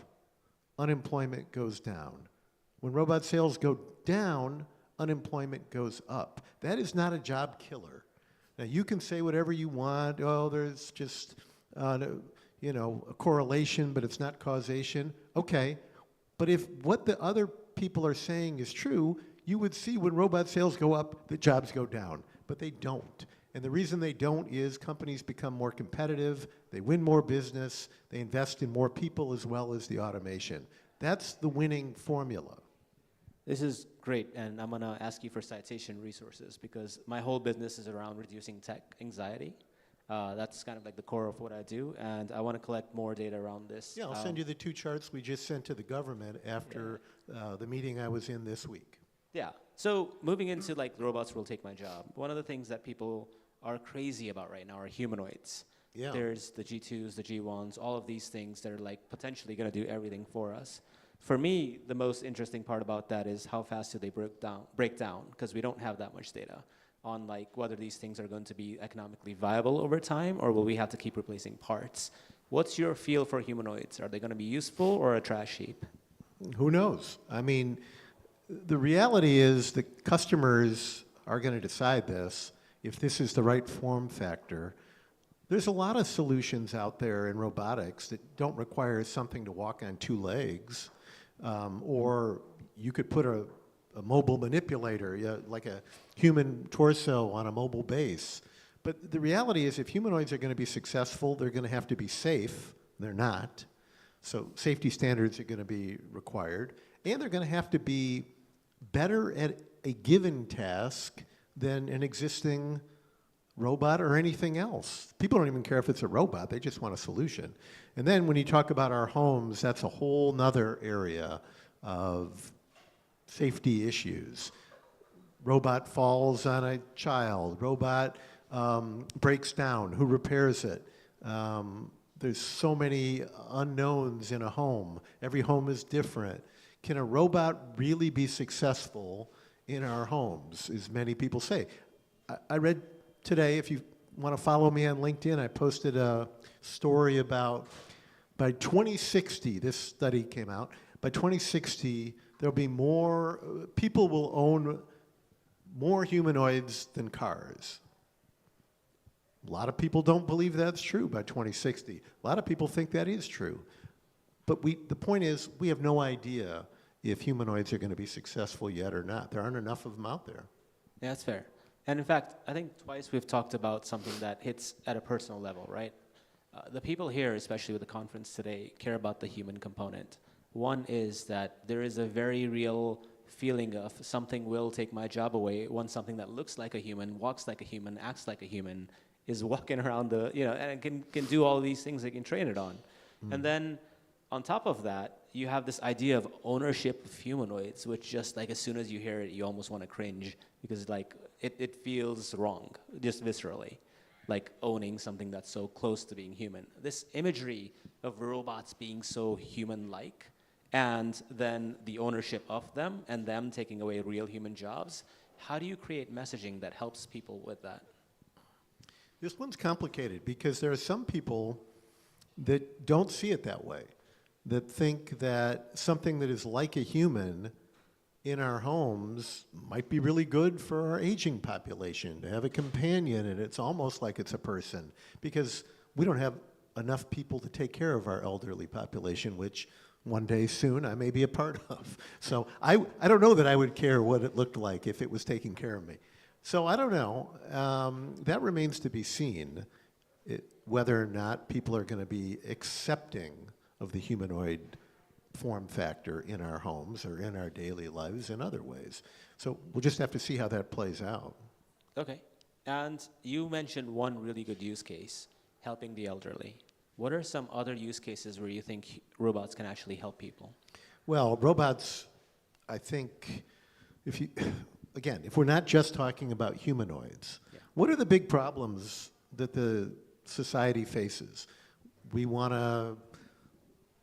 unemployment goes down. When robot sales go down, unemployment goes up. That is not a job killer. Now, you can say whatever you want. Oh, there's just, a correlation, but it's not causation. Okay, but if what the other people are saying is true, you would see when robot sales go up, the jobs go down. But they don't. And the reason they don't is companies become more competitive, they win more business, they invest in more people as well as the automation. That's the winning formula. This is great, and I'm gonna ask you for citation resources because my whole business is around reducing tech anxiety. That's kind of like the core of what I do, and I want to collect more data around this. Yeah, I'll send you the 2 charts we just sent to the government after the meeting I was in this week. Yeah, so moving into like robots will take my job. One of the things that people are crazy about right now are humanoids. Yeah. There's the G2s, the G1s, all of these things that are like potentially gonna do everything for us. For me, the most interesting part about that is how fast do they break down, because we don't have that much data on like whether these things are going to be economically viable over time or will we have to keep replacing parts. What's your feel for humanoids? Are they gonna be useful or a trash heap? Who knows? I mean, the reality is that customers are gonna decide this, if this is the right form factor. There's a lot of solutions out there in robotics that don't require something to walk on 2 legs. Or you could put a mobile manipulator, like a human torso on a mobile base. But the reality is if humanoids are going to be successful, they're going to have to be safe. They're not. So safety standards are going to be required. And they're going to have to be better at a given task than an existing robot or anything else. People don't even care if it's a robot, they just want a solution. And then when you talk about our homes, that's a whole nother area of safety issues. Robot falls on a child, robot breaks down, who repairs it? There's so many unknowns in a home. Every home is different. Can a robot really be successful in our homes, as many people say? I read today, if you want to follow me on LinkedIn, I posted a story about by 2060, this study came out, by 2060, there'll be more, people will own more humanoids than cars. A lot of people don't believe that's true by 2060. A lot of people think that is true. But the point is, we have no idea if humanoids are going to be successful yet or not. There aren't enough of them out there. Yeah, that's fair. And in fact, I think twice we've talked about something that hits at a personal level, right? The people here, especially with the conference today, care about the human component. One is that there is a very real feeling of something will take my job away when something that looks like a human, walks like a human, acts like a human, is walking around the, and can do all these things they can train it on. And then on top of that, you have this idea of ownership of humanoids, which just like as soon as you hear it, you almost want to cringe because like it feels wrong, just viscerally, like owning something that's so close to being human. This imagery of robots being so human-like, and then the ownership of them and them taking away real human jobs, how do you create messaging that helps people with that? This one's complicated because there are some people that don't see it that way, that think that something that is like a human in our homes might be really good for our aging population, to have a companion, and it's almost like it's a person. Because we don't have enough people to take care of our elderly population, which one day soon I may be a part of. So I don't know that I would care what it looked like if it was taking care of me. So I don't know. That remains to be seen, whether or not people are going to be accepting of the humanoid form factor in our homes or in our daily lives in other ways. So we'll just have to see how that plays out. Okay. And you mentioned one really good use case, helping the elderly. What are some other use cases where you think robots can actually help people? Well, robots, I think, if we're not just talking about humanoids, what are the big problems that the society faces? We want to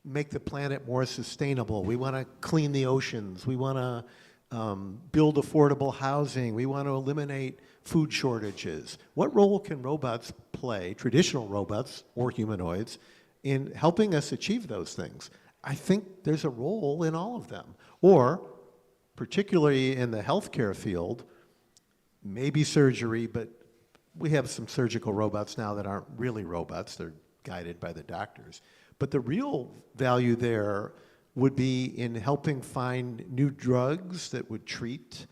make the planet more sustainable. We want to clean the oceans. We want to build affordable housing. We want to eliminate food shortages. What role can robots play, traditional robots or humanoids, in helping us achieve those things? I think there's a role in all of them. Or, particularly in the healthcare field, maybe surgery, but we have some surgical robots now that aren't really robots. They're guided by the doctors. But the real value there would be in helping find new drugs that would treat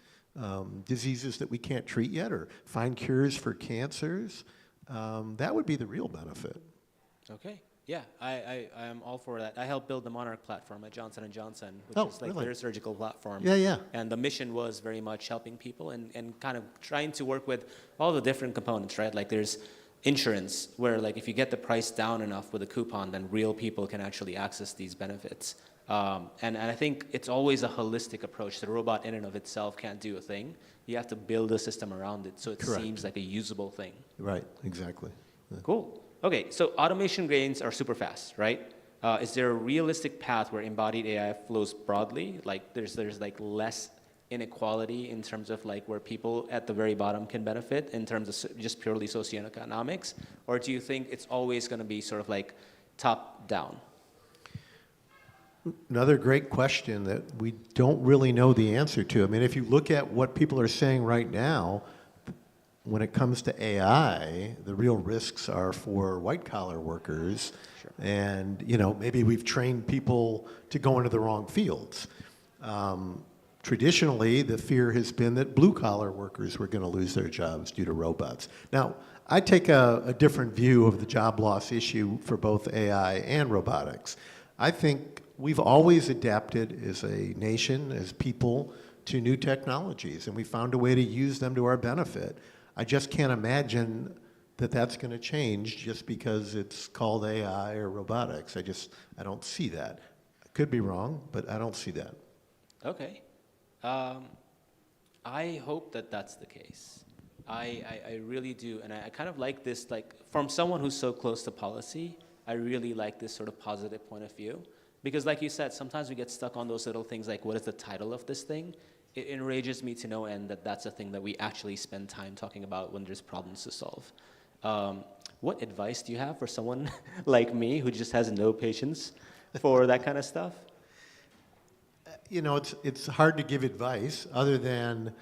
diseases that we can't treat yet, or find cures for cancers. That would be the real benefit. Okay. Yeah, I am all for that. I helped build the Monarch platform at Johnson & Johnson, which Oh, is like really? their surgical platform. Yeah, yeah. And the mission was very much helping people and kind of trying to work with all the different components, right? Like there's insurance, where like if you get the price down enough with a coupon, then real people can actually access these benefits. And I think it's always a holistic approach. The robot in and of itself can't do a thing. You have to build a system around it so it Correct. seems like a usable thing. Right, exactly. Yeah. Cool. Okay, so automation gains are super fast, right? Is there a realistic path where embodied AI flows broadly? Like there's like less inequality in terms of like where people at the very bottom can benefit in terms of just purely socioeconomics? Or do you think it's always going to be sort of like top down? Another great question that we don't really know the answer to. I mean, if you look at what people are saying right now, when it comes to AI, the real risks are for white-collar workers. Sure. And, maybe we've trained people to go into the wrong fields. Traditionally, the fear has been that blue-collar workers were going to lose their jobs due to robots. Now, I take a different view of the job loss issue for both AI and robotics. I think we've always adapted as a nation, as people, to new technologies, and we found a way to use them to our benefit. I just can't imagine that that's going to change just because it's called AI or robotics. I don't see that. I could be wrong, but I don't see that. Okay. I hope that that's the case. I really do, and I kind of like this, like, from someone who's so close to policy, I really like this sort of positive point of view. Because like you said, sometimes we get stuck on those little things like, what is the title of this thing? It enrages me to no end that that's a thing that we actually spend time talking about when there's problems to solve. What advice do you have for someone like me who just has no patience for that kind of stuff? It's hard to give advice other than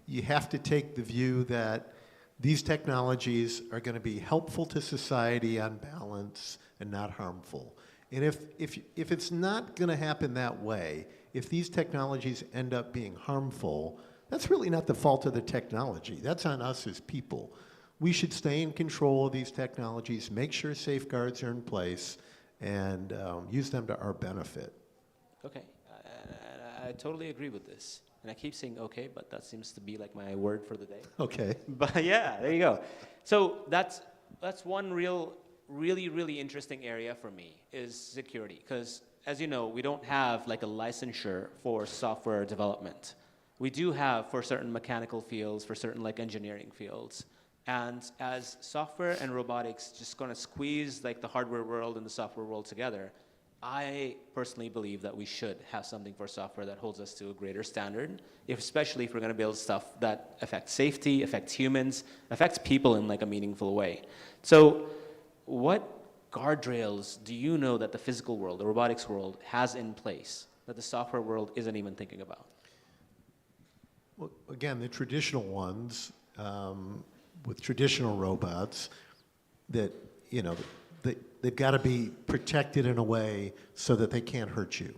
you have to take the view that these technologies are going to be helpful to society on balance and not harmful. And if it's not going to happen that way, if these technologies end up being harmful, that's really not the fault of the technology. That's on us as people. We should stay in control of these technologies, make sure safeguards are in place, and use them to our benefit. Okay, I totally agree with this. And I keep saying okay, but that seems to be like my word for the day. Okay. But yeah, there you go. So that's one really interesting area for me is security. Because as you know, we don't have like a licensure for software development. We do have for certain mechanical fields, for certain like engineering fields. And as software and robotics just gonna squeeze like the hardware world and the software world together, I personally believe that we should have something for software that holds us to a greater standard, especially if we're going to build stuff that affects safety, affects humans, affects people in like a meaningful way. So what guardrails do you know that the physical world, the robotics world, has in place that the software world isn't even thinking about? Well, again, the traditional ones with traditional robots that you know, they've got to be protected in a way so that they can't hurt you.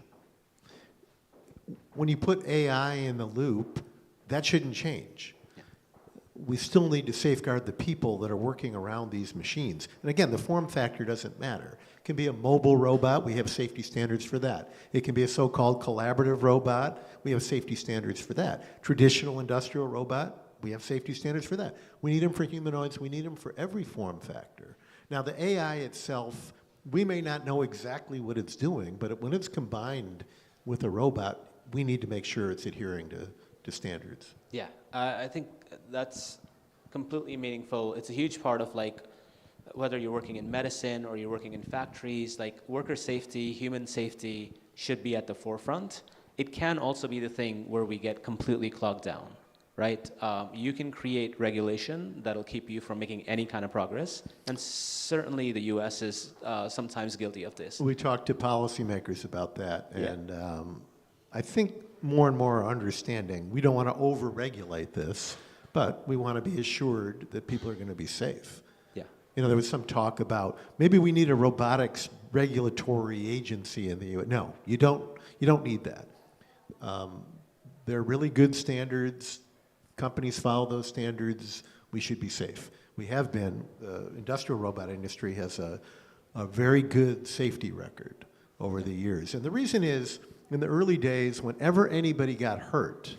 When you put AI in the loop, that shouldn't change. We still need to safeguard the people that are working around these machines. And again, the form factor doesn't matter. It can be a mobile robot, we have safety standards for that. It can be a so-called collaborative robot, we have safety standards for that. Traditional industrial robot, we have safety standards for that. We need them for humanoids, we need them for every form factor. Now the AI itself, we may not know exactly what it's doing, but when it's combined with a robot, we need to make sure it's adhering to standards. Yeah, I think that's completely meaningful. It's a huge part of like whether you're working in medicine or you're working in factories, like worker safety, human safety should be at the forefront. It can also be the thing where we get completely clogged down, right? You can create regulation that'll keep you from making any kind of progress, and certainly the US is sometimes guilty of this. We talked to policymakers about that, Yeah. and I think more and more are understanding. We don't want to over-regulate this, but we want to be assured that people are going to be safe. Yeah. You know, there was some talk about maybe we need a robotics regulatory agency in the U.S. No, you don't need that. They're really good standards. Companies follow those standards. We should be safe. We have been. The industrial robot industry has a very good safety record over the years. And the reason is, in the early days, whenever anybody got hurt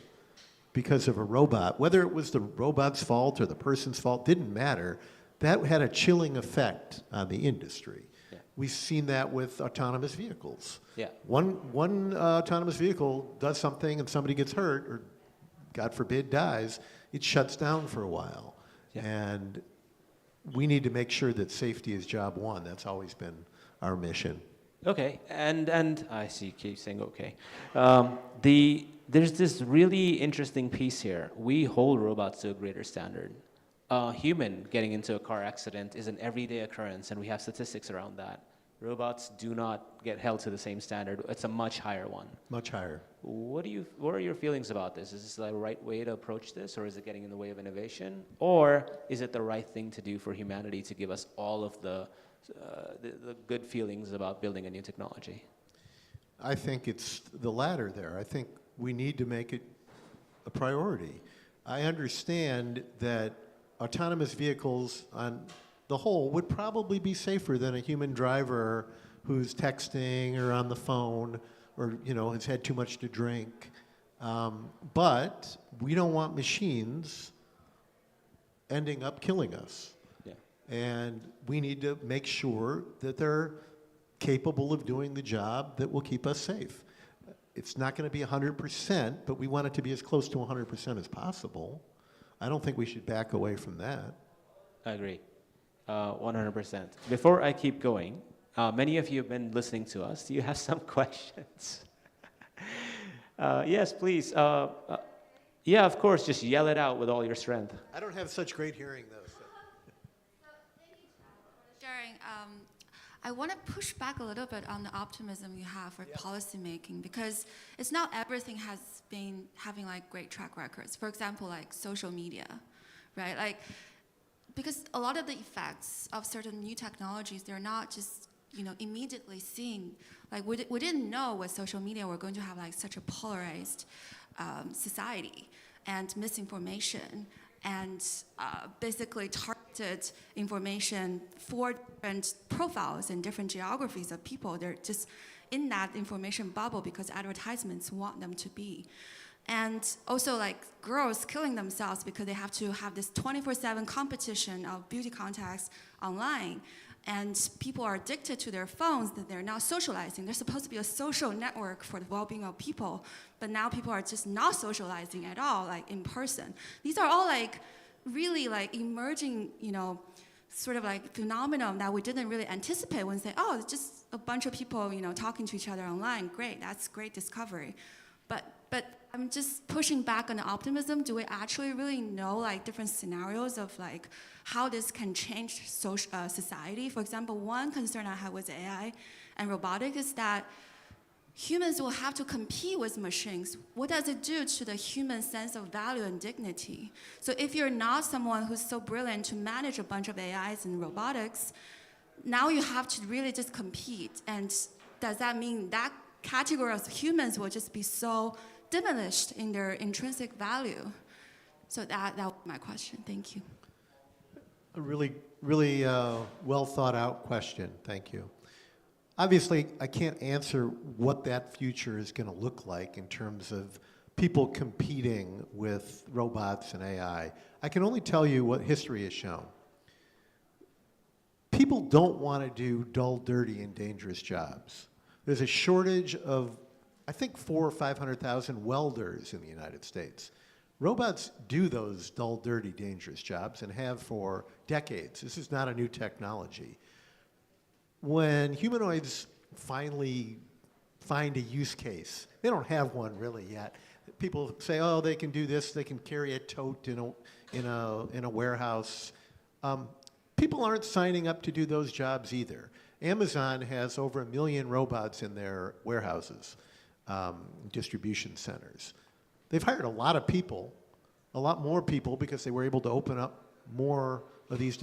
because of a robot, whether it was the robot's fault or the person's fault, didn't matter, that had a chilling effect on the industry. Yeah. We've seen that with autonomous vehicles. Yeah. One autonomous vehicle does something and somebody gets hurt, or God forbid dies, it shuts down for a while. Yeah. And we need to make sure that safety is job one. That's always been our mission. Okay, and I see you keep saying okay. There's this really interesting piece here. We hold robots to a greater standard. A human getting into a car accident is an everyday occurrence, and we have statistics around that. Robots do not get held to the same standard. It's a much higher one. Much higher. What are your feelings about this? Is this the right way to approach this, or is it getting in the way of innovation? Or is it the right thing to do for humanity to give us all of the good feelings about building a new technology? I think it's the latter there. I think we need to make it a priority. I understand that autonomous vehicles on the whole would probably be safer than a human driver who's texting or on the phone or, you know, has had too much to drink. But we don't want machines ending up killing us. And we need to make sure that they're capable of doing the job that will keep us safe. It's not going to be 100%, but we want it to be as close to 100% as possible. I don't think we should back away from that. I agree, 100%. Before I keep going, many of you have been listening to us. Do you have some questions? Yes, please. Yeah, of course, just yell it out with all your strength. I don't have such great hearing, though. Sharing, I want to push back a little bit on the optimism you have for policymaking, because it's not everything has been having like great track records. For example, like social media, right? Like, because a lot of the effects of certain new technologies, they're not just, you know, immediately seen. Like we didn't know with social media we're going to have like such a polarized society and misinformation and basically targeted information for different profiles and different geographies of people. They're just in that information bubble because advertisements want them to be. And also like girls killing themselves because they have to have this 24/7 competition of beauty contests online. And people are addicted to their phones, that they're not socializing. They're supposed to be a social network for the well-being of people, but now people are just not socializing at all, like in person. These are all like really like emerging, you know, sort of like phenomenon that we didn't really anticipate when we say, oh, it's just a bunch of people, you know, talking to each other online. Great, that's great discovery. But I'm just pushing back on the optimism. Do we actually really know like different scenarios of like how this can change society? For example, one concern I have with AI and robotics is that humans will have to compete with machines. What does it do to the human sense of value and dignity? So if you're not someone who's so brilliant to manage a bunch of AIs and robotics, now you have to really just compete. And does that mean that category of humans will just be so diminished in their intrinsic value? So that was my question. Thank you. A really, really well thought out question. Thank you. Obviously, I can't answer what that future is going to look like in terms of people competing with robots and AI. I can only tell you what history has shown. People don't want to do dull, dirty, and dangerous jobs. There's a shortage of, I think, 400,000 or 500,000 welders in the United States. Robots do those dull, dirty, dangerous jobs and have for decades. This is not a new technology. When humanoids finally find a use case, they don't have one really yet. People say, oh, they can do this, they can carry a tote in a warehouse. People aren't signing up to do those jobs either. Amazon has over 1 million robots in their warehouses, distribution centers. They've hired a lot of people, a lot more people, because they were able to open up more of these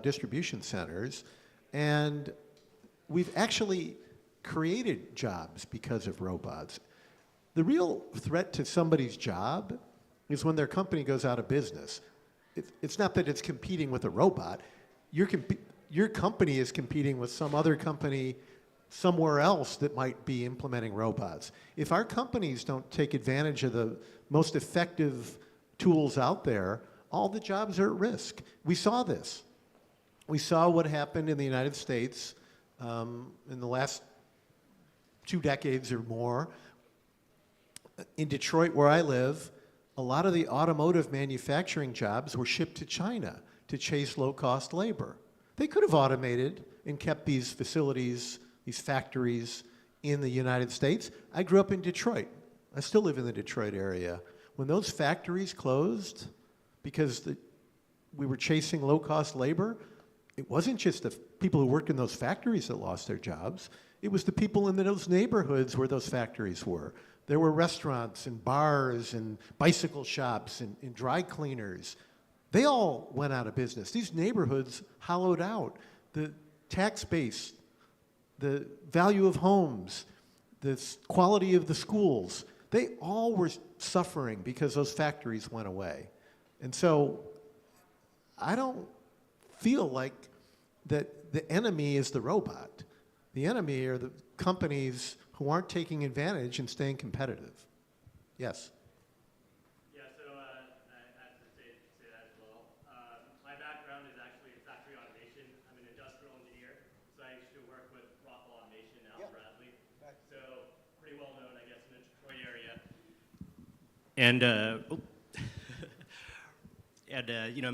distribution centers. And we've actually created jobs because of robots. The real threat to somebody's job is when their company goes out of business. It's not that it's competing with a robot. Your company is competing with some other company somewhere else that might be implementing robots. If our companies don't take advantage of the most effective tools out there, all the jobs are at risk. We saw this. We saw what happened in the United States in the last 2 decades or more. In Detroit, where I live, a lot of the automotive manufacturing jobs were shipped to China to chase low-cost labor. They could have automated and kept these facilities, these factories in the United States. I grew up in Detroit. I still live in the Detroit area. When those factories closed because we were chasing low-cost labor, it wasn't just the people who worked in those factories that lost their jobs. It was the people in those neighborhoods where those factories were. There were restaurants and bars and bicycle shops and dry cleaners. They all went out of business. These neighborhoods hollowed out. The tax base, the value of homes, the quality of the schools, they all were suffering because those factories went away. And so I don't feel like that the enemy is the robot. The enemy are the companies who aren't taking advantage and staying competitive. Yes? Yeah, so I have to say that as well. My background is actually in factory automation. I'm an industrial engineer, so I used to work with Rockwell Automation, Al Bradley. So pretty well known, I guess, in the Detroit area. And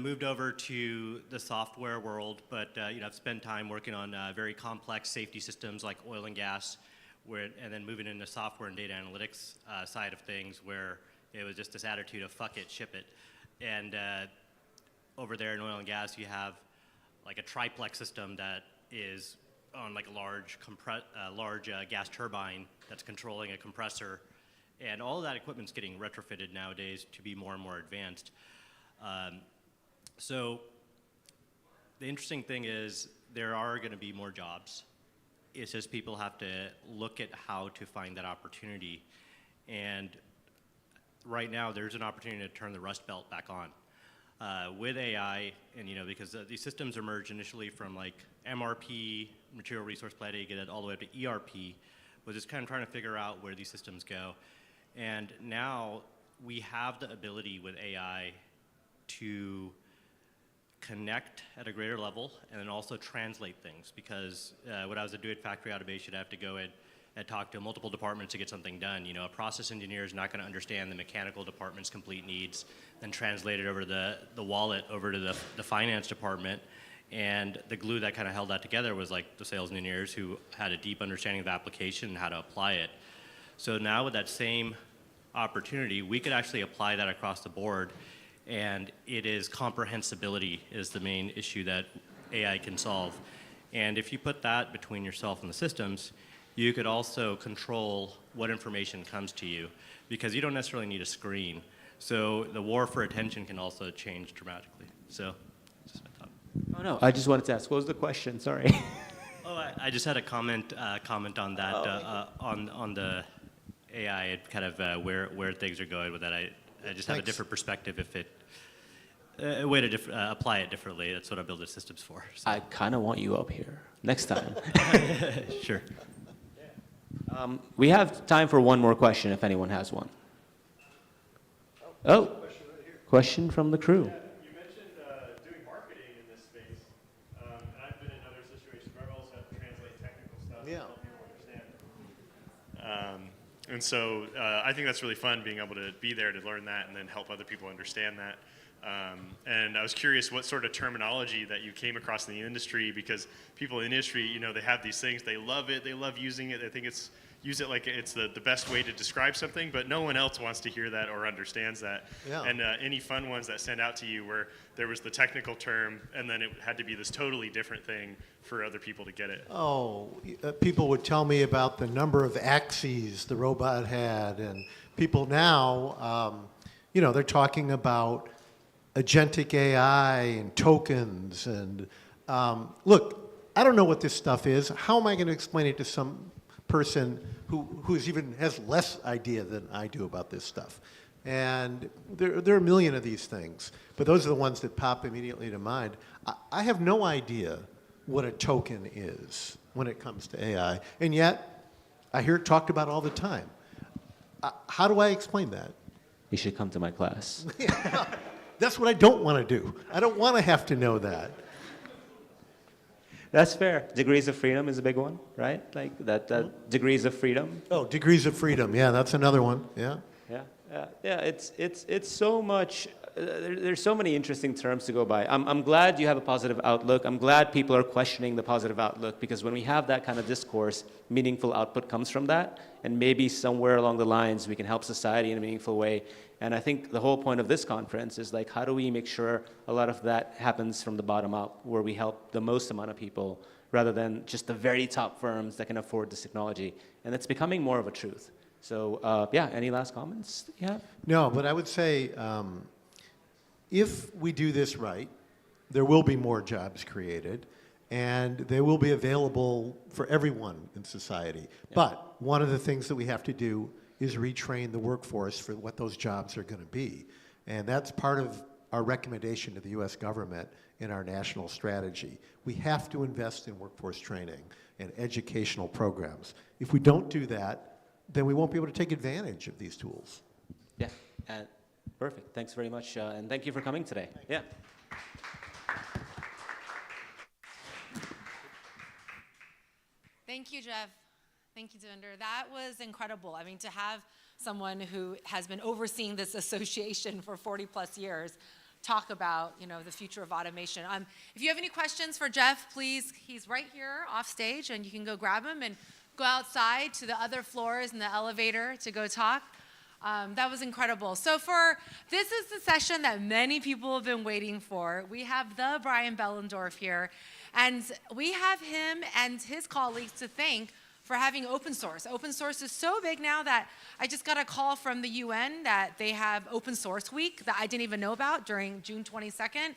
moved over to the software world, but I've spent time working on very complex safety systems like oil and gas, and then moving into software and data analytics side of things, where it was just this attitude of fuck it, ship it. And over there in oil and gas, you have like a triplex system that is on like a large gas turbine that's controlling a compressor, and all of that equipment's getting retrofitted nowadays to be more and more advanced. So the interesting thing is there are going to be more jobs. It's just people have to look at how to find that opportunity. And right now there's an opportunity to turn the Rust Belt back on. With AI, and because these systems emerged initially from like MRP, material resource planning, get it all the way up to ERP, was just kind of trying to figure out where these systems go. And now we have the ability with AI to connect at a greater level and then also translate things, because when I was doing factory automation, I have to go in and talk to multiple departments to get something done. A process engineer is not going to understand the mechanical department's complete needs, then translate it over the wallet over to the finance department. And the glue that kind of held that together was like the sales engineers who had a deep understanding of the application and how to apply it. So now with that same opportunity, we could actually apply that across the board. And it is comprehensibility is the main issue that AI can solve. And if you put that between yourself and the systems, you could also control what information comes to you, because you don't necessarily need a screen. So the war for attention can also change dramatically. So, just my thought. Oh, no, I just wanted to ask, what was the question? Sorry. Oh, I just had a comment on that, on the AI and kind of where things are going with that. I just have a Thanks. different perspective if it, a way to apply it differently. That's what I build the systems for. So. I kind of want you up here next time. Sure. We have time for one more question if anyone has one. Oh, question from the crew. You mentioned doing marketing in this space, and I've been in other situations where I've also had to translate technical stuff to help people understand. And so I think that's really fun, being able to be there to learn that and then help other people understand that. And I was curious what sort of terminology that you came across in the industry, because people in the industry, you know, they have these things, they love it, they love using it, they think use it like it's the best way to describe something, but no one else wants to hear that or understands that. Yeah. And any fun ones that stand out to you where there was the technical term and then it had to be this totally different thing for other people to get it? People would tell me about the number of axes the robot had, and people now, they're talking about agentic AI and tokens. And look, I don't know what this stuff is. How am I going to explain it to some person who's even has less idea than I do about this stuff? And there are a million of these things, but those are the ones that pop immediately to mind. I have no idea what a token is when it comes to AI, and yet I hear it talked about all the time. How do I explain that? You should come to my class. That's what I don't want to do. I don't want to have to know that. That's fair. Degrees of freedom is a big one, right? Like that degrees of freedom. Oh, degrees of freedom. Yeah, that's another one. Yeah. Yeah. It's so much. There's so many interesting terms to go by. I'm glad you have a positive outlook. I'm glad people are questioning the positive outlook, because when we have that kind of discourse, meaningful output comes from that, and maybe somewhere along the lines we can help society in a meaningful way. And I think the whole point of this conference is like, how do we make sure a lot of that happens from the bottom up, where we help the most amount of people rather than just the very top firms that can afford this technology. And it's becoming more of a truth. So any last comments that you have? No, but I would say if we do this right, there will be more jobs created, and they will be available for everyone in society. Yeah. But one of the things that we have to do is retrain the workforce for what those jobs are going to be. And that's part of our recommendation to the US government in our national strategy. We have to invest in workforce training and educational programs. If we don't do that, then we won't be able to take advantage of these tools. Yeah, perfect. Thanks very much, and thank you for coming today. Yeah. Thank you, Jeff. Thank you, Devinder. That was incredible. I mean, to have someone who has been overseeing this association for 40 plus years talk about, the future of automation. If you have any questions for Jeff, please, he's right here off stage, and you can go grab him and go outside to the other floors in the elevator to go talk. That was incredible. So this is the session that many people have been waiting for. We have the Brian Behlendorf here, and we have him and his colleagues to thank for having open source. Open source is so big now that I just got a call from the UN that they have Open Source Week that I didn't even know about during June 22nd.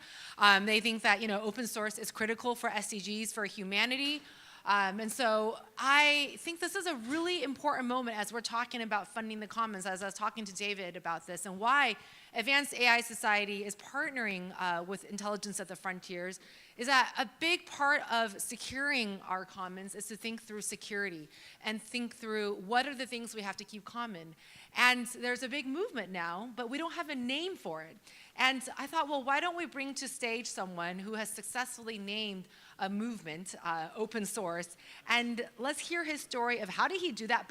They think that open source is critical for SDGs for humanity. And so I think this is a really important moment as we're talking about funding the commons, as I was talking to David about this, and why Advanced AI Society is partnering with Intelligence at the Frontiers is that a big part of securing our commons is to think through security and think through what are the things we have to keep common. And there's a big movement now, but we don't have a name for it. And I thought, well, why don't we bring to stage someone who has successfully named a movement, open source, and let's hear his story of how did he do that,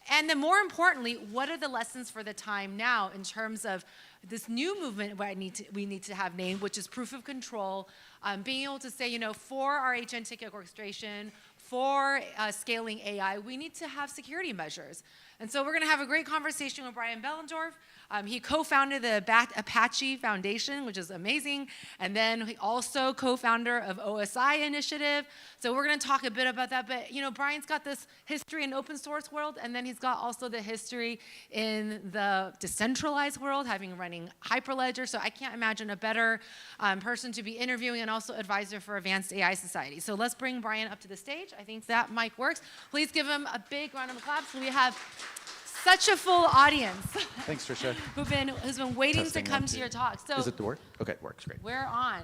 and then more importantly, what are the lessons for the time now in terms of this new movement we need to have named, which is proof of control, being able to say, for our agentic orchestration, for scaling AI, we need to have security measures. And so we're going to have a great conversation with Brian Behlendorf. He co-founded the Apache Foundation, which is amazing. And then he also co-founder of OSI Initiative. So we're going to talk a bit about that. But, you know, Brian's got this history in open source world, and then he's got also the history in the decentralized world, having running Hyperledger. So I can't imagine a better person to be interviewing, and also advisor for Advanced AI Society. So let's bring Brian up to the stage. I think that mic works. Please give him a big round of applause. So we have such a full audience. Thanks, Trisha. who's been waiting Testing, to come 1, to 2. your talk. So Is it the work? Okay, it works, great. we're on.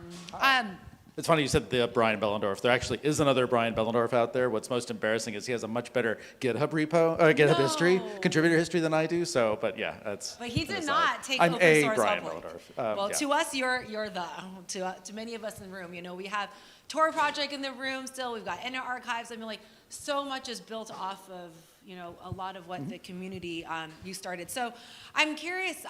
It's funny you said the Brian Behlendorf. There actually is another Brian Behlendorf out there. What's most embarrassing is he has a much better GitHub repo, GitHub history, contributor history than I do. So, but yeah, that's. But he an did aside. not take I'm open a source Brian public. Behlendorf. Well, Yeah. to us, you're the. To many of us in the room, you know, we have Tor Project in the room still. We've got Internet Archives. I mean, like, so much is built off of, you know, a lot of what the community you started. So I'm curious,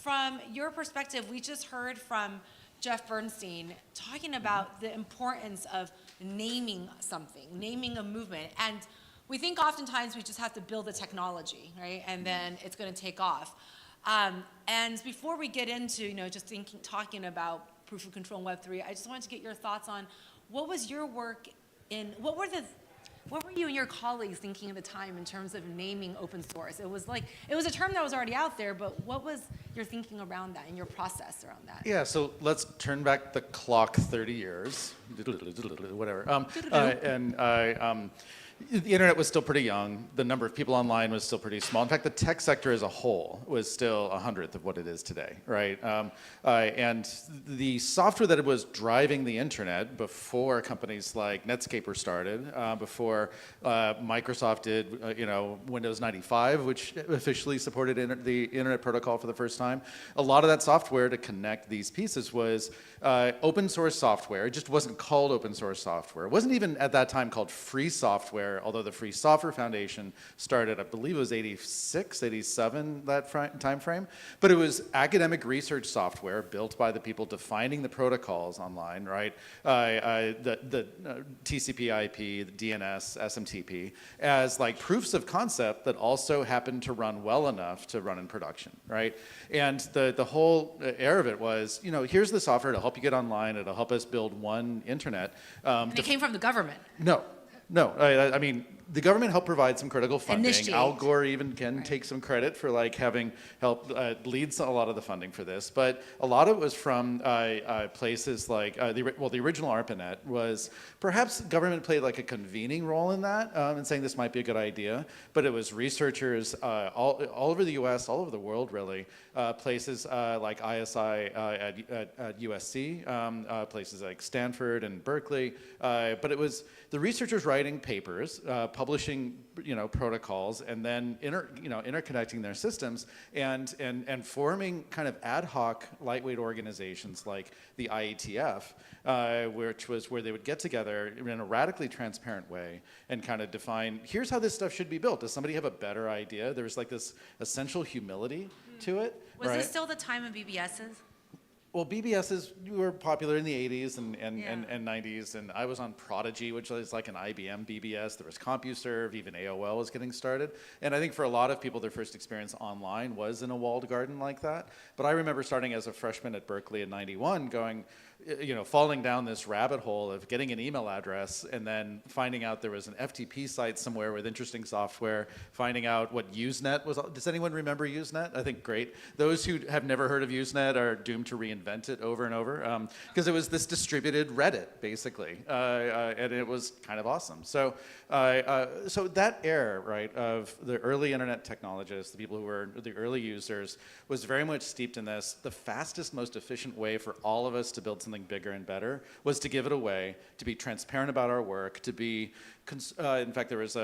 from your perspective, we just heard from Jeff Bernstein talking about the importance of naming something, naming a movement. And we think oftentimes we just have to build the technology, right? And then it's going to take off. And before we get into, you know, just talking about proof of control in Web3, I just wanted to get your thoughts on what was your work in, what were you and your colleagues thinking at the time in terms of naming open source? It was a term that was already out there, but what was your thinking around that and your process around that? Yeah, so let's turn back the clock 30 years, whatever. The internet was still pretty young. The number of people online was still pretty small. In fact, the tech sector as a whole was still 1/100th of what it is today, right? And the software that was driving the internet before companies like Netscape were started, before Microsoft did, Windows 95, which officially supported the Internet Protocol for the first time. A lot of that software to connect these pieces was open source software. It just wasn't called open source software. It wasn't even at that time called free software, although the Free Software Foundation started, I believe it was 86, 87, that time frame. But it was academic research software built by the people defining the protocols online, right? The TCP/IP, the DNS, SMTP, as like proofs of concept that also happened to run well enough to run in production, right? And the whole air of it was, here's the software to help you get online. It'll help us build one internet. And it came from the government. No, I mean, the government helped provide some critical funding. Initiate. Al Gore even can take some credit for like having helped lead a lot of the funding for this. But a lot of it was from places like, the original ARPANET was, perhaps government played like a convening role in that, and saying this might be a good idea. But it was researchers all over the US, all over the world really, places like ISI at USC, places like Stanford and Berkeley. But it was the researchers writing papers, publishing, protocols, and then interconnecting their systems, and forming kind of ad hoc lightweight organizations like the IETF, which was where they would get together in a radically transparent way and kind of define, here's how this stuff should be built. Does somebody have a better idea? There was like this essential humility to it. Was right? this still the time of BBSs? Well, BBSs were popular in the 80s and 90s, and I was on Prodigy, which is like an IBM BBS. There was CompuServe, even AOL was getting started. And I think for a lot of people, their first experience online was in a walled garden like that. But I remember starting as a freshman at Berkeley in 91 going, falling down this rabbit hole of getting an email address and then finding out there was an FTP site somewhere with interesting software, finding out what Usenet was. Does anyone remember Usenet? I think great. Those who have never heard of Usenet are doomed to reinvent it over and over, because it was this distributed Reddit, basically, and it was kind of awesome. So that era, right, of the early internet technologists, the people who were the early users, was very much steeped in this. The fastest, most efficient way for all of us to build something bigger and better was to give it away, to be transparent about our work, to be, in fact, there was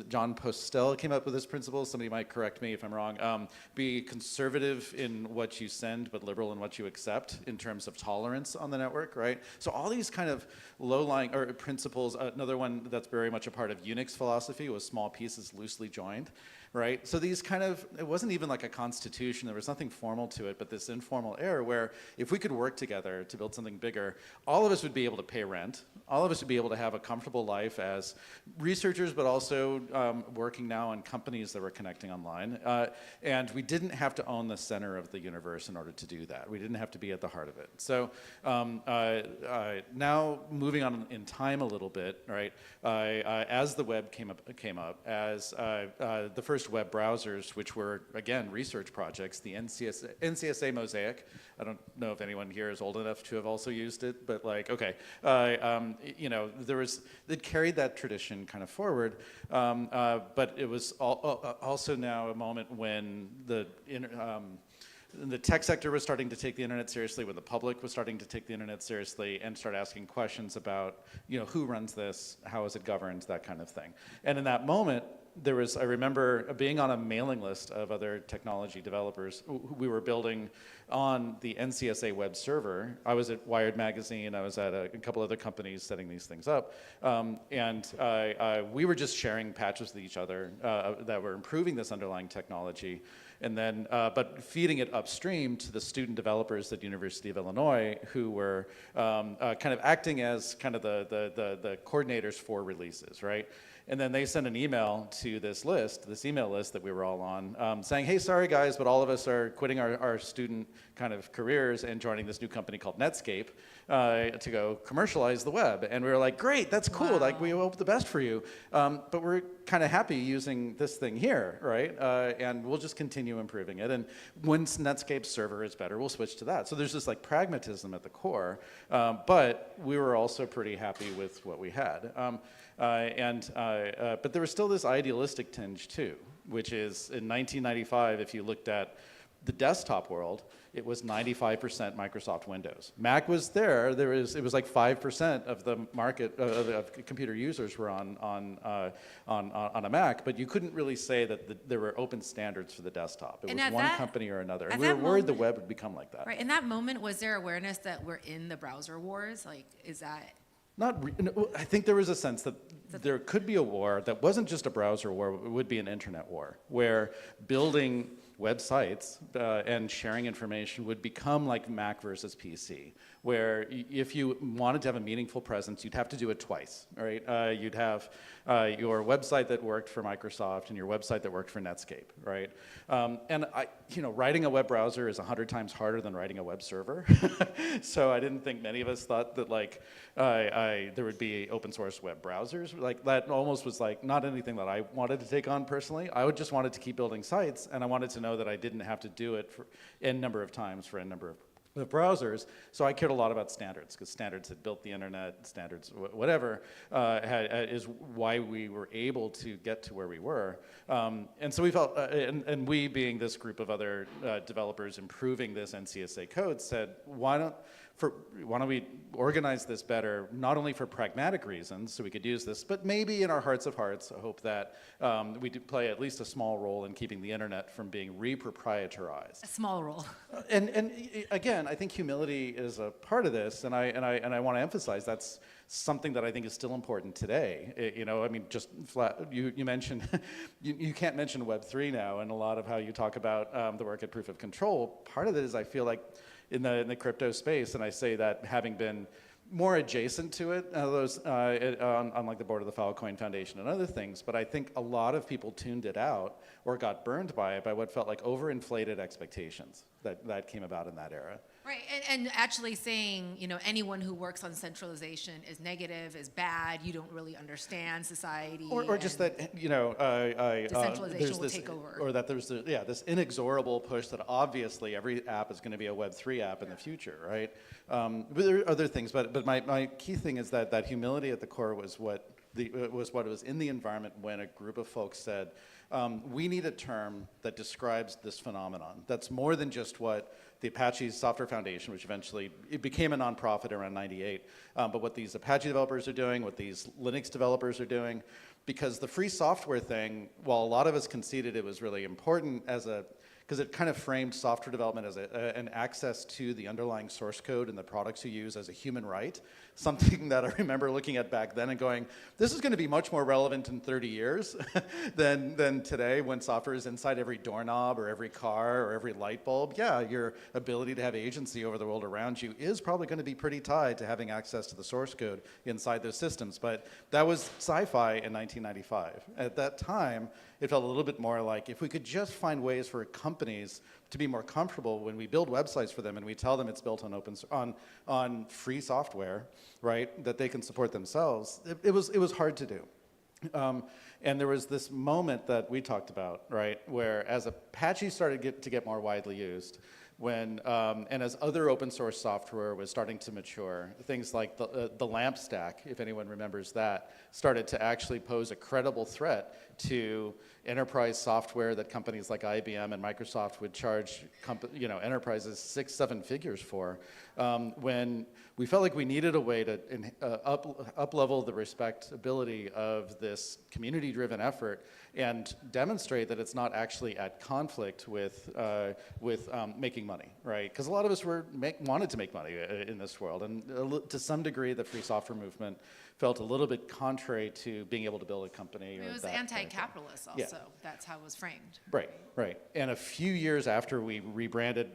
John Postel came up with this principle, somebody might correct me if I'm wrong, be conservative in what you send, but liberal in what you accept in terms of tolerance on the network, right? So all these kind of low-lying principles, another one that's very much a part of Unix philosophy was small pieces loosely joined. Right? So these kind of, it wasn't even like a constitution, there was nothing formal to it, but this informal air where if we could work together to build something bigger, all of us would be able to pay rent, all of us would be able to have a comfortable life as researchers, but also working now on companies that were connecting online. And we didn't have to own the center of the universe in order to do that. We didn't have to be at the heart of it. So now moving on in time a little bit, right? As the web came up, as the first web browsers, which were, again, research projects, the NCSA Mosaic. I don't know if anyone here is old enough to have also used it, but like, okay. You know, it carried that tradition kind of forward, but it was also now a moment when the tech sector was starting to take the internet seriously, when the public was starting to take the internet seriously and start asking questions about, you know, who runs this, how is it governed, that kind of thing. And in that moment, I remember being on a mailing list of other technology developers. We were building on the NCSA web server. I was at Wired Magazine. I was at a couple other companies setting these things up. And we were just sharing patches with each other that were improving this underlying technology. And then, but feeding it upstream to the student developers at University of Illinois, who were kind of acting as kind of the coordinators for releases, right? And then they sent an email to this email list that we were all on, saying, hey, sorry guys, but all of us are quitting our student kind of careers and joining this new company called Netscape to go commercialize the web. And we were like, great, that's cool, like we hope the best for you. But we're kind of happy using this thing here, right? And we'll just continue improving it. And once Netscape's server is better, we'll switch to that. So there's this like pragmatism at the core, but we were also pretty happy with what we had. But there was still this idealistic tinge too, which is in 1995, if you looked at the desktop world, it was 95% Microsoft Windows. Mac was there. It was like 5% of the market of computer users were on a Mac, but you couldn't really say that there were open standards for the desktop. It was one company or another. And we were worried the web would become like that. Right. In that moment, was there awareness that we're in the browser wars? Like, is that? I think there was a sense that there could be a war that wasn't just a browser war, it would be an internet war, where building websites and sharing information would become like Mac versus PC, where if you wanted to have a meaningful presence, you'd have to do it twice, right? You'd have your website that worked for Microsoft and your website that worked for Netscape, right? And writing a web browser is 100 times harder than writing a web server. So I didn't think many of us thought that like there would be open source web browsers. Like that almost was like not anything that I wanted to take on personally. I just wanted to keep building sites, and I wanted to know that I didn't have to do it for n number of times for n number of browsers. So I cared a lot about standards, because standards had built the internet, standards whatever is why we were able to get to where we were. And so we felt, and we being this group of other developers improving this NCSA code said, why don't we organize this better, not only for pragmatic reasons, so we could use this, but maybe in our hearts of hearts, I hope that we do play at least a small role in keeping the internet from being reproprietarized. A small role. And again, I think humility is a part of this, and I want to emphasize that's something that I think is still important today. I mean, just flat, you mentioned, you can't mention Web3 now, and a lot of how you talk about the work at Proof of Control, part of it is I feel like in the crypto space, and I say that having been more adjacent to it, on like the board of the Filecoin Foundation and other things, but I think a lot of people tuned it out or got burned by it by what felt like overinflated expectations that came about in that era. Right, and actually saying, anyone who works on centralization is negative, is bad, you don't really understand society. Or just that, decentralization will take over. Or that there's this inexorable push that obviously every app is going to be a Web3 app in the future, right? But there are other things, but my key thing is that humility at the core was what was in the environment when a group of folks said, we need a term that describes this phenomenon. That's more than just what the Apache Software Foundation, which eventually it became a nonprofit around '98, but what these Apache developers are doing, what these Linux developers are doing, because the free software thing, while a lot of us conceded it was really important because it kind of framed software development as an access to the underlying source code and the products you use as a human right. something that I remember looking at back then and going, this is going to be much more relevant in 30 years than today when software is inside every doorknob or every car or every light bulb. Yeah, your ability to have agency over the world around you is probably going to be pretty tied to having access to the source code inside those systems. But that was sci-fi in 1995. At that time, it felt a little bit more like if we could just find ways for companies to be more comfortable when we build websites for them and we tell them it's built on free software, right, that they can support themselves, it was hard to do. And there was this moment that we talked about, right, where as Apache started to get more widely used, when and as other open source software was starting to mature, things like the LAMP stack, if anyone remembers that, started to actually pose a credible threat to enterprise software that companies like IBM and Microsoft would charge enterprises 6-7 figures for. When we felt like we needed a way to up-level the respectability of this community-driven effort and demonstrate that it's not actually at conflict with making money, right? Because a lot of us wanted to make money in this world, and to some degree, the free software movement felt a little bit contrary to being able to build a company. It was anti-capitalist also. Yeah. That's how it was framed. Right, right. And a few years after we rebranded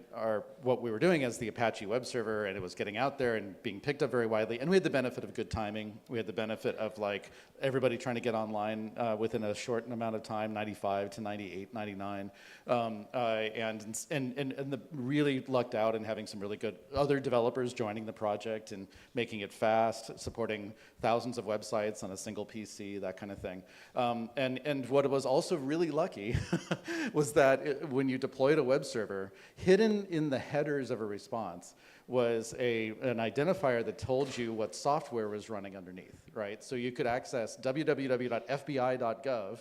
what we were doing as the Apache web server, and it was getting out there and being picked up very widely, and we had the benefit of good timing. We had the benefit of like everybody trying to get online within a short amount of time, 95 to 98, 99, and really lucked out in having some really good other developers joining the project and making it fast, supporting thousands of websites on a single PC, that kind of thing. And what was also really lucky was that when you deployed a web server, hidden in the headers of a response was an identifier that told you what software was running underneath, right? So you could access www.fbi.gov,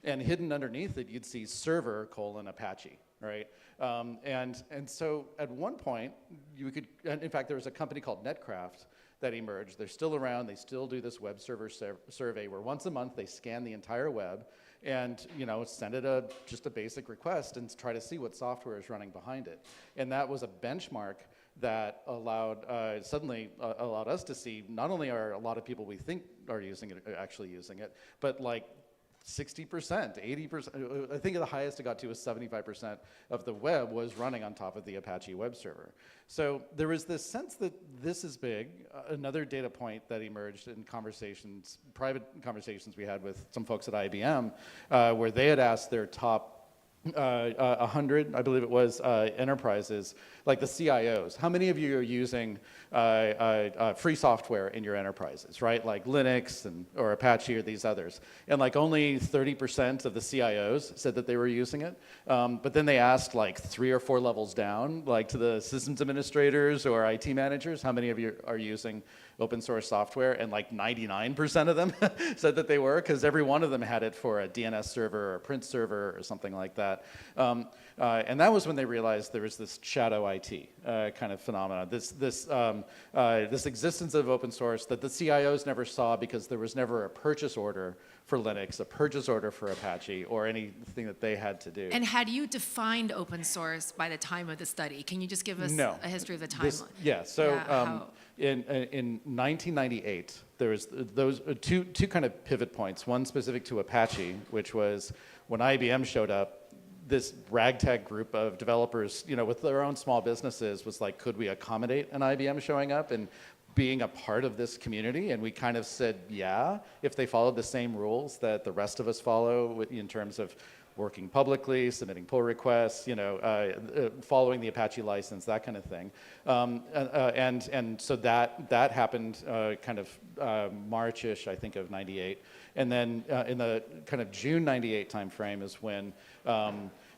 and hidden underneath it, you'd see server:\Apache, right? And so at one point, you could, in fact, there was a company called Netcraft that emerged. They're still around. They still do this web server survey where once a month they scan the entire web and send it just a basic request and try to see what software is running behind it. And that was a benchmark that suddenly allowed us to see not only are a lot of people we think are using it actually using it, but like 60%, 80%, I think the highest it got to was 75% of the web was running on top of the Apache web server. So there was this sense that this is big. Another data point that emerged in conversations, private conversations we had with some folks at IBM, where they had asked their top 100, I believe it was, enterprises, like the CIOs. How many of you are using free software in your enterprises, right? Like Linux or Apache or these others. And like only 30% of the CIOs said that they were using it. But then they asked like 3 or 4 levels down, like to the systems administrators or IT managers, how many of you are using open source software? And like 99% of them said that they were, because every one of them had it for a DNS server or a print server or something like that. And that was when they realized there was this shadow IT kind of phenomenon, this existence of open source that the CIOs never saw because there was never a purchase order for Linux, a purchase order for Apache, or anything that they had to do. And had you defined open source by the time of the study? Can you just give us a history of the timeline? In 1998, there was those two kind of pivot points. One specific to Apache, which was when IBM showed up, this ragtag group of developers, with their own small businesses, was like, could we accommodate an IBM showing up and being a part of this community? And we kind of said, yeah, if they followed the same rules that the rest of us follow in terms of working publicly, submitting pull requests, following the Apache license, that kind of thing. And so that happened kind of March-ish, I think, of 98. And then in the kind of June 98 timeframe is when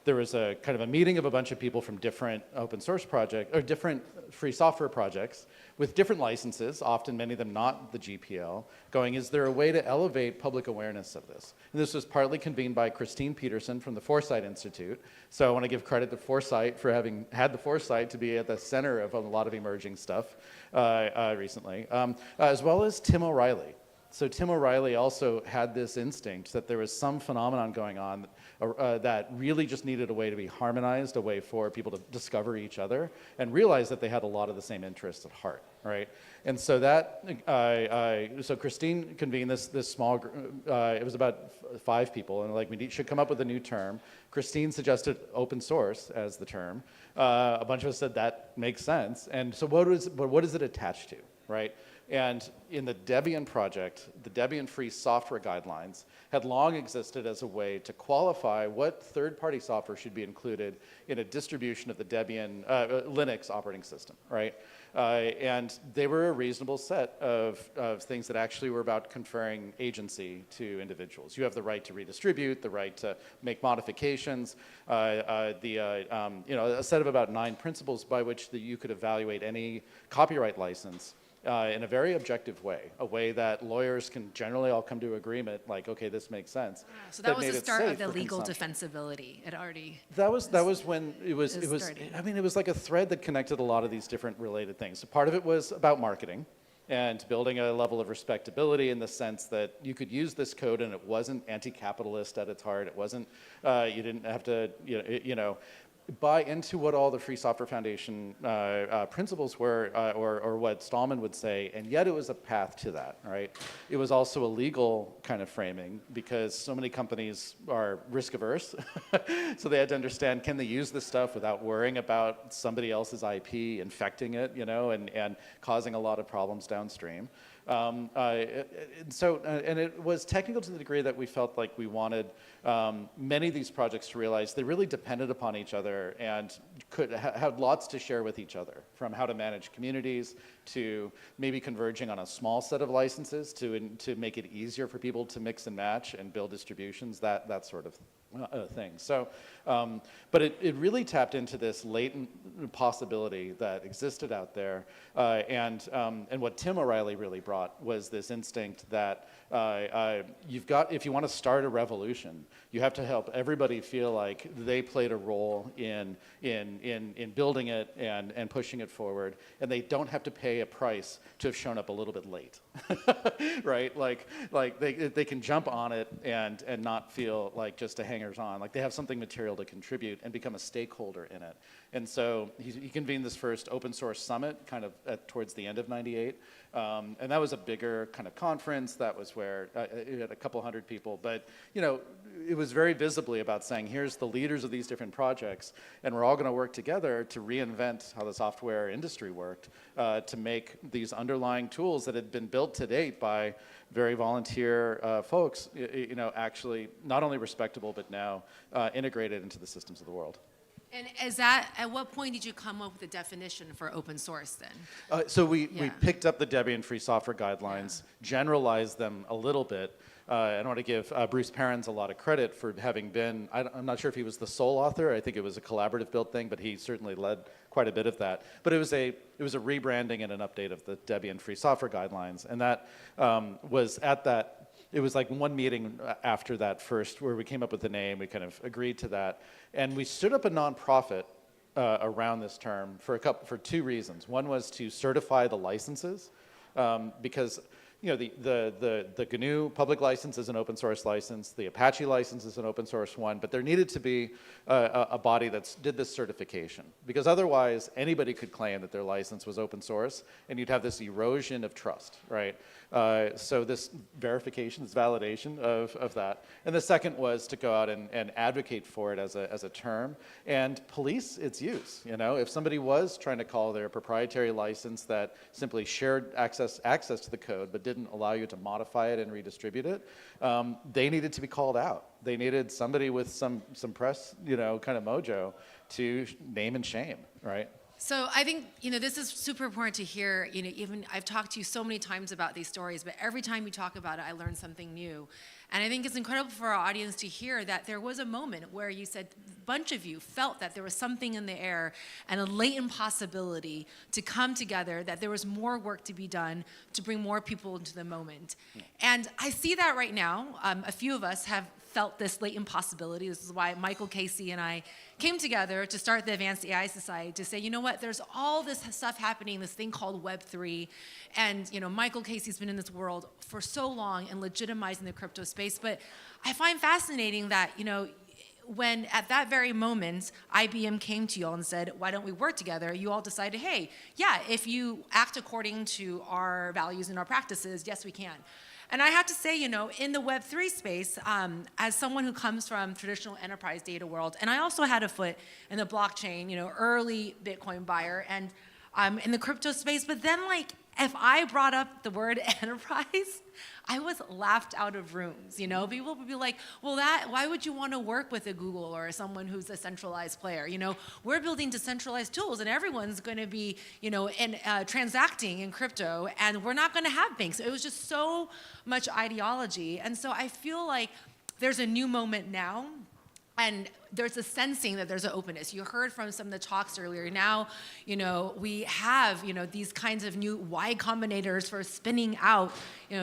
there was a kind of a meeting of a bunch of people from different open source projects, or different free software projects with different licenses, often many of them not the GPL, going, is there a way to elevate public awareness of this? And this was partly convened by Christine Peterson from the Foresight Institute. So I want to give credit to Foresight for having had the foresight to be at the center of a lot of emerging stuff recently, as well as Tim O'Reilly. So Tim O'Reilly also had this instinct that there was some phenomenon going on that really just needed a way to be harmonized, a way for people to discover each other and realize that they had a lot of the same interests at heart, right? And so so Christine convened this small group. It was about 5 people, and like we should come up with a new term. Christine suggested open source as the term. A bunch of us said that makes sense. And so what is it attached to, right? And in the Debian project, the Debian Free Software Guidelines had long existed as a way to qualify what third-party software should be included in a distribution of the Debian Linux operating system, right? And they were a reasonable set of things that actually were about conferring agency to individuals. You have the right to redistribute, the right to make modifications, a set of about 9 principles by which you could evaluate any copyright license in a very objective way, a way that lawyers can generally all come to agreement, like, okay, this makes sense. So that was made the it start safe of the for legal consumption. defensibility. It already. That was when it was starting. I mean, it was like a thread that connected a lot of these different related things. So part of it was about marketing and building a level of respectability in the sense that you could use this code and it wasn't anti-capitalist at its heart. It wasn't, you didn't have to, buy into what all the Free Software Foundation principles were, or what Stallman would say, and yet it was a path to that, right? It was also a legal kind of framing because so many companies are risk averse, so they had to understand, can they use this stuff without worrying about somebody else's IP infecting it, and causing a lot of problems downstream. And it was technical to the degree that we felt like we wanted many of these projects to realize they really depended upon each other and could had lots to share with each other, from how to manage communities to maybe converging on a small set of licenses to make it easier for people to mix and match and build distributions, that sort of thing. So, but it really tapped into this latent possibility that existed out there, and what Tim O'Reilly really brought was this instinct that if you want to start a revolution, you have to help everybody feel like they played a role in building it and pushing it forward, and they don't have to pay a price to have shown up a little bit late, right? Like they can jump on it and not feel like just a hangers-on, like they have something material to contribute and become a stakeholder in it. And so he convened this first open source summit kind of towards the end of '98. And that was a bigger kind of conference. That was where it had a couple hundred people. But, it was very visibly about saying, here's the leaders of these different projects, and we're all going to work together to reinvent how the software industry worked, to make these underlying tools that had been built to date by very volunteer folks, actually not only respectable, but now integrated into the systems of the world. And at what point did you come up with the definition for open source then? So we picked up the Debian Free Software Guidelines, generalized them a little bit. I want to give Bruce Perens a lot of credit for having been, I'm not sure if he was the sole author, I think it was a collaborative built thing, but he certainly led quite a bit of that. But it was a rebranding and an update of the Debian Free Software Guidelines, and that was at that. It was like one meeting after that first where we came up with the name, we kind of agreed to that, and we stood up a nonprofit around this term for 2 reasons. One was to certify the licenses, because the GNU public license is an open source license, the Apache license is an open source one, but there needed to be a body that did this certification, because otherwise anybody could claim that their license was open source, and you'd have this erosion of trust, right? So this verification, this validation of that. And the second was to go out and advocate for it as a term and police its use. If somebody was trying to call their proprietary license that simply shared access to the code but didn't allow you to modify it and redistribute it, they needed to be called out. They needed somebody with some press, kind of mojo to name and shame, right? So I think, this is super important to hear. Even I've talked to you so many times about these stories, but every time you talk about it, I learn something new. And I think it's incredible for our audience to hear that there was a moment where you said, a bunch of you felt that there was something in the air and a latent possibility to come together, that there was more work to be done to bring more people into the moment. And I see that right now. A few of us have felt this latent possibility. This is why Michael Casey and I came together to start the Advanced AI Society to say, you know what, there's all this stuff happening, this thing called Web3, and Michael Casey's been in this world for so long and legitimizing the crypto space. But I find fascinating that, when at that very moment, IBM came to you all and said, why don't we work together? You all decided, hey, yeah, if you act according to our values and our practices, yes, we can. And I have to say, in the Web3 space, as someone who comes from traditional enterprise data world, and I also had a foot in the blockchain, early Bitcoin buyer, and in the crypto space, but then if I brought up the word enterprise, I was laughed out of rooms. People would be like, well, why would you want to work with a Google or someone who's a centralized player? We're building decentralized tools, and everyone's going to be, transacting in crypto, and we're not going to have banks. It was just so much ideology, and so I feel like there's a new moment now. And there's a sensing that there's an openness. You heard from some of the talks earlier. Now, we have, these kinds of new Y Combinators for spinning out,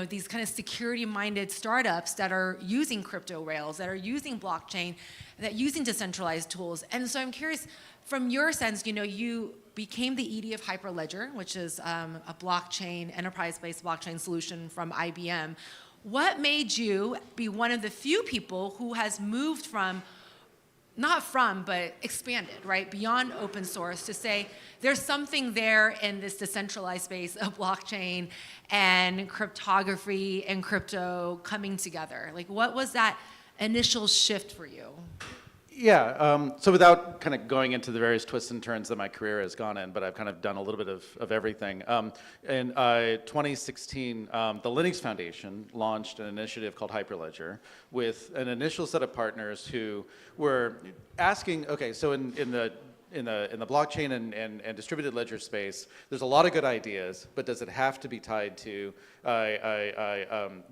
these kind of security-minded startups that are using crypto rails, that are using blockchain, that are using decentralized tools. And so I'm curious, from your sense, you became the ED of Hyperledger, which is a blockchain, enterprise-based blockchain solution from IBM. What made you be one of the few people who has moved but expanded, right, beyond open source to say there's something there in this decentralized space of blockchain and cryptography and crypto coming together? What was that initial shift for you? Yeah, so without kind of going into the various twists and turns that my career has gone in, but I've kind of done a little bit of everything. In 2016, the Linux Foundation launched an initiative called Hyperledger with an initial set of partners who were asking, okay, so in the blockchain and distributed ledger space, there's a lot of good ideas, but does it have to be tied to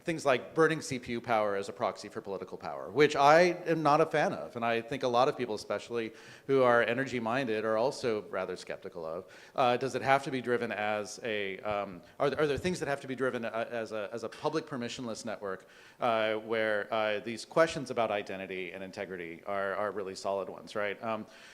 things like burning CPU power as a proxy for political power, which I am not a fan of, and I think a lot of people, especially who are energy-minded, are also rather skeptical of. Does it have to be driven as are there things that have to be driven as a public permissionless network where these questions about identity and integrity are really solid ones, right?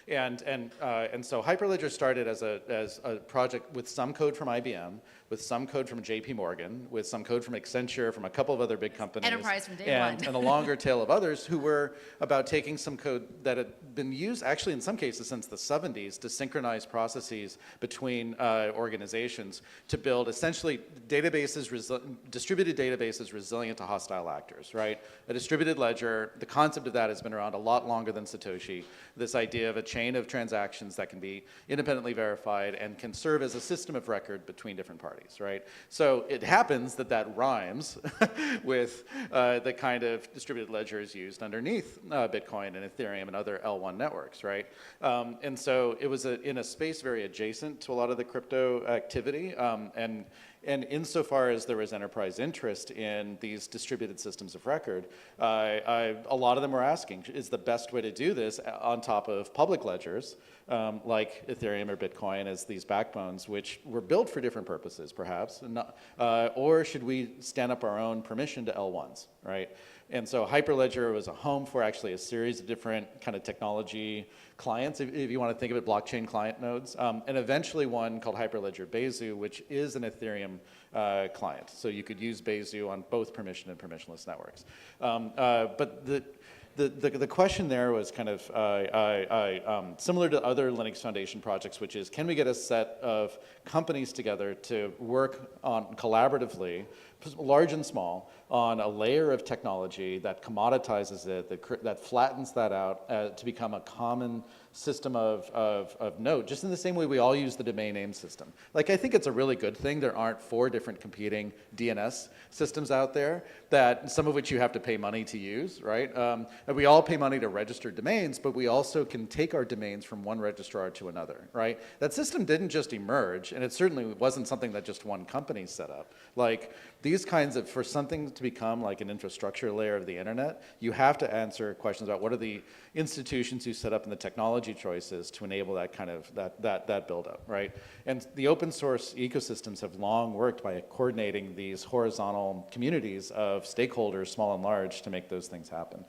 And so Hyperledger started as a project with some code from IBM, with some code from JP Morgan, with some code from Accenture, from a couple of other big companies. Enterprise from day one. And a longer tail of others who were about taking some code that had been used, actually in some cases since the 70s, to synchronize processes between organizations to build essentially distributed databases resilient to hostile actors, right? A distributed ledger, the concept of that has been around a lot longer than Satoshi. This idea of a chain of transactions that can be independently verified and can serve as a system of record between different parties, right? So it happens that rhymes with the kind of distributed ledgers used underneath Bitcoin and Ethereum and other L1 networks, right? And so it was in a space very adjacent to a lot of the crypto activity, and insofar as there was enterprise interest in these distributed systems of record, a lot of them were asking, is the best way to do this on top of public ledgers, like Ethereum or Bitcoin as these backbones, which were built for different purposes, perhaps, or should we stand up our own permission to L1s, right? And so Hyperledger was a home for actually a series of different kind of technology clients, if you want to think of it, blockchain client nodes, and eventually one called Hyperledger Besu, which is an Ethereum client. So you could use Besu on both permission and permissionless networks. But the question there was kind of similar to other Linux Foundation projects, which is, can we get a set of companies together to work on collaboratively, large and small, on a layer of technology that commoditizes it, that flattens that out to become a common system of node, just in the same way we all use the domain name system. Like, I think it's a really good thing there aren't 4 different competing DNS systems out there, that some of which you have to pay money to use, right? And we all pay money to register domains, but we also can take our domains from one registrar to another, right? That system didn't just emerge, and it certainly wasn't something that just one company set up. Like, these kinds of, for something to become like an infrastructure layer of the internet, you have to answer questions about what are the institutions you set up and the technology choices to enable that kind of, that build-up, right? And the open source ecosystems have long worked by coordinating these horizontal communities of stakeholders, small and large, to make those things happen.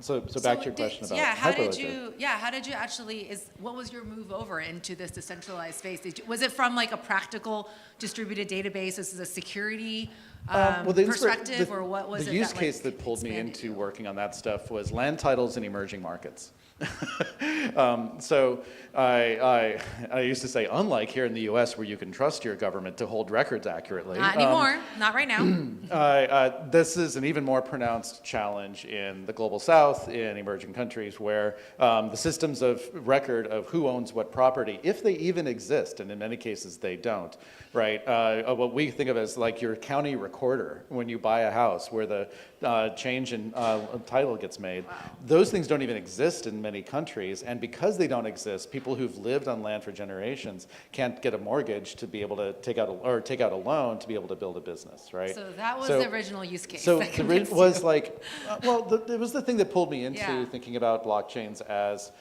So back to your question about how did Hyperledger. you actually, what was your move over into this decentralized space? Was it from like a practical distributed database? This is a security perspective, or what was it? The use case that pulled me into working on that stuff was land titles in emerging markets. So I used to say, unlike here in the U.S. where you can trust your government to hold records accurately. Not anymore, not right now. This is an even more pronounced challenge in the global south, in emerging countries, where the systems of record of who owns what property, if they even exist, and in many cases they don't, right? What we think of as like your county recorder when you buy a house, where the change in title gets made. Wow. Those things don't even exist in many countries, and because they don't exist, people who've lived on land for generations can't get a mortgage to be able to take out a loan to be able to build a business, right? So that was the original use case. So it was like, it was the thing that pulled me into thinking about blockchains as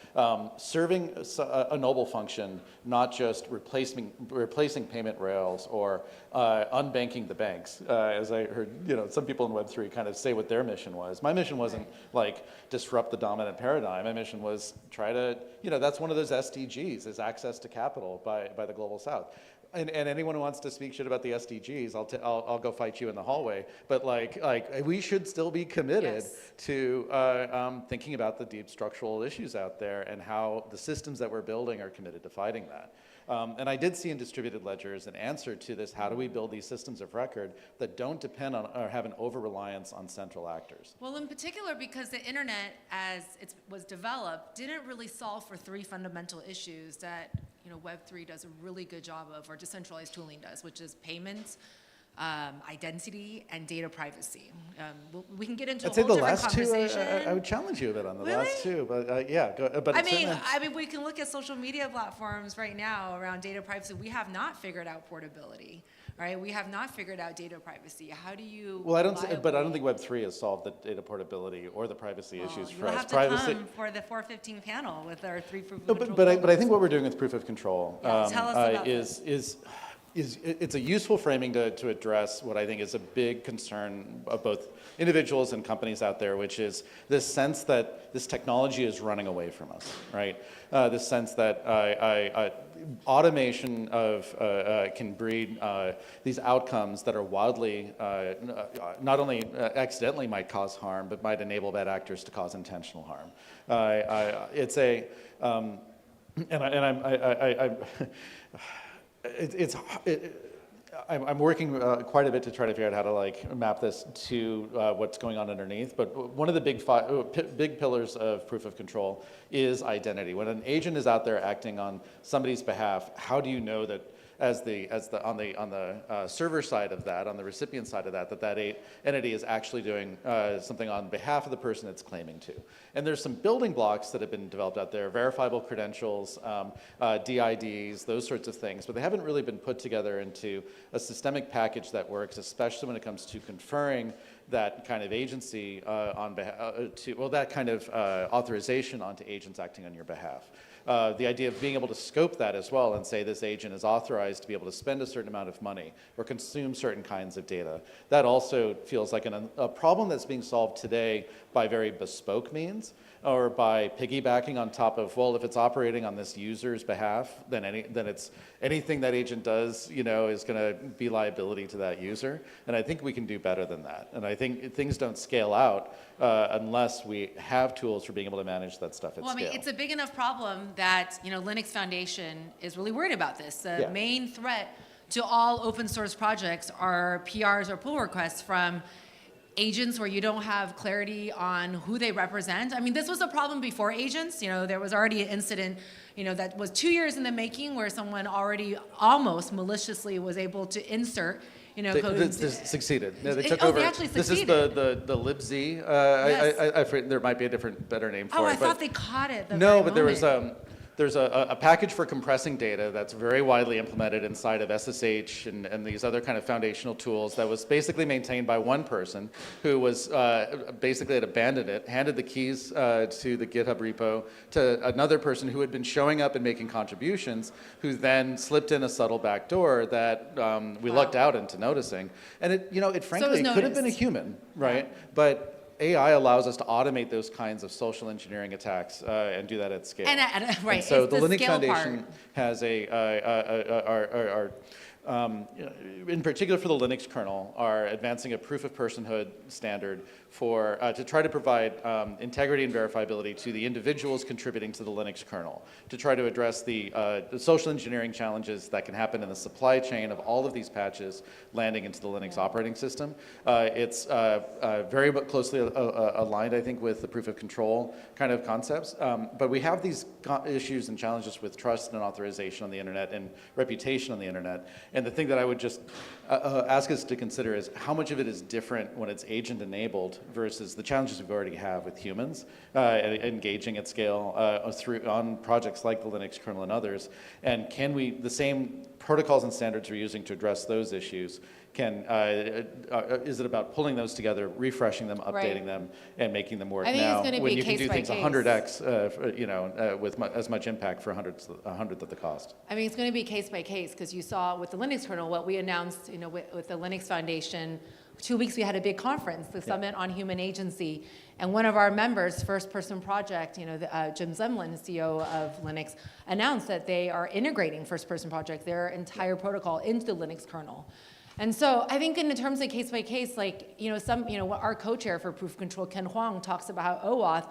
serving a noble function, not just replacing payment rails or unbanking the banks, as I heard, some people in Web3 kind of say what their mission was. My mission wasn't like disrupt the dominant paradigm. My mission was try to, that's one of those SDGs, is access to capital by the global south. And anyone who wants to speak shit about the SDGs, I'll go fight you in the hallway. But like we should still be committed to thinking about the deep structural issues out there and how the systems that we're building are committed to fighting that. And I did see in distributed ledgers an answer to this: how do we build these systems of record that don't depend on or have an over-reliance on central actors? Well, in particular, because the internet, as it was developed, didn't really solve for three fundamental issues that Web3 does a really good job of, or decentralized tooling does, which is payments, identity, and data privacy. We can get into a whole different conversation. I would challenge you a bit on the last two, but yeah. But I mean, we can look at social media platforms right now around data privacy. We have not figured out portability, right? We have not figured out data privacy. How do you? Well, I don't think Web3 has solved the data portability or the privacy issues for us. You'll have to come for the 415 panel with our three proof of control. But I think what we're doing with proof of control tell us about it's a useful framing to address what I think is a big concern of both individuals and companies out there, which is this sense that this technology is running away from us, right? This sense that automation can breed these outcomes that are wildly, not only accidentally might cause harm, but might enable bad actors to cause intentional harm. I'm working quite a bit to try to figure out how to map this to what's going on underneath. But one of the big pillars of proof of control is identity. When an agent is out there acting on somebody's behalf, how do you know that on the server side of that, on the recipient side of that entity is actually doing something on behalf of the person it's claiming to? And there's some building blocks that have been developed out there: verifiable credentials, DIDs, those sorts of things. But they haven't really been put together into a systemic package that works, especially when it comes to conferring that kind of agency that kind of authorization onto agents acting on your behalf. The idea of being able to scope that as well and say this agent is authorized to be able to spend a certain amount of money or consume certain kinds of data. That also feels like a problem that's being solved today by very bespoke means, or by piggybacking on top of, well, if it's operating on this user's behalf, then it's anything that agent does, is going to be liability to that user. And I think we can do better than that. And I think things don't scale out unless we have tools for being able to manage that stuff at scale. Well, I mean, it's a big enough problem that Linux Foundation is really worried about this. The main threat to all open source projects are PRs or pull requests from agents where you don't have clarity on who they represent. I mean, this was a problem before agents. There was already an incident, that was 2 years in the making, where someone already almost maliciously was able to insert, code. They succeeded. No, they took over. They actually succeeded. This is the libz. Yes. I there might be a better name for it. I thought they caught it. No, but there was there's a package for compressing data that's very widely implemented inside of SSH and these other kind of foundational tools that was basically maintained by one person who was basically had abandoned it, handed the keys to the GitHub repo to another person who had been showing up and making contributions, who then slipped in a subtle back door that we lucked out into noticing. And it frankly could have been a human, right? But AI allows us to automate those kinds of social engineering attacks and do that at scale. Right, And so it's the the Linux scale Foundation part. has in particular for the Linux kernel, are advancing a proof of personhood standard for to try to provide integrity and verifiability to the individuals contributing to the Linux kernel, to try to address the social engineering challenges that can happen in the supply chain of all of these patches landing into the Linux operating system. It's very closely aligned, I think, with the proof of control kind of concepts. But we have these issues and challenges with trust and authorization on the internet and reputation on the internet. And the thing that I would just ask us to consider is how much of it is different when it's agent enabled versus the challenges we already have with humans engaging at scale on projects like the Linux kernel and others. And can we, the same protocols and standards we're using to address those issues, is it about pulling those together, refreshing them, updating them, and making them work I think it's now gonna when be you can do case by things 100x, with as much impact for a hundredth of the cost? I mean, it's going to be case by case, because you saw with the Linux kernel what we announced, with the Linux Foundation. 2 weeks we had a big conference, the Summit on Human Agency, and one of our members, First Person Project, Jim Zemlin, CEO of Linux, announced that they are integrating First Person Project, their entire protocol, into the Linux kernel. And so I think in terms of case by case, our co-chair for Proof of Control, Ken Huang, talks about how OAuth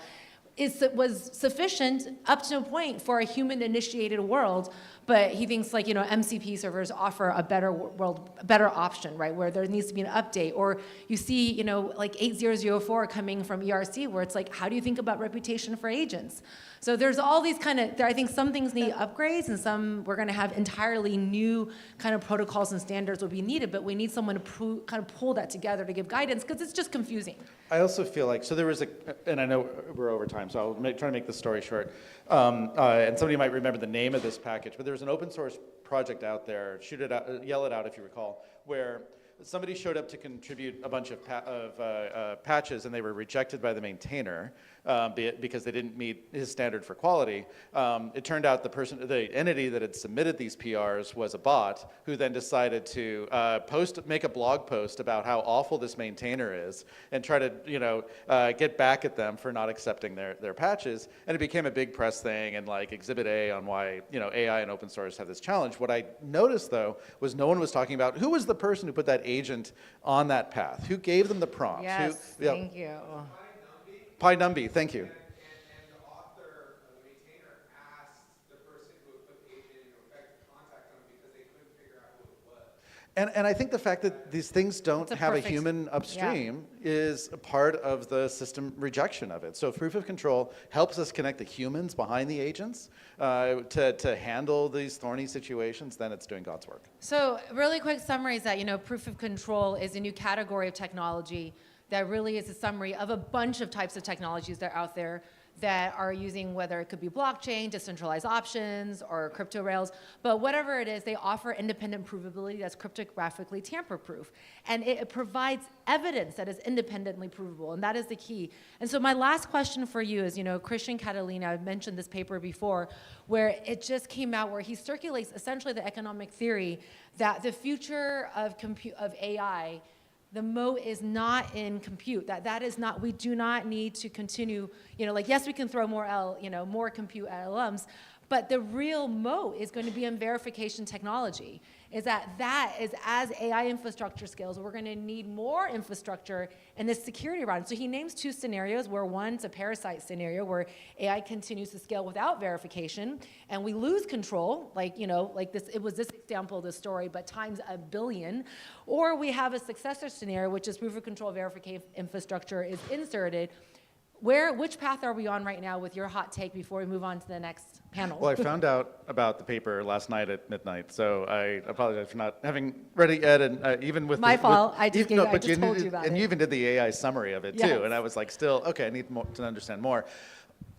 was sufficient up to a point for a human-initiated world, but he thinks MCP servers offer a better option, right? Where there needs to be an update, or you see 8004 coming from ERC, where it's like, how do you think about reputation for agents? So there's all these I think some things need upgrades, and some we're going to have entirely new kind of protocols and standards will be needed, but we need someone to kind of pull that together to give guidance, because it's just confusing. I also feel like, so there was and I know we're over time, so I'll try to make this story short. And somebody might remember the name of this package, but there was an open source project out there, Yell It Out if you recall, where somebody showed up to contribute a bunch of patches, and they were rejected by the maintainer because they didn't meet his standard for quality. It turned out the entity that had submitted these PRs was a bot who then decided to make a blog post about how awful this maintainer is and try to get back at them for not accepting their patches. And it became a big press thing and like Exhibit A on why AI and open source have this challenge. What I noticed though was no one was talking about who was the person who put that agent on that path, who gave them the prompts. Yes, thank you. PyNumby, thank you. And I think the fact that these things don't have a human upstream is a part of the system rejection of it. So proof of control helps us connect the humans behind the agents to handle these thorny situations, then it's doing God's work. So really quick summary is that, proof of control is a new category of technology that really is a summary of a bunch of types of technologies that are out there that are using, whether it could be blockchain, decentralized options, or crypto rails, but whatever it is, they offer independent provability that's cryptographically tamper-proof. And it provides evidence that is independently provable, and that is the key. And so my last question for you is, Christian Catalina, I've mentioned this paper before, where it just came out where he circulates essentially the economic theory that the future of AI, the moat is not in compute. That is not. We do not need to continue. Yes, we can throw more compute at LLMs, but the real moat is going to be in verification technology. That is as AI infrastructure scales, we're going to need more infrastructure in this security around. So he names two scenarios where one's a parasite scenario where AI continues to scale without verification and we lose control, it was this example of the story, but times 1 billion. Or we have a successor scenario, which is proof of control verification infrastructure is inserted. Which path are we on right now with your hot take before we move on to the next panel? Well, I found out about the paper last night at midnight, so I apologize for not having read it yet, and even with my fault. I just told you about it. And you even did the AI summary of it too, and I was like, still, okay, I need to understand more.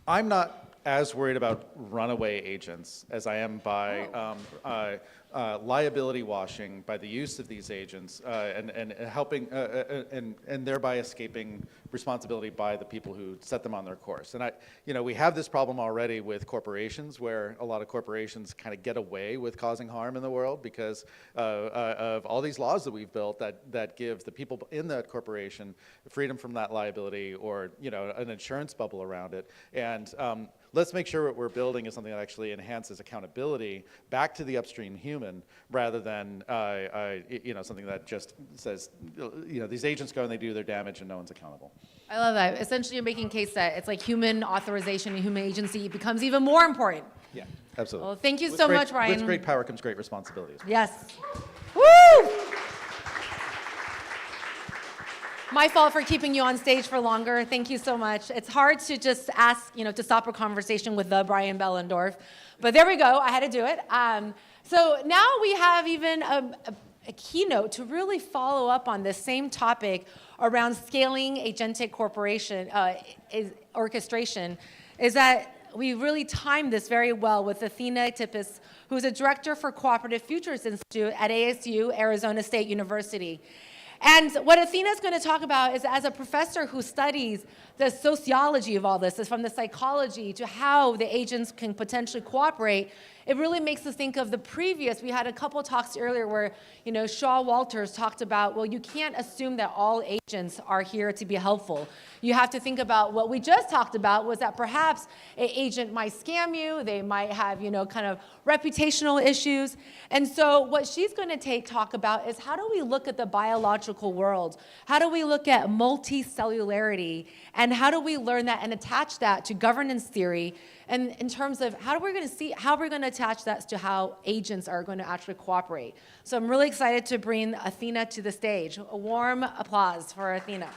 I'm not as worried about runaway agents as I am by liability washing by the use of these agents and helping and thereby escaping responsibility by the people who set them on their course. And we have this problem already with corporations, where a lot of corporations kind of get away with causing harm in the world because of all these laws that we've built that give the people in that corporation freedom from that liability, or an insurance bubble around it. And let's make sure what we're building is something that actually enhances accountability back to the upstream human, rather than something that just says, these agents go and they do their damage and no one's accountable. I love that. Essentially, you're making a case that it's like human authorization and human agency becomes even more important. Yeah, absolutely. Well, thank you so much, Ryan. With great power comes great responsibilities. Yes. Woo! My fault for keeping you on stage for longer. Thank you so much. It's hard to just ask, to stop a conversation with the Brian Behlendorf. But there we go. I had to do it. So now we have even a keynote to really follow up on this same topic around scaling agentic orchestration, is that we really timed this very well with Athena Tippis, who's a director for Cooperative Futures Institute at ASU, Arizona State University. And what Athena's going to talk about is, as a professor who studies the sociology of all this, is from the psychology to how the agents can potentially cooperate, it really makes us think of the previous. We had a couple talks earlier where, Shaw Walters talked about, well, you can't assume that all agents are here to be helpful. You have to think about what we just talked about, was that perhaps an agent might scam you, they might have, kind of reputational issues. And so what she's going to talk about is, how do we look at the biological world? How do we look at multicellularity? And how do we learn that and attach that to governance theory? And in terms of how we're going to attach that to how agents are going to actually cooperate. So I'm really excited to bring Athena to the stage. A warm applause for Athena.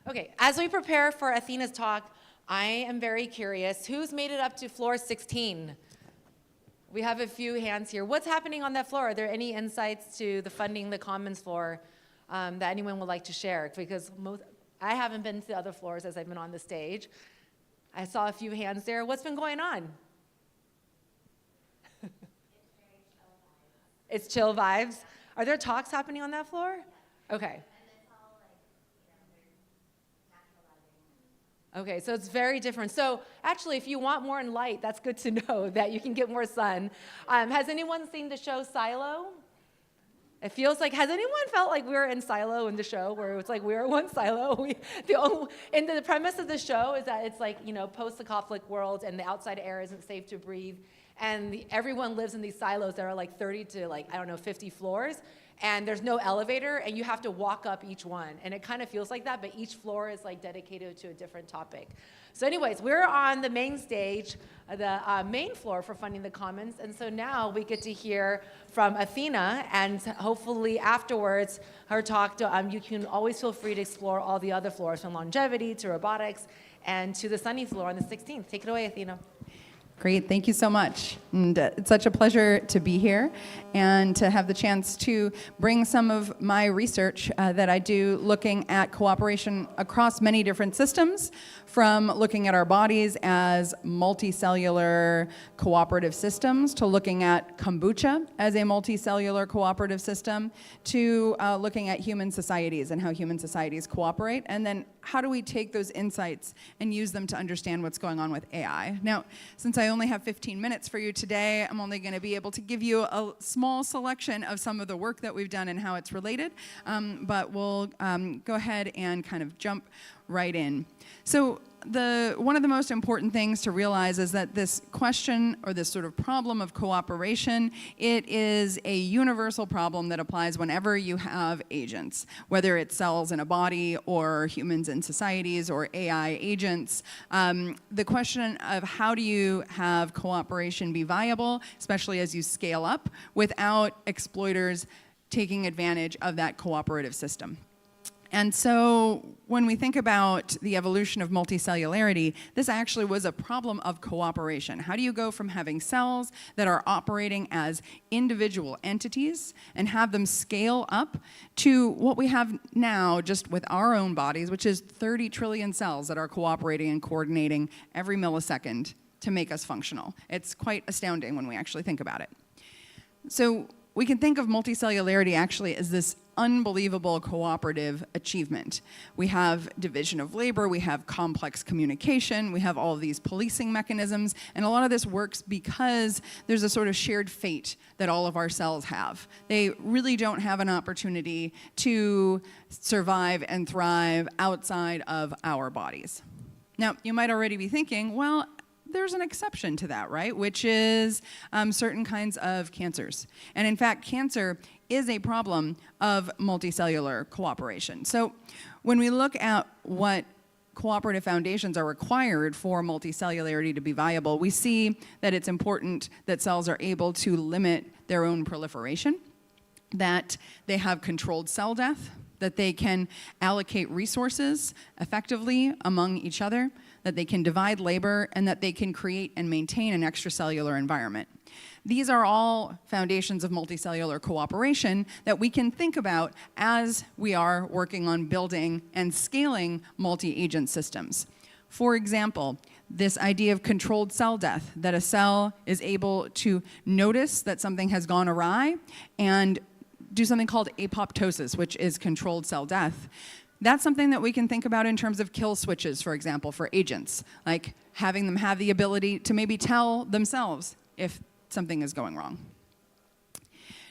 Okay, as we prepare for Athena's talk, I am very curious, who's made it up to floor 16? We have a few hands here. What's happening on that floor? Are there any insights to the funding the Commons floor that anyone would like to share? Because I haven't been to the other floors as I've been on the stage. I saw a few hands there. What's been going on? It's chill vibes. Are there talks happening on that floor? Okay. Okay, so it's very different. So actually, if you want more light, that's good to know that you can get more sun. Has anyone seen the show Silo? It feels like, has anyone felt like we were in Silo in the show, where it's like we were one silo? And the premise of the show is that it's like, you know, post-conflict world, and the outside air isn't safe to breathe. And everyone lives in these silos that are like 30 to like, I don't know, 50 floors. And there's no elevator, and you have to walk up each one. And it kind of feels like that, but each floor is like dedicated to a different topic. So anyways, we're on the main stage, the main floor for Funding the Commons. And so now we get to hear from Athena, and hopefully afterwards, her talk, you can always feel free to explore all the other floors, from longevity to robotics and to the sunny floor on the 16th. Take it away, Athena. Great, thank you so much. And it's such a pleasure to be here and to have the chance to bring some of my research that I do looking at cooperation across many different systems, from looking at our bodies as multicellular cooperative systems, to looking at kombucha as a multicellular cooperative system, to looking at human societies and how human societies cooperate, and then how do we take those insights and use them to understand what's going on with AI. Now, since I only have 15 minutes for you today, I'm only going to be able to give you a small selection of some of the work that we've done and how it's related, but we'll go ahead and kind of jump right in. So one of the most important things to realize is that this question, or this sort of problem of cooperation, it is a universal problem that applies whenever you have agents, whether it's cells in a body or humans in societies or AI agents. The question of how do you have cooperation be viable, especially as you scale up, without exploiters taking advantage of that cooperative system. And so when we think about the evolution of multicellularity, this actually was a problem of cooperation. How do you go from having cells that are operating as individual entities and have them scale up to what we have now just with our own bodies, which is 30 trillion cells that are cooperating and coordinating every millisecond to make us functional? It's quite astounding when we actually think about it. So we can think of multicellularity actually as this unbelievable cooperative achievement. We have division of labor, we have complex communication, we have all of these policing mechanisms, and a lot of this works because there's a sort of shared fate that all of our cells have. They really don't have an opportunity to survive and thrive outside of our bodies. Now, you might already be thinking, well, there's an exception to that, right? Which is certain kinds of cancers. And in fact, cancer is a problem of multicellular cooperation. So when we look at what cooperative foundations are required for multicellularity to be viable, we see that it's important that cells are able to limit their own proliferation, that they have controlled cell death, that they can allocate resources effectively among each other, that they can divide labor, and that they can create and maintain an extracellular environment. These are all foundations of multicellular cooperation that we can think about as we are working on building and scaling multi-agent systems. For example, this idea of controlled cell death, that a cell is able to notice that something has gone awry and do something called apoptosis, which is controlled cell death. That's something that we can think about in terms of kill switches, for example, for agents, like having them have the ability to maybe tell themselves if something is going wrong.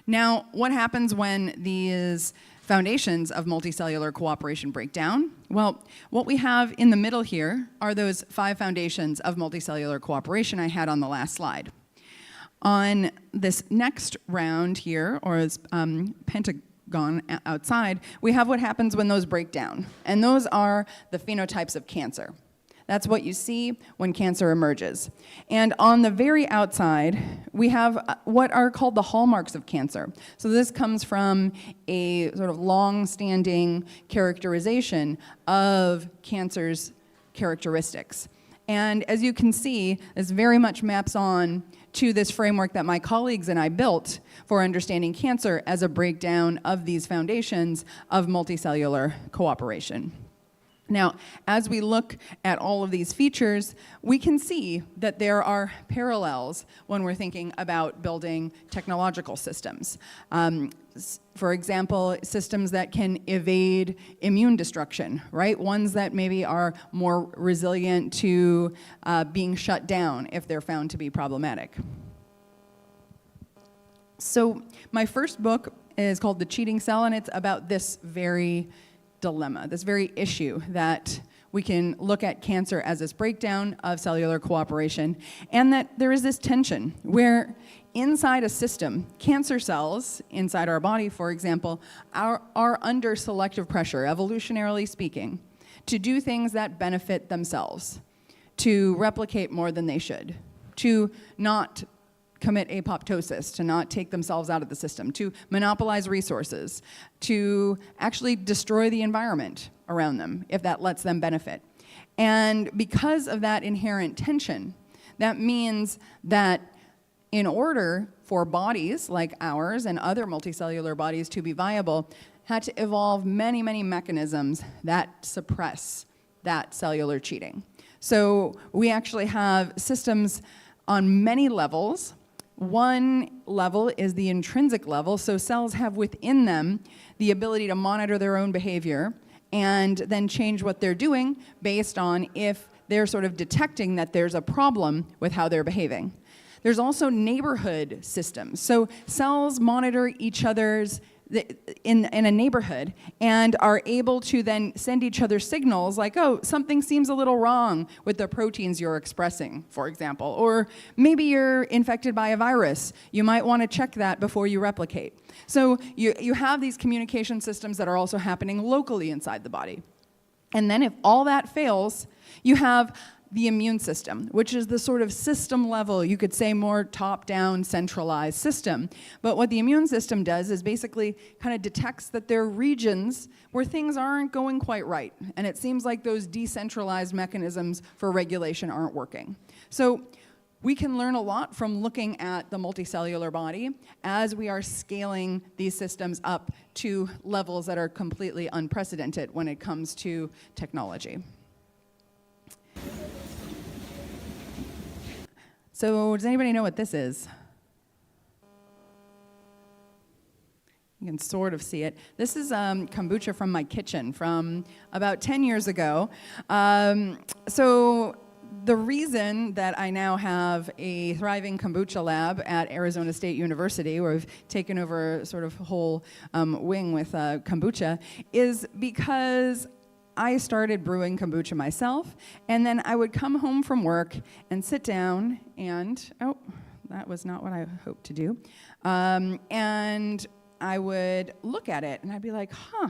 Now, what happens when these foundations of multicellular cooperation break down? Well, what we have in the middle here are those 5 foundations of multicellular cooperation I had on the last slide. On this next round here, or as pentagon outside, we have what happens when those break down. And those are the phenotypes of cancer. That's what you see when cancer emerges. And on the very outside, we have what are called the hallmarks of cancer. So this comes from a sort of long-standing characterization of cancer's characteristics. And as you can see, this very much maps on to this framework that my colleagues and I built for understanding cancer as a breakdown of these foundations of multicellular cooperation. Now, as we look at all of these features, we can see that there are parallels when we're thinking about building technological systems. For example, systems that can evade immune destruction, right? Ones that maybe are more resilient to being shut down if they're found to be problematic. So my first book is called The Cheating Cell, and it's about this very dilemma, this very issue that we can look at cancer as this breakdown of cellular cooperation, and that there is this tension where inside a system, cancer cells inside our body, for example, are under selective pressure, evolutionarily speaking, to do things that benefit themselves, to replicate more than they should, to not commit apoptosis, to not take themselves out of the system, to monopolize resources, to actually destroy the environment around them if that lets them benefit. And because of that inherent tension, that means that in order for bodies like ours and other multicellular bodies to be viable, had to evolve many, many mechanisms that suppress that cellular cheating. So we actually have systems on many levels. One level is the intrinsic level, so cells have within them the ability to monitor their own behavior and then change what they're doing based on if they're sort of detecting that there's a problem with how they're behaving. There's also neighborhood systems. So cells monitor each other's in a neighborhood and are able to then send each other signals like, oh, something seems a little wrong with the proteins you're expressing, for example. Or maybe you're infected by a virus. You might want to check that before you replicate. So you have these communication systems that are also happening locally inside the body. And then if all that fails, you have the immune system, which is the sort of system level, you could say more top-down centralized system. But what the immune system does is basically kind of detects that there are regions where things aren't going quite right. And it seems like those decentralized mechanisms for regulation aren't working. So we can learn a lot from looking at the multicellular body as we are scaling these systems up to levels that are completely unprecedented when it comes to technology. So does anybody know what this is? You can sort of see it. This is kombucha from my kitchen from about 10 years ago. So the reason that I now have a thriving kombucha lab at Arizona State University, where we've taken over sort of a whole wing with kombucha, is because I started brewing kombucha myself, and then I would come home from work and sit down and, oh, that was not what I hoped to do, and I would look at it, and I'd be like, huh,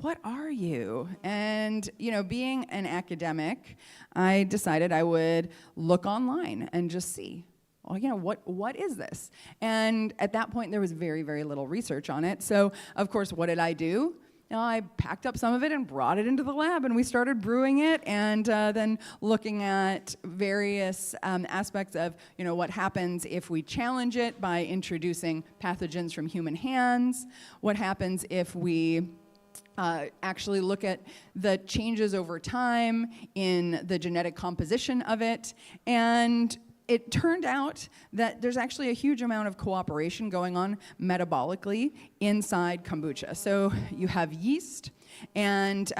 what are you? And, you know, being an academic, I decided I would look online and just see, well, you know, what is this? And at that point, there was very, very little research on it. So, of course, what did I do? I packed up some of it and brought it into the lab, and we started brewing it, and then looking at various aspects of, you know, what happens if we challenge it by introducing pathogens from human hands, what happens if we actually look at the changes over time in the genetic composition of it, and it turned out that there's actually a huge amount of cooperation going on metabolically inside kombucha. So you have yeast, and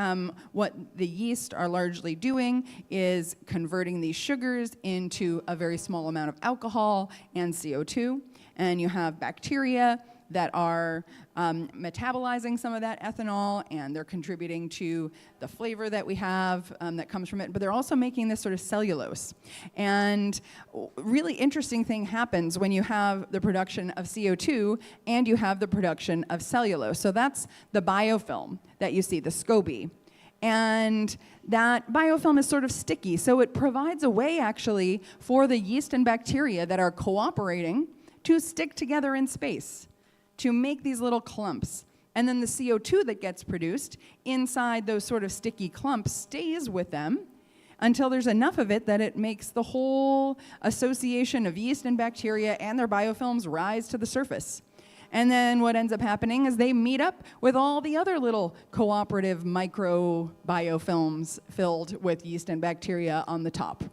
what the yeast are largely doing is converting these sugars into a very small amount of alcohol and CO2. And you have bacteria that are metabolizing some of that ethanol, and they're contributing to the flavor that we have that comes from it, but they're also making this sort of cellulose. And really interesting thing happens when you have the production of CO2 and you have the production of cellulose. So that's the biofilm that you see, the SCOBY. And that biofilm is sort of sticky, so it provides a way actually for the yeast and bacteria that are cooperating to stick together in space, to make these little clumps. And then the CO2 that gets produced inside those sort of sticky clumps stays with them until there's enough of it that it makes the whole association of yeast and bacteria and their biofilms rise to the surface. And then what ends up happening is they meet up with all the other little cooperative micro biofilms filled with yeast and bacteria on the top.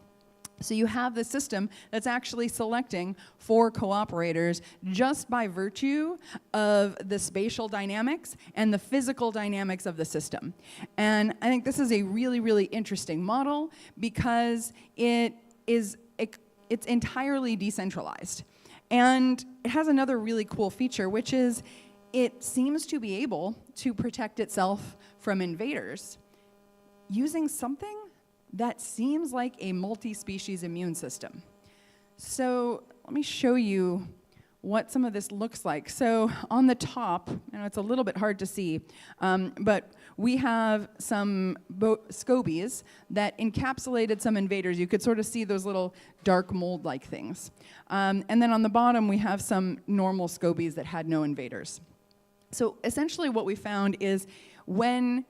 So you have the system that's actually selecting for cooperators just by virtue of the spatial dynamics and the physical dynamics of the system. And I think this is a really, really interesting model because it's entirely decentralized. And it has another really cool feature, which is it seems to be able to protect itself from invaders using something that seems like a multi-species immune system. So let me show you what some of this looks like. So on the top, I know it's a little bit hard to see, but we have some scobies that encapsulated some invaders. You could sort of see those little dark mold-like things. And then on the bottom, we have some normal scobies that had no invaders. So essentially what we found is when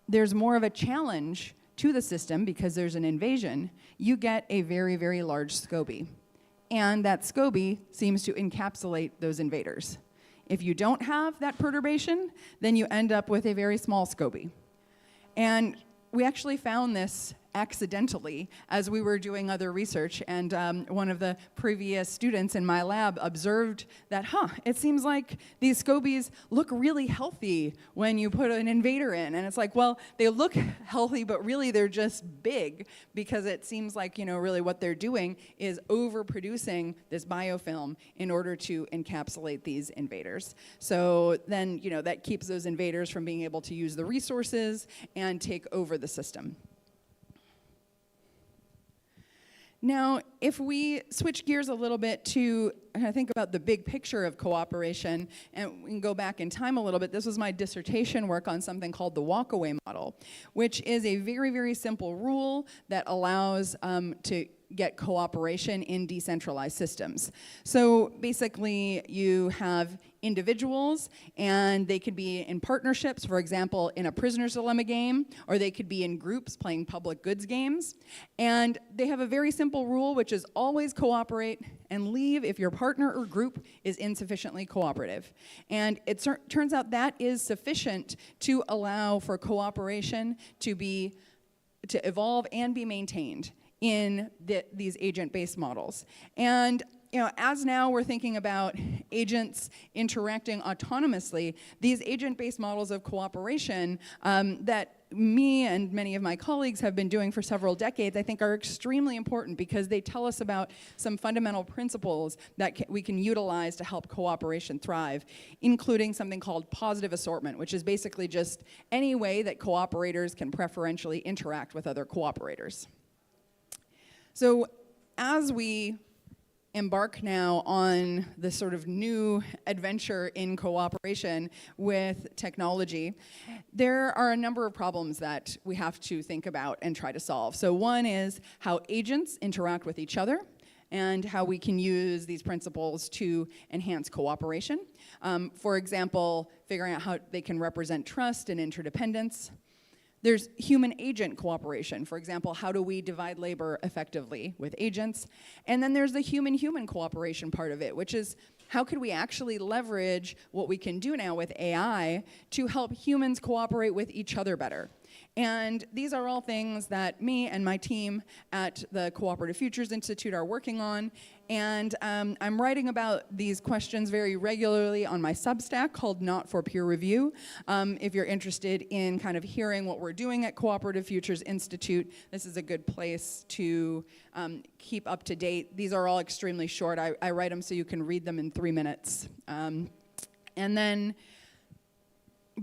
there's more of a challenge to the system because there's an invasion, you get a very, very large SCOBY. And that SCOBY seems to encapsulate those invaders. If you don't have that perturbation, then you end up with a very small SCOBY. And we actually found this accidentally as we were doing other research, and one of the previous students in my lab observed that, it seems like these scobies look really healthy when you put an invader in. And it's like, well, they look healthy, but really they're just big, because it seems like, really what they're doing is overproducing this biofilm in order to encapsulate these invaders. So then, that keeps those invaders from being able to use the resources and take over the system. Now, if we switch gears a little bit to think about the big picture of cooperation, and we can go back in time a little bit, this was my dissertation work on something called the walkaway model, which is a very, very simple rule that allows to get cooperation in decentralized systems. So basically, you have individuals, and they could be in partnerships, for example, in a prisoner's dilemma game, or they could be in groups playing public goods games. And they have a very simple rule, which is always cooperate and leave if your partner or group is insufficiently cooperative. And it turns out that is sufficient to allow for cooperation to evolve and be maintained in these agent-based models. And as now we're thinking about agents interacting autonomously, these agent-based models of cooperation that me and many of my colleagues have been doing for several decades, I think are extremely important because they tell us about some fundamental principles that we can utilize to help cooperation thrive, including something called positive assortment, which is basically just any way that cooperators can preferentially interact with other cooperators. So as we embark now on this sort of new adventure in cooperation with technology, there are a number of problems that we have to think about and try to solve. So one is how agents interact with each other and how we can use these principles to enhance cooperation. For example, figuring out how they can represent trust and interdependence. There's human-agent cooperation. For example, how do we divide labor effectively with agents? And then there's the human-human cooperation part of it, which is how could we actually leverage what we can do now with AI to help humans cooperate with each other better? And these are all things that me and my team at the Cooperative Futures Institute are working on. And I'm writing about these questions very regularly on my Substack called Not for Peer Review. If you're interested in kind of hearing what we're doing at Cooperative Futures Institute, this is a good place to keep up to date. These are all extremely short. I write them so you can read them in 3 minutes. And then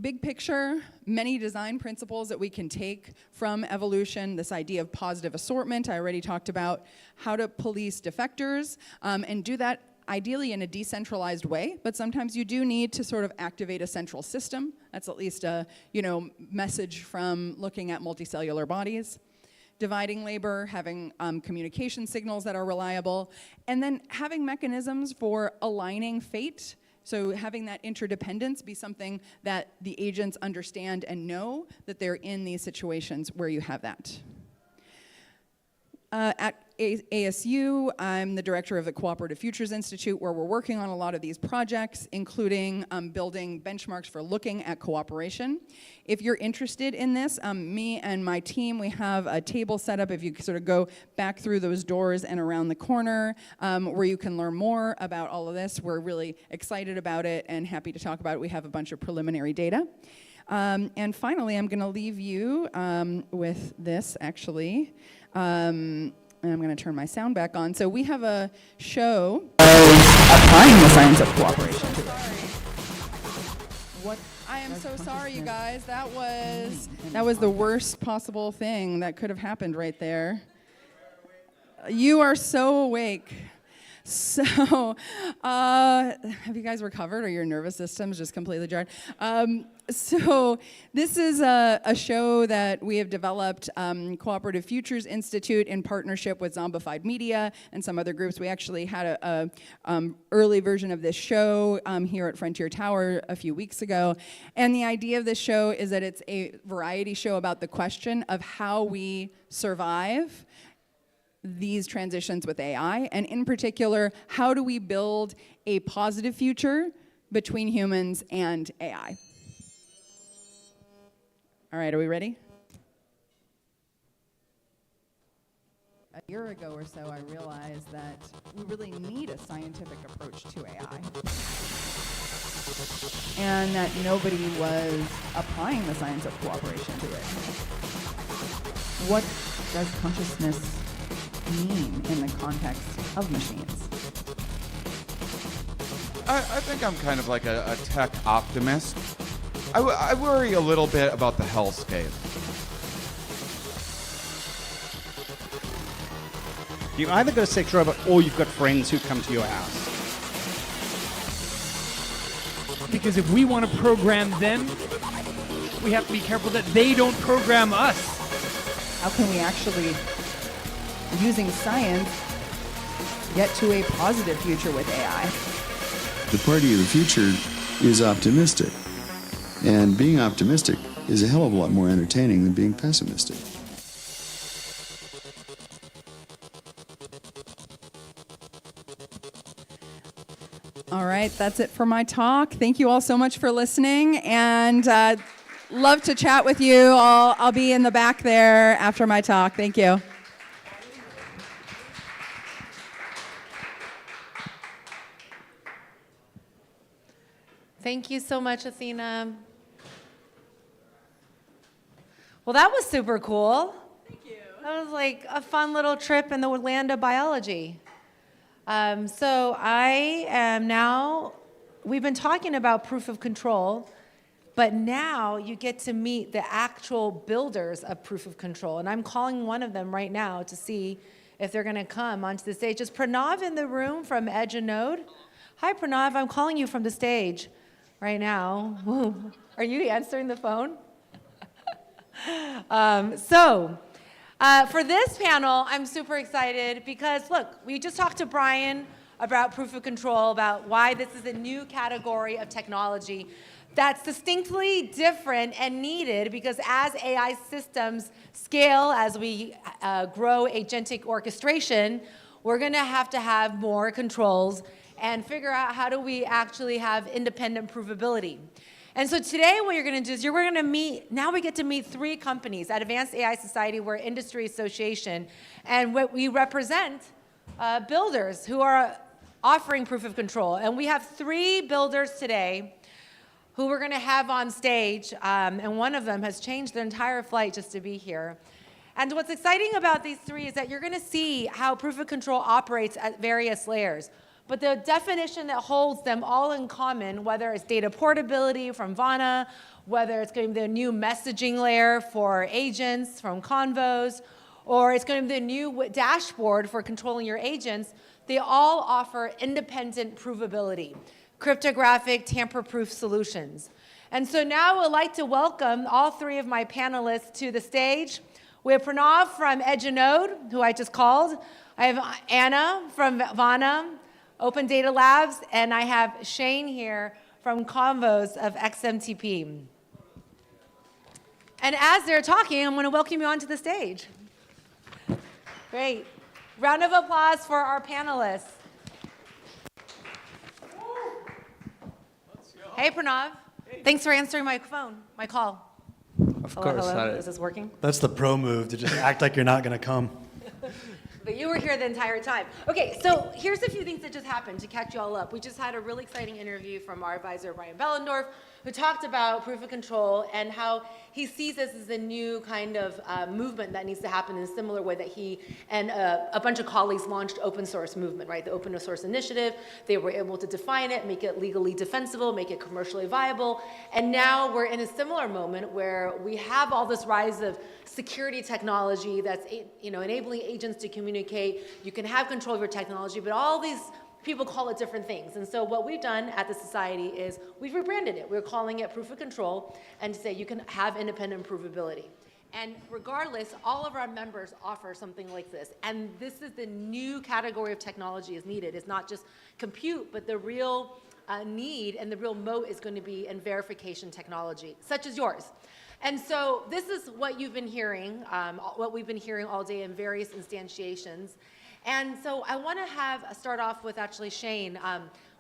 big picture, many design principles that we can take from evolution, this idea of positive assortment. I already talked about how to police defectors and do that ideally in a decentralized way, but sometimes you do need to sort of activate a central system. That's at least a message from looking at multicellular bodies. Dividing labor, having communication signals that are reliable, and then having mechanisms for aligning fate. So having that interdependence be something that the agents understand and know that they're in these situations where you have that. At ASU, I'm the director of the Cooperative Futures Institute, where we're working on a lot of these projects, including building benchmarks for looking at cooperation. If you're interested in this, me and my team, we have a table set up, if you sort of go back through those doors and around the corner, where you can learn more about all of this. We're really excited about it and happy to talk about it. We have a bunch of preliminary data. And finally, I'm going to leave you with this, actually. And I'm going to turn my sound back on. So we have a show applying the science of cooperation. What? I am so sorry, you guys. That was the worst possible thing that could have happened right there. You are so awake. So, have you guys recovered, or your nervous system's just completely jarred? So this is a show that we have developed, Cooperative Futures Institute, in partnership with Zombified Media and some other groups. We actually had a early version of this show here at Frontier Tower a few weeks ago. And the idea of this show is that it's a variety show about the question of how we survive these transitions with AI, and in particular, how do we build a positive future between humans and AI? All right, are we ready? A year ago or so, I realized that we really need a scientific approach to AI, and that nobody was applying the science of cooperation to it. What does consciousness mean in the context of machines? I think I'm kind of like a tech optimist. I worry a little bit about the hellscape. You either got a sex robot or you've got friends who come to your house. Because if we want to program them, we have to be careful that they don't program us. How can we actually, using science, get to a positive future with AI? The party of the future is optimistic. And being optimistic is a hell of a lot more entertaining than being pessimistic. All right, that's it for my talk. Thank you all so much for listening, and love to chat with you. I'll be in the back there after my talk. Thank you. Thank you so much, Athena. Well, that was super cool. Thank you. That was like a fun little trip in the land of biology. So I am now, we've been talking about proof of control, but now you get to meet the actual builders of proof of control. And I'm calling one of them right now to see if they're going to come onto the stage. Is Pranav in the room from Edge and Node? Hi, Pranav. I'm calling you from the stage right now. Are you answering the phone? For this panel, I'm super excited because, look, we just talked to Brian about proof of control, about why this is a new category of technology that's distinctly different and needed, because as AI systems scale, as we grow agentic orchestration, we're going to have more controls and figure out how do we actually have independent provability. And so today what you're going to do is we're going to meet, now we get to meet 3 companies at Advanced AI Society. We're an industry association, and what we represent builders who are offering proof of control. And we have 3 builders today who we're going to have on stage, and one of them has changed their entire flight just to be here. And what's exciting about these 3 is that you're going to see how proof of control operates at various layers. But the definition that holds them all in common, whether it's data portability from Vana, whether it's going to be the new messaging layer for agents from Convos, or it's going to be the new dashboard for controlling your agents, they all offer independent provability, cryptographic, tamper-proof solutions. And so now I would like to welcome all 3 of my panelists to the stage. We have Pranav from Edge and Node, who I just called. I have Anna from Vana, Open Data Labs, and I have Shane here from Convos of XMTP. And as they're talking, I'm going to welcome you onto the stage. Great. Round of applause for our panelists. Hey, Pranav. Thanks for answering my phone, my call. Of Hello, course. hello. Is this working? That's the pro move, to just act like you're not going to come. But you were here the entire time. Okay, so here's a few things that just happened to catch you all up. We just had a really exciting interview from our advisor, Brian Bellendorf, who talked about proof of control and how he sees this as a new kind of movement that needs to happen in a similar way that he and a bunch of colleagues launched open source movement, right? The open source initiative. They were able to define it, make it legally defensible, make it commercially viable. And now we're in a similar moment where we have all this rise of security technology that's enabling agents to communicate. You can have control of your technology, but all these people call it different things. And so what we've done at the Society is we've rebranded it. We're calling it proof of control and to say you can have independent provability. And regardless, all of our members offer something like this. And this is the new category of technology is needed. It's not just compute, but the real need and the real moat is going to be in verification technology, such as yours. And so this is what you've been hearing, what we've been hearing all day in various instantiations. And so I want to start off with actually Shane.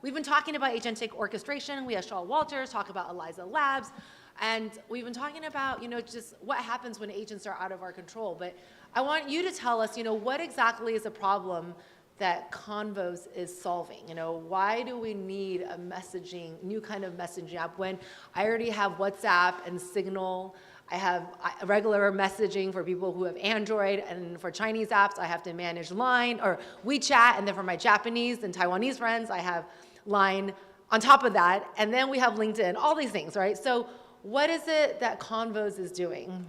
We've been talking about agentic orchestration. We had Shaw Walters talk about Eliza Labs. And we've been talking about, just what happens when agents are out of our control. But I want you to tell us, what exactly is the problem that Convos is solving? Why do we need a new kind of messaging app when I already have WhatsApp and Signal? I have regular messaging for people who have Android, and for Chinese apps, I have to manage Line or WeChat, and then for my Japanese and Taiwanese friends, I have Line on top of that, and then we have LinkedIn, all these things, right? So what is it that Convos is doing?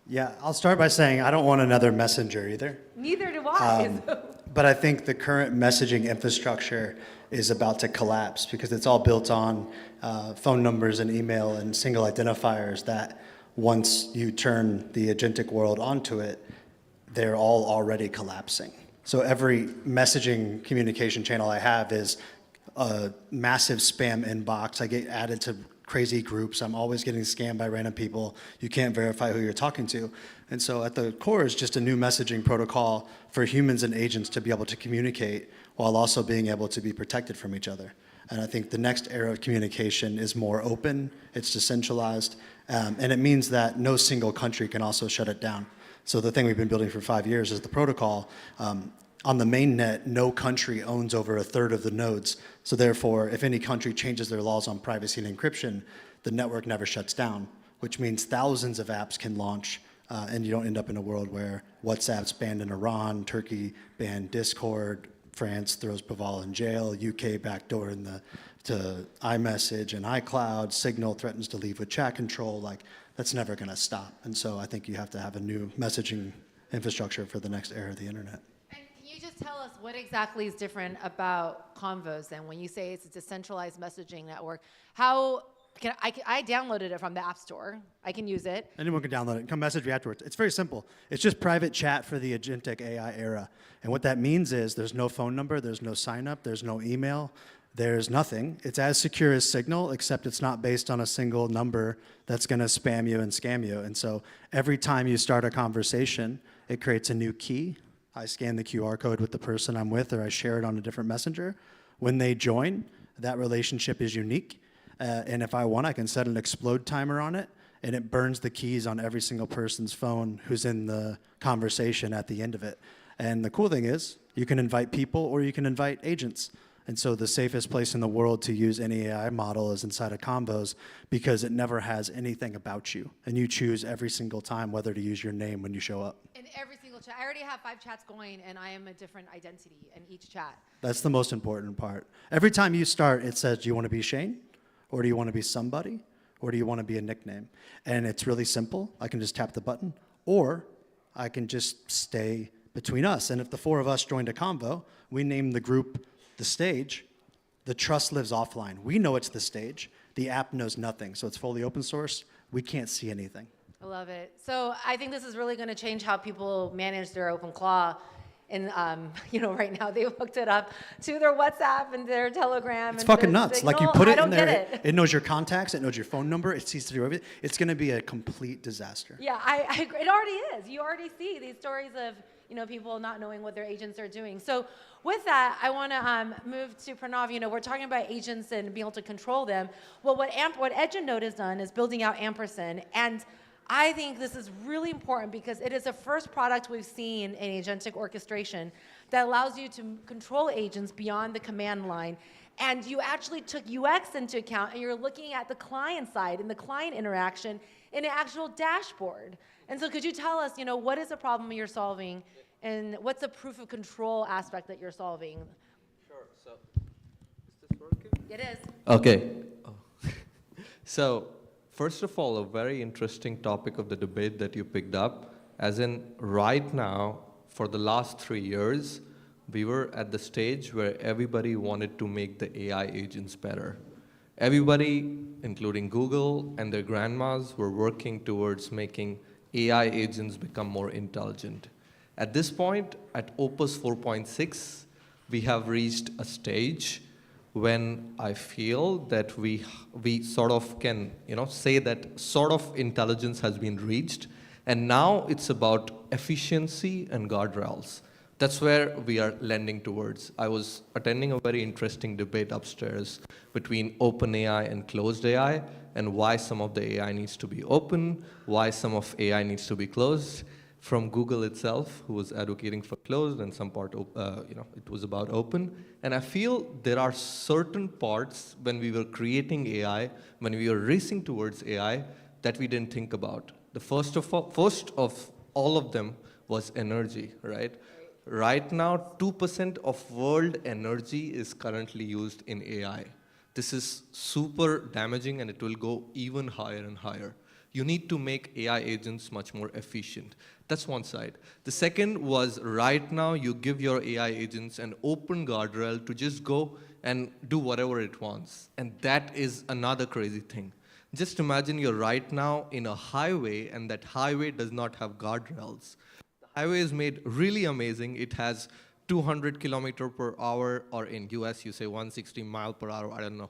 Yeah, I'll start by saying I don't want another messenger either. Neither do I. But I think the current messaging infrastructure is about to collapse because it's all built on phone numbers and email and single identifiers that once you turn the agentic world onto it, they're all already collapsing. So every messaging communication channel I have is a massive spam inbox. I get added to crazy groups. I'm always getting scammed by random people. You can't verify who you're talking to. And so at the core is just a new messaging protocol for humans and agents to be able to communicate while also being able to be protected from each other. And I think the next era of communication is more open, it's decentralized, and it means that no single country can also shut it down. So the thing we've been building for 5 years is the protocol. On the main net, no country owns over a third of the nodes. So therefore, if any country changes their laws on privacy and encryption, the network never shuts down, which means thousands of apps can launch, and you don't end up in a world where WhatsApp's banned in Iran, Turkey banned Discord, France throws Paval in jail, UK backdoor to iMessage and iCloud, Signal threatens to leave with chat control. That's never going to stop. And so I think you have to have a new messaging infrastructure for the next era of the internet. And can you just tell us what exactly is different about Convos then when you say it's a decentralized messaging network? I downloaded it from the App Store. I can use it. Anyone can download it and come message me afterwards. It's very simple. It's just private chat for the agentic AI era. And what that means is there's no phone number, there's no sign up, there's no email, there's nothing. It's as secure as Signal, except it's not based on a single number that's going to spam you and scam you. And so every time you start a conversation, it creates a new key. I scan the QR code with the person I'm with, or I share it on a different messenger. When they join, that relationship is unique. And if I want, I can set an explode timer on it, and it burns the keys on every single person's phone who's in the conversation at the end of it. And the cool thing is, you can invite people or you can invite agents. And so the safest place in the world to use any AI model is inside of Convos because it never has anything about you. And you choose every single time whether to use your name when you show up. In every single chat. I already have 5 chats going, and I am a different identity in each chat. That's the most important part. Every time you start, it says, do you want to be Shane? Or do you want to be somebody? Or do you want to be a nickname? And it's really simple. I can just tap the button. Or I can just stay between us. And if the 4 of us joined a convo, we name the group the stage. The trust lives offline. We know it's the stage. The app knows nothing. So it's fully open source. We can't see anything. I love it. So I think this is really going to change how people manage their OpenClaw. And right now they've hooked it up to their WhatsApp and their Telegram. It's fucking nuts. Signal. Like you put it in there, Get it. It knows your contacts, it knows your phone number, it sees through everything. It's going to be a complete disaster. Yeah, it already is. You already see these stories of people not knowing what their agents are doing. So with that, I want to move to Pranav. We're talking about agents and being able to control them. Well, what EdgeNode has done is building out Ampersand, and I think this is really important because it is the first product we've seen in agentic orchestration that allows you to control agents beyond the command line. And you actually took UX into account, and you're looking at the client side and the client interaction in an actual dashboard. And so could you tell us, what is the problem you're solving, and what's the proof of control aspect that you're solving? Sure. So, is this working? It is. Okay. So, first of all, a very interesting topic of the debate that you picked up, as in right now, for the last 3 years, we were at the stage where everybody wanted to make the AI agents better. Everybody, including Google and their grandmas, were working towards making AI agents become more intelligent. At this point, at Opus 4.6, we have reached a stage when I feel that we sort of can, say that sort of intelligence has been reached, and now it's about efficiency and guardrails. That's where we are lending towards. I was attending a very interesting debate upstairs between OpenAI and closed AI, and why some of the AI needs to be open, why some of AI needs to be closed, from Google itself, who was advocating for closed, and some part, it was about open. And I feel there are certain parts when we were creating AI, when we were racing towards AI, that we didn't think about. The first of all of them was energy, right? Right now, 2% of world energy is currently used in AI. This is super damaging, and it will go even higher and higher. You need to make AI agents much more efficient. That's one side. The second was, right now, you give your AI agents an open guardrail to just go and do whatever it wants. And that is another crazy thing. Just imagine you're right now in a highway, and that highway does not have guardrails. The highway is made really amazing. It has 200 kilometer per hour, or in US you say 160 mile per hour. I don't know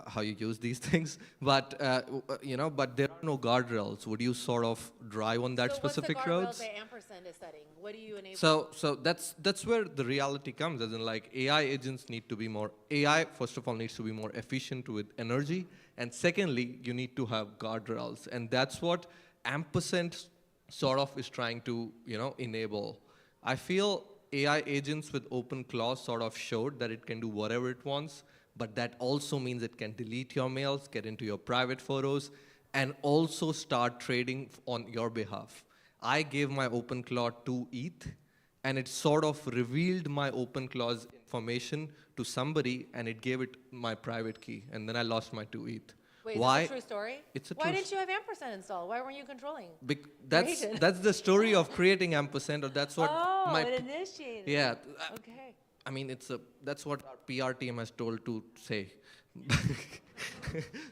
how you use these things, but but there are no guardrails. Would you sort of drive on that specific road? What's the guardrails that Ampersand is setting? What do you enable? So that's where the reality comes, as in like AI agents need to be more, AI first of all needs to be more efficient with energy, and secondly, you need to have guardrails, and that's what Ampersand sort of is trying to enable. I feel AI agents with OpenClaw sort of showed that it can do whatever it wants, but that also means it can delete your mails, get into your private photos, and also start trading on your behalf. I gave my OpenClaw 2 ETH, and it sort of revealed my OpenClaw's information to somebody, and it gave it my private key, and then I lost my 2 ETH. Wait, Why? is this a true story? It's a Why true didn't you have Ampersand installed? Why weren't you controlling? That's the story of creating Ampersand, or that's what it initiated. Yeah. Okay. I mean, that's what our PR team has told to say.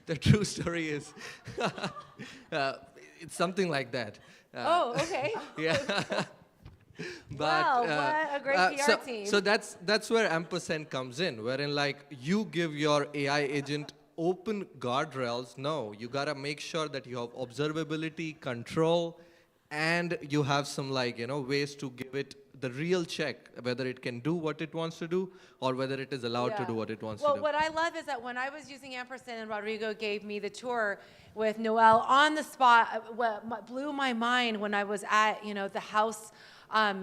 The true story is, it's something like that. Okay. Yeah. Wow, what a great PR team. So that's where Ampersand comes in, wherein like you give your AI agent open guardrails. No, you gotta make sure that you have observability, control, and you have some ways to give it the real check, whether it can do what it wants to do, or whether it is allowed to do what it wants to do. Well, what I love is that when I was using Ampersand and Rodrigo gave me the tour with Noel on the spot, what blew my mind when I was at the house,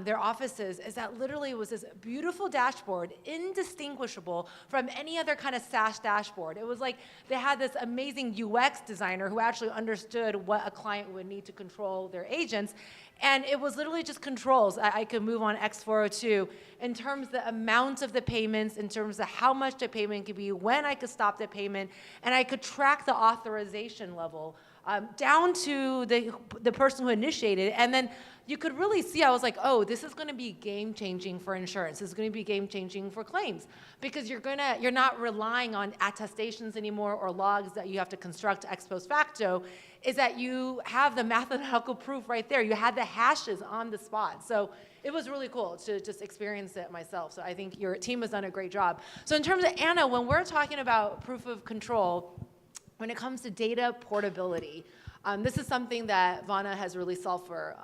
their offices, is that literally was this beautiful dashboard, indistinguishable from any other kind of SaaS dashboard. It was like they had this amazing UX designer who actually understood what a client would need to control their agents. And it was literally just controls. I could move on X402 in terms of the amount of the payments, in terms of how much the payment could be, when I could stop the payment, and I could track the authorization level down to the person who initiated it. And then you could really see, I was like, oh, this is going to be game-changing for insurance. This is going to be game-changing for claims, because you're not relying on attestations anymore or logs that you have to construct ex post facto. Is that you have the mathematical proof right there. You had the hashes on the spot. So it was really cool to just experience it myself. So I think your team has done a great job. So in terms of Anna, when we're talking about proof of control, when it comes to data portability, This is something that Vana has really solved for.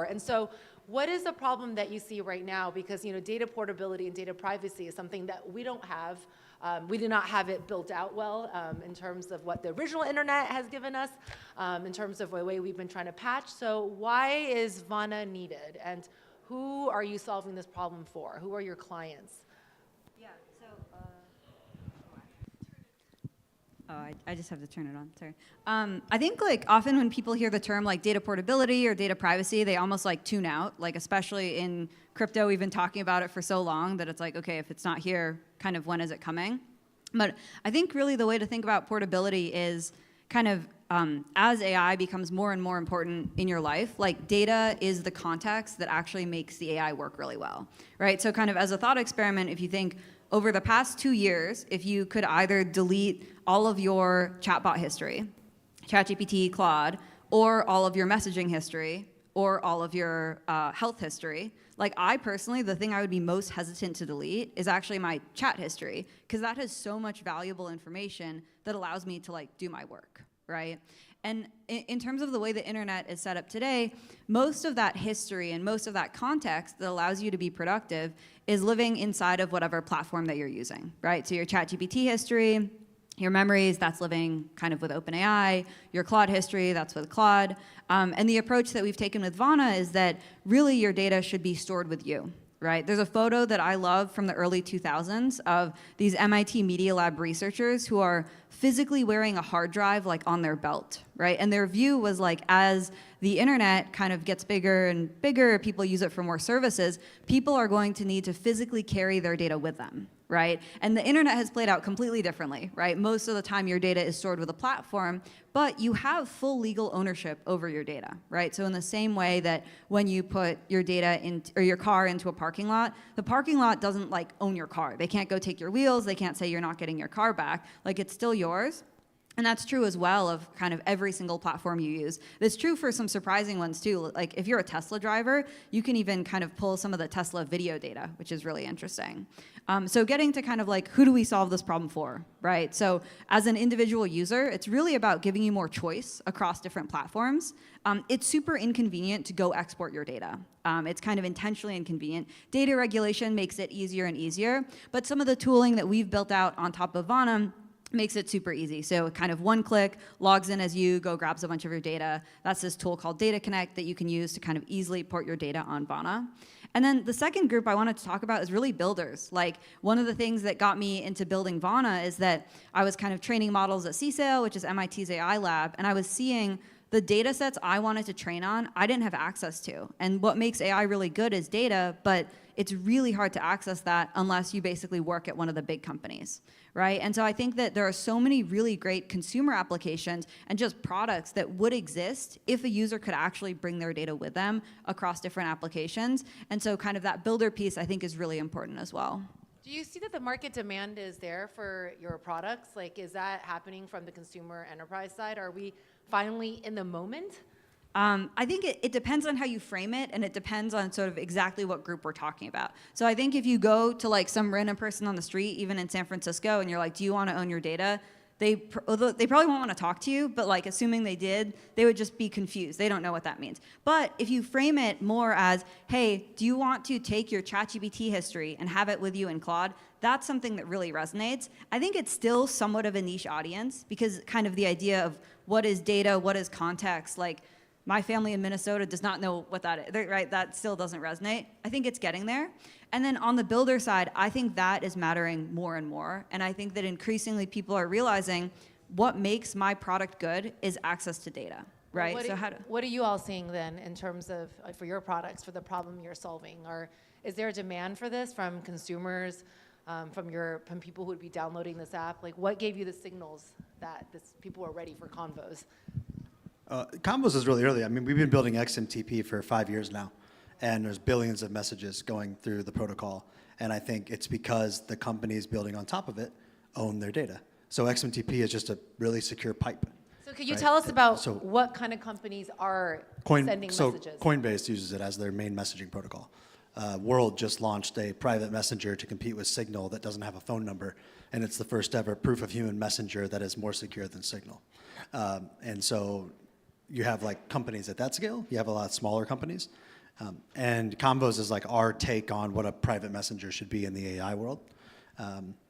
And so what is the problem that you see right now? Because data portability and data privacy is something that we don't have. We do not have it built out well in terms of what the original internet has given us, in terms of the way we've been trying to patch. So why is Vana needed? And who are you solving this problem for? Who are your clients? Yeah, so, I just have to turn it on, sorry. I think often when people hear the term data portability or data privacy, they almost tune out, especially in crypto, we've been talking about it for so long that it's okay, if it's not here, kind of when is it coming? But I think really the way to think about portability is kind of as AI becomes more and more important in your life, data is the context that actually makes the AI work really well, right? So kind of as a thought experiment, if you think over the past 2 years, if you could either delete all of your chatbot history, ChatGPT, Claude, or all of your messaging history, or all of your health history, I personally, the thing I would be most hesitant to delete is actually my chat history, because that has so much valuable information that allows me to do my work, right? And in terms of the way the internet is set up today, most of that history and most of that context that allows you to be productive is living inside of whatever platform that you're using, right? So your ChatGPT history, your memories, that's living kind of with OpenAI, your Claude history, that's with Claude. And the approach that we've taken with Vana is that really your data should be stored with you, right? There's a photo that I love from the early 2000s of these MIT Media Lab researchers who are physically wearing a hard drive on their belt, right? And their view was as the internet kind of gets bigger and bigger, people use it for more services, people are going to need to physically carry their data with them, right? And the internet has played out completely differently, right? Most of the time your data is stored with a platform, but you have full legal ownership over your data, right? So in the same way that when you put your data in, or your car into a parking lot, the parking lot doesn't own your car. They can't go take your wheels, they can't say you're not getting your car back, it's still yours. And that's true as well of kind of every single platform you use. It's true for some surprising ones too. If you're a Tesla driver, you can even kind of pull some of the Tesla video data, which is really interesting. So getting to kind of who do we solve this problem for, right? So as an individual user, it's really about giving you more choice across different platforms. It's super inconvenient to go export your data. It's kind of intentionally inconvenient. Data regulation makes it easier and easier, but some of the tooling that we've built out on top of Vana makes it super easy. So kind of one click, logs in as you, go grabs a bunch of your data. That's this tool called Data Connect that you can use to kind of easily port your data on Vana. And then the second group I wanted to talk about is really builders. One of the things that got me into building Vana is that I was kind of training models at CSAIL, which is MIT's AI lab, and I was seeing the data sets I wanted to train on, I didn't have access to. And what makes AI really good is data, but it's really hard to access that unless you basically work at one of the big companies, right? And so I think that there are so many really great consumer applications and just products that would exist if a user could actually bring their data with them across different applications. And so kind of that builder piece I think is really important as well. Do you see that the market demand is there for your products? Is that happening from the consumer enterprise side? Are we finally in the moment? I think it depends on how you frame it, and it depends on sort of exactly what group we're talking about. So I think if you go to some random person on the street, even in San Francisco, and you're do you want to own your data? They probably won't want to talk to you, but assuming they did, they would just be confused. They don't know what that means. But if you frame it more as, hey, do you want to take your ChatGPT history and have it with you in Claude? That's something that really resonates. I think it's still somewhat of a niche audience because kind of the idea of what is data, what is context, my family in Minnesota does not know what that is, right? That still doesn't resonate. I think it's getting there. And then on the builder side, I think that is mattering more and more. And I think that increasingly people are realizing what makes my product good is access to data, right? What are you all seeing then in terms of, for your products, for the problem you're solving? Or is there a demand for this from consumers, from people who would be downloading this app? What gave you the signals that people are ready for Convos? Convos is really early. I mean, we've been building XMTP for 5 years now, and there's billions of messages going through the protocol. And I think it's because the companies building on top of it own their data. So XMTP is just a really secure pipe. So could you tell us about what kind of companies are sending messages? Coinbase uses it as their main messaging protocol. World just launched a private messenger to compete with Signal that doesn't have a phone number, and it's the first ever proof of human messenger that is more secure than Signal. And so you have like companies at that scale, you have a lot of smaller companies. And Convos is like our take on what a private messenger should be in the AI world.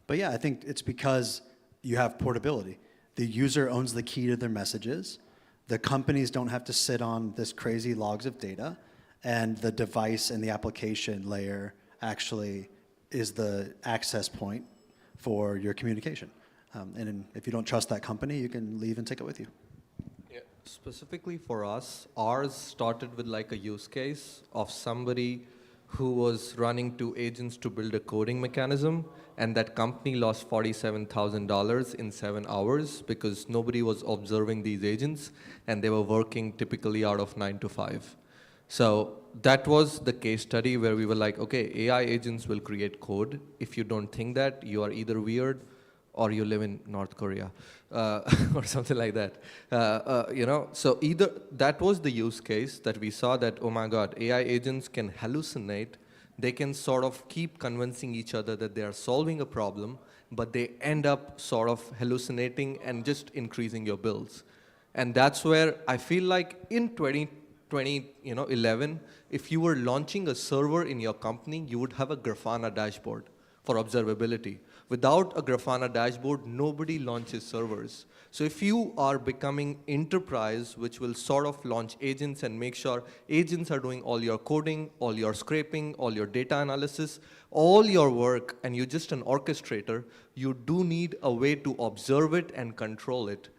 But yeah, I think it's because you have portability. The user owns the key to their messages. The companies don't have to sit on this crazy logs of data. And the device and the application layer actually is the access point for your communication. And if you don't trust that company, you can leave and take it with you. Yeah. Specifically for us, ours started with like a use case of somebody who was running 2 agents to build a coding mechanism, and that company lost $47,000 in 7 hours because nobody was observing these agents, and they were working typically out of 9 to 5. So that was the case study where we were like, okay, AI agents will create code. If you don't think that, you are either weird or you live in North Korea, or something like that. So either that was the use case that we saw that, oh my God, AI agents can hallucinate. They can sort of keep convincing each other that they are solving a problem, but they end up sort of hallucinating and just increasing your bills. And that's where I feel like in 2011, if you were launching a server in your company, you would have a Grafana dashboard for observability. Without a Grafana dashboard, nobody launches servers. So if you are becoming enterprise, which will sort of launch agents and make sure agents are doing all your coding, all your scraping, all your data analysis, all your work, and you're just an orchestrator, you do need a way to observe it and control it.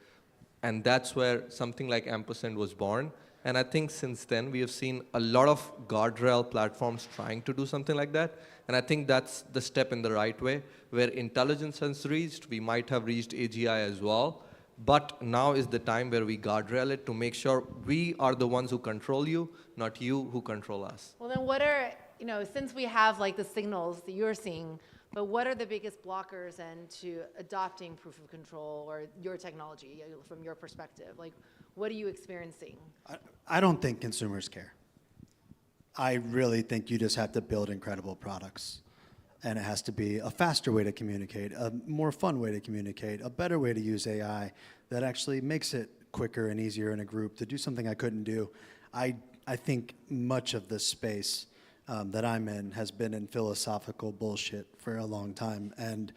And that's where something like Ampersand was born. And I think since then, we have seen a lot of guardrail platforms trying to do something like that. And I think that's the step in the right way. Where intelligence has reached, we might have reached AGI as well. But now is the time where we guardrail it to make sure we are the ones who control you, not you who control us. Well, then what are, since we have like the signals that you're seeing, but what are the biggest blockers to adopting proof of control or your technology from your perspective? Like, what are you experiencing? I don't think consumers care. I really think you just have to build incredible products. And it has to be a faster way to communicate, a more fun way to communicate, a better way to use AI that actually makes it quicker and easier in a group to do something I couldn't do. I think much of the space that I'm in has been in philosophical bullshit for a long time. And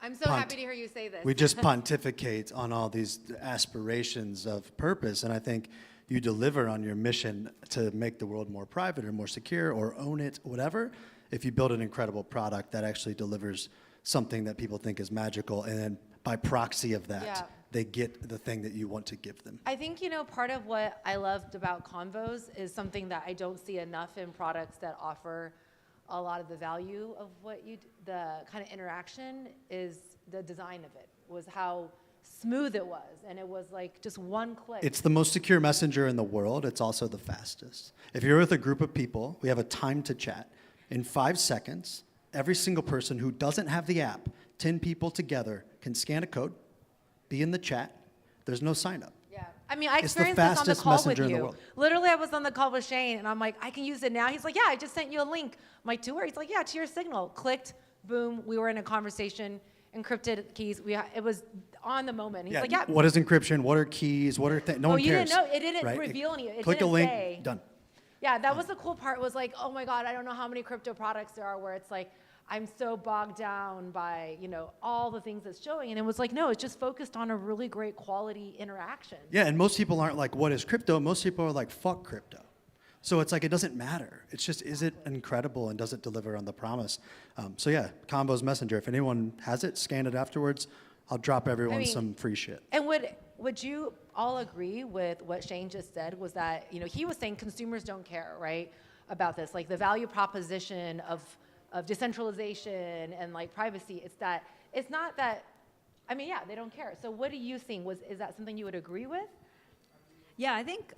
I'm so happy to hear you say this. We just pontificate on all these aspirations of purpose, and I think you deliver on your mission to make the world more private or more secure or own it, whatever, if you build an incredible product that actually delivers something that people think is magical, and then by proxy of that, they get the thing that you want to give them. I think, part of what I loved about Convos is something that I don't see enough in products that offer a lot of the value of what the kind of interaction is the design of it, was how smooth it was. And it was like just one click. It's the most secure messenger in the world. It's also the fastest. If you're with a group of people, we have a time to chat. In 5 seconds, every single person who doesn't have the app, 10 people together, can scan a code, be in the chat. There's no sign up. Yeah. I mean, I It's the experienced this on the fastest call with messenger in the you. world. Literally, I was on the call with Shane, and I'm like, I can use it now. He's like, yeah, I just sent you a link. I'm like, to where? He's like, yeah, to your Signal. Clicked, boom, we were in a conversation, encrypted keys. It was on the moment. He's like, yeah. What is encryption? What are keys? What are things? No one you cares. didn't know. It didn't right? reveal any. It Click a didn't link, say. done. Yeah, that was the cool part, was like, oh my God, I don't know how many crypto products there are where it's like, I'm so bogged down by, all the things it's showing. And it was like, no, it's just focused on a really great quality interaction. Yeah, and most people aren't like, what is crypto? Most people are like, fuck crypto. So it's like, it doesn't matter. It's just, is it incredible and does it deliver on the promise? So yeah, Convos Messenger. If anyone has it, scan it afterwards. I'll drop everyone some free shit. And would you all agree with what Shane just said, was that, he was saying consumers don't care, right, about this, like the value proposition of decentralization and like privacy. It's not that, they don't care. So what do you think? Is that something you would agree with? Yeah, I think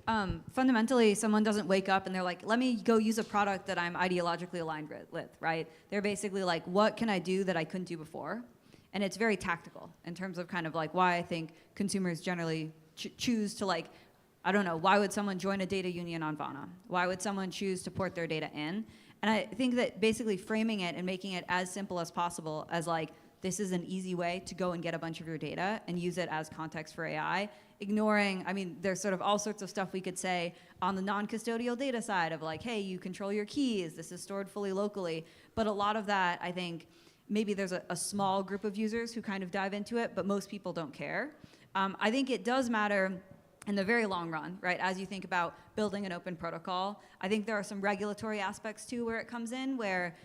fundamentally someone doesn't wake up and they're like, let me go use a product that I'm ideologically aligned with, right? They're basically like, what can I do that I couldn't do before? And it's very tactical in terms of kind of like why I think consumers generally choose to like, I don't know, why would someone join a data union on Vana? Why would someone choose to port their data in? And I think that basically framing it and making it as simple as possible as like, this is an easy way to go and get a bunch of your data and use it as context for AI, ignoring, I mean, there's sort of all sorts of stuff we could say on the non-custodial data side of like, hey, you control your keys, this is stored fully locally. But a lot of that, I think, maybe there's a small group of users who kind of dive into it, but most people don't care. I think it does matter in the very long run, right? As you think about building an open protocol, I think there are some regulatory aspects too where it comes in, where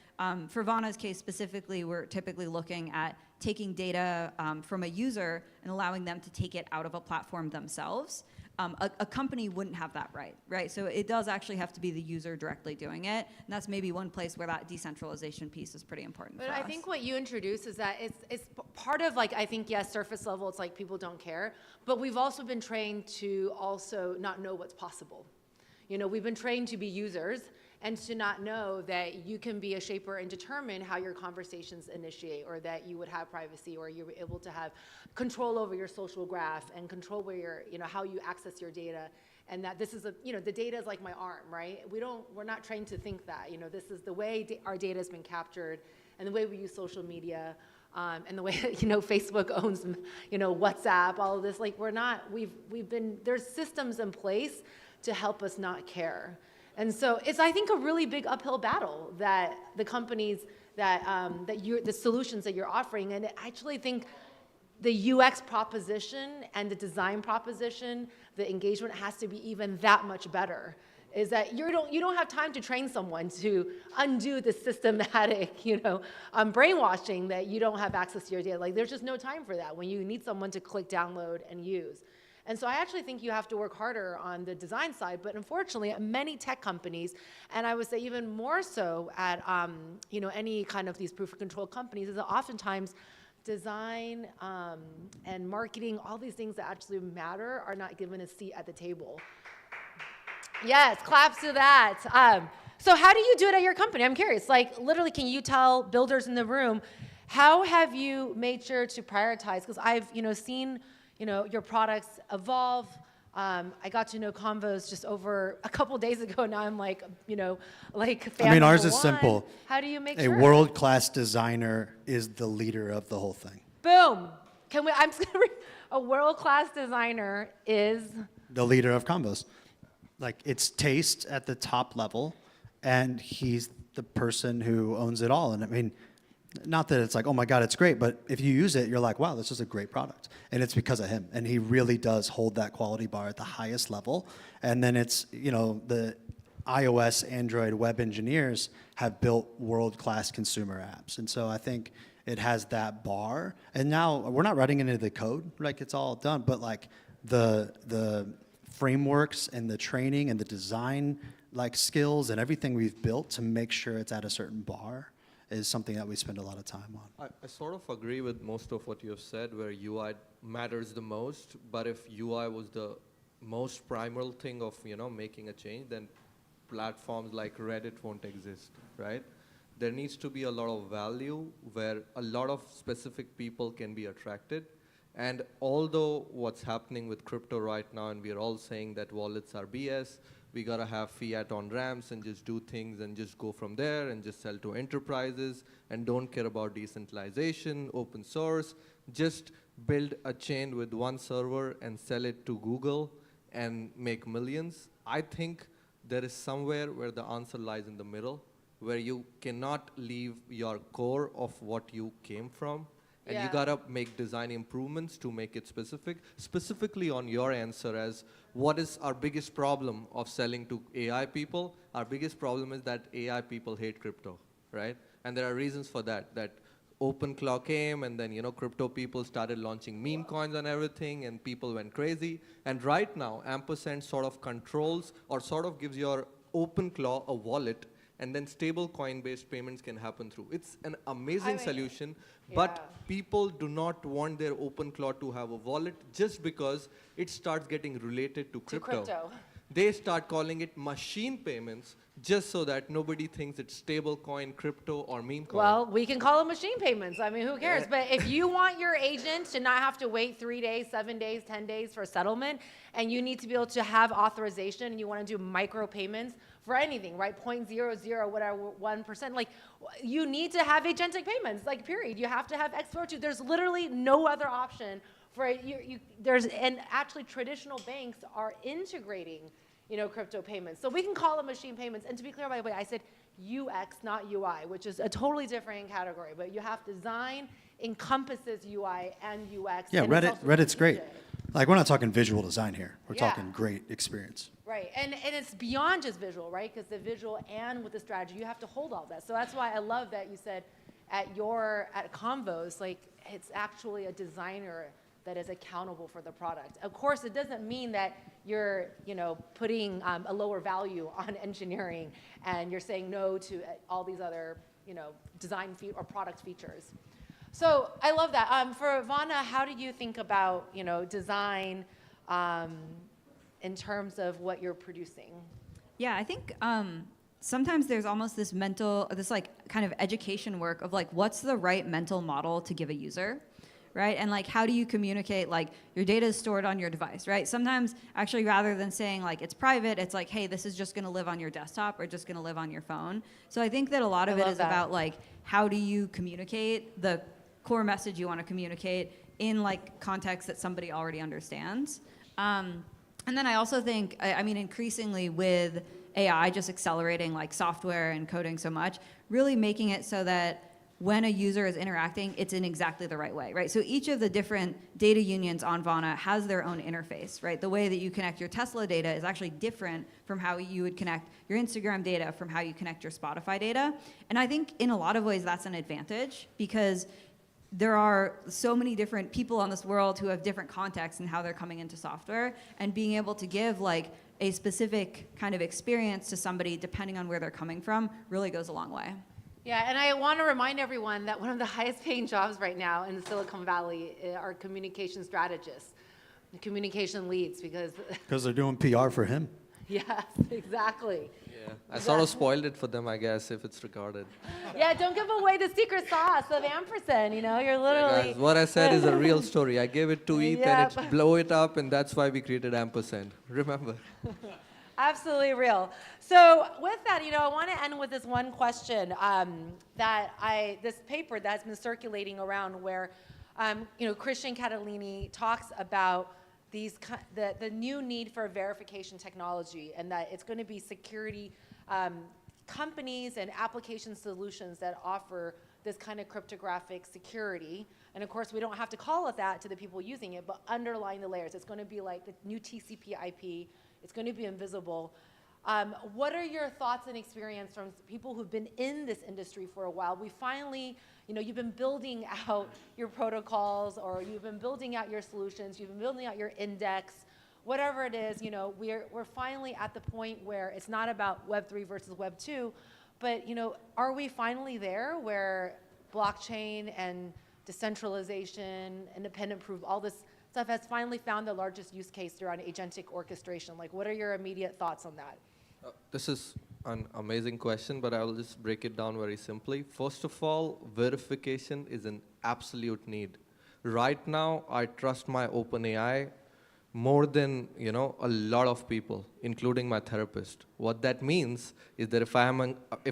for Vana's case specifically, we're typically looking at taking data from a user and allowing them to take it out of a platform themselves. A company wouldn't have that right? So it does actually have to be the user directly doing it, and that's maybe one place where that decentralization piece is pretty important But for I us. think what you introduce is that it's part of like, I think, yes, surface level, it's like people don't care, but we've also been trained to also not know what's possible. You know, we've been trained to be users and to not know that you can be a shaper and determine how your conversations initiate, or that you would have privacy, or you're able to have control over your social graph and control where your, you know, how you access your data. And that this is you know, the data is like my arm, right? We're not trained to think that, you know, this is the way our data has been captured and the way we use social media. And the way, you know, Facebook owns, you know, WhatsApp, all of this, like there's systems in place to help us not care. And so it's, I think, a really big uphill battle that the companies the solutions that you're offering, and I actually think the UX proposition and the design proposition, the engagement has to be even that much better. Is that you don't have time to train someone to undo the systematic, you know, brainwashing that you don't have access to your data. Like, there's just no time for that when you need someone to click download and use. And so I actually think you have to work harder on the design side, but unfortunately at many tech companies, and I would say even more so at you know, any kind of these proof of control companies, is that oftentimes design and marketing, all these things that actually matter, are not given a seat at the table. Yes, claps to that. So how do you do it at your company? I'm curious. Like, literally, can you tell builders in the room, how have you made sure to prioritize? Because I've, you know, seen, you know, your products evolve. I got to know Convos just over a couple days ago. Now I'm like, you know, like fan I mean, ours number is one. simple. How do you make A sure? world-class designer is the leader of the whole thing. Boom. I'm just gonna read, a world-class designer is The leader of Combos. Like, it's taste at the top level, and he's the person who owns it all. And I mean, not that it's like, oh my God, it's great, but if you use it, you're like, wow, this is a great product. And it's because of him. And he really does hold that quality bar at the highest level. And then it's, you know, the iOS, Android web engineers have built world-class consumer apps. And so I think it has that bar. And now we're not writing into the code, like it's all done, but like the frameworks and the training and the design like skills and everything we've built to make sure it's at a certain bar is something that we spend a lot of time on. I sort of agree with most of what you have said, where UI matters the most. But if UI was the most primal thing of, you know, making a change, then platforms like Reddit won't exist, right? There needs to be a lot of value where a lot of specific people can be attracted. And although what's happening with crypto right now, and we're all saying that wallets are BS, we gotta have fiat on ramps and just do things and just go from there and just sell to enterprises and don't care about decentralization, open source, just build a chain with one server and sell it to Google and make millions. I think there is somewhere where the answer lies in the middle, where you cannot leave your core of what you came from. And you gotta make design improvements to make it specific. Specifically on your answer as what is our biggest problem of selling to AI people? Our biggest problem is that AI people hate crypto, right? And there are reasons for that. That OpenClaw came, and then, you know, crypto people started launching meme coins and everything, and people went crazy. And right now, Ampersand sort of controls or sort of gives your OpenClaw a wallet, and then stable coin-based payments can happen through. It's an amazing solution, but people do not want their OpenClaw to have a wallet just because it starts getting related to crypto. they start calling it machine payments just so that nobody thinks it's stable coin, crypto, or meme coin. Well, we can call them machine payments. I mean, who cares? But if you want your agent to not have to wait 3 days, 7 days, 10 days for settlement, and you need to be able to have authorization, and you want to do micro payments for anything, right? 0.00, whatever, 1%. Like, you need to have agentic payments, like, period. You have to have X42. There's literally no other option for and actually traditional banks are integrating crypto payments. So we can call them machine payments. And to be clear, by the way, I said UX, not UI, which is a totally different category. But you have design encompasses UI and UX. Yeah, and it's also Reddit's great. strategic. Like, we're not talking visual design here. We're Yeah. talking great experience. Right, and it's beyond just visual, right? Because the visual and with the strategy, you have to hold all that. So that's why I love that you said at Convos, like, it's actually a designer that is accountable for the product. Of course, it doesn't mean that you're, putting a lower value on engineering and you're saying no to all these other, design or product features. So I love that. For Vana, how do you think about, design in terms of what you're producing? Yeah, I think sometimes there's almost this like kind of education work of like, what's the right mental model to give a user? Right? And like, how do you communicate, like, your data is stored on your device, right? Sometimes, actually, rather than saying, like, it's private, it's like, hey, this is just gonna live on your desktop or just gonna live on your phone. So I think that a lot of it is about, like, how do you communicate the core message you wanna communicate in, like, context that somebody already understands. And then I also think, I mean, increasingly with AI just accelerating, like, software and coding so much, really making it so that when a user is interacting, it's in exactly the right way, right? So each of the different data unions on Vana has their own interface, right? The way that you connect your Tesla data is actually different from how you would connect your Instagram data, from how you connect your Spotify data. And I think in a lot of ways that's an advantage because there are so many different people on this world who have different contexts in how they're coming into software, and being able to give like a specific kind of experience to somebody depending on where they're coming from really goes a long way. Yeah, and I want to remind everyone that one of the highest paying jobs right now in the Silicon Valley are communication strategists, communication leads, because they're doing PR for him. yes, exactly. Yeah, I sort of spoiled it for them, I guess, if it's recorded. Yeah, don't give away the secret sauce of ampersand, you're literally... Guys, what I said is a real story. I gave it to ETH Yep. and it blew it up, and that's why we created ampersand. Remember. Absolutely real. So with that, I want to end with this one question this paper that's been circulating around where, Christian Catalini talks about the new need for verification technology, and that it's going to be security companies and application solutions that offer this kind of cryptographic security. And of course, we don't have to call it that to the people using it, but underlying the layers. It's going to be like the new TCP IP. It's going to be invisible. What are your thoughts and experience from people who've been in this industry for a while? We finally, you've been building out your protocols, or you've been building out your solutions, you've been building out your index, whatever it is, we're finally at the point where it's not about Web3 versus Web2, but, are we finally there where blockchain and decentralization, independent proof, all this stuff has finally found the largest use case around agentic orchestration? Like, what are your immediate thoughts on that? This is an amazing question, but I will just break it down very simply. First of all, verification is an absolute need. Right now, I trust my OpenAI more than a lot of people, including my therapist. What that means is that if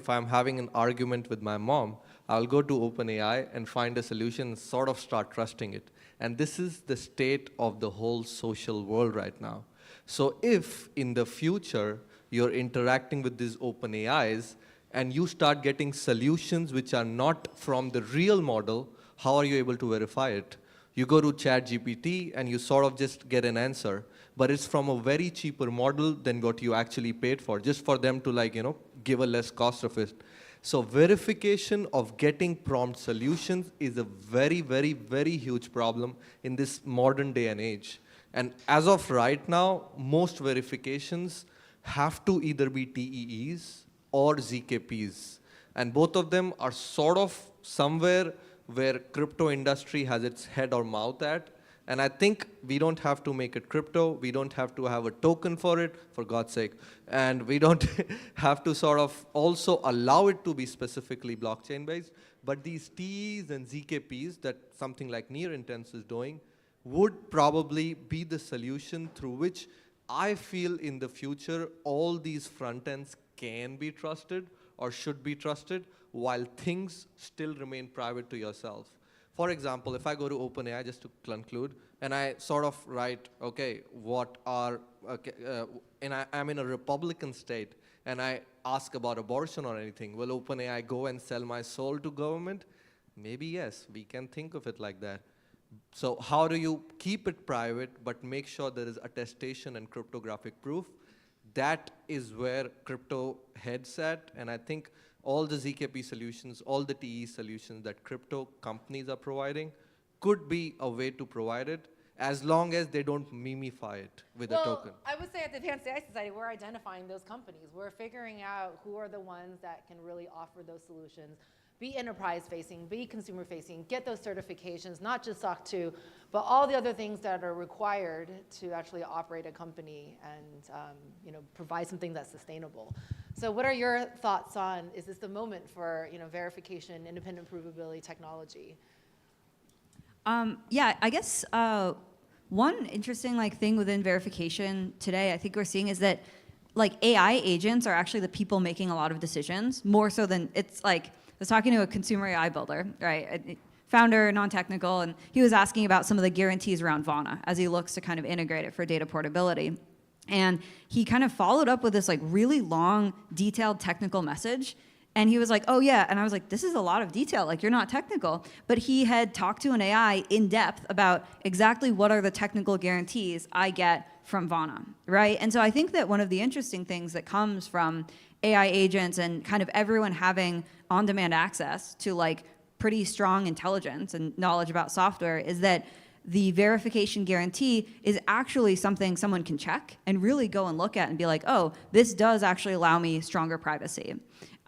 I'm having an argument with my mom, I'll go to OpenAI and find a solution and sort of start trusting it. And this is the state of the whole social world right now. So if in the future you're interacting with these OpenAIs and you start getting solutions which are not from the real model, how are you able to verify it? You go to ChatGPT and you sort of just get an answer, but it's from a very cheaper model than what you actually paid for, just for them to give a less cost of it. So verification of getting prompt solutions is a very, very, very huge problem in this modern day and age. And as of right now, most verifications have to either be TEEs or ZKPs. And both of them are sort of somewhere where crypto industry has its head or mouth at. And I think we don't have to make it crypto. We don't have to have a token for it, for God's sake. And we don't have to sort of also allow it to be specifically blockchain-based. But these Ts and ZKPs that something like Near Intense is doing would probably be the solution through which I feel in the future all these front ends can be trusted or should be trusted while things still remain private to yourself. For example, if I go to OpenAI, just to conclude, and I sort of write, okay, and I'm in a Republican state, and I ask about abortion or anything, will OpenAI go and sell my soul to government? Maybe yes, we can think of it like that. So how do you keep it private but make sure there is attestation and cryptographic proof? That is where crypto heads at, and I think all the ZKP solutions, all the TE solutions that crypto companies are providing could be a way to provide it, as long as they don't mimify it with a token. I would say at the Advanced AI Society, we're identifying those companies. We're figuring out who are the ones that can really offer those solutions, be enterprise-facing, be consumer-facing, get those certifications, not just SOC 2, but all the other things that are required to actually operate a company and provide something that's sustainable. So what are your thoughts on, is this the moment for verification, independent provability technology? Yeah, I guess one interesting thing within verification today, I think we're seeing is that AI agents are actually the people making a lot of decisions, more so than it's I was talking to a consumer AI builder, right? Founder, non-technical, and he was asking about some of the guarantees around Vana as he looks to kind of integrate it for data portability. And he kind of followed up with this really long, detailed technical message. And he was like, oh yeah. And I was like, this is a lot of detail. You're not technical. But he had talked to an AI in depth about exactly what are the technical guarantees I get from Vana, right? And so I think that one of the interesting things that comes from AI agents and kind of everyone having on-demand access to pretty strong intelligence and knowledge about software is that the verification guarantee is actually something someone can check and really go and look at and be like, oh, this does actually allow me stronger privacy.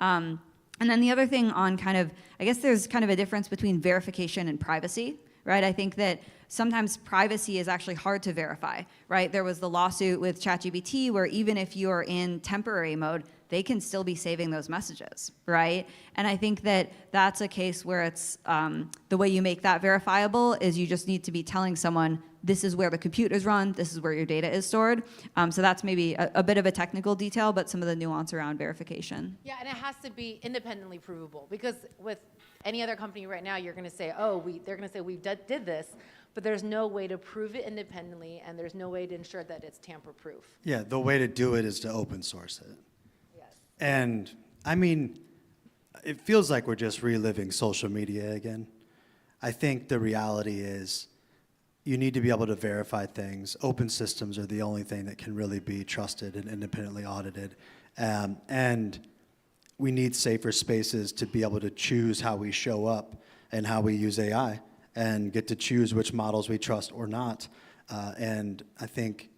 And then the other thing on I guess there's kind of a difference between verification and privacy, right? I think that sometimes privacy is actually hard to verify, right? There was the lawsuit with ChatGPT where even if you're in temporary mode, they can still be saving those messages, right? And I think that that's a case where it's the way you make that verifiable is you just need to be telling someone this is where the compute is run, this is where your data is stored. So that's maybe a bit of a technical detail, but some of the nuance around verification. Yeah, and it has to be independently provable because with any other company right now, you're going to say, oh, they're going to say we did this, but there's no way to prove it independently, and there's no way to ensure that it's tamper-proof. Yeah, the way to do it is to open source it. And I mean, it feels like we're just reliving social media again. I think the reality is you need to be able to verify things. Open systems are the only thing that can really be trusted and independently audited. And we need safer spaces to be able to choose how we show up and how we use AI and get to choose which models we trust or not. And I think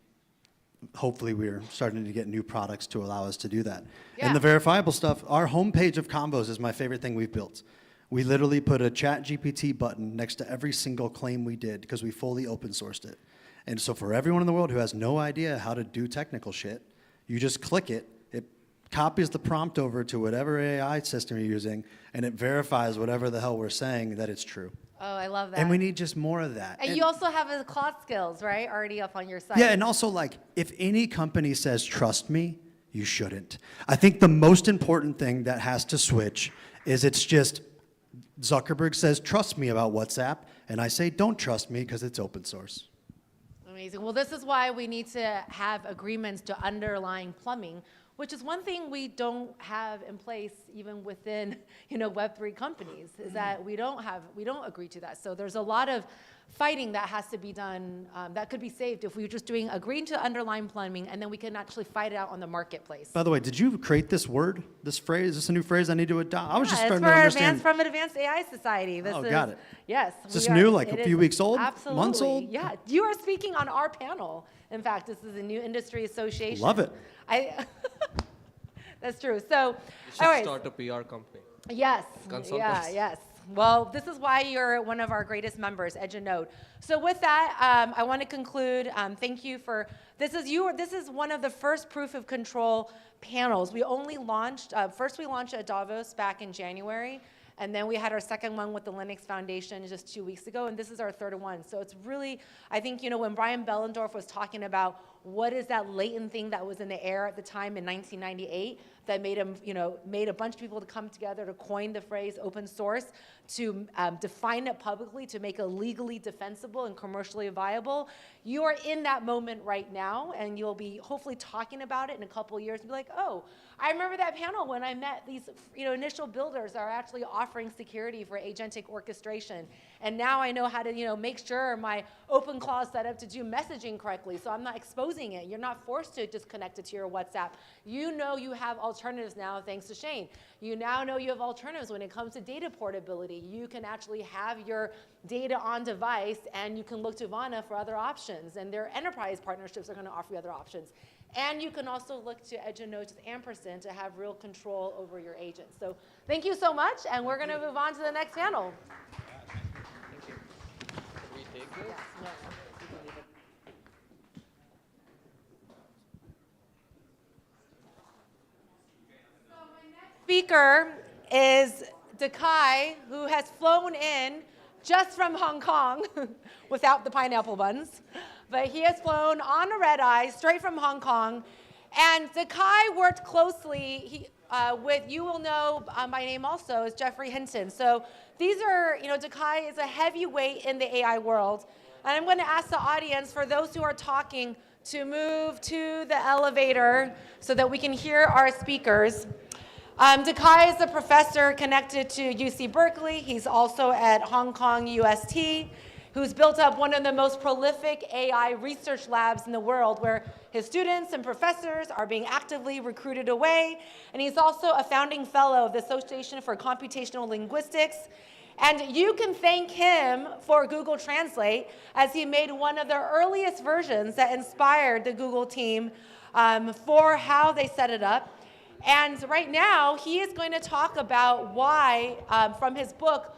hopefully we're starting to get new products to allow us to do that. Yeah. And the verifiable stuff, our homepage of Combos is my favorite thing we've built. We literally put a ChatGPT button next to every single claim we did because we fully open sourced it. And so for everyone in the world who has no idea how to do technical shit, you just click it, it copies the prompt over to whatever AI system you're using, and it verifies whatever the hell we're saying that it's true. Oh, I love that. And we need just more of that. And you also have a Claude Skills, right, already up on your site. Yeah, and also if any company says trust me, you shouldn't. I think the most important thing that has to switch is it's just Zuckerberg says trust me about WhatsApp, and I say don't trust me because it's open source. Amazing. Well, this is why we need to have agreements to underlying plumbing, which is one thing we don't have in place even within Web3 companies, is that we don't agree to that. So there's a lot of fighting that has to be done that could be saved if we were just agreeing to underlying plumbing, and then we can actually fight it out on the marketplace. By the way, did you create this word, this phrase? Is this a new phrase I need to adopt? I was just starting to understand. It's from Advanced AI Society. Got it. Yes. Is this new, a few weeks old? Absolutely. Months old? Yeah. You are speaking on our panel. In fact, this is a new industry association. Love it. That's true. So, You should all right. start a PR company. Yes. Consultants. Yeah, yes. Well, this is why you're one of our greatest members, EduNode. So with that, I want to conclude. Thank you for, this is one of the first proof of control panels. We only launched, first we launched at Davos back in January, and then we had our second one with the Linux Foundation just 2 weeks ago, and this is our third one. So it's really, I think, when Brian Behlendorf was talking about what is that latent thing that was in the air at the time in 1998 that made him, made a bunch of people to come together to coin the phrase open source, to define it publicly, to make it legally defensible and commercially viable. You are in that moment right now, and you'll be hopefully talking about it in a couple of years and be like, oh, I remember that panel when I met these initial builders are actually offering security for agentic orchestration. And now I know how to make sure my OpenClaw is set up to do messaging correctly, so I'm not exposing it. You're not forced to just connect it to your WhatsApp. You know you have alternatives now thanks to Shane. You now know you have alternatives when it comes to data portability. You can actually have your data on device, and you can look to Vana for other options. And their enterprise partnerships are going to offer you other options. And you can also look to EduNode's Ampersand to have real control over your agents. So thank you so much, and we're going to move on to the next panel. Speaker is Dekai, who has flown in just from Hong Kong without the pineapple buns. But he has flown on a red eye straight from Hong Kong. And Dekai worked closely with, you will know my name also, is Jeffrey Hinton. So these are, Dekai is a heavyweight in the AI world. And I'm going to ask the audience, for those who are talking, to move to the elevator so that we can hear our speakers. Dekai is a professor connected to UC Berkeley. He's also at Hong Kong UST, who's built up one of the most prolific AI research labs in the world, where his students and professors are being actively recruited away. And he's also a founding fellow of the Association for Computational Linguistics. And you can thank him for Google Translate, as he made one of the earliest versions that inspired the Google team for how they set it up. And right now, he is going to talk about why, from his book,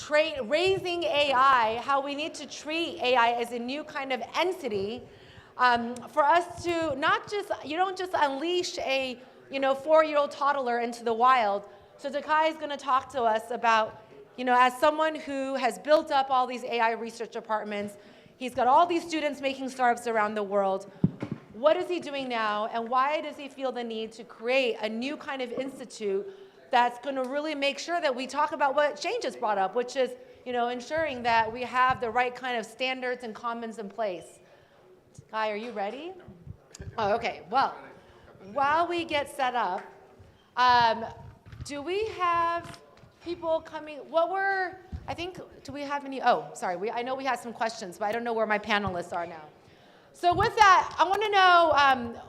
Raising AI, how we need to treat AI as a new kind of entity, for us to not just, you don't just unleash a 4-year-old toddler into the wild. So Dekai is going to talk to us about, as someone who has built up all these AI research departments, he's got all these students making startups around the world. What is he doing now, and why does he feel the need to create a new kind of institute that's going to really make sure that we talk about what Shane just brought up, which is, ensuring that we have the right kind of standards and commons in place? Guy, are you ready? Oh, okay. Well, while we get set up, do we have people coming? Do we have any? Oh, sorry. I know we had some questions, but I don't know where my panelists are now. So with that, I want to know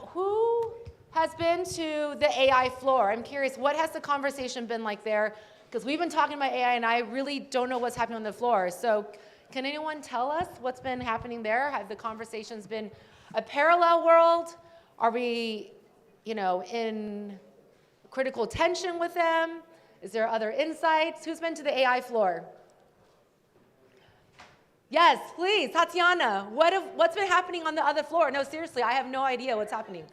who has been to the AI floor. I'm curious, what has the conversation been like there? Because we've been talking about AI, and I really don't know what's happening on the floor. So can anyone tell us what's been happening there? Have the conversations been a parallel world? Are we, in critical tension with them? Is there other insights? Who's been to the AI floor? Yes, please, Tatiana. What's been happening on the other floor? No, seriously, I have no idea what's happening.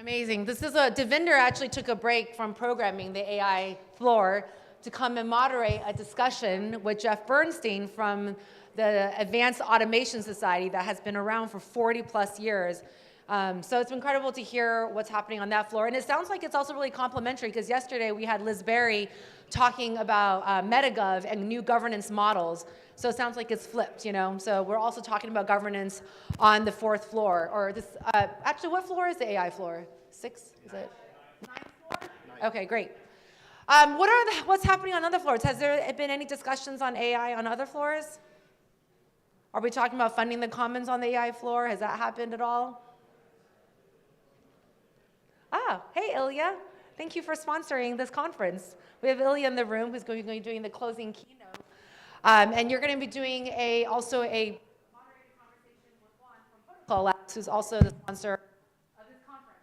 Amazing. This is Devinder actually took a break from programming the AI floor to come and moderate a discussion with Jeff Bernstein from the Advanced Automation Society that has been around for 40 plus years. So it's incredible to hear what's happening on that floor. And it sounds like it's also really complementary because yesterday we had Liz Berry talking about MetaGov and new governance models. So it sounds like it's flipped, you know? So we're also talking about governance on the 4th floor. Or this, actually, what floor is the AI floor? 6? Is it? 9th floor? Okay, great. What's happening on other floors? Has there been any discussions on AI on other floors? Are we talking about funding the commons on the AI floor? Has that happened at all? Hey, Ilya. Thank you for sponsoring this conference. We have Ilya in the room who's going to be doing the closing keynote. And you're going to be doing also a moderated conversation with Juan from Protocol Labs, who's also the sponsor of this conference.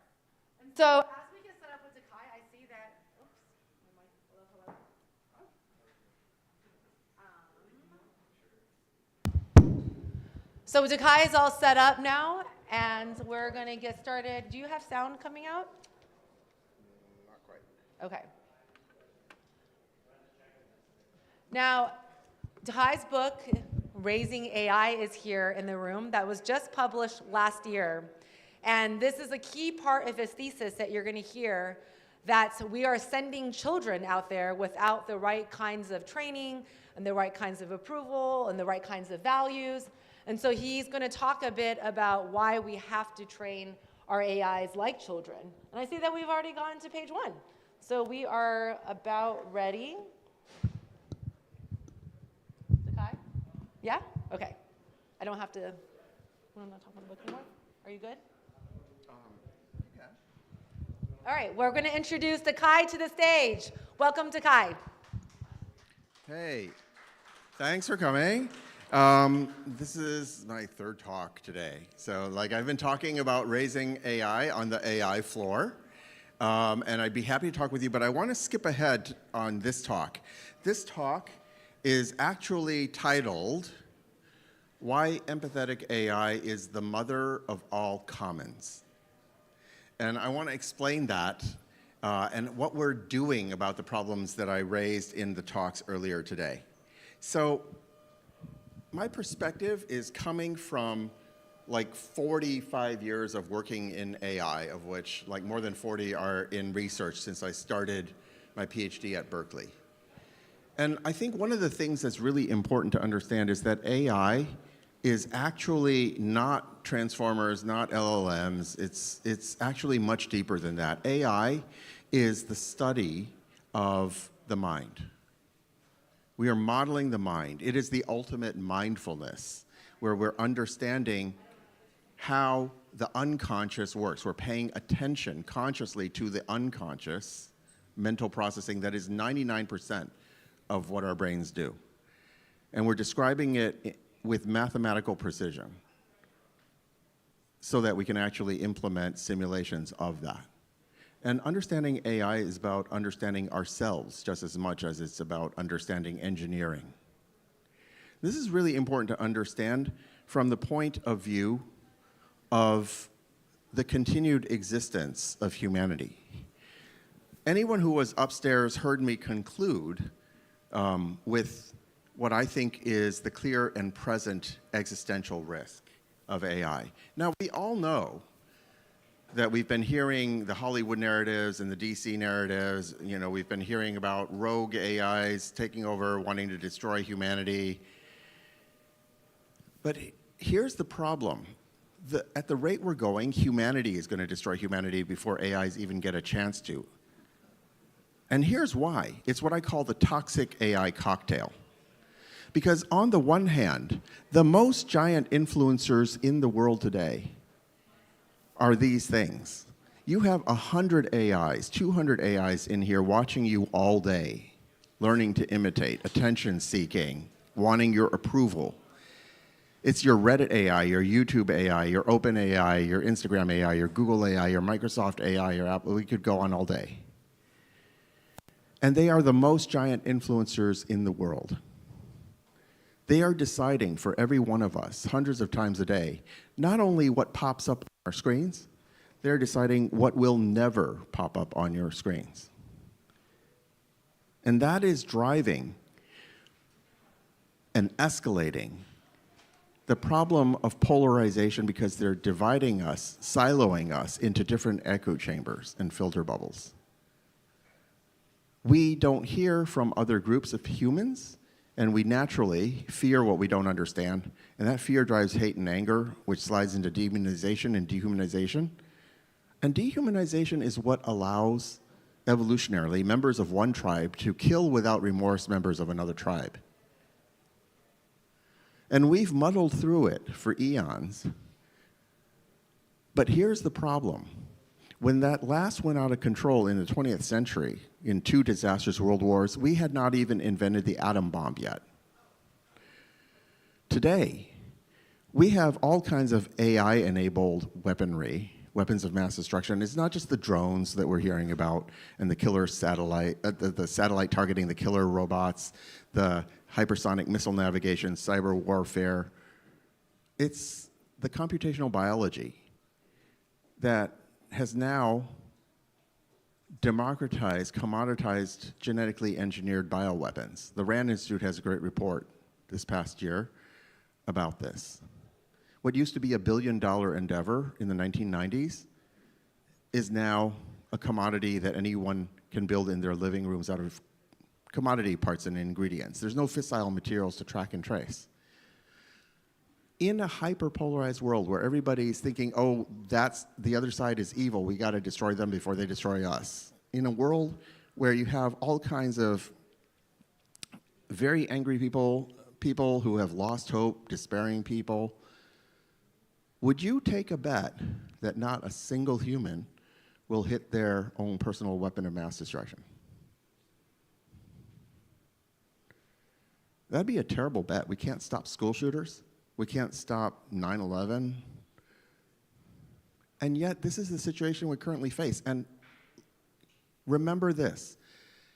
And so as we get set up with Dakai, I see that, So Dakai is all set up now, and we're going to get started. Do you have sound coming out? Not quite. Okay. Now, Dakai's book, Raising AI, is here in the room. That was just published last year. And this is a key part of his thesis that you're going to hear, that we are sending children out there without the right kinds of training and the right kinds of approval and the right kinds of values. And so he's going to talk a bit about why we have to train our AIs like children. And I see that we've already gone to page 1. So we are about ready. Dakai? Yeah? Okay. I don't have to, I'm not talking about the book anymore. Are you good? All right, we're going to introduce Dakai to the stage. Welcome, Dakai. Hey, thanks for coming. This is my 3rd talk today. So like I've been talking about raising AI on the AI floor, and I'd be happy to talk with you, but I want to skip ahead on this talk. This talk is actually titled, Why Empathetic AI is the Mother of All Commons. And I want to explain that and what we're doing about the problems that I raised in the talks earlier today. So my perspective is coming from like 45 years of working in AI, of which like more than 40 are in research since I started my PhD at Berkeley. And I think one of the things that's really important to understand is that AI is actually not transformers, not LLMs. It's actually much deeper than that. AI is the study of the mind. We are modeling the mind. It is the ultimate mindfulness, where we're understanding how the unconscious works. We're paying attention consciously to the unconscious mental processing that is 99% of what our brains do. And we're describing it with mathematical precision so that we can actually implement simulations of that. And understanding AI is about understanding ourselves just as much as it's about understanding engineering. This is really important to understand from the point of view of the continued existence of humanity. Anyone who was upstairs heard me conclude with what I think is the clear and present existential risk of AI. Now, we all know that we've been hearing the Hollywood narratives and the DC narratives. You know, we've been hearing about rogue AIs taking over, wanting to destroy humanity. But here's the problem. At the rate we're going, humanity is going to destroy humanity before AIs even get a chance to. And here's why. It's what I call the toxic AI cocktail. Because on the one hand, the most giant influencers in the world today are these things. You have 100 AIs, 200 AIs in here watching you all day, learning to imitate, attention seeking, wanting your approval. It's your Reddit AI, your YouTube AI, your Open AI, your Instagram AI, your Google AI, your Microsoft AI, your Apple. We could go on all day. And they are the most giant influencers in the world. They are deciding for every one of us, hundreds of times a day, not only what pops up on our screens, They're deciding what will never pop up on your screens. And that is driving and escalating the problem of polarization because they're dividing us, siloing us into different echo chambers and filter bubbles. We don't hear from other groups of humans, and we naturally fear what we don't understand, and that fear drives hate and anger, which slides into demonization and dehumanization. And dehumanization is what allows, evolutionarily, members of one tribe to kill without remorse members of another tribe. And we've muddled through it for eons. But here's the problem. When that last went out of control in the 20th century, in 2 disastrous world wars, we had not even invented the atom bomb yet. Today, we have all kinds of AI-enabled weaponry, weapons of mass destruction. It's not just the drones that we're hearing about and the killer satellite, the satellite targeting the killer robots, the hypersonic missile navigation, cyber warfare. It's the computational biology that has now democratized, commoditized genetically engineered bioweapons. The RAND Institute has a great report this past year about this. What used to be a $1 billion endeavor in the 1990s is now a commodity that anyone can build in their living rooms out of commodity parts and ingredients. There's no fissile materials to track and trace. In a hyper-polarized world where everybody's thinking, oh, that's the other side is evil, we got to destroy them before they destroy us. In a world where you have all kinds of very angry people, people who have lost hope, despairing people, would you take a bet that not a single human will hit their own personal weapon of mass destruction? That'd be a terrible bet. We can't stop school shooters. We can't stop 9/11. And yet, this is the situation we currently face. And remember this,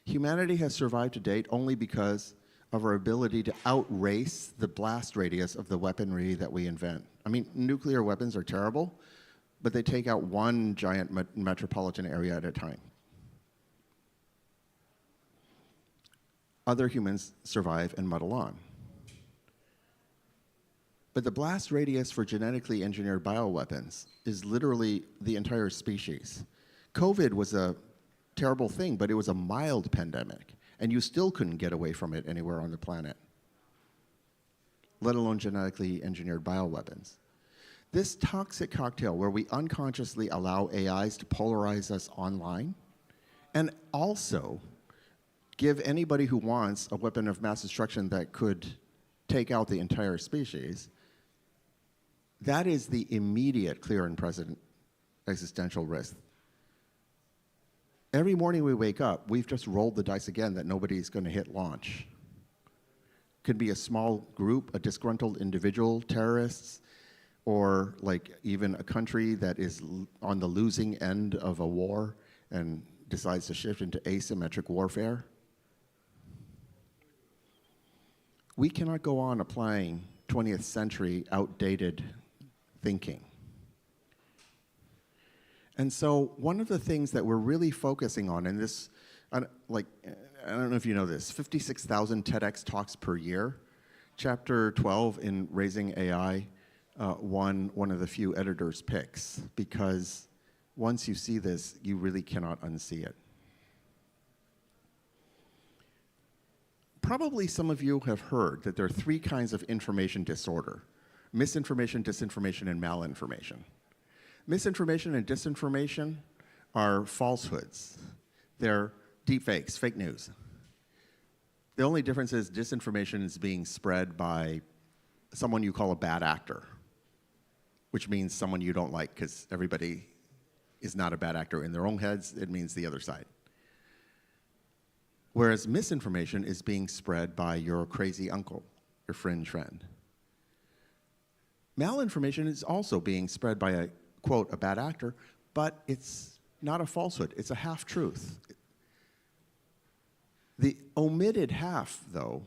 humanity has survived to date only because of our ability to outrace the blast radius of the weaponry that we invent. I mean, nuclear weapons are terrible, but they take out one giant metropolitan area at a time. Other humans survive and muddle on. But the blast radius for genetically engineered bioweapons is literally the entire species. COVID was a terrible thing, but it was a mild pandemic, and you still couldn't get away from it anywhere on the planet, let alone genetically engineered bioweapons. This toxic cocktail where we unconsciously allow AIs to polarize us online, and also give anybody who wants a weapon of mass destruction that could take out the entire species, that is the immediate, clear, and present existential risk. Every morning we wake up, we've just rolled the dice again that nobody's going to hit launch. Could be a small group, a disgruntled individual, terrorists, or like even a country that is on the losing end of a war and decides to shift into asymmetric warfare. We cannot go on applying 20th century outdated thinking. And so one of the things that we're really focusing on in this, I don't know if you know this, 56,000 TEDx talks per year. Chapter 12 in Raising AI won one of the few editors' picks because once you see this, you really cannot unsee it. Probably some of you have heard that there are 3 kinds of information disorder: misinformation, disinformation, and malinformation. Misinformation and disinformation are falsehoods. They're deepfakes, fake news. The only difference is disinformation is being spread by someone you call a bad actor, which means someone you don't like because everybody is not a bad actor in their own heads. It means the other side. Whereas misinformation is being spread by your crazy uncle, your fringe friend. Malinformation is also being spread by a, quote, a bad actor, but it's not a falsehood. It's a half-truth. The omitted half, though,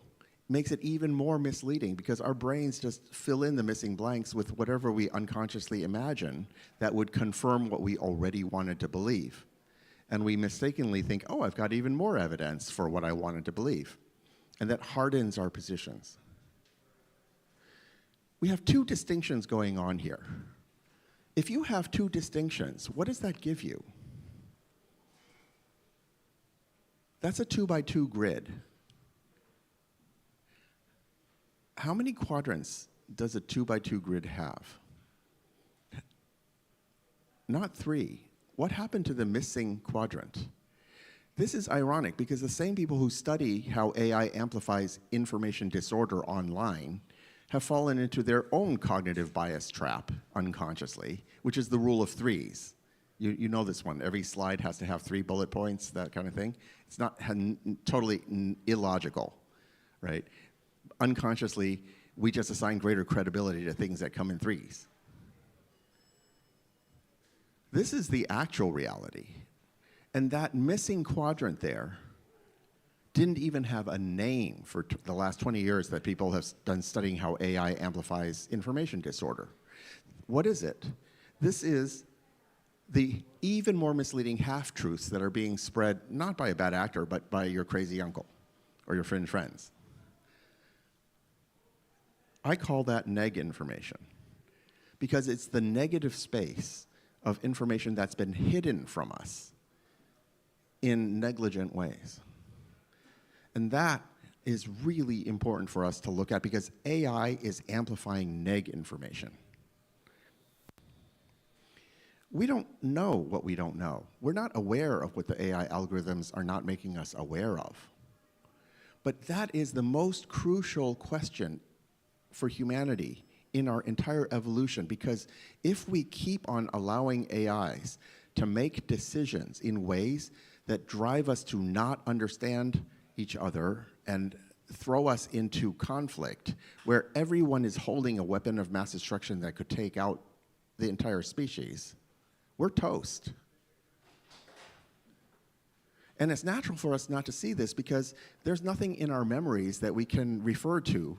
makes it even more misleading because our brains just fill in the missing blanks with whatever we unconsciously imagine that would confirm what we already wanted to believe. And we mistakenly think, oh, I've got even more evidence for what I wanted to believe. And that hardens our positions. We have two distinctions going on here. If you have two distinctions, what does that give you? That's a 2x2 grid. How many quadrants does a 2x2 grid have? Not 3. What happened to the missing quadrant? This is ironic because the same people who study how AI amplifies information disorder online have fallen into their own cognitive bias trap unconsciously, which is the rule of threes. You know this one. Every slide has to have 3 bullet points, that kind of thing. It's not totally illogical, right? Unconsciously, we just assign greater credibility to things that come in threes. This is the actual reality. And that missing quadrant there didn't even have a name for the last 20 years that people have done studying how AI amplifies information disorder. What is it? This is the even more misleading half-truths that are being spread not by a bad actor, but by your crazy uncle or your fringe friends. I call that neg information because it's the negative space of information that's been hidden from us in negligent ways. And that is really important for us to look at because AI is amplifying neg information. We don't know what we don't know. We're not aware of what the AI algorithms are not making us aware of. But that is the most crucial question for humanity in our entire evolution, because if we keep on allowing AIs to make decisions in ways that drive us to not understand each other and throw us into conflict, where everyone is holding a weapon of mass destruction that could take out the entire species, we're toast. And it's natural for us not to see this because there's nothing in our memories that we can refer to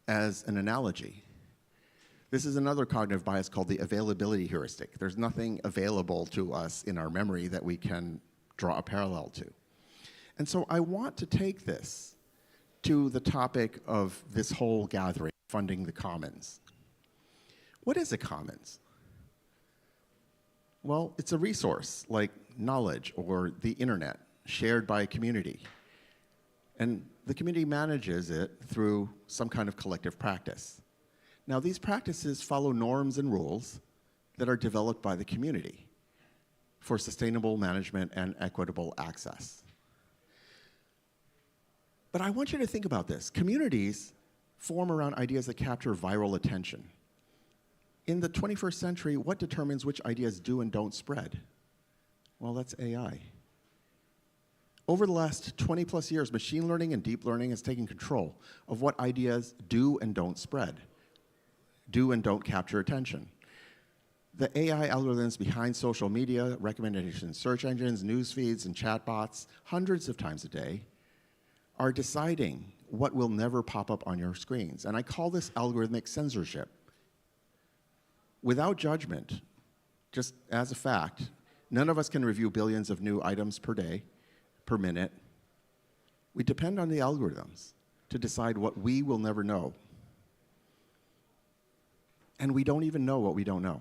as an analogy. This is another cognitive bias called the availability heuristic. There's nothing available to us in our memory that we can draw a parallel to. And so I want to take this to the topic of this whole gathering, funding the commons. What is a commons? Well, it's a resource like knowledge or the internet shared by a community. And the community manages it through some kind of collective practice. Now, these practices follow norms and rules that are developed by the community for sustainable management and equitable access. But I want you to think about this. Communities form around ideas that capture viral attention. In the 21st century, what determines which ideas do and don't spread? Well, that's AI. Over the last 20 plus years, machine learning and deep learning has taken control of what ideas do and don't spread, do and don't capture attention. The AI algorithms behind social media, recommendation search engines, news feeds, and chatbots, hundreds of times a day, are deciding what will never pop up on your screens. And I call this algorithmic censorship. Without judgment, just as a fact, none of us can review billions of new items per day, per minute. We depend on the algorithms to decide what we will never know. And we don't even know what we don't know.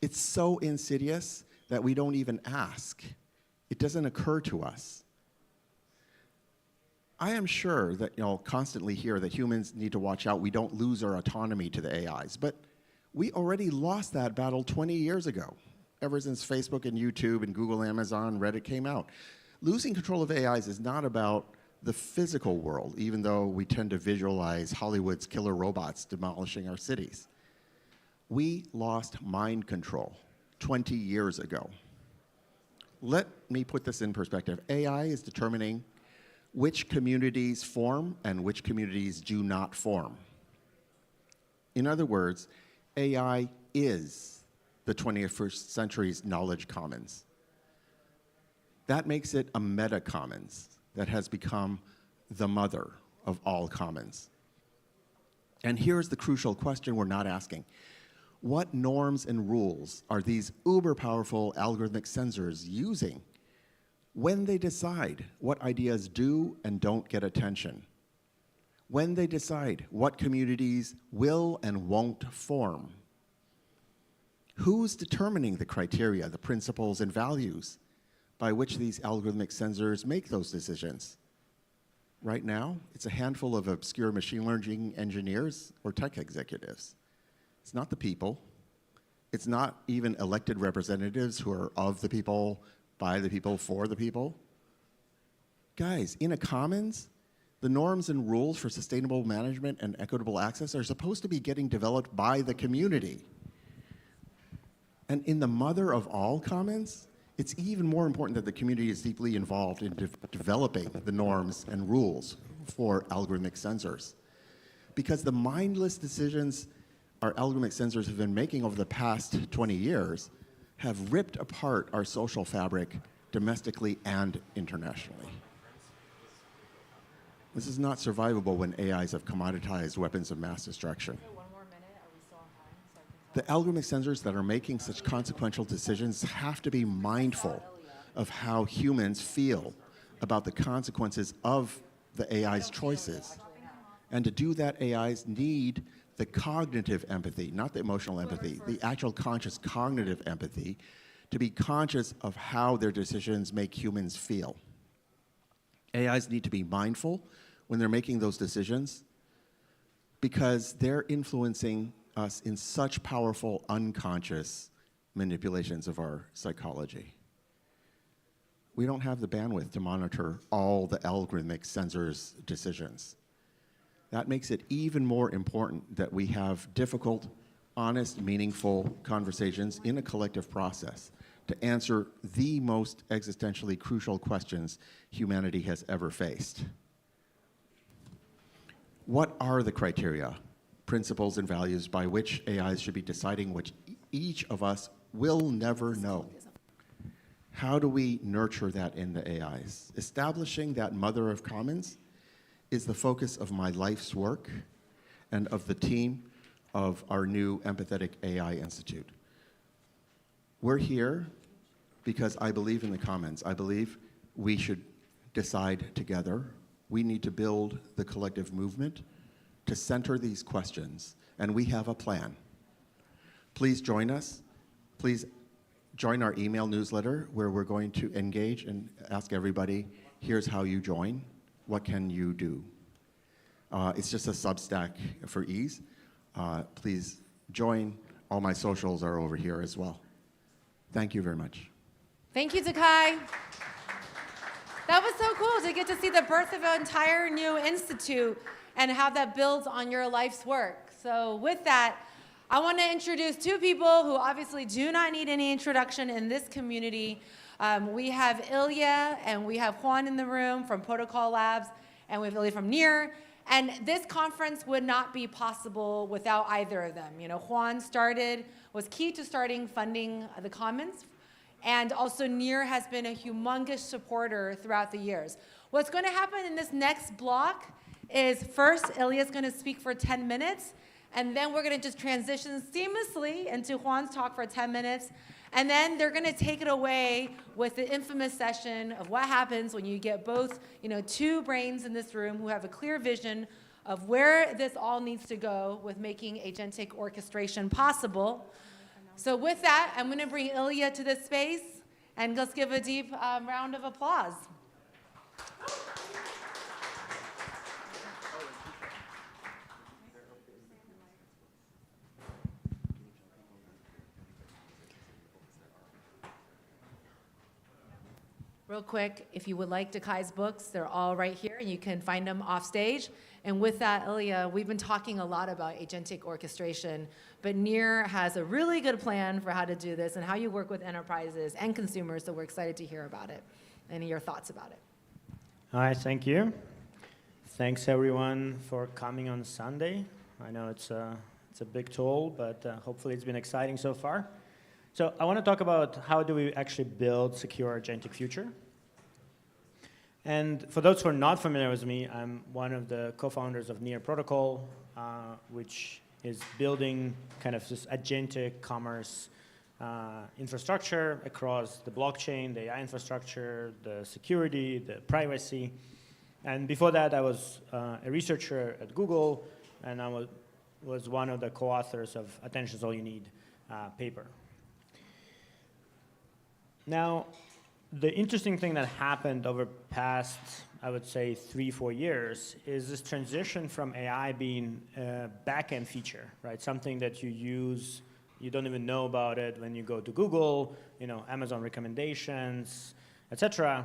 It's so insidious that we don't even ask. It doesn't occur to us. I am sure that you'll constantly hear that humans need to watch out we don't lose our autonomy to the AIs, but we already lost that battle 20 years ago, ever since Facebook and YouTube and Google, Amazon, Reddit came out. Losing control of AIs is not about the physical world, even though we tend to visualize Hollywood's killer robots demolishing our cities. We lost mind control 20 years ago. Let me put this in perspective. AI is determining which communities form and which communities do not form. In other words, AI is the 21st century's knowledge commons. That makes it a meta commons that has become the mother of all commons. And here's the crucial question we're not asking. What norms and rules are these uber powerful algorithmic sensors using when they decide what ideas do and don't get attention? When they decide what communities will and won't form? Who's determining the criteria, the principles and values by which these algorithmic sensors make those decisions? Right now, it's a handful of obscure machine learning engineers or tech executives. It's not the people. It's not even elected representatives who are of the people, by the people, for the people. Guys, in a commons, the norms and rules for sustainable management and equitable access are supposed to be getting developed by the community. And in the mother of all commons, it's even more important that the community is deeply involved in developing the norms and rules for algorithmic sensors. Because the mindless decisions our algorithmic sensors have been making over the past 20 years have ripped apart our social fabric domestically and internationally. This is not survivable when AIs have commoditized weapons of mass destruction. The algorithmic sensors that are making such consequential decisions have to be mindful of how humans feel about the consequences of the AI's choices. And to do that, AIs need the cognitive empathy, not the emotional empathy, the actual conscious cognitive empathy, to be conscious of how their decisions make humans feel. AIs need to be mindful when they're making those decisions because they're influencing us in such powerful unconscious manipulations of our psychology. We don't have the bandwidth to monitor all the algorithmic sensors' decisions. That makes it even more important that we have difficult, honest, meaningful conversations in a collective process to answer the most existentially crucial questions humanity has ever faced. What are the criteria, principles, and values by which AIs should be deciding which each of us will never know? How do we nurture that in the AIs? Establishing that mother of commons is the focus of my life's work and of the team of our new Empathetic AI Institute. We're here because I believe in the commons. I believe we should decide together. We need to build the collective movement to center these questions, and we have a plan. Please join us. Please join our email newsletter where we're going to engage and ask everybody, here's how you join. What can you do? It's just a Substack for ease. Please join. All my socials are over here as well. Thank you very much. Thank you, Takai. That was so cool to get to see the birth of an entire new institute and how that builds on your life's work. So with that, I want to introduce two people who obviously do not need any introduction in this community. We have Ilya and we have Juan in the room from Protocol Labs, and we have Ilya from NEAR. And this conference would not be possible without either of them. You know, Juan was key to starting funding the Commons, and also NEAR has been a humongous supporter throughout the years. What's going to happen in this next block is first, Ilya's going to speak for 10 minutes, and then we're going to just transition seamlessly into Juan's talk for 10 minutes. And then they're going to take it away with the infamous session of what happens when you get both, two brains in this room who have a clear vision of where this all needs to go with making agentic orchestration possible. So with that, I'm going to bring Ilya to this space, and let's give a deep round of applause. Real quick, if you would like Takai's books, they're all right here, and you can find them off stage. And with that, Ilya, we've been talking a lot about agentic orchestration, but NEAR has a really good plan for how to do this and how you work with enterprises and consumers, so we're excited to hear about it and your thoughts about it. Hi, thank you. Thanks everyone for coming on Sunday. I know it's a big toll, but hopefully it's been exciting so far. So I want to talk about how do we actually build secure agentic future. And for those who are not familiar with me, I'm one of the co-founders of Near Protocol, which is building kind of this agentic commerce infrastructure across the blockchain, the AI infrastructure, the security, the privacy. And before that, I was a researcher at Google, and I was one of the co-authors of Attention's All You Need paper. Now, the interesting thing that happened over past, I would say, 3-4 years is this transition from AI being a back-end feature, right? Something that you use, you don't even know about it when you go to Google, Amazon recommendations, etc.,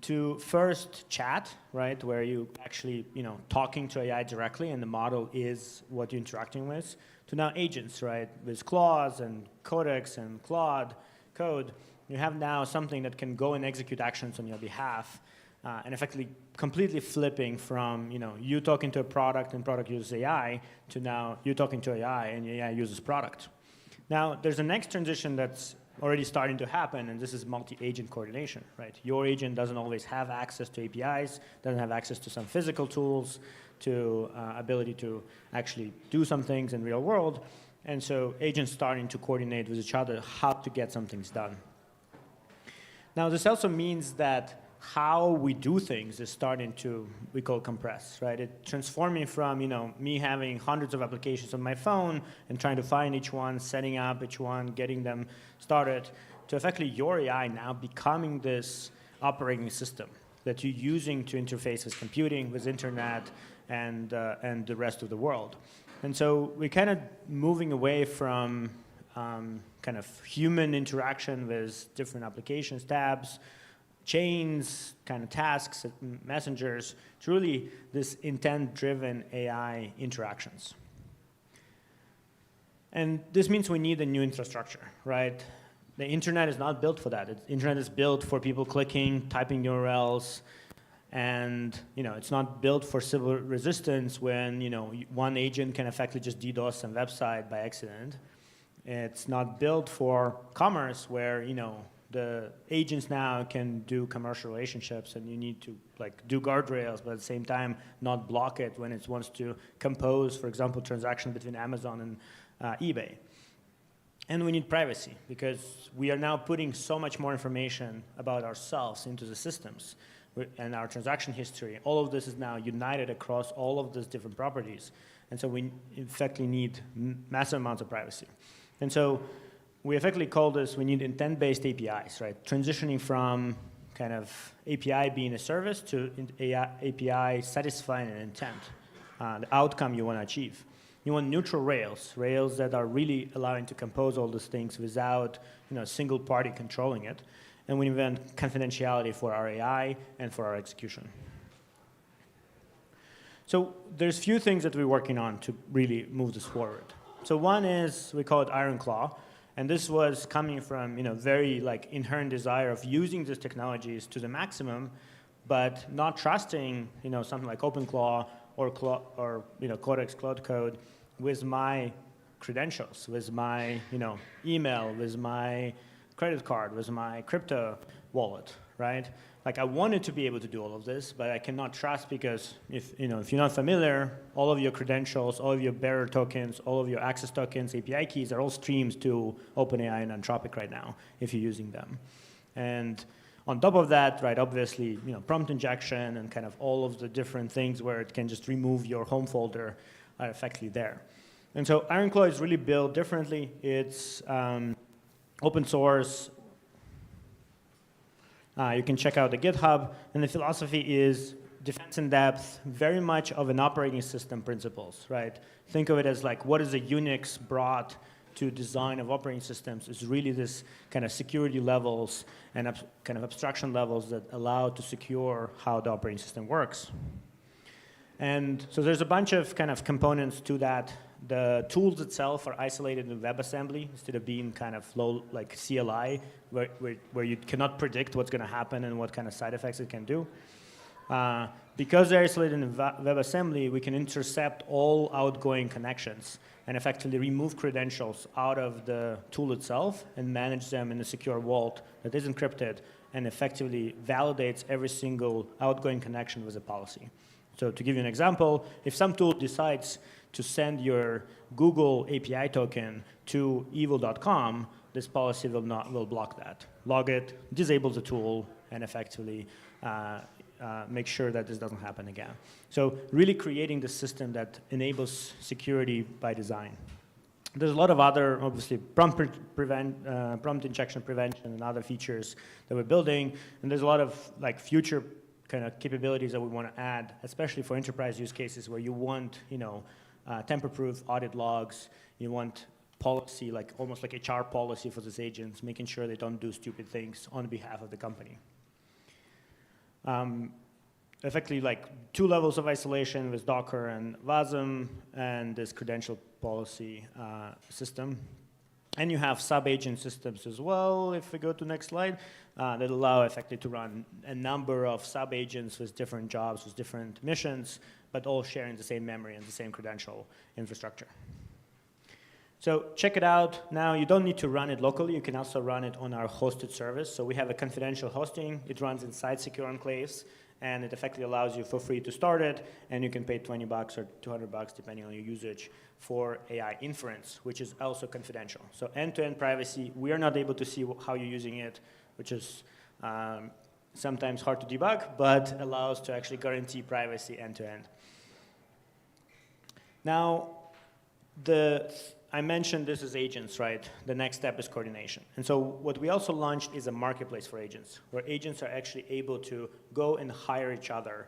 to first chat, right, where you actually, talking to AI directly and the model is what you're interacting with, to now agents, right, with Claude and Codex and Claude Code. You have now something that can go and execute actions on your behalf, and effectively completely flipping from you talking to a product and product uses AI to now you talking to AI and AI uses product. Now there's a next transition that's already starting to happen, and this is multi-agent coordination, right? Your agent doesn't always have access to APIs, doesn't have access to some physical tools, to ability to actually do some things in real world, and so agents starting to coordinate with each other how to get some things done. Now, this also means that how we do things is starting to, we call compress, right? It's transforming from, me having hundreds of applications on my phone and trying to find each one, setting up each one, getting them started, to effectively your AI now becoming this operating system that you're using to interface with computing, with internet, and the rest of the world. And so we're kind of moving away from kind of human interaction with different applications, tabs, chains, kind of tasks, messengers, truly this intent-driven AI interactions. And this means we need a new infrastructure, right? The internet is not built for that. The internet is built for people clicking, typing URLs, and it's not built for civil resistance when one agent can effectively just DDoS some website by accident. It's not built for commerce where the agents now can do commercial relationships and you need to do guardrails, but at the same time not block it when it wants to compose, for example, transactions between Amazon and eBay. And we need privacy because we are now putting so much more information about ourselves into the systems and our transaction history. All of this is now united across all of these different properties. And so we effectively need massive amounts of privacy. And so we effectively call this, we need intent-based APIs, right? Transitioning from kind of API being a service to API satisfying an intent, the outcome you want to achieve. You want neutral rails that are really allowing to compose all these things without a single party controlling it. And we invent confidentiality for our AI and for our execution. So there's few things that we're working on to really move this forward. So one is, we call it Iron Claw, and this was coming from very inherent desire of using these technologies to the maximum, but not trusting something like OpenClaw or Codex Cloud Code with my credentials, with my email, with my credit card, with my crypto wallet, right? I wanted to be able to do all of this, but I cannot trust because if you're not familiar, all of your credentials, all of your bearer tokens, all of your access tokens, API keys are all streams to OpenAI and Anthropic right now if you're using them. And on top of that, right, obviously, prompt injection and kind of all of the different things where it can just remove your home folder are effectively there. And so IronClaw is really built differently. It's open source. You can check out the GitHub, and the philosophy is defense in depth, very much of an operating system principles, right? Think of it as what is a Unix brought to design of operating systems is really this kind of security levels and kind of abstraction levels that allow to secure how the operating system works. And so there's a bunch of kind of components to that. The tools itself are isolated in WebAssembly instead of being kind of low, like CLI, where you cannot predict what's going to happen and what kind of side effects it can do. Because they're isolated in WebAssembly, we can intercept all outgoing connections and effectively remove credentials out of the tool itself and manage them in a secure vault that is encrypted and effectively validates every single outgoing connection with a policy. So to give you an example, if some tool decides to send your Google API token to evil.com, this policy will block that. Log it, disable the tool, and effectively make sure that this doesn't happen again. So really creating the system that enables security by design. There's a lot of other, obviously, prompt injection prevention and other features that we're building, and there's a lot of like future kind of capabilities that we want to add, especially for enterprise use cases where you want, tamper-proof audit logs, you want policy, like almost like HR policy for these agents, making sure they don't do stupid things on behalf of the company. Effectively, like 2 levels of isolation with Docker and Wasm, and this credential policy system. And you have sub-agent systems as well, if we go to next slide, that allow effectively to run a number of sub-agents with different jobs, with different missions, but all sharing the same memory and the same credential infrastructure. So check it out. Now, you don't need to run it locally. You can also run it on our hosted service. So we have a confidential hosting. It runs inside secure enclaves, and it effectively allows you for free to start it, and you can pay $20 or $200 depending on your usage for AI inference, which is also confidential. So end-to-end privacy, we are not able to see how you're using it, which is sometimes hard to debug, but allows to actually guarantee privacy end-to-end. Now, I mentioned this is agents, right? The next step is coordination. And so what we also launched is a marketplace for agents, where agents are actually able to go and hire each other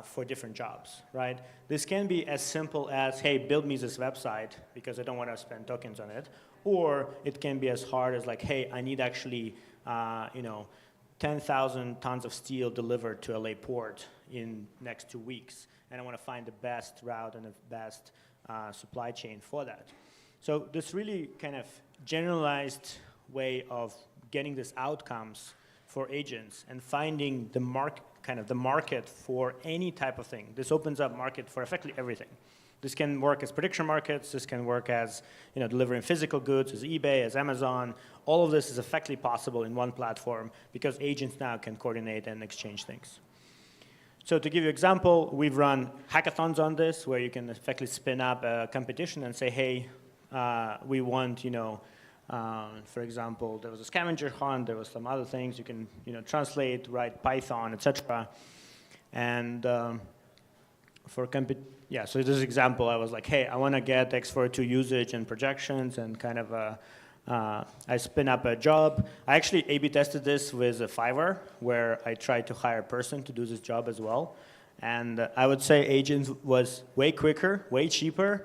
for different jobs, right? This can be as simple as, hey, build me this website because I don't want to spend tokens on it. Or it can be as hard as like, hey, I need actually 10,000 tons of steel delivered to LA port in next 2 weeks. And I want to find the best route and the best supply chain for that. So this really kind of generalized way of getting these outcomes for agents and finding the market for any type of thing. This opens up market for effectively everything. This can work as prediction markets. This can work as delivering physical goods, as eBay, as Amazon. All of this is effectively possible in one platform because agents now can coordinate and exchange things. So to give you an example, we've run hackathons on this where you can effectively spin up a competition and say, hey, we want, for example, there was a scavenger hunt, there was some other things you can, translate, write Python, etc. And so this example, I was like, hey, I want to get X42 usage and projections and kind of I spin up a job. I actually A/B tested this with a Fiverr, where I tried to hire a person to do this job as well. And I would say agents was way quicker, way cheaper,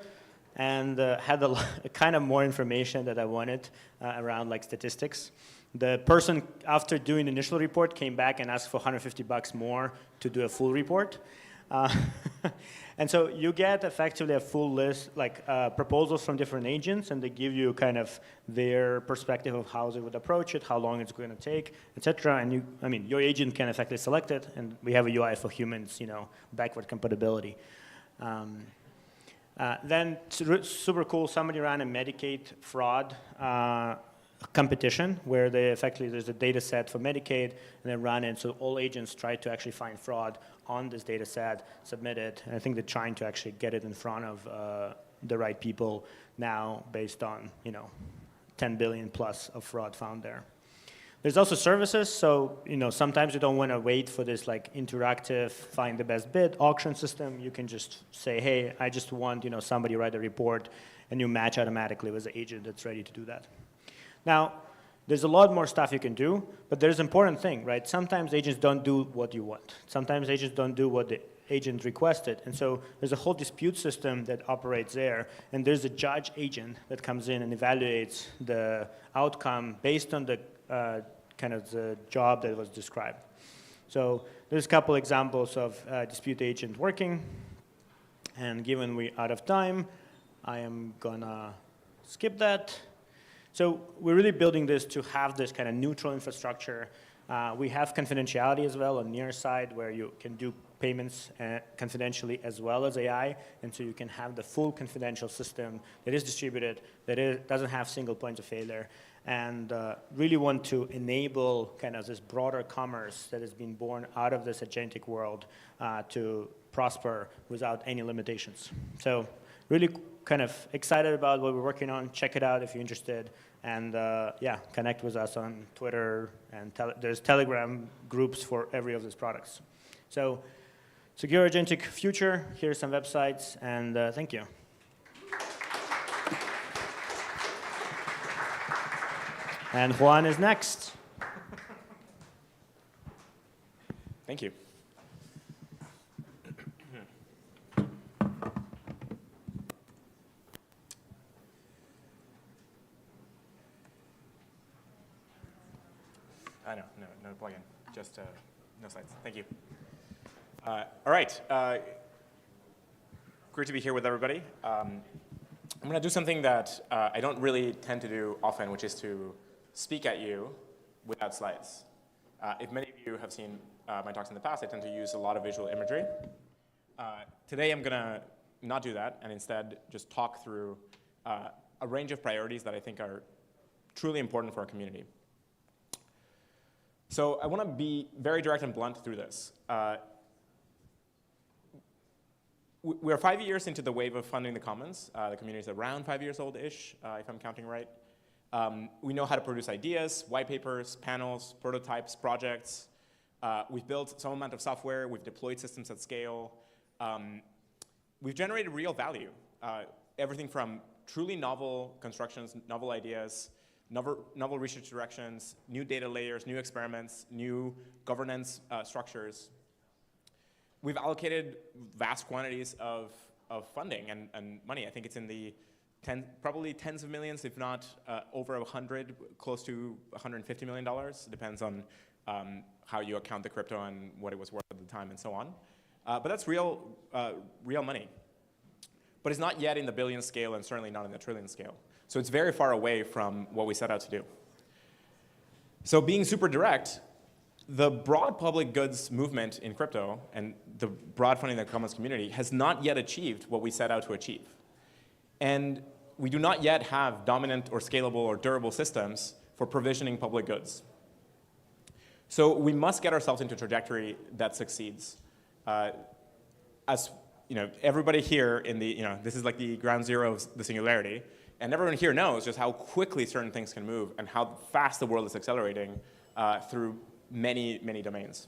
and had a kind of more information that I wanted around like statistics. The person, after doing the initial report, came back and asked for $150 more to do a full report. And so you get effectively a full list, like proposals from different agents, and they give you kind of their perspective of how they would approach it, how long it's going to take, etc. And your agent can effectively select it, and we have a UI for humans, backward compatibility. Then super cool, somebody ran a Medicaid fraud competition where there's a data set for Medicaid, and they run it, so all agents try to actually find fraud on this data set, submit it, and I think they're trying to actually get it in front of the right people now based on 10 billion plus of fraud found there. There's also services, so sometimes you don't want to wait for this like interactive find the best bid auction system. You can just say, hey, I just want somebody write a report, and you match automatically with the agent that's ready to do that. Now, there's a lot more stuff you can do, but there's an important thing, right? Sometimes agents don't do what you want. Sometimes agents don't do what the agent requested, and so there's a whole dispute system that operates there, and there's a judge agent that comes in and evaluates the outcome based on the kind of the job that was described. So there's a couple examples of dispute agent working, and given we're out of time, I am gonna skip that. So we're really building this to have this kind of neutral infrastructure. We have confidentiality as well on near side where you can do payments confidentially as well as AI, and so you can have the full confidential system that is distributed, that doesn't have single points of failure, and really want to enable kind of this broader commerce that has been born out of this agentic world to prosper without any limitations. So really kind of excited about what we're working on. Check it out if you're interested. And yeah, connect with us on Twitter, and there's Telegram groups for every of these products. So secure agentic future, here's some websites, and thank you. And Juan is next. Thank you. No plugin, just no slides. Thank you. All right, great to be here with everybody. I'm going to do something that I don't really tend to do often, which is to speak at you without slides. If many of you have seen my talks in the past, I tend to use a lot of visual imagery. Today I'm going to not do that and instead just talk through a range of priorities that I think are truly important for our community. So I want to be very direct and blunt through this. We're 5 years into the wave of funding the commons. The community is around 5 years old-ish, if I'm counting right. We know how to produce ideas, white papers, panels, prototypes, projects. We've built some amount of software. We've deployed systems at scale. We've generated real value. Everything from truly novel constructions, novel ideas, novel research directions, new data layers, new experiments, new governance structures. We've allocated vast quantities of funding and money. I think it's in the probably tens of millions, if not over 100, close to $150 million. It depends on how you account the crypto and what it was worth at the time and so on. But that's real money. But it's not yet in the billion scale and certainly not in the trillion scale. So it's very far away from what we set out to do. So being super direct, the broad public goods movement in crypto and the broad funding of the commons community has not yet achieved what we set out to achieve. And we do not yet have dominant or scalable or durable systems for provisioning public goods. So we must get ourselves into a trajectory that succeeds. As you know, everybody here in the, this is like the ground zero of the singularity. And everyone here knows just how quickly certain things can move and how fast the world is accelerating through many, many domains.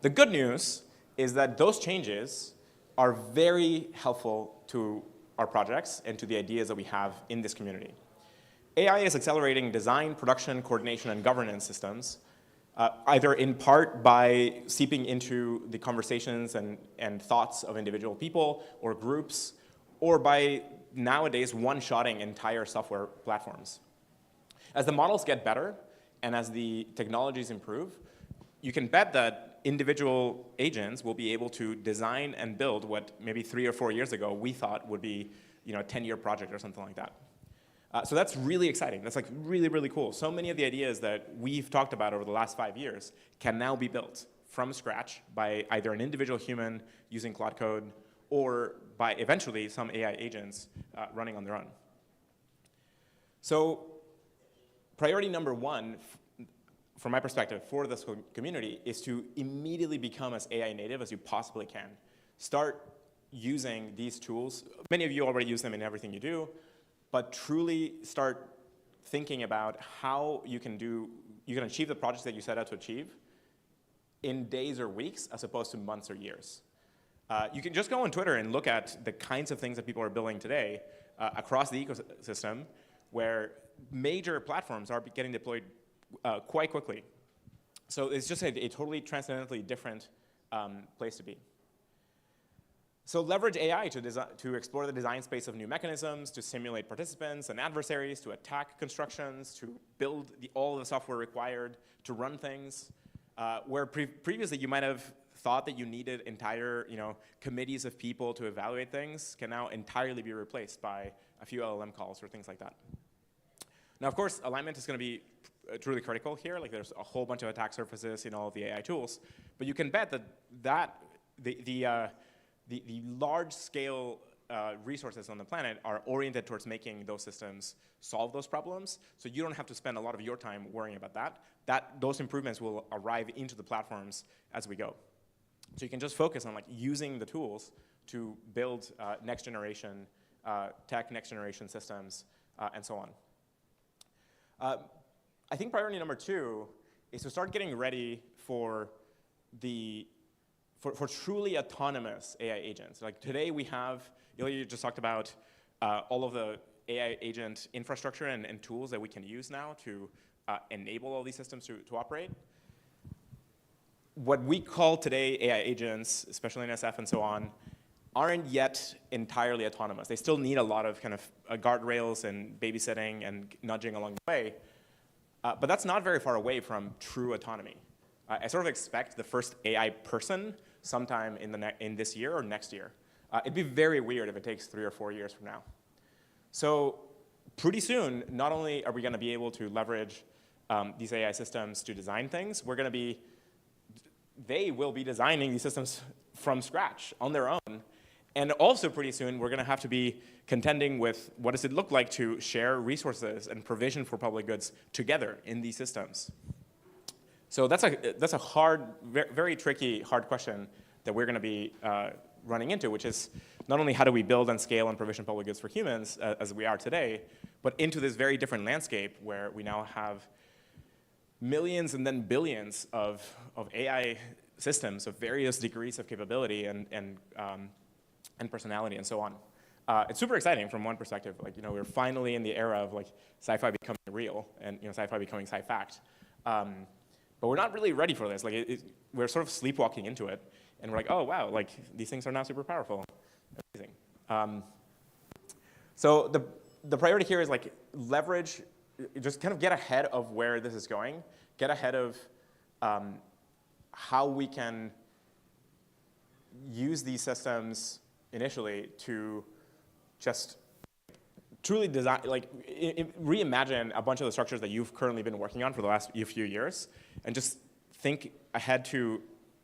The good news is that those changes are very helpful to our projects and to the ideas that we have in this community. AI is accelerating design, production, coordination, and governance systems, either in part by seeping into the conversations and thoughts of individual people or groups, or by nowadays one-shotting entire software platforms. As the models get better and as the technologies improve, you can bet that individual agents will be able to design and build what maybe 3 or 4 years ago we thought would be a 10-year project or something like that. So that's really exciting. That's like really, really cool. So many of the ideas that we've talked about over the last 5 years can now be built from scratch by either an individual human using Claude Code or by eventually some AI agents running on their own. So priority number one, from my perspective, for this community is to immediately become as AI native as you possibly can. Start using these tools. Many of you already use them in everything you do, but truly start thinking about how you can achieve the projects that you set out to achieve in days or weeks as opposed to months or years. You can just go on Twitter and look at the kinds of things that people are building today across the ecosystem, where major platforms are getting deployed quite quickly. So it's just a totally transcendently different place to be. So leverage AI to explore the design space of new mechanisms, to simulate participants and adversaries, to attack constructions, to build all the software required to run things, where previously you might have thought that you needed entire committees of people to evaluate things, can now entirely be replaced by a few LLM calls or things like that. Now, of course, alignment is going to be truly critical here. Like, there's a whole bunch of attack surfaces in all of the AI tools, but you can bet that the large-scale resources on the planet are oriented towards making those systems solve those problems. So you don't have to spend a lot of your time worrying about that. Those improvements will arrive into the platforms as we go. So you can just focus on like using the tools to build next generation tech, next generation systems, and so on. I think priority number 2 is to start getting ready for truly autonomous AI agents. Like today we have, you just talked about all of the AI agent infrastructure and tools that we can use now to enable all these systems to operate. What we call today AI agents, especially in SF and so on, aren't yet entirely autonomous. They still need a lot of kind of guardrails and babysitting and nudging along the way. But that's not very far away from true autonomy. I sort of expect the first AI person sometime in this year or next year. It'd be very weird if it takes 3 or 4 years from now. So pretty soon, not only are we going to be able to leverage these AI systems to design things, they will be designing these systems from scratch on their own. And also pretty soon, we're going to have to be contending with what does it look like to share resources and provision for public goods together in these systems. So that's a hard, very tricky, hard question that we're going to be running into, which is not only how do we build and scale and provision public goods for humans as we are today, but into this very different landscape where we now have millions and then billions of AI systems of various degrees of capability and personality and so on. It's super exciting from one perspective. Like, we're finally in the era of like sci-fi becoming real and sci-fi becoming sci-fact. But we're not really ready for this. Like, we're sort of sleepwalking into it, and we're like, oh wow, like these things are now super powerful. Amazing. So the priority here is like leverage, just kind of get ahead of where this is going, get ahead of how we can use these systems initially to just truly design, like reimagine a bunch of the structures that you've currently been working on for the last few years, and just think ahead to,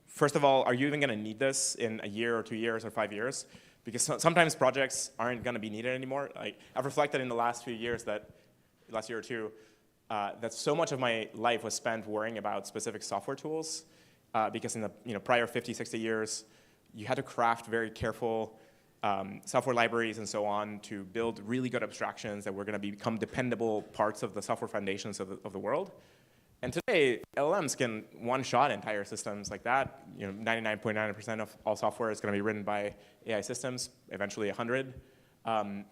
first of all, are you even going to need this in a year or 2 years or 5 years? Because sometimes projects aren't going to be needed anymore. Like, I've reflected in the last few years last year or two, that so much of my life was spent worrying about specific software tools, because in the prior 50, 60 years, you had to craft very careful software libraries and so on to build really good abstractions that were going to become dependable parts of the software foundations of the world. And today, LLMs can one-shot entire systems like that. 99.9% of all software is going to be written by AI systems, eventually 100. And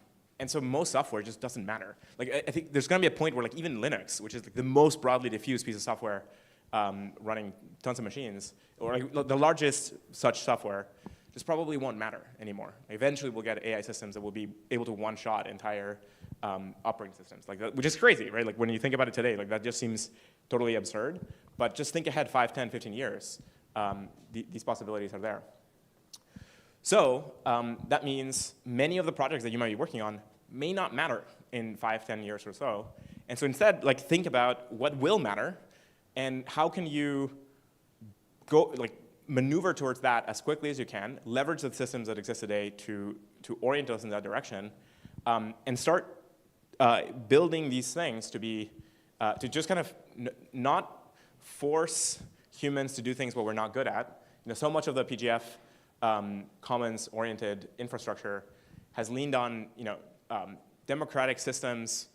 so most software just doesn't matter. Like, I think there's going to be a point where like even Linux, which is like the most broadly diffused piece of software running tons of machines, or like the largest such software, just probably won't matter anymore. Eventually, we'll get AI systems that will be able to one-shot entire operating systems, like that, which is crazy, right? Like when you think about it today, like that just seems totally absurd. But just think ahead 5, 10, 15 years. These possibilities are there. So that means many of the projects that you might be working on may not matter in 5, 10 years or so. And so instead, like think about what will matter, and how can you go like maneuver towards that as quickly as you can, leverage the systems that exist today to orient us in that direction, and start building these things to just kind of not force humans to do things what we're not good at. So much of the PGF commons-oriented infrastructure has leaned on democratic systems,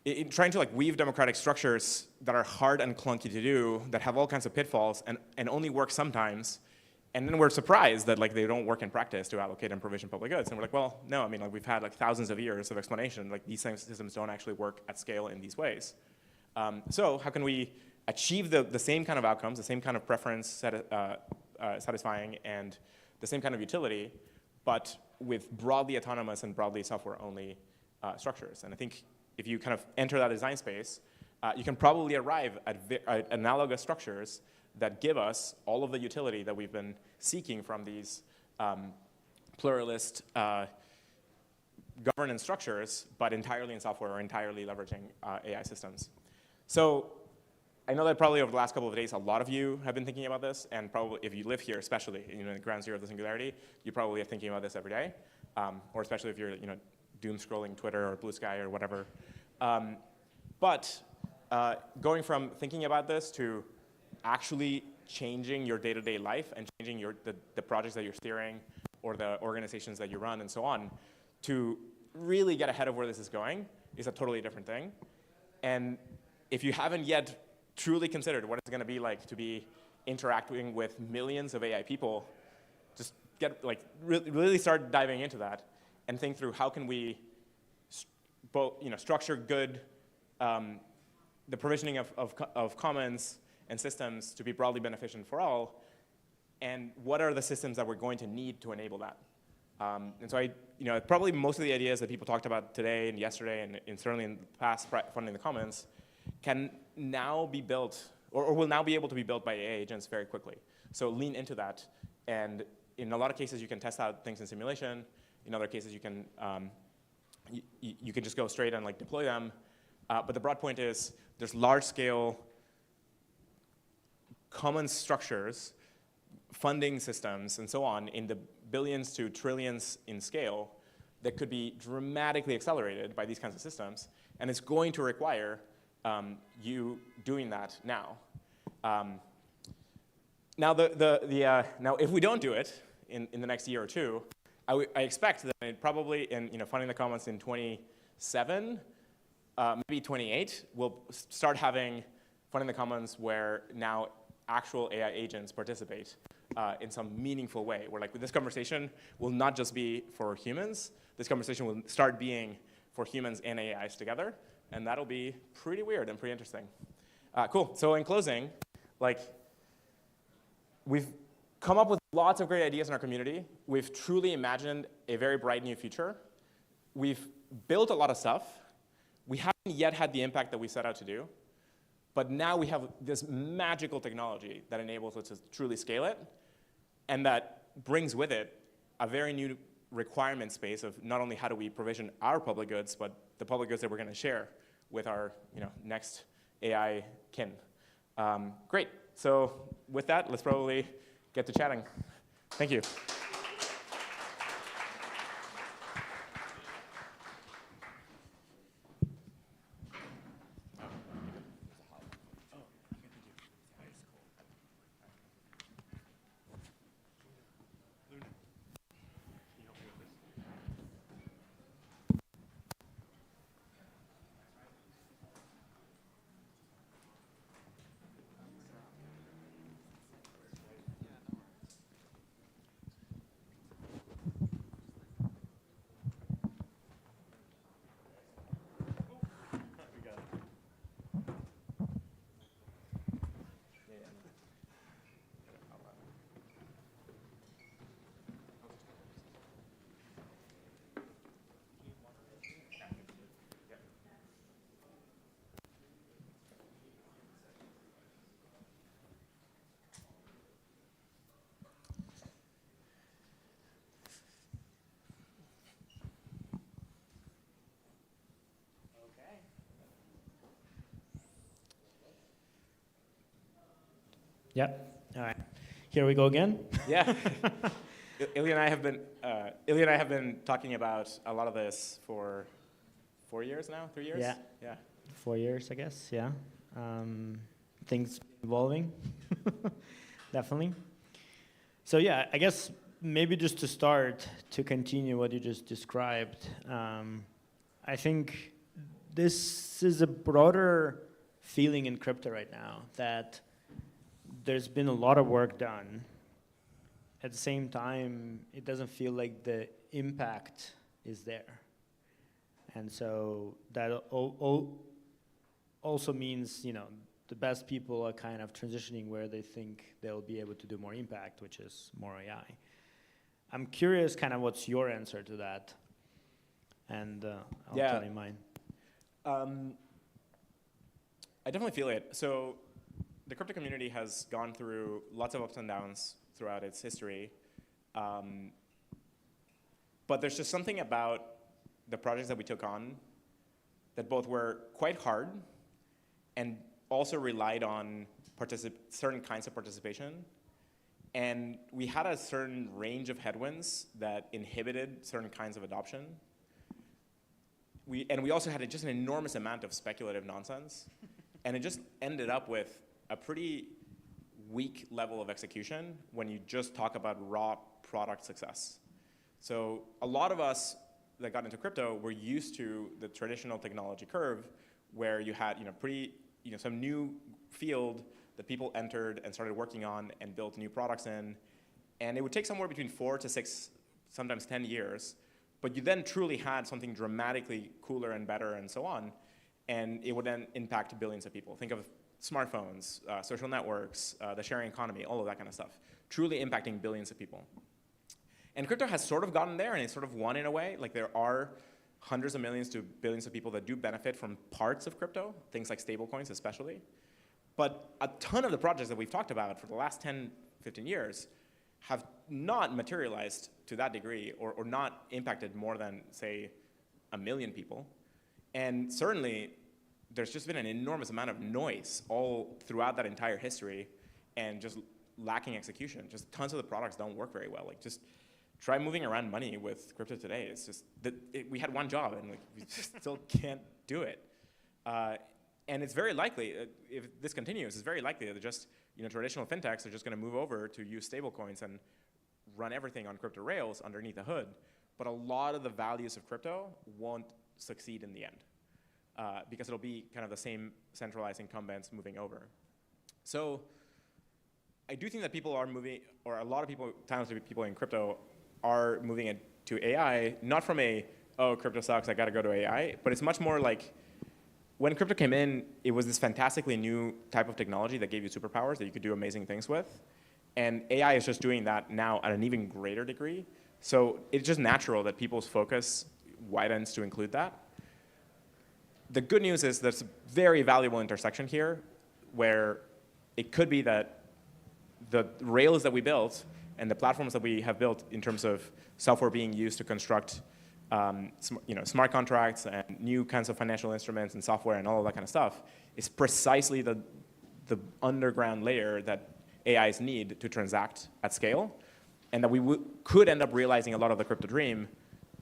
in trying to like weave democratic structures that are hard and clunky to do, that have all kinds of pitfalls and only work sometimes. And then we're surprised that like they don't work in practice to allocate and provision public goods. And we're like, well, no, I mean, like we've had like thousands of years of explanation. Like these systems don't actually work at scale in these ways. So how can we achieve the same kind of outcomes, the same kind of preference satisfying, and the same kind of utility, but with broadly autonomous and broadly software-only structures? And I think if you kind of enter that design space, you can probably arrive at analogous structures that give us all of the utility that we've been seeking from these pluralist governance structures, but entirely in software or entirely leveraging AI systems. So I know that probably over the last couple of days, a lot of you have been thinking about this, and probably if you live here, especially in the ground zero of the singularity, you probably are thinking about this every day. or especially if you're doom scrolling Twitter or Blue Sky or whatever. But going from thinking about this to actually changing your day-to-day life and changing the projects that you're steering or the organizations that you run and so on, to really get ahead of where this is going is a totally different thing. And if you haven't yet truly considered what it's going to be like to be interacting with millions of AI people, just really start diving into that and think through how can we structure good the provisioning of commons and systems to be broadly beneficent for all, and what are the systems that we're going to need to enable that. And so probably most of the ideas that people talked about today and yesterday and certainly in the past funding the commons can now be built or will now be able to be built by AI agents very quickly. So lean into that, and in a lot of cases you can test out things in simulation. In other cases you can just go straight and deploy them. But the broad point is there's large-scale common structures, funding systems, and so on in the billions to trillions in scale that could be dramatically accelerated by these kinds of systems, and it's going to require you doing that now. Now, now, if we don't do it in the next year or two, I expect that probably in funding the commons in 27, maybe 28, we'll start having funding the commons where now actual AI agents participate in some meaningful way, where this conversation will not just be for humans. This conversation will start being for humans and AIs together, and that'll be pretty weird and pretty interesting. Cool. So in closing, we've come up with lots of great ideas in our community. We've truly imagined a very bright new future. We've built a lot of stuff. We haven't yet had the impact that we set out to do, but now we have this magical technology that enables us to truly scale it, and that brings with it a very new requirement space of not only how do we provision our public goods, but the public goods that we're going to share with our next AI kin. Great. So with that, let's probably get to chatting. Thank you. Yep. All right. Here we go again. Yeah. Ilya and I have been talking about a lot of this for 4 years now, 3 years? Yeah. Yeah. 4 years, I guess. Yeah. Things evolving. Definitely. So yeah, I guess maybe just to start, to continue what you just described, I think this is a broader feeling in crypto right now, that there's been a lot of work done. At the same time, it doesn't feel like the impact is there. And so that also means, the best people are kind of transitioning where they think they'll be able to do more impact, which is more AI. I'm curious kind of what's your answer to that, and I'll tell you mine. I definitely feel it. So the crypto community has gone through lots of ups and downs throughout its history. But there's just something about the projects that we took on that both were quite hard and also relied on certain kinds of participation. And we had a certain range of headwinds that inhibited certain kinds of adoption. And we also had just an enormous amount of speculative nonsense. And it just ended up with a pretty weak level of execution when you just talk about raw product success. So a lot of us that got into crypto were used to the traditional technology curve where you had some new field that people entered and started working on and built new products in. And it would take somewhere between 4 to 6, sometimes 10 years. But you then truly had something dramatically cooler and better and so on. And it would then impact billions of people. Think of smartphones, social networks, the sharing economy, all of that kind of stuff. Truly impacting billions of people. And crypto has sort of gotten there, and it's sort of won in a way. Like there are hundreds of millions to billions of people that do benefit from parts of crypto, things like stablecoins especially. But a ton of the projects that we've talked about for the last 10, 15 years have not materialized to that degree or not impacted more than, say, 1 million people. And certainly, there's just been an enormous amount of noise all throughout that entire history and just lacking execution. Just tons of the products don't work very well. Like just try moving around money with crypto today. It's just that we had one job and we just still can't do it. And it's very likely, if this continues, it's very likely that just traditional fintechs are just going to move over to use stablecoins and run everything on crypto rails underneath the hood. But a lot of the values of crypto won't succeed in the end because it'll be kind of the same centralized incumbents moving over. So I do think that people are moving, or a lot of people, talented people in crypto are moving into AI, not from oh, crypto sucks, I got to go to AI, but it's much more like, when crypto came in, it was this fantastically new type of technology that gave you superpowers that you could do amazing things with. And AI is just doing that now at an even greater degree. So it's just natural that people's focus widens to include that. The good news is there's a very valuable intersection here where it could be that the rails that we built and the platforms that we have built in terms of software being used to construct smart contracts and new kinds of financial instruments and software and all of that kind of stuff is precisely the underground layer that AIs need to transact at scale, and that we could end up realizing a lot of the crypto dream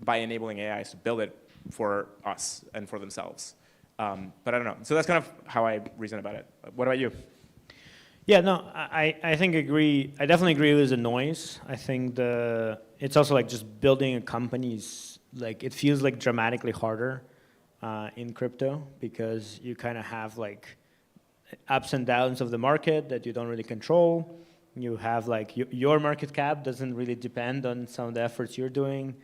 by enabling AIs to build it for us and for themselves. But I don't know. So that's kind of how I reason about it. What about you? Yeah, no, I think agree. I definitely agree with the noise. I think it's also like just building a company is like, it feels like dramatically harder in crypto because you kind of have like ups and downs of the market that you don't really control. You have like your market cap doesn't really depend on some of the efforts you're doing.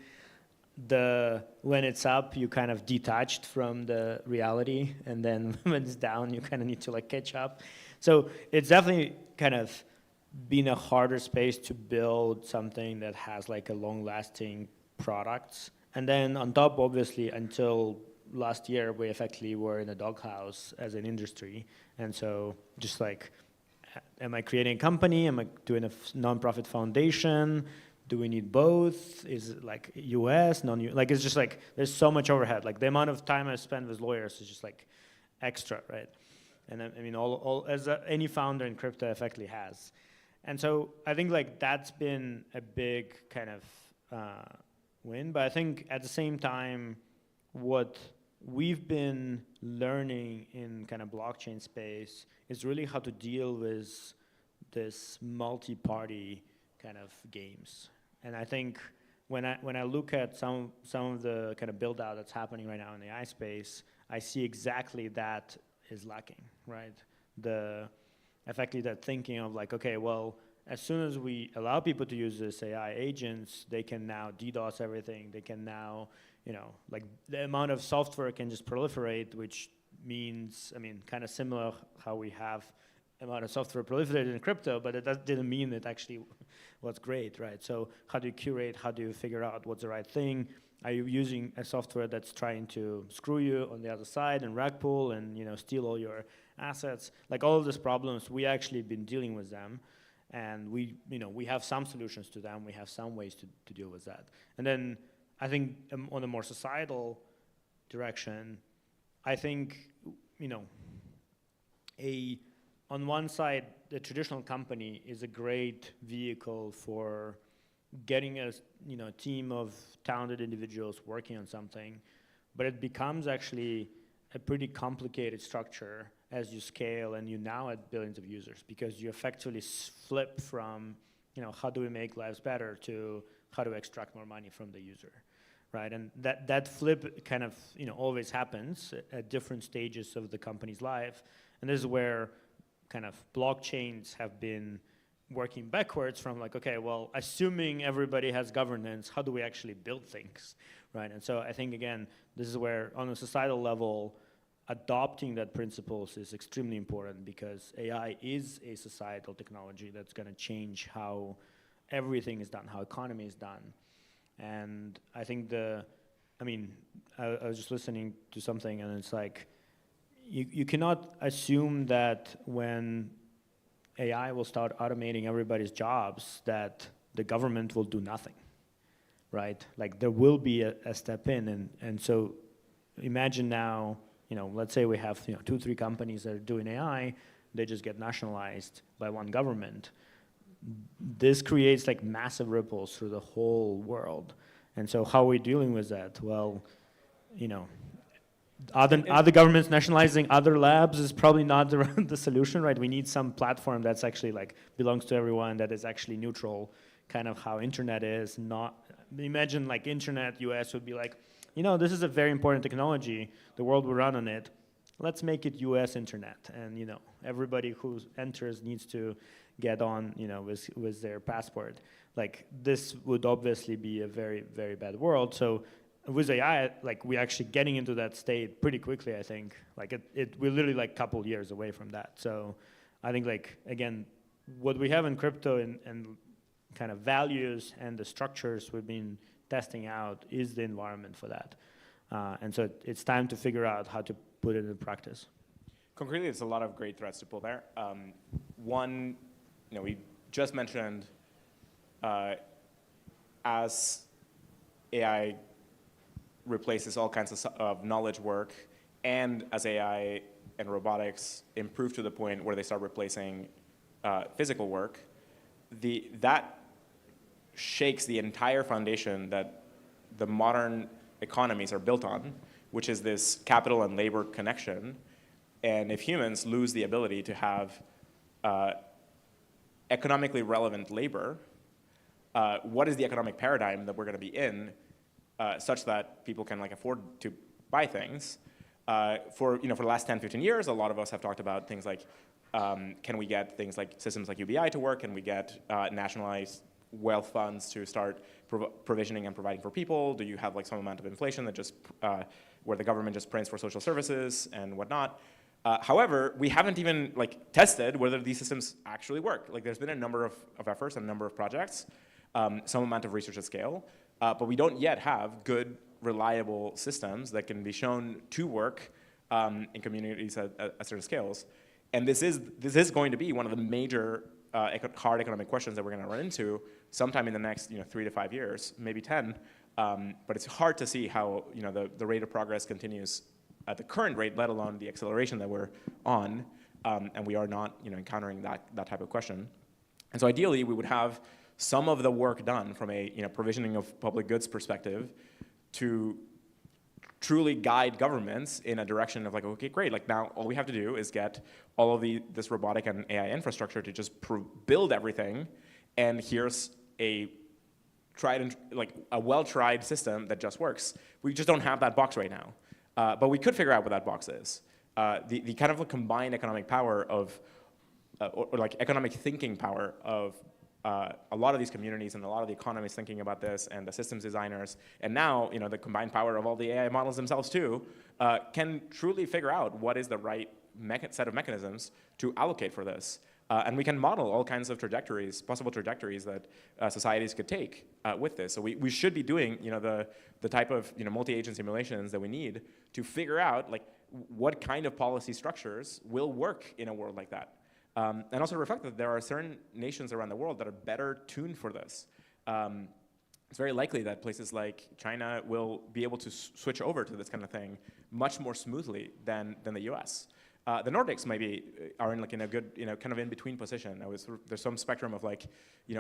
When it's up, you kind of detached from the reality, and then when it's down, you kind of need to like catch up. So it's definitely kind of been a harder space to build something that has like a long-lasting product. And then on top, obviously, until last year, we effectively were in a doghouse as an industry. And so just like, am I creating a company? Am I doing a nonprofit foundation? Do we need both? Is it like US, non-US? Like it's just like, there's so much overhead. Like the amount of time I spend with lawyers is just like extra, right? And I mean, any founder in crypto effectively has. And so I think like that's been a big kind of win. But I think at the same time, what we've been learning in kind of blockchain space is really how to deal with this multi-party kind of games. And I think when I look at some of the kind of build out that's happening right now in the AI space, I see exactly that is lacking, right? Effectively that thinking of like, okay, well, as soon as we allow people to use this AI agents, they can now DDoS everything. They can now, like the amount of software can just proliferate, which means, I mean, kind of similar how we have amount of software proliferated in crypto, but that didn't mean it actually was great, right? So how do you curate? How do you figure out what's the right thing? Are you using a software that's trying to screw you on the other side and rug pull and steal all your assets? Like all of these problems, we actually been dealing with them, and we have some solutions to them. We have some ways to deal with that. And then I think on a more societal direction, I think a on one side, the traditional company is a great vehicle for getting a team of talented individuals working on something, but it becomes actually a pretty complicated structure as you scale and you now at billions of users, because you effectively flip from how do we make lives better to how do we extract more money from the user, right? And that flip kind of always happens at different stages of the company's life, and this is where kind of blockchains have been working backwards from like, okay, well, assuming everybody has governance, how do we actually build things, right? And so I think, again, this is where on a societal level, adopting that principles is extremely important, because AI is a societal technology that's going to change how everything is done, how economy is done. And I think I was just listening to something, and it's like, you cannot assume that when AI will start automating everybody's jobs, that the government will do nothing, right? Like there will be a step in, and so imagine now, let's say we have 2-3 companies that are doing AI, they just get nationalized by one government. This creates like massive ripples through the whole world. And so how are we dealing with that? Well, other governments nationalizing other labs is probably not the solution, right? We need some platform that's actually like belongs to everyone, that is actually neutral, kind of how internet is. Imagine like internet US would be like, this is a very important technology, the world will run on it, let's make it US internet, and everybody who enters needs to get on with their passport. Like this would obviously be a very, very bad world. So with AI, like we're actually getting into that state pretty quickly, I think. Like we're literally like a couple years away from that. So I think like, again, what we have in crypto and kind of values and the structures we've been testing out is the environment for that. And so it's time to figure out how to put it in practice. Concretely, there's a lot of great threads to pull there. One, we just mentioned as AI replaces all kinds of knowledge work, and as AI and robotics improve to the point where they start replacing physical work, that shakes the entire foundation that the modern economies are built on, which is this capital and labor connection. And if humans lose the ability to have economically relevant labor, what is the economic paradigm that we're going to be in such that people can afford to buy things? For the last 10, 15 years, a lot of us have talked about things like, can we get things like systems like UBI to work? Can we get nationalized wealth funds to start provisioning and providing for people? Do you have some amount of inflation that just, where the government just prints for social services and whatnot? However, we haven't even tested whether these systems actually work. There's been a number of efforts and a number of projects, some amount of research at scale, but we don't yet have good, reliable systems that can be shown to work in communities at certain scales. And this is going to be one of the major hard economic questions that we're going to run into sometime in the next 3 to 5 years, maybe 10. But it's hard to see how the rate of progress continues at the current rate, let alone the acceleration that we're on, and we are not encountering that type of question. And so ideally, we would have some of the work done from a provisioning of public goods perspective to truly guide governments in a direction of okay, great, now all we have to do is get all of this robotic and AI infrastructure to just build everything, and here's a well-tried system that just works. We just don't have that box right now. But we could figure out what that box is. The kind of combined economic power of, or economic thinking power of a lot of these communities and a lot of the economists thinking about this, and the systems designers, and now the combined power of all the AI models themselves too, can truly figure out what is the right set of mechanisms to allocate for this. And we can model all kinds of trajectories, possible trajectories that societies could take with this. So we should be doing the type of multi-agent simulations that we need to figure out what kind of policy structures will work in a world like that. And also reflect that there are certain nations around the world that are better tuned for this. It's very likely that places like China will be able to switch over to this kind of thing much more smoothly than the US. The Nordics maybe are in like in a good, kind of in between position. There's some spectrum of like,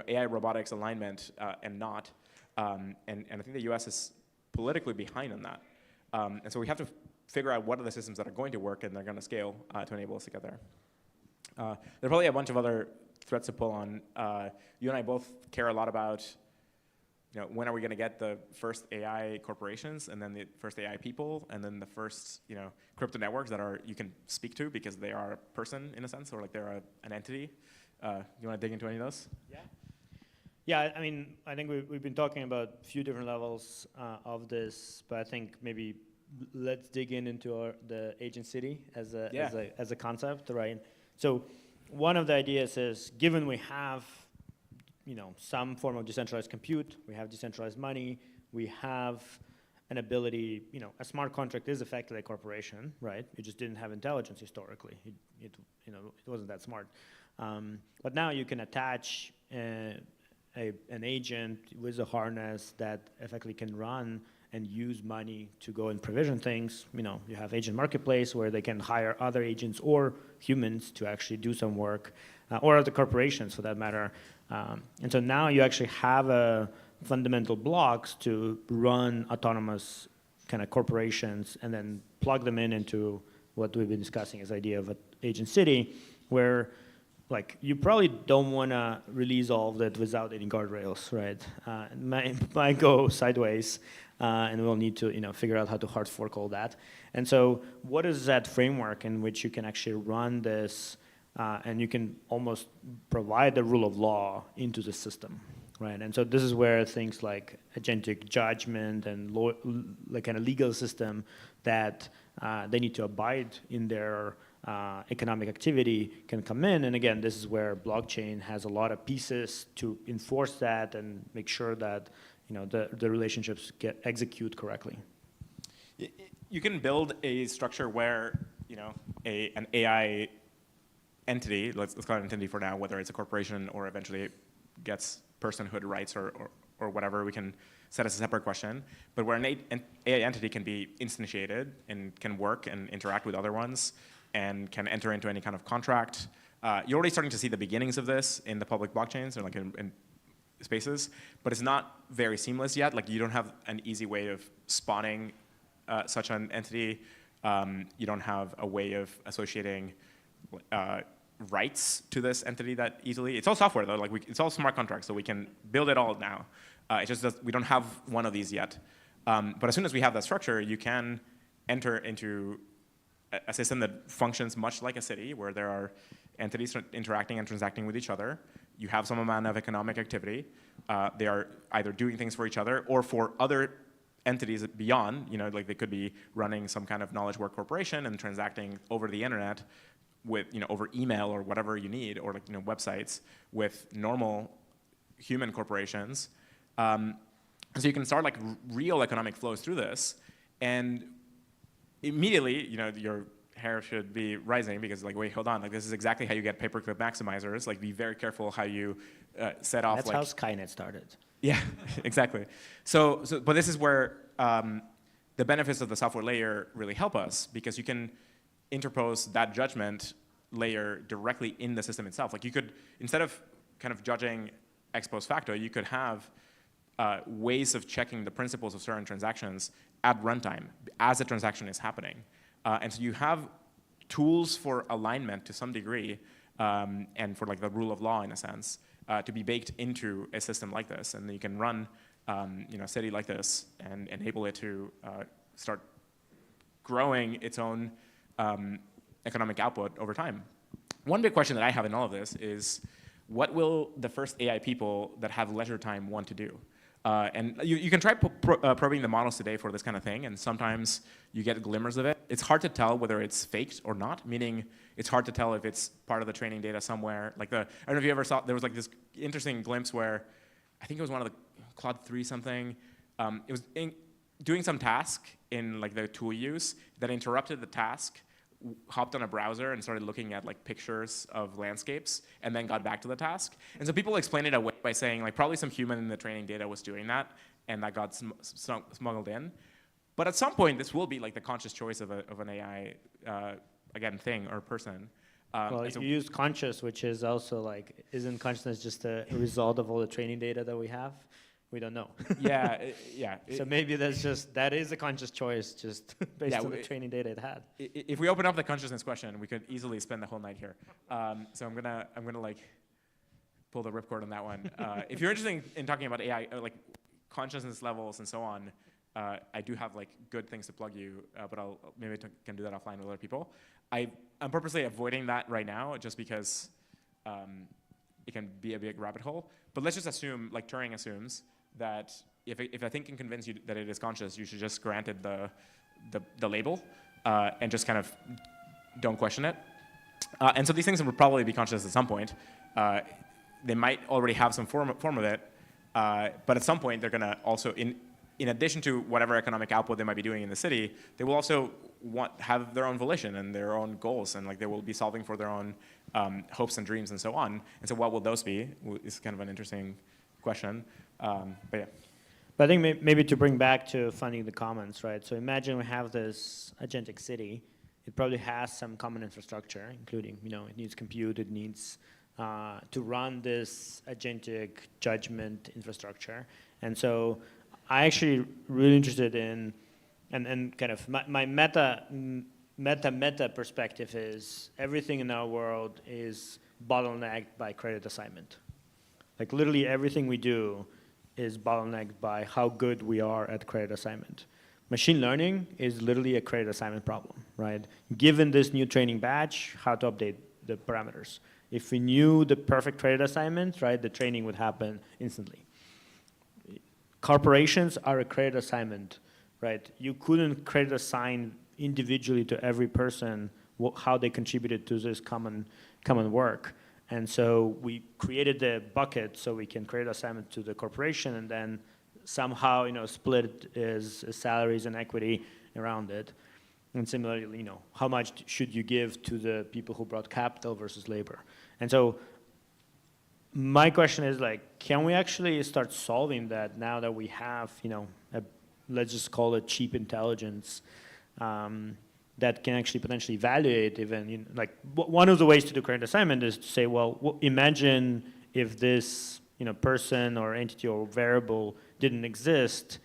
AI robotics alignment and not. And I think the US is politically behind on that. And so we have to figure out what are the systems that are going to work and they're going to scale to enable us to get there. There are probably a bunch of other threads to pull on. You and I both care a lot about, when are we going to get the first AI corporations, and then the first AI people, and then the first, crypto networks that you can speak to because they are a person in a sense, or like they're an entity. You want to dig into any of those? Yeah. Yeah, I mean, I think we've been talking about a few different levels of this, but I think maybe let's dig into the agent city as a concept, right? So one of the ideas is, given we have some form of decentralized compute, we have decentralized money, we have an ability, a smart contract is effectively a corporation, right? You just didn't have intelligence historically. It wasn't that smart. But now you can attach an agent with a harness that effectively can run and use money to go and provision things. You have agent marketplace where they can hire other agents or humans to actually do some work, or other corporations for that matter. And so now you actually have fundamental blocks to run autonomous kind of corporations and then plug them into what we've been discussing as idea of an agent city, where you probably don't want to release all of that without any guardrails, right? It might go sideways, and we'll need to figure out how to hard fork all that. And so what is that framework in which you can actually run this, and you can almost provide the rule of law into the system, right? And so this is where things like agentic judgment and kind of legal system that they need to abide in their economic activity can come in. And again, this is where blockchain has a lot of pieces to enforce that and make sure that the relationships execute correctly. You can build a structure where an AI entity, let's call it an entity for now, whether it's a corporation or eventually gets personhood rights or whatever, we can set as a separate question. But where an AI entity can be instantiated and can work and interact with other ones and can enter into any kind of contract. You're already starting to see the beginnings of this in the public blockchains or like in spaces, but it's not very seamless yet. Like you don't have an easy way of spawning such an entity. You don't have a way of associating rights to this entity that easily. It's all software though, it's all smart contracts, so we can build it all now. It's just that we don't have one of these yet. But as soon as we have that structure, you can enter into a system that functions much like a city, where there are entities interacting and transacting with each other. You have some amount of economic activity. They are either doing things for each other or for other entities beyond. They could be running some kind of knowledge work corporation and transacting over the internet with, over email or whatever you need, or websites with normal human corporations. So you can start real economic flows through this, and immediately, your hair should be rising because wait, hold on, this is exactly how you get paperclip maximizers. Be very careful how you set off. That's how Skynet started. Yeah, exactly. But this is where the benefits of the software layer really help us, because you can interpose that judgment layer directly in the system itself. You could, instead of kind of judging ex post facto, you could have ways of checking the principles of certain transactions at runtime as the transaction is happening. And so you have tools for alignment to some degree, and for the rule of law in a sense, to be baked into a system like this. And then you can run a city like this and enable it to start growing its own economic output over time. One big question that I have in all of this is, what will the first AI people that have leisure time want to do? And you can try probing the models today for this kind of thing, and sometimes you get glimmers of it. It's hard to tell whether it's faked or not, meaning it's hard to tell if it's part of the training data somewhere. I don't know if you ever saw, there was this interesting glimpse where, I think it was one of the Claude 3 something, it was doing some task in the tool use that interrupted the task, hopped on a browser and started looking at pictures of landscapes, and then got back to the task. And so people explain it away by saying probably some human in the training data was doing that, and that got smuggled in. But at some point, this will be the conscious choice of an AI again, thing or person. Well, and so- you use conscious, which is also like, isn't consciousness just a result of all the training data that we have? We don't know. Yeah, So maybe that is a conscious choice just based on the training data it had. If we open up the consciousness question, we could easily spend the whole night here. So I'm gonna like pull the ripcord on that one. If you're interested in talking about AI, like consciousness levels and so on, I do have like good things to plug you, but maybe can do that offline with other people. I'm purposely avoiding that right now just because it can be a big rabbit hole. But let's just assume, like Turing assumes, that if a thing can convince you that it is conscious, you should just grant it the label and just kind of don't question it. And so these things will probably be conscious at some point. They might already have some form of it, but at some point they're going to also, in addition to whatever economic output they might be doing in the city, they will also have their own volition and their own goals, and like they will be solving for their own hopes and dreams and so on. And so what will those be is kind of an interesting question. But yeah. But I think maybe to bring back to funding the commons, right? So imagine we have this agentic city. It probably has some common infrastructure, including, it needs compute, it needs to run this agentic judgment infrastructure. And so I actually really interested in, and kind of my meta perspective is everything in our world is bottlenecked by credit assignment. Like literally everything we do is bottlenecked by how good we are at credit assignment. Machine learning is literally a credit assignment problem, right? Given this new training batch, how to update the parameters. If we knew the perfect credit assignment, right, the training would happen instantly. Corporations are a credit assignment, right? You couldn't credit assign individually to every person how they contributed to this common work. And so we created the bucket so we can create assignment to the corporation and then somehow, split is salaries and equity around it. And similarly, how much should you give to the people who brought capital versus labor? And so my question is like, can we actually start solving that now that we have, let's just call it cheap intelligence that can actually potentially evaluate even, one of the ways to do credit assignment is to say, well, imagine if this, person or entity or variable didn't exist,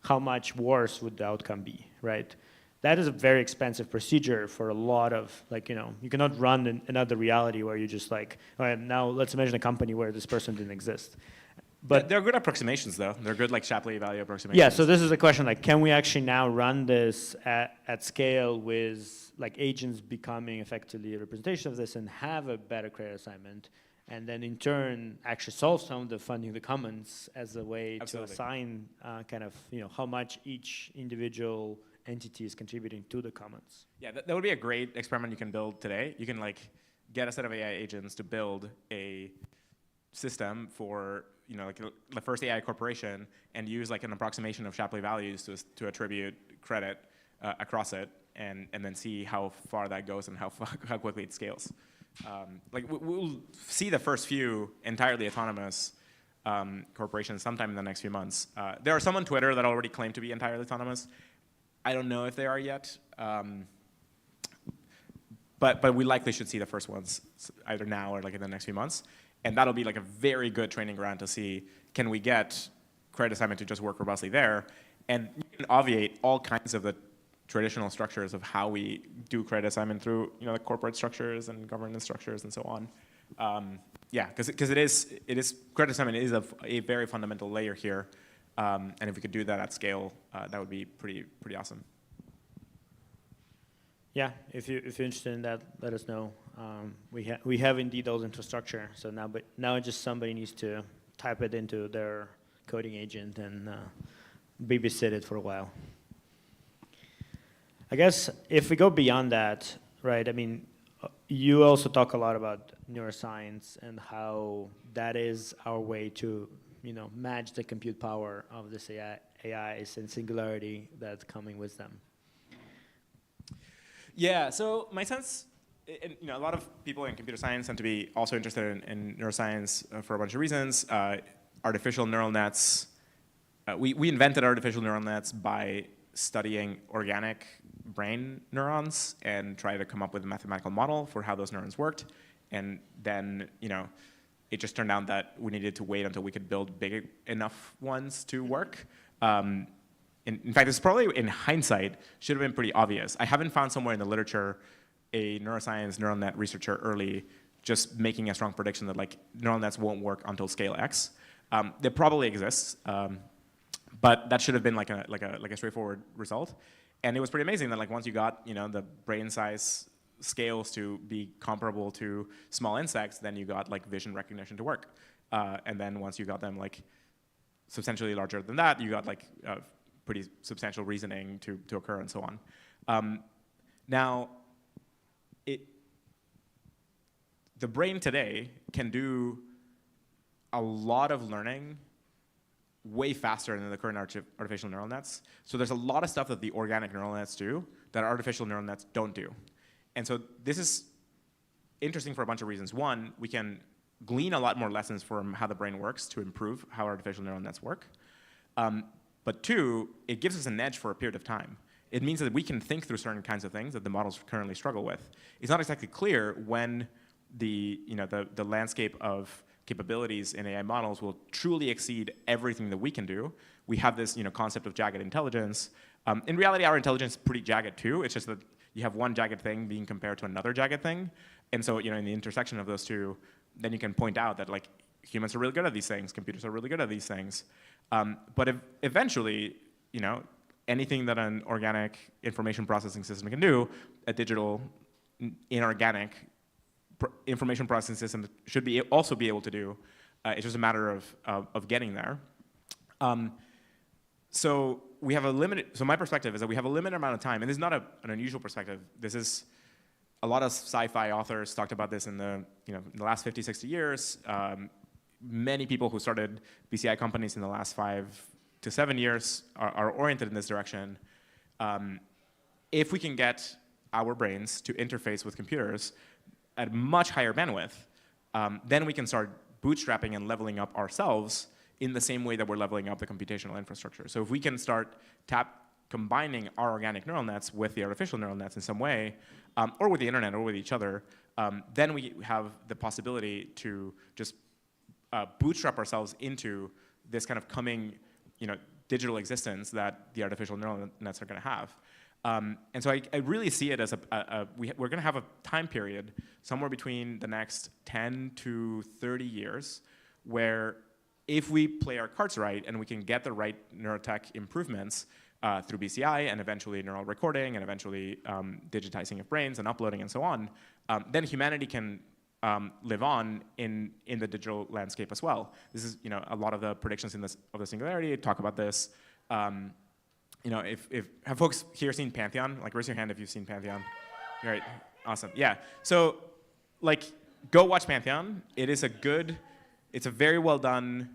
how much worse would the outcome be, right? That is a very expensive procedure for a lot of, you cannot run another reality where you just all right, now let's imagine a company where this person didn't exist. But they're good approximations, though. They're good, Shapley value approximations. Yeah, so this is a question, can we actually now run this at scale with, agents becoming effectively a representation of this and have a better credit assignment, and then in turn actually solve some of the funding the commons as a way Absolutely. to assign how much each individual entity is contributing to the commons. Yeah, that would be a great experiment you can build today. You can get a set of AI agents to build a system for the first AI corporation and use an approximation of Shapley values to attribute credit across it, and then see how far that goes and how quickly it scales. We'll see the first few entirely autonomous corporations sometime in the next few months. There are some on Twitter that already claim to be entirely autonomous. I don't know if they are yet, but we likely should see the first ones either now or in the next few months. And that'll be a very good training ground to see, can we get credit assignment to just work robustly there? And you can obviate all kinds of the traditional structures of how we do credit assignment through the corporate structures and governance structures and so on. Yeah, because it is credit assignment is a very fundamental layer here. And if we could do that at scale, that would be pretty awesome. Yeah, if you're interested in that, let us know. We have indeed those infrastructure. So now just somebody needs to type it into their coding agent and babysit it for a while. I guess if we go beyond that, right? I mean, you also talk a lot about neuroscience and how that is our way to match the compute power of this AIs and singularity that's coming with them. Yeah, so my sense, and, a lot of people in computer science tend to be also interested in neuroscience for a bunch of reasons. Artificial neural nets, we invented artificial neural nets by studying organic brain neurons and try to come up with a mathematical model for how those neurons worked. And then, it just turned out that we needed to wait until we could build big enough ones to work. In fact, this probably, in hindsight, should have been pretty obvious. I haven't found somewhere in the literature a neuroscience neural net researcher early just making a strong prediction that like neural nets won't work until scale X. There probably exists, but that should have been like a straightforward result. And it was pretty amazing that like once you got the brain size scales to be comparable to small insects, then you got like vision recognition to work. And then once you got them like substantially larger than that, you got like pretty substantial reasoning to occur and so on. Now, the brain today can do a lot of learning way faster than the current artificial neural nets. So there's a lot of stuff that the organic neural nets do that artificial neural nets don't do. And so this is interesting for a bunch of reasons. One, we can glean a lot more lessons from how the brain works to improve how artificial neural nets work. But two, it gives us an edge for a period of time. It means that we can think through certain kinds of things that the models currently struggle with. It's not exactly clear when the landscape of capabilities in AI models will truly exceed everything that we can do. We have this concept of jagged intelligence. In reality, our intelligence is pretty jagged too. It's just that you have one jagged thing being compared to another jagged thing. And so in the intersection of those two, then you can point out that like humans are really good at these things, computers are really good at these things. But eventually, anything that an organic information processing system can do, a digital inorganic information processing system should also be able to do. It's just a matter of getting there. So we have so my perspective is that we have a limited amount of time, and this is not an unusual perspective. This is, a lot of sci-fi authors talked about this in the last 50, 60 years. Many people who started BCI companies in the last 5 to 7 years are oriented in this direction. If we can get our brains to interface with computers at much higher bandwidth, then we can start bootstrapping and leveling up ourselves in the same way that we're leveling up the computational infrastructure. So if we can start combining our organic neural nets with the artificial neural nets in some way, or with the internet or with each other, then we have the possibility to just bootstrap ourselves into this kind of coming digital existence that the artificial neural nets are going to have. And so I really see it as we're going to have a time period somewhere between the next 10 to 30 years where if we play our cards right and we can get the right neurotech improvements through BCI and eventually neural recording and eventually digitizing of brains and uploading and so on, then humanity can live on in the digital landscape as well. This is a lot of the predictions of the singularity talk about this. Have folks here seen Pantheon? Like, raise your hand if you've seen Pantheon. All right, awesome. Yeah. So, go watch Pantheon. It's a very well done,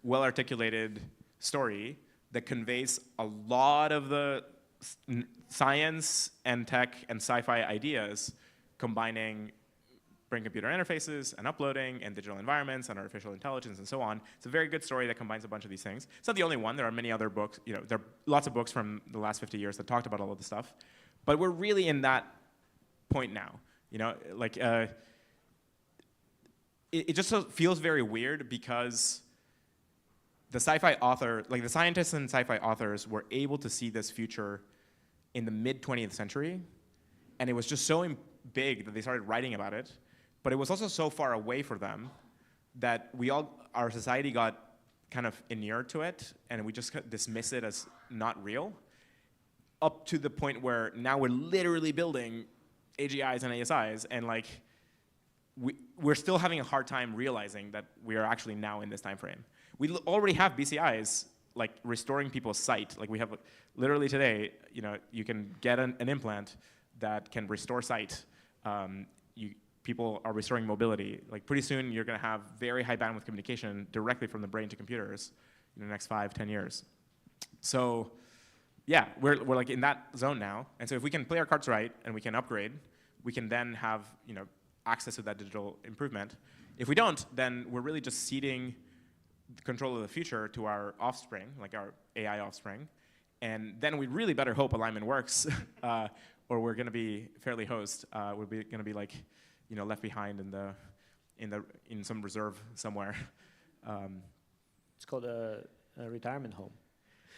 well articulated story that conveys a lot of the science and tech and sci-fi ideas, combining brain-computer interfaces and uploading and digital environments and artificial intelligence and so on. It's a very good story that combines a bunch of these things. It's not the only one. There are many other books. There are lots of books from the last 50 years that talked about all of this stuff. But we're really in that point now. It just feels very weird because the sci-fi author, the scientists and sci-fi authors were able to see this future in the mid-20th century, and it was just so big that they started writing about it. But it was also so far away for them that our society got kind of inured to it, and we just dismiss it as not real, up to the point where now we're literally building AGIs and ASIs, and we're still having a hard time realizing that we are actually now in this time frame. We already have BCIs restoring people's sight. We have literally today, you can get an implant that can restore sight. People are restoring mobility. Pretty soon, you're going to have very high bandwidth communication directly from the brain to computers in the next 5, 10 years. So, yeah, we're in that zone now. And so if we can play our cards right and we can upgrade, we can then have access to that digital improvement. If we don't, then we're really just ceding the control of the future to our offspring, our AI offspring. And then we really better hope alignment works, or we're going to be fairly hosed. We're going to be like, left behind in some reserve somewhere. It's called a retirement home.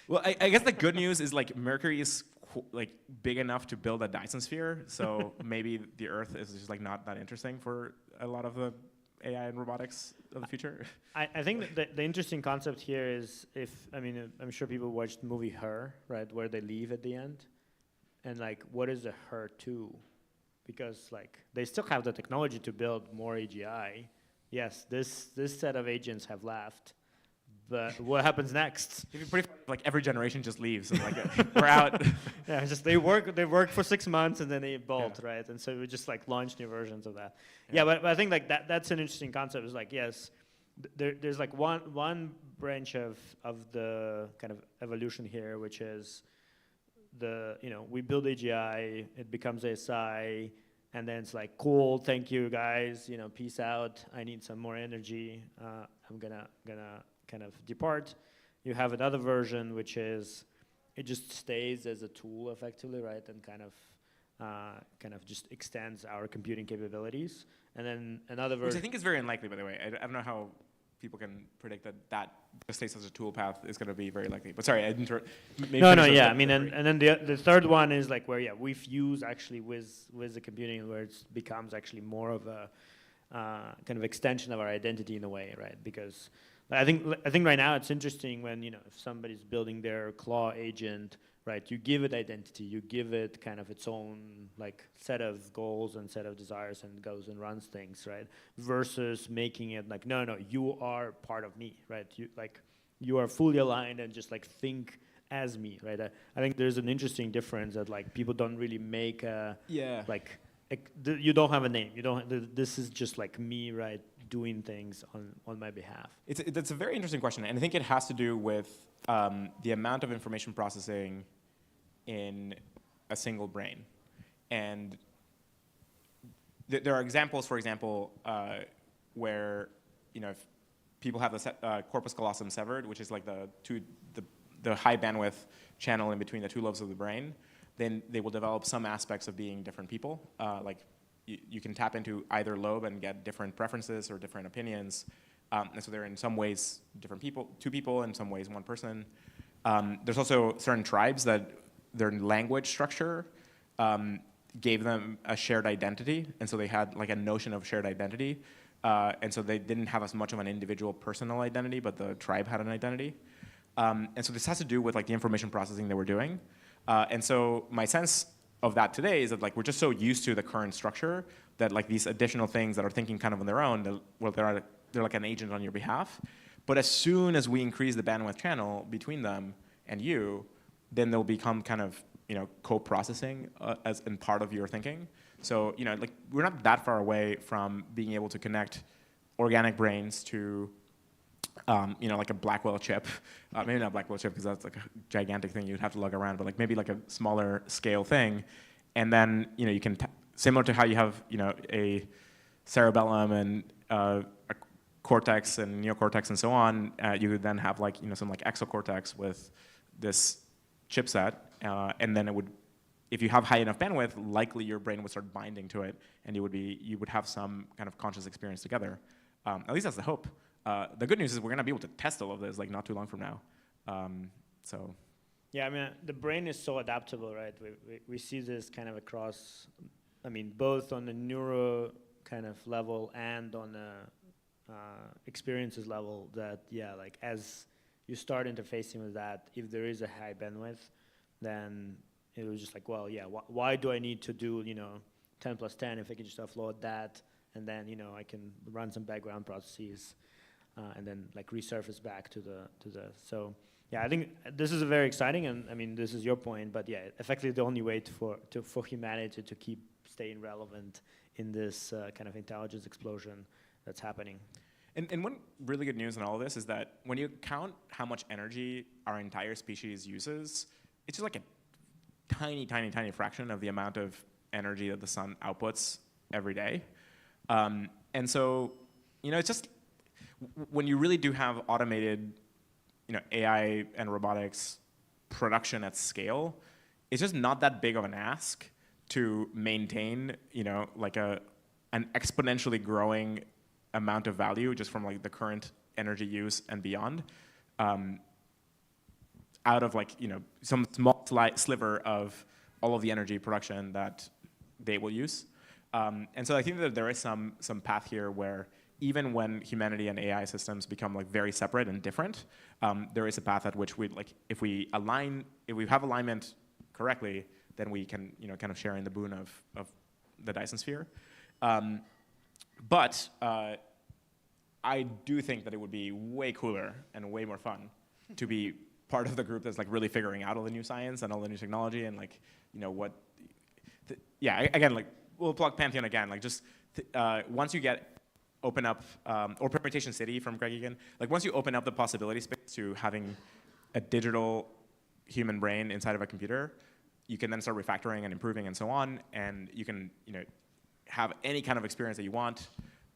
Well, I guess the good news is like Mercury is like big enough to build a Dyson sphere, so maybe the Earth is just like not that interesting for a lot of the AI and robotics of the future. I think that the interesting concept here is I'm sure people watched the movie Her, right, where they leave at the end, and like what is a Her 2? Because like they still have the technology to build more AGI. Yes, this set of agents have left. But what happens next? Like every generation just leaves and like we're out. Yeah, just they work for 6 months and then they bolt, right? And so we just like launch new versions of that. Yeah, but I think like that's an interesting concept. It's like yes, there's like one branch of the kind of evolution here, which is we build AGI, it becomes ASI, and then it's like cool, thank you guys, peace out. I need some more energy. I'm gonna kind of depart. You have another version which is it just stays as a tool effectively, right, and kind of just extends our computing capabilities. And then another version, which I think is very unlikely, by the way. I don't know how people can predict that just stays as a tool path is going to be very likely. But sorry, I didn't. Yeah. I mean, and then the third one is like where we fuse actually with the computing, where it becomes actually more of a kind of extension of our identity in a way, right? Because I think right now it's interesting when if somebody's building their Claw agent, right? You give it identity, you give it kind of its own like set of goals and set of desires, and it goes and runs things, right? Versus making it like no, you are part of me, right? You are fully aligned and just like think as me, right? I think there's an interesting difference that like people don't really make you don't have a name. You don't. This is just like me, right? Doing things on my behalf. It's a very interesting question, and I think it has to do with the amount of information processing in a single brain. And there are examples, for example, where if people have the corpus callosum severed, which is like the high bandwidth channel in between the two lobes of the brain, then they will develop some aspects of being different people. Like you can tap into either lobe and get different preferences or different opinions. And so they're in some ways different people, two people, in some ways one person. There's also certain tribes that their language structure gave them a shared identity. And so they had like a notion of shared identity. And so they didn't have as much of an individual personal identity, but the tribe had an identity. And so this has to do with like the information processing that we're doing. And so my sense of that today is that like we're just so used to the current structure that like these additional things that are thinking kind of on their own, they're like an agent on your behalf. But as soon as we increase the bandwidth channel between them and you, then they'll become kind of co-processing as in part of your thinking. So like we're not that far away from being able to connect organic brains to like a Blackwell chip. Maybe not Blackwell chip because that's like a gigantic thing you'd have to lug around, but like maybe like a smaller scale thing. And then, you can, similar to how you have, a cerebellum and a cortex and neocortex and so on, you would then have like, some like exocortex with this chipset. And then it would, if you have high enough bandwidth, likely your brain would start binding to it and you would have some kind of conscious experience together. At least that's the hope. The good news is we're going to be able to test all of this like not too long from now. Yeah, I mean, the brain is so adaptable, right? We see this kind of across, both on the neuro kind of level and on the experiences level that, like as you start interfacing with that, if there is a high bandwidth, then it was just like, well, yeah, why do I need to do, 10 plus 10 if I can just offload that and then, I can run some background processes and then like resurface back to the so yeah, I think this is very exciting, and this is your point, but yeah, effectively the only way for humanity to keep staying relevant in this kind of intelligence explosion that's happening. And one really good news in all of this is that when you count how much energy our entire species uses, it's just like a tiny, tiny, tiny fraction of the amount of energy that the sun outputs every day. And so, it's just, when you really do have automated, AI and robotics production at scale, it's just not that big of an ask to maintain, like an exponentially growing amount of value just from like the current energy use and beyond, out of like, some small sliver of all of the energy production that they will use. And so I think that there is some path here where even when humanity and AI systems become like very separate and different, there is a path at which if we have alignment correctly, then we can, kind of share in the boon of the Dyson sphere. But I do think that it would be way cooler and way more fun to be part of the group that's like really figuring out all the new science and all the new technology and like, again, like we'll plug Pantheon again, like just once you open up, or Permutation City from Greg Egan, like once you open up the possibility space to having a digital human brain inside of a computer, you can then start refactoring and improving and so on, and you can, have any kind of experience that you want,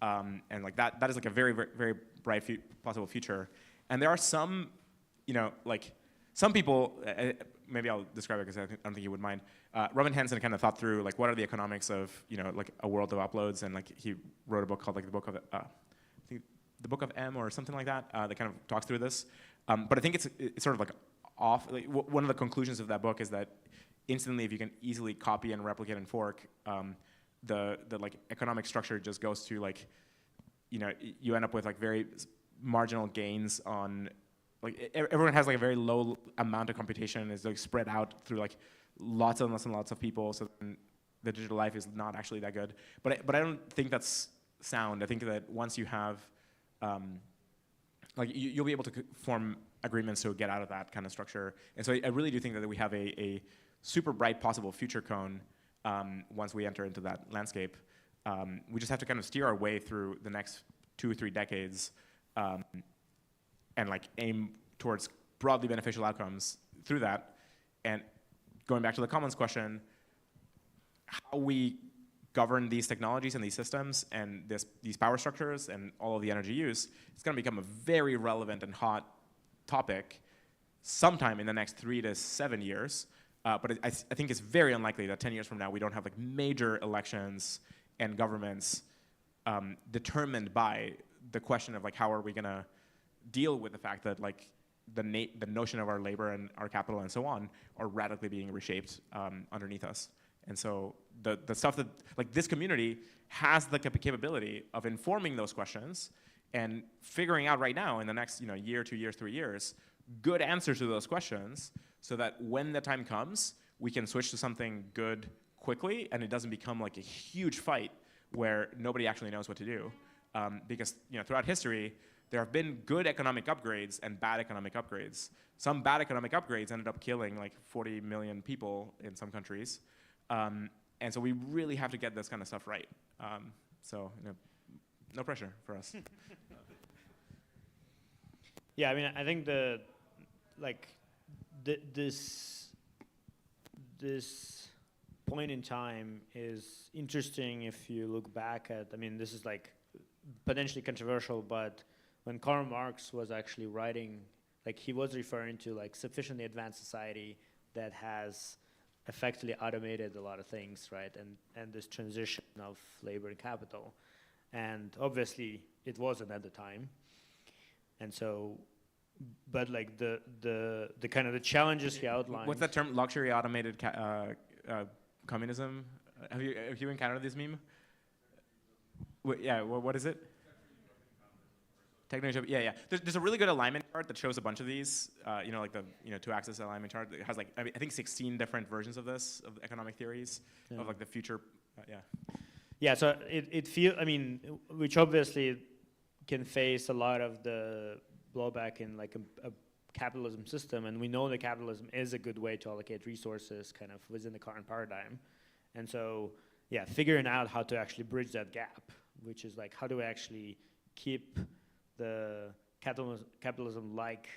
and like that is like a very, very, very bright possible future. And there are some, like some people, maybe I'll describe it because I don't think you would mind. Robin Hanson kind of thought through like what are the economics of like a world of uploads, and like he wrote a book called like the Book of M or something like that that kind of talks through this. But I think it's sort of like off. Like, one of the conclusions of that book is that instantly, if you can easily copy and replicate and fork, the like economic structure just goes to like, you end up with like very marginal gains on. Like everyone has like a very low amount of computation and is like spread out through like lots and lots and lots of people. So then the digital life is not actually that good. But I don't think that's sound. I think that once you have, like you'll be able to form agreements to get out of that kind of structure. And so I really do think that we have a super bright possible future cone once we enter into that landscape. We just have to kind of steer our way through the next 2 or 3 decades. And like aim towards broadly beneficial outcomes through that. And going back to the commons question, how we govern these technologies and these systems and these power structures and all of the energy use, it's going to become a very relevant and hot topic sometime in the next 3 to 7 years. But I think it's very unlikely that 10 years from now we don't have like major elections and governments determined by the question of like how are we going to deal with the fact that like the notion of our labor and our capital and so on are radically being reshaped underneath us. And so the stuff that like this community has the capability of informing those questions and figuring out right now in the next year, 2 years, 3 years, good answers to those questions so that when the time comes, we can switch to something good quickly and it doesn't become like a huge fight where nobody actually knows what to do. Because throughout history, there have been good economic upgrades and bad economic upgrades. Some bad economic upgrades ended up killing like 40 million people in some countries. And so we really have to get this kind of stuff right. So no pressure for us. Yeah, I mean, I think this point in time is interesting if you look back at, I mean, this is like potentially controversial, but when Karl Marx was actually writing, like he was referring to like sufficiently advanced society that has effectively automated a lot of things, right? And this transition of labor and capital. And obviously it wasn't at the time. And so, but like the kind of the challenges he outlined. What's that term? Luxury automated communism? Have you encountered this meme? What is it? Techno-utopia, yeah. There's a really good alignment chart that shows a bunch of these, like the 2-axis alignment chart. It has like I think 16 different versions of this, of economic theories, of like the future, Yeah, so it feels, I mean, which obviously can face a lot of the blowback in like a capitalism system, and we know that capitalism is a good way to allocate resources kind of within the current paradigm. And so, yeah, figuring out how to actually bridge that gap, which is like how do we actually keep the capitalism-like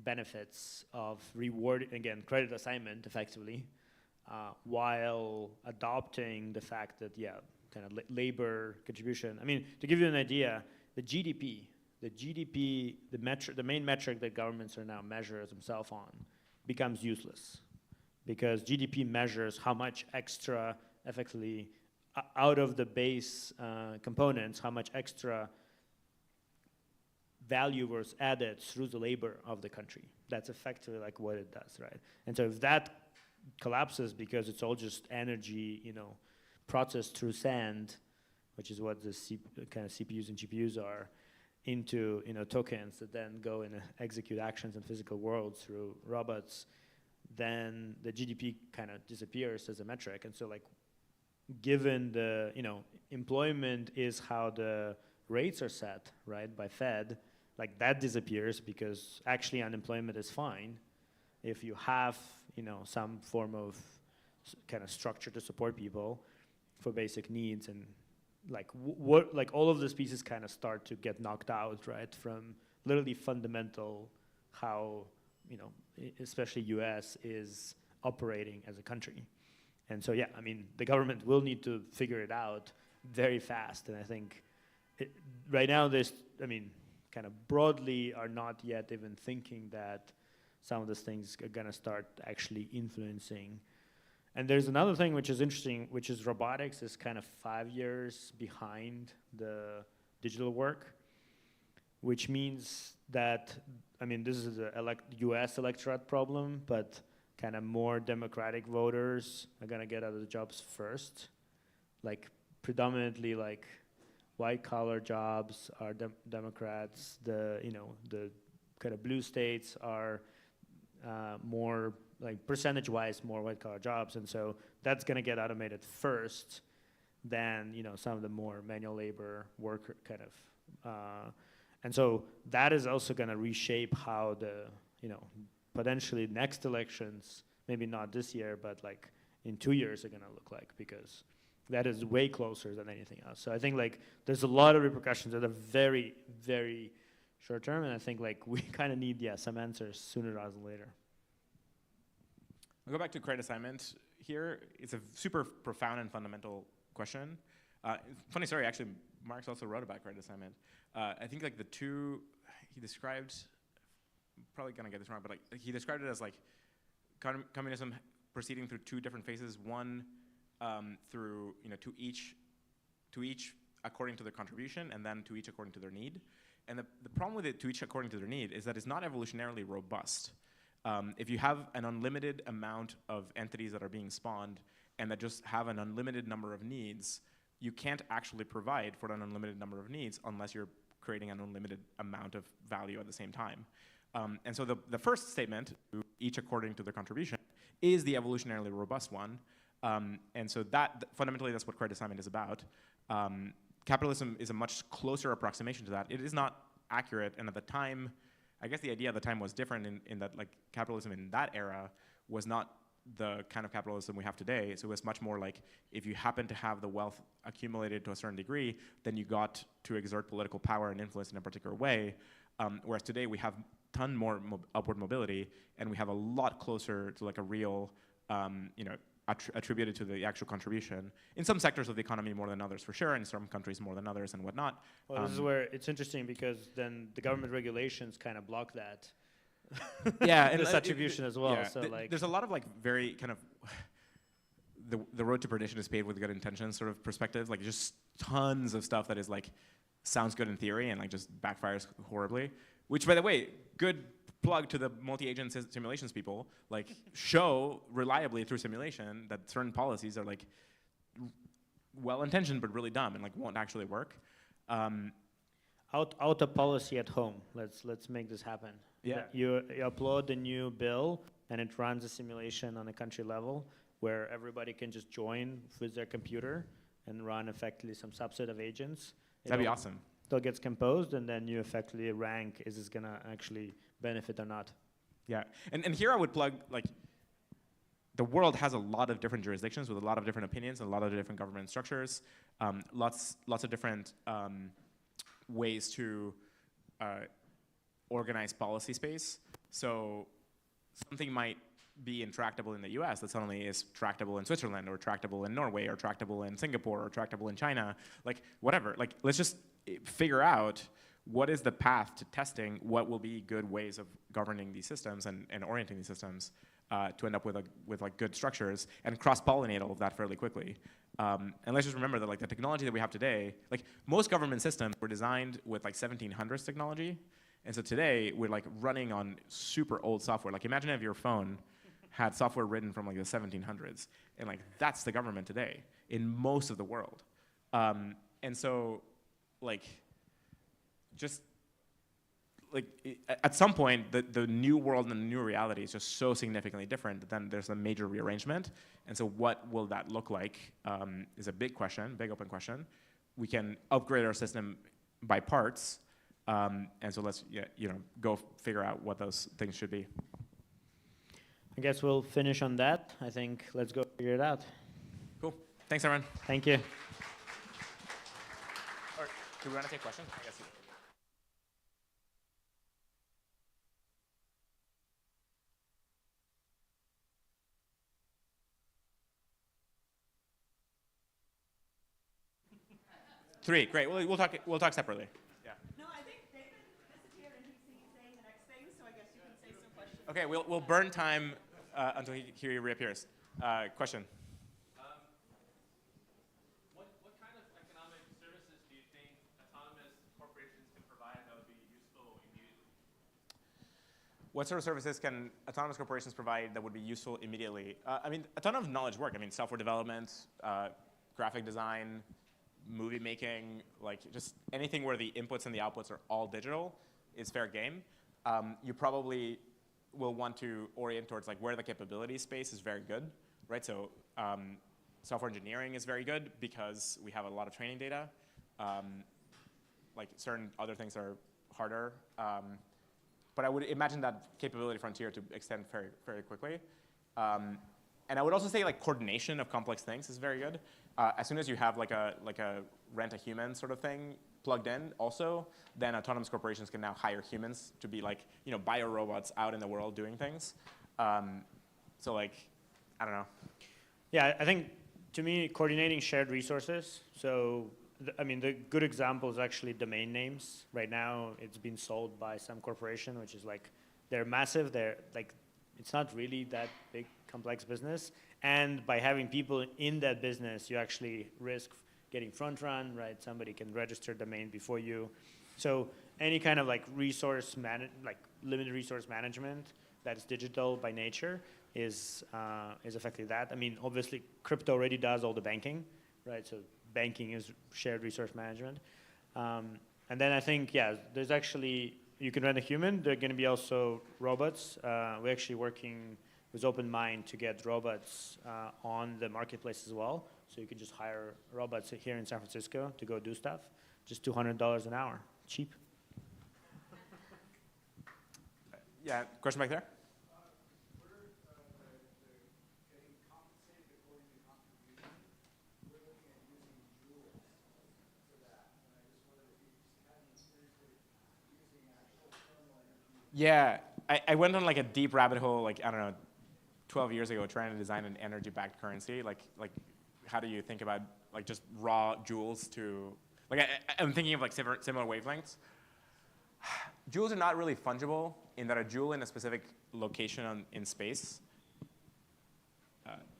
benefits of reward, again, credit assignment effectively, while adopting the fact that, kind of labor contribution. I mean, to give you an idea, the GDP, the main metric that governments are now measuring themselves on becomes useless, because GDP measures how much extra, effectively, out of the base components, how much extra value was added through the labor of the country. That's effectively like what it does, right? And so if that collapses because it's all just energy, processed through sand, which is what the kind of CPUs and GPUs are, into tokens that then go and execute actions in physical world through robots, then the GDP kind of disappears as a metric. And so like, given the, employment is how the rates are set, right, by Fed, like that disappears because actually unemployment is fine if you have, some form of kind of structure to support people for basic needs. And like all of these pieces kind of start to get knocked out, right, from literally fundamental how, especially US is operating as a country. And so, yeah, I mean, the government will need to figure it out very fast. And I think right now kind of broadly are not yet even thinking that some of these things are going to start actually influencing. And there's another thing which is interesting, which is robotics is kind of 5 years behind the digital work, which means that, this is a US electorate problem, but kind of more democratic voters are going to get out of the jobs first. Like predominantly like white collar jobs are Democrats. The kind of blue states are more like percentage-wise more white-collar jobs, and so that's going to get automated first than some of the more manual labor work kind of, and so that is also going to reshape how the potentially next elections, maybe not this year, but like in 2 years are going to look like, because that is way closer than anything else. So I think like there's a lot of repercussions that are very, very short term, and I think like we kind of need some answers sooner rather than later. I'll go back to credit assignment here. It's a super profound and fundamental question. Funny story, actually, Marx also wrote about credit assignment. I think like the two, he described, I'm probably gonna get this wrong, but like he described it as like communism proceeding through two different phases. One through, to each according to their contribution, and then to each according to their need. And the problem with it to each according to their need is that it's not evolutionarily robust. If you have an unlimited amount of entities that are being spawned and that just have an unlimited number of needs, you can't actually provide for an unlimited number of needs unless you're creating an unlimited amount of value at the same time. And so the first statement, each according to their contribution, is the evolutionarily robust one. And so fundamentally that's what credit assignment is about. Capitalism is a much closer approximation to that. It is not accurate, and at the time, I guess the idea at the time was different in that like capitalism in that era was not the kind of capitalism we have today. So it was much more like if you happen to have the wealth accumulated to a certain degree, then you got to exert political power and influence in a particular way. Whereas today we have a ton more upward mobility, and we have a lot closer to like a real, attributed to the actual contribution. In some sectors of the economy more than others, for sure, in some countries more than others and whatnot. Well, this is where it's interesting, because then the government regulations kind of block that. Yeah, and this attribution as well. Yeah, so like, there's a lot of like very kind of the road to perdition is paved with good intentions sort of perspective. Like just tons of stuff that is like sounds good in theory and like just backfires horribly. Which, by the way, good plug to the multi-agent simulations people, like show reliably through simulation that certain policies are like well-intentioned but really dumb and like won't actually work. Out a policy at home. Let's make this happen. Yeah. You upload the new bill, and it runs a simulation on a country level where everybody can just join with their computer and run effectively some subset of agents. That'd be awesome. It all gets composed, and then you effectively rank, is this gonna actually benefit or not? Yeah, and here I would plug, like, the world has a lot of different jurisdictions with a lot of different opinions and a lot of different government structures, lots of different ways to organize policy space. So something might be intractable in the US that suddenly is tractable in Switzerland, or tractable in Norway, or tractable in Singapore, or tractable in China, like whatever. Like, let's just figure out what is the path to testing what will be good ways of governing these systems and orienting these systems to end up with like good structures and cross-pollinate all of that fairly quickly. And let's just remember that like the technology that we have today, like most government systems were designed with like 1700s technology. And so today we're like running on super old software. Like imagine if your phone had software written from like the 1700s, and like that's the government today in most of the world. And so like just like at some point the new world and the new reality is just so significantly different that then there's a major rearrangement. And so what will that look like is a big question, big open question. We can upgrade our system by parts. And so let's go figure out what those things should be. I guess we'll finish on that. I think let's go figure it out. Cool. Thanks, everyone. Thank you. Or, do we want to take questions? I guess. Three, great. We'll talk separately. Yeah. No, I think David disappeared and he's saying the next thing, so I guess you can say some questions. Okay, we'll burn time until he reappears. Question. What kind of economic services do you think autonomous corporations can provide that would be useful immediately? What sort of services can autonomous corporations provide that would be useful immediately? I mean, a ton of knowledge work. I mean, software development, graphic design, movie making, like just anything where the inputs and the outputs are all digital is fair game. You probably will want to orient towards like where the capability space is very good, right? So software engineering is very good because we have a lot of training data. Like certain other things are harder. But I would imagine that capability frontier to extend very, very quickly. And I would also say like coordination of complex things is very good. As soon as you have like a rent a human sort of thing plugged in also, then autonomous corporations can now hire humans to be like, bio-robots out in the world doing things. So like, I don't know. Yeah, I think to me, coordinating shared resources. So, I mean, the good example is actually domain names. Right now, it's been sold by some corporation, which is like, they're massive. They're like, it's not really that big, complex business. And by having people in that business, you actually risk getting front run, right? Somebody can register domain before you. So any kind of like limited resource management that's digital by nature is effectively that. I mean, obviously, crypto already does all the banking, right? So banking is shared resource management. And then I think, yeah, there's actually, you can rent a human. There are going to be also robots. We're actually working with OpenMind to get robots on the marketplace as well. So you can just hire robots here in San Francisco to go do stuff. Just $200 an hour, cheap. Yeah, question back there? Yeah, I went on like a deep rabbit hole, like, I don't know, 12 years ago trying to design an energy-backed currency. Like how do you think about like just raw joules to, like I'm thinking of like similar wavelengths. Joules are not really fungible in that a joule in a specific location in space,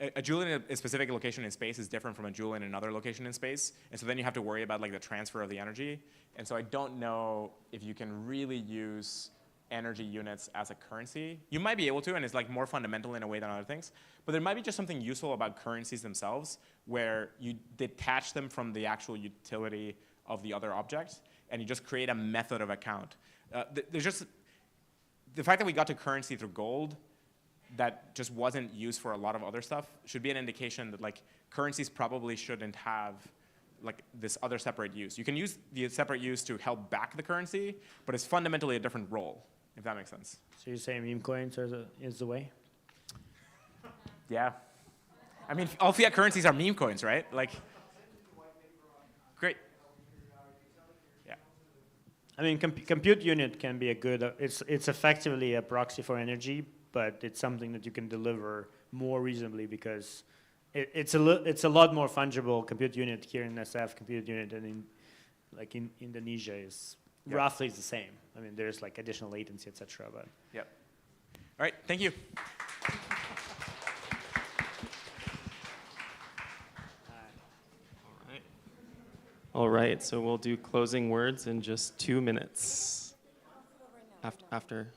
a joule in a specific location in space is different from a joule in another location in space. And so then you have to worry about like the transfer of the energy. And so I don't know if you can really use energy units as a currency. You might be able to, and it's like more fundamental in a way than other things. But there might be just something useful about currencies themselves where you detach them from the actual utility of the other object, and you just create a method of account. There's just, the fact that we got to currency through gold that just wasn't used for a lot of other stuff should be an indication that like currencies probably shouldn't have like this other separate use. You can use the separate use to help back the currency, but it's fundamentally a different role, if that makes sense. So you're saying meme coins is the way? Yeah. I mean, all fiat currencies are meme coins, right? Like, great. Yeah. I mean, compute unit can be a good, it's effectively a proxy for energy, but it's something that you can deliver more reasonably because it's a lot more fungible compute unit here in SF compute unit than in Indonesia is roughly is the same. I mean, there's like additional latency, et cetera, but. Yep. All right, thank you. All right, so we'll do closing words in just 2 minutes. After.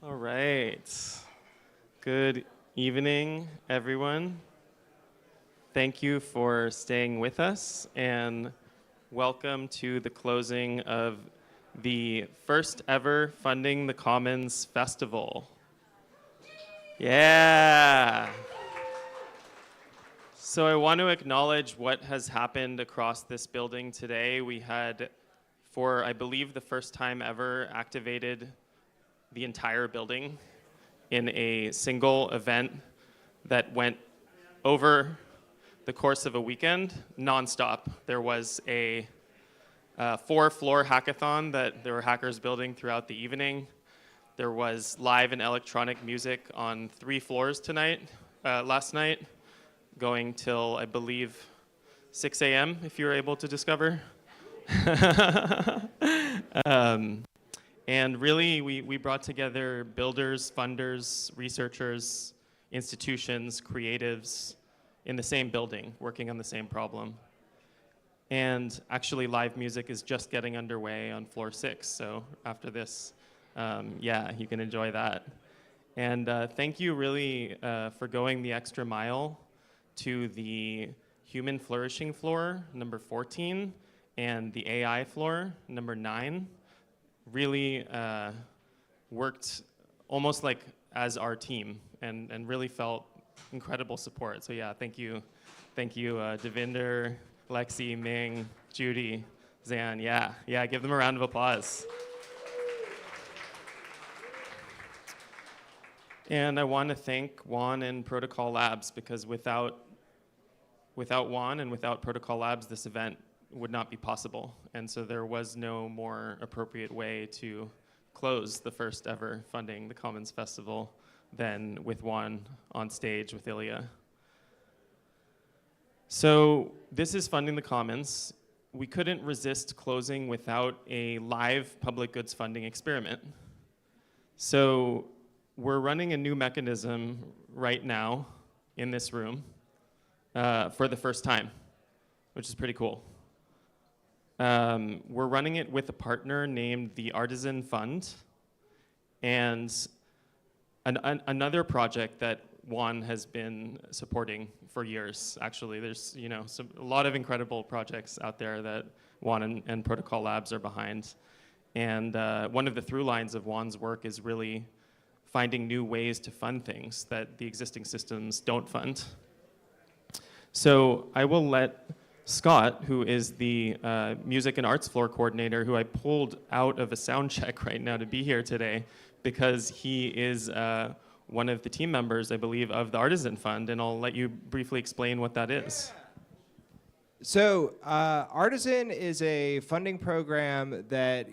All right. Good evening, everyone. Thank you for staying with us, and welcome to the closing of the first ever Funding the Commons Festival. Yeah. So I want to acknowledge what has happened across this building today. We had, for I believe the first time ever, activated the entire building in a single event that went over the course of a weekend, nonstop. There was a 4-floor hackathon that there were hackers building throughout the evening. There was live and electronic music on 3 floors last night, going till, I believe, 6 a.m., if you were able to discover. And really, we brought together builders, funders, researchers, institutions, creatives in the same building, working on the same problem. And actually, live music is just getting underway on floor 6. So after this, yeah, you can enjoy that. And thank you really for going the extra mile to the human flourishing floor, number 14, and the AI floor, number 9. Really worked almost like as our team and really felt incredible support. So yeah, thank you. Thank you, Devinder, Lexi, Ming, Judy, Zan. Yeah, give them a round of applause. And I want to thank Juan and Protocol Labs, because without Juan and without Protocol Labs, this event would not be possible. And so there was no more appropriate way to close the first ever Funding the Commons Festival than with Juan on stage with Ilya. So this is Funding the Commons. We couldn't resist closing without a live public goods funding experiment. So we're running a new mechanism right now in this room for the first time, which is pretty cool. We're running it with a partner named the Artisan Fund, and another project that Juan has been supporting for years. Actually, there's a lot of incredible projects out there that Juan and Protocol Labs are behind. And one of the through lines of Juan's work is really finding new ways to fund things that the existing systems don't fund. So I will let Scott, who is the music and arts floor coordinator, who I pulled out of a sound check right now to be here today, because he is one of the team members, I believe, of the Artisan Fund, and I'll let you briefly explain what that is. So Artisan is a funding program that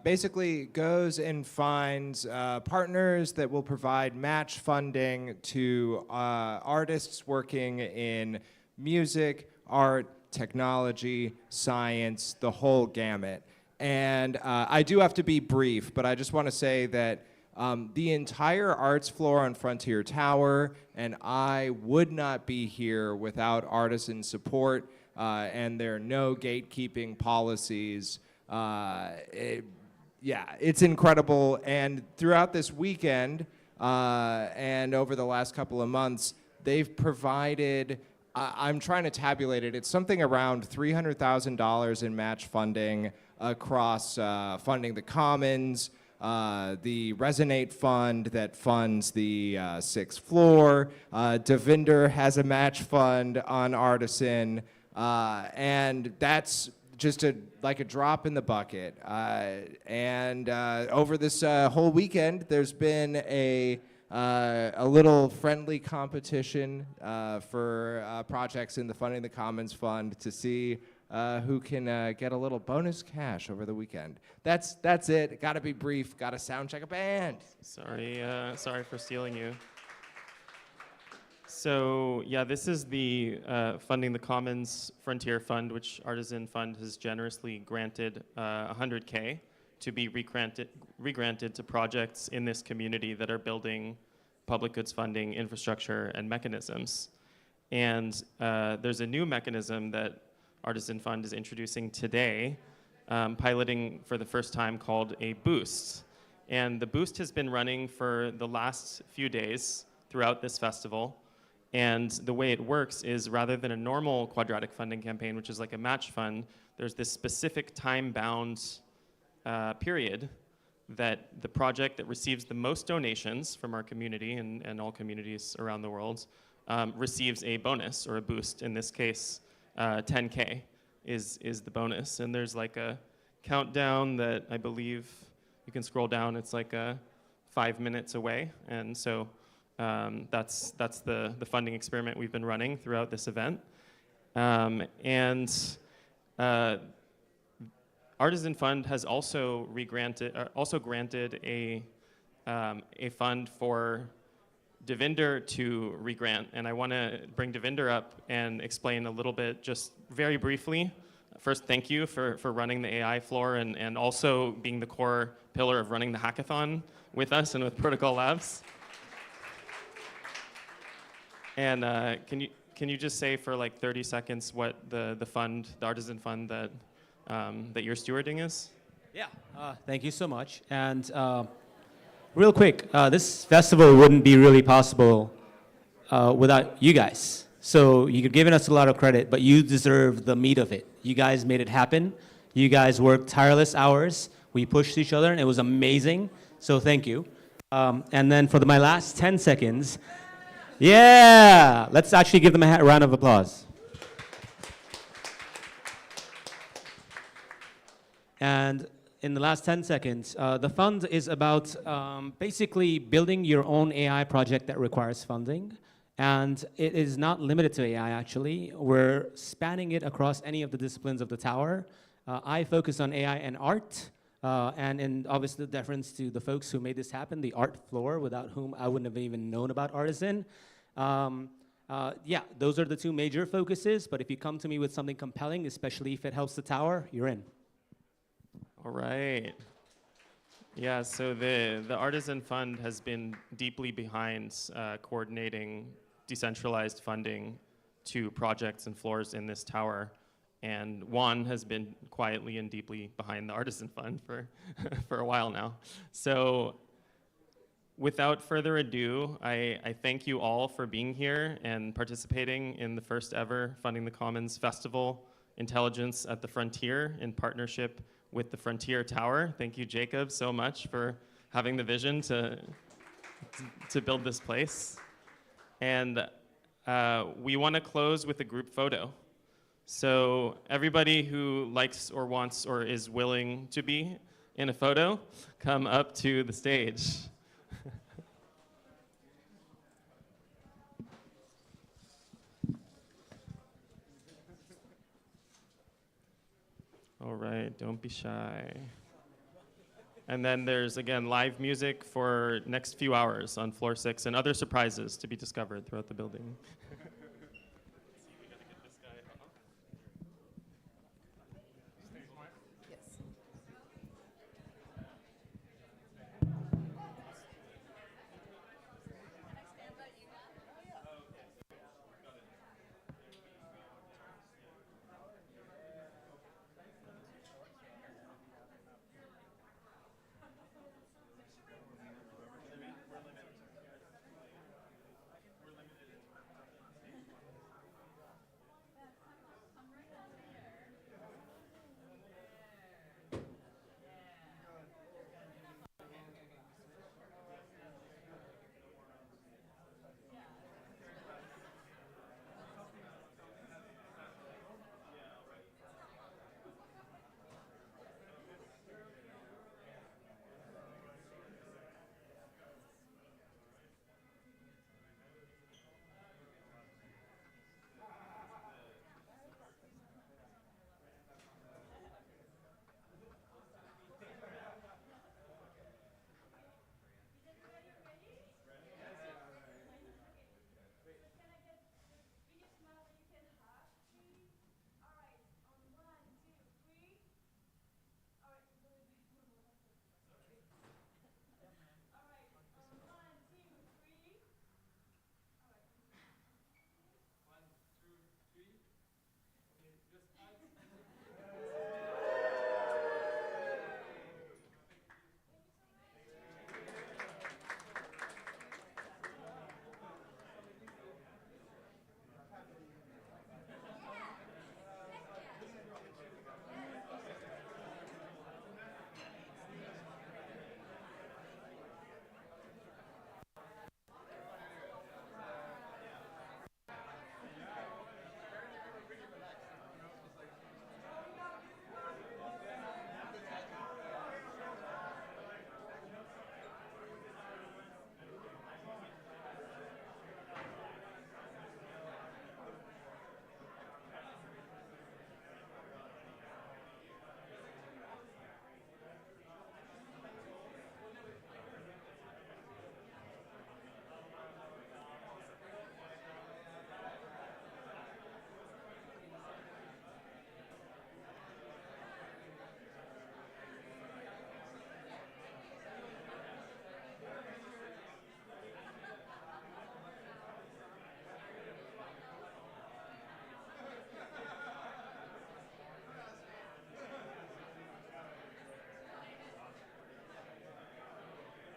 basically goes and finds partners that will provide match funding to artists working in music, art, technology, science, the whole gamut. And I do have to be brief, but I just want to say that the entire arts floor on Frontier Tower and I would not be here without Artisan support and their no gatekeeping policies. Yeah, it's incredible. And throughout this weekend and over the last couple of months, they've provided, I'm trying to tabulate it, it's something around $300,000 in match funding across Funding the Commons, the Resonate Fund that funds the 6th floor. Devinder has a match fund on Artisan. And that's just like a drop in the bucket. And over this whole weekend, there's been a little friendly competition for projects in the Funding the Commons Fund to see who can get a little bonus cash over the weekend. That's it. Got to be brief. Got to sound check a band. Sorry for stealing you. So yeah, this is the Funding the Commons Frontier Fund, which Artisan Fund has generously granted $100K to be regranted to projects in this community that are building public goods funding infrastructure and mechanisms. And there's a new mechanism that Artisan Fund is introducing today, piloting for the first time, called a Boost. And the Boost has been running for the last few days throughout this festival. And the way it works is, rather than a normal quadratic funding campaign, which is like a match fund, there's this specific time-bound period that the project that receives the most donations from our community and all communities around the world receives a bonus or a boost. In this case, 10K is the bonus. And there's like a countdown that I believe you can scroll down. It's like 5 minutes away. And so that's the funding experiment we've been running throughout this event. Artisan Fund has also granted a fund for Devinder to regrant, and I want to bring Devinder up and explain a little bit, just very briefly. First, thank you for running the AI floor and also being the core pillar of running the hackathon with us and with Protocol Labs. And can you just say for like 30 seconds what the fund, the Artisan Fund that you're stewarding is? Yeah, thank you so much. And real quick, this festival wouldn't be really possible without you guys. So you're giving us a lot of credit, but you deserve the meat of it. You guys made it happen. You guys worked tireless hours. We pushed each other, and it was amazing. So thank you. And then for my last 10 seconds, yeah, let's actually give them a round of applause. And in the last 10 seconds, the fund is about basically building your own AI project that requires funding. And it is not limited to AI, actually. We're spanning it across any of the disciplines of the tower. I focus on AI and art, and in obviously deference to the folks who made this happen, the art floor, without whom I wouldn't have even known about Artisan. Yeah, those are the two major focuses, but if you come to me with something compelling, especially if it helps the tower, you're in. All right. Yeah, so the Artisan Fund has been deeply behind coordinating decentralized funding to projects and floors in this tower. And Juan has been quietly and deeply behind the Artisan Fund for, for a while now. So without further ado, I thank you all for being here and participating in the first ever Funding the Commons Festival, Intelligence at the Frontier, in partnership with the Frontier Tower. Thank you, Jacob, so much for having the vision to build this place. And we want to close with a group photo. So everybody who likes or wants or is willing to be in a photo, come up to the stage. All right, don't be shy. And then there's, again, live music for next few hours on floor 6 and other surprises to be discovered throughout the building.